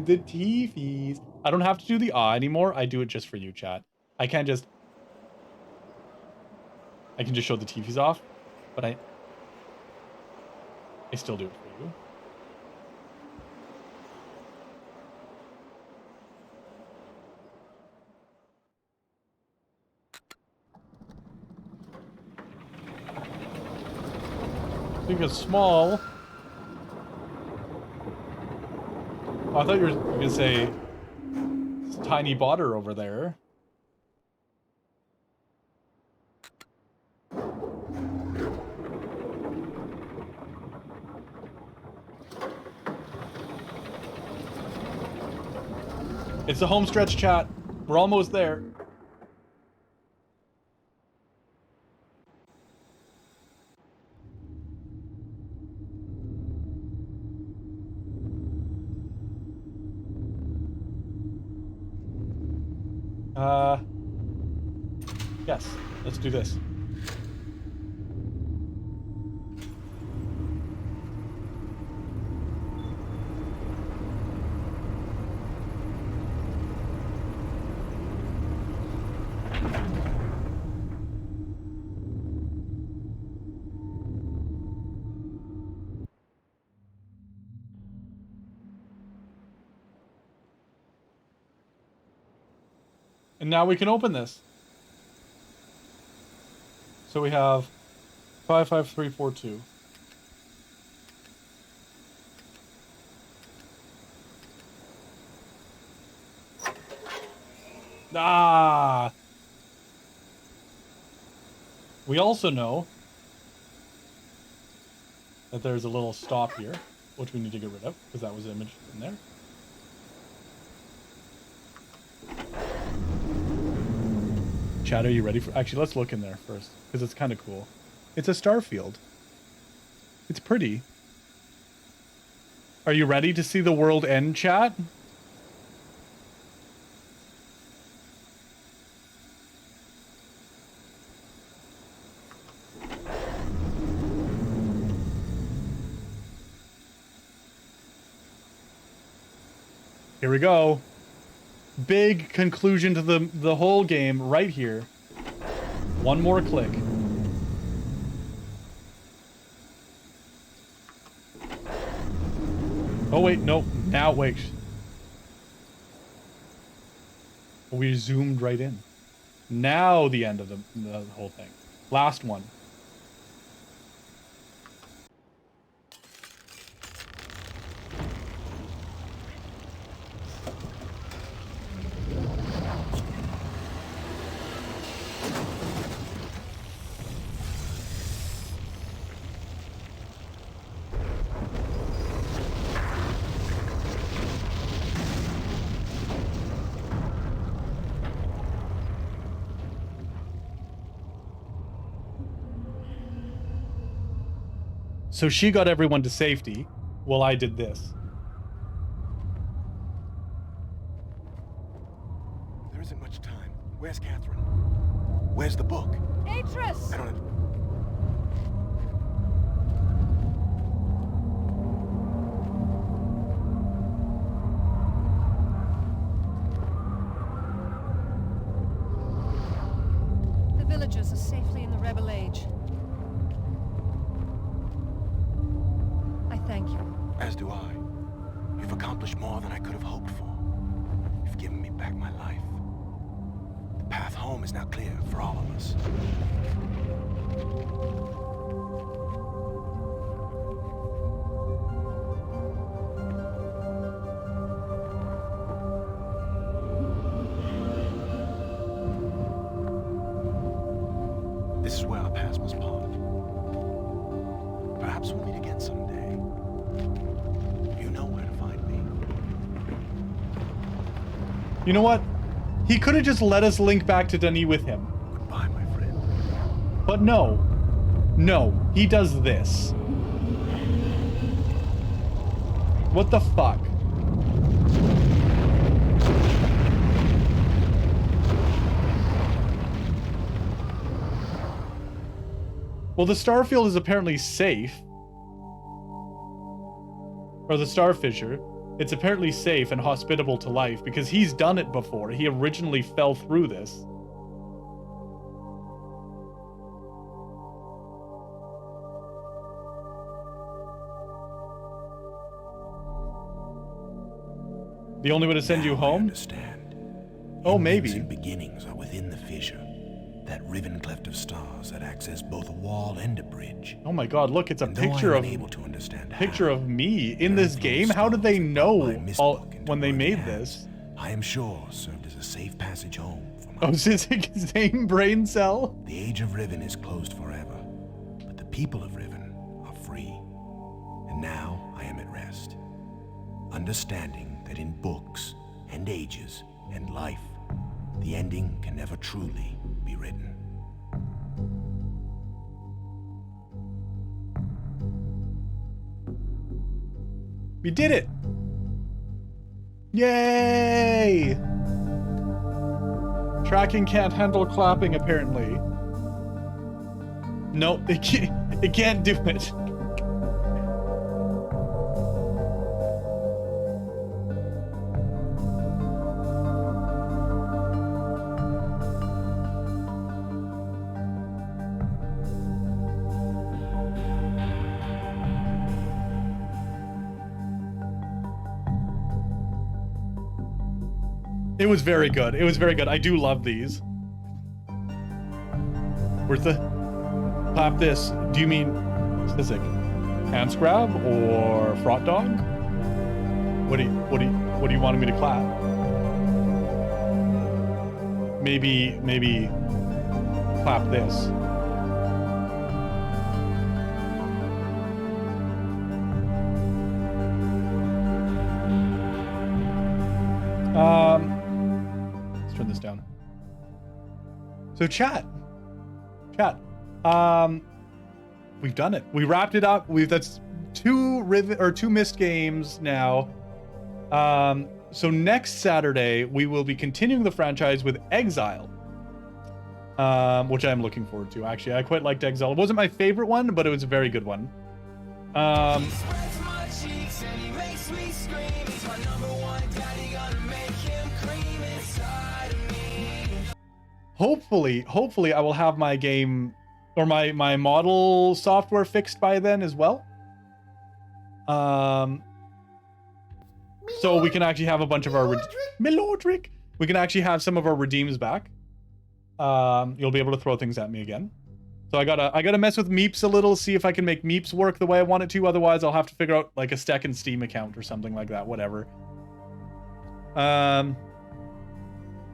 The teefies. I don't have to do the anymore. I do it just for you, chat. I can just show the teefies off, but I still do it for you. Speaking of small, oh, I thought you were gonna say tiny botter over there. It's the home stretch, chat. We're almost there. Yes, let's do this. And now we can open this. So we have 55342. Ah. We also know that there's a little stop here, which we need to get rid of, because that was an image in there. Chad, are you ready for... Actually, let's look in there first, because it's kind of cool. It's a star field. It's pretty. Are you ready to see the world end, chat? Here we go. Big conclusion to the whole game right here. One more click. Oh wait, no. Now wait. We zoomed right in. Now the end of the whole thing. Last one. So she got everyone to safety, while I did this. There isn't much time. Where's Catherine? Where's the book? Atris! I don't... The villagers are safely in the Rebel Age. I thank you. As do I. You've accomplished more than I could have hoped for. You've given me back my life. The path home is now clear for all of us. This is where our paths must part. Perhaps we'll meet again someday. You know where to find me. You know what? He could have just let us link back to Denis with him. Goodbye, my friend. But no. No. He does this. What the fuck? Well, the Starfield is apparently safe. Or the Starfisher. It's apparently safe and hospitable to life because he's done it before. He originally fell through this. The only way to send you home? I understand. Oh, maybe. Endings and beginnings are within the fissure. That riven cleft of stars that acts as both a wall and a bridge. Oh my god, look, it's a And picture of able to understand me in this game. How did they know when they made this? I am sure served as a safe passage home for my... Oh, is it the same brain cell? The age of Riven is closed forever, but the people of Riven are free. And now I am at rest, understanding that in books and ages and life, the ending can never truly be written. We did it! Yay! Tracking can't handle clapping, apparently. No, it can't do it. It was very good. It was very good. I do love these. Where's the... Clap this. Do you mean... Specific? Hands grab or fraught dog? What do you want me to clap? maybe clap this. Let's turn this down. So chat. We've done it. We wrapped it up. That's two missed games now. So next Saturday we will be continuing the franchise with Exile, which I'm looking forward to. Actually, I quite liked Exile. It wasn't my favorite one, but it was a very good one. Hopefully I will have my game or my model software fixed by then as well. So we can actually have a bunch of our Milordric. We can actually have some of our redeems back. You'll be able to throw things at me again. So I gotta mess with Meeps a little, see if I can make Meeps work the way I want it to. Otherwise, I'll have to figure out like a second Steam account or something like that. Whatever.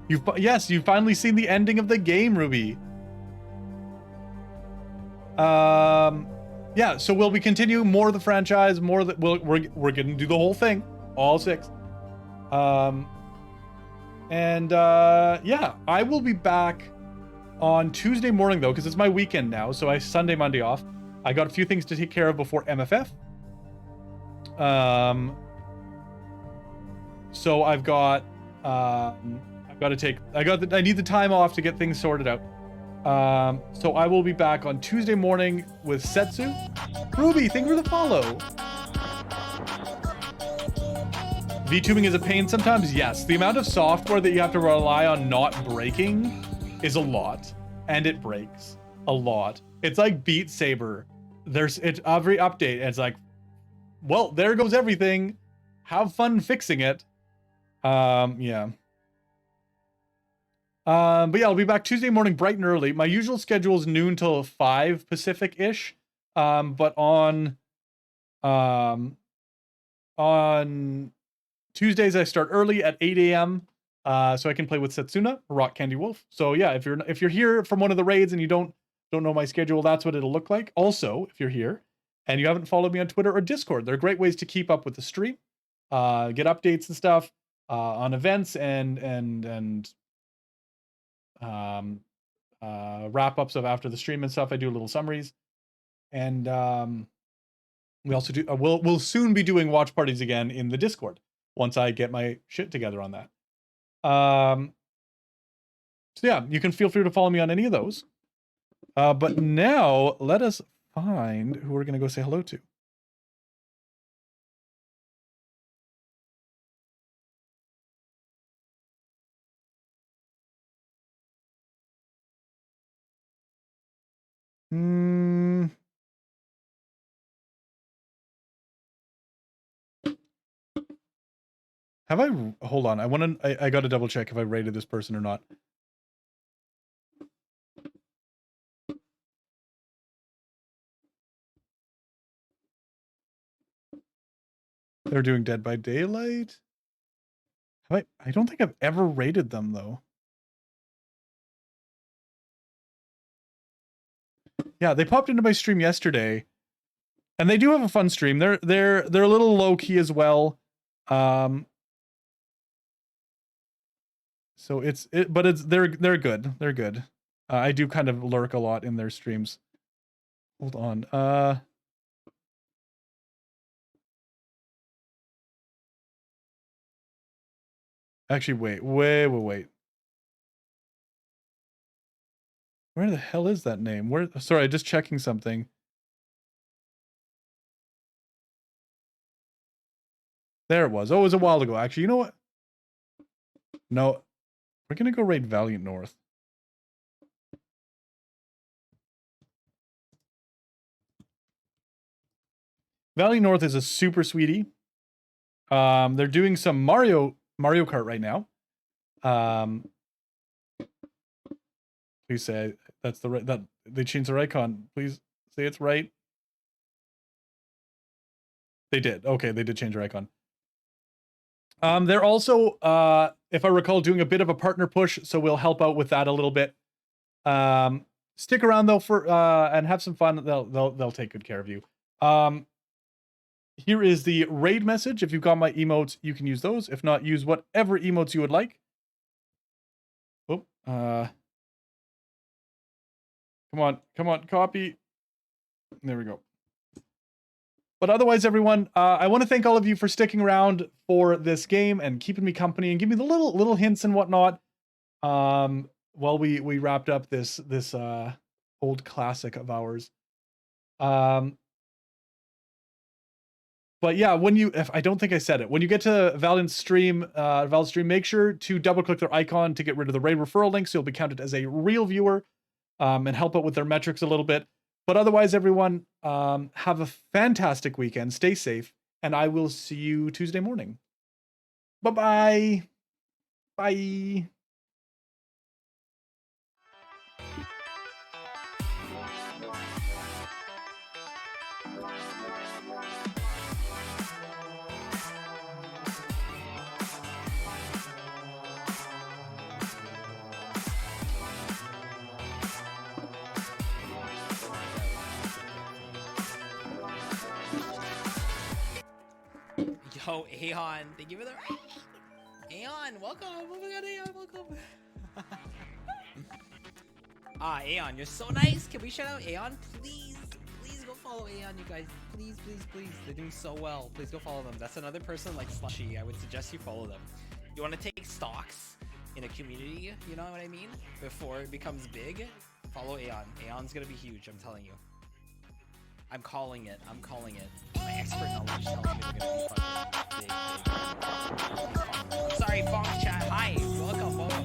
You've finally seen the ending of the game, Ruby. Yeah, so we'll be continuing more of the franchise, more that we're gonna do the whole thing, all 6. Yeah, I will be back on Tuesday morning though, because it's my weekend now, so I Sunday, Monday off. I got a few things to take care of before MFF. So I need the time off to get things sorted out. So I will be back on Tuesday morning with Setsu. Ruby, thank you for the follow. VTubing is a pain sometimes. Yes, the amount of software that you have to rely on not breaking is a lot, and it breaks a lot. It's like Beat Saber. It's every update. It's like, well, there goes everything. Have fun fixing it. Yeah. But yeah, I'll be back Tuesday morning bright and early. My usual schedule is noon till 5 Pacific-ish. But on Tuesdays I start early at 8 a.m. So I can play with Setsuna, Rock Candy Wolf. So yeah, if you're here from one of the raids and you don't know my schedule, that's what it'll look like. Also, if you're here and you haven't followed me on Twitter or Discord, they're great ways to keep up with the stream, get updates and stuff on events and wrap-ups of after the stream and stuff. I do little summaries, and we also do we'll soon be doing watch parties again in the Discord once I get my shit together on that. So yeah, you can feel free to follow me on any of those. But now let us find who we're gonna go say hello to. Have I? Hold on. I got to double check if I rated this person or not. They're doing Dead by Daylight. I don't think I've ever rated them though. Yeah, they popped into my stream yesterday, and they do have a fun stream. They're a little low key as well. So they're good. They're good. I do kind of lurk a lot in their streams. Hold on. Actually, wait. Where the hell is that name? Sorry, just checking something. There it was. Oh, it was a while ago. Actually, you know what? No, we're gonna go raid Valiant North. Valiant North is a super sweetie. They're doing some Mario Kart right now. Please say that's the right, that they changed their icon. Please say it's right. They did. Okay, they did change their icon. They're also, if I recall, doing a bit of a partner push, so we'll help out with that a little bit. Stick around though for and have some fun. They'll take good care of you. Here is the raid message. If you've got my emotes, you can use those. If not, use whatever emotes you would like. Oh, come on, copy. There we go. But otherwise, everyone, I want to thank all of you for sticking around for this game and keeping me company and giving me the little hints and whatnot. While we wrapped up this old classic of ours. But yeah, if I don't think I said it, when you get to Valiant's stream, make sure to double click their icon to get rid of the raid referral link, so you'll be counted as a real viewer, and help out with their metrics a little bit. But otherwise, everyone, have a fantastic weekend. Stay safe, and I will see you Tuesday morning. Bye-bye. Bye. Yo, Aeon, thank you for the Aeon, welcome. Oh my god, Aeon, welcome. Aeon, you're so nice. Can we shout out Aeon? Please go follow Aeon, you guys. Please. They're doing so well. Please go follow them. That's another person like Slushy. I would suggest you follow them. You want to take stocks in a community, you know what I mean? Before it becomes big, follow Aeon. Aeon's gonna be huge, I'm telling you. I'm calling it. My expert knowledge tells me they're gonna be fucking big. Sorry, Fong Chat. Hi, welcome.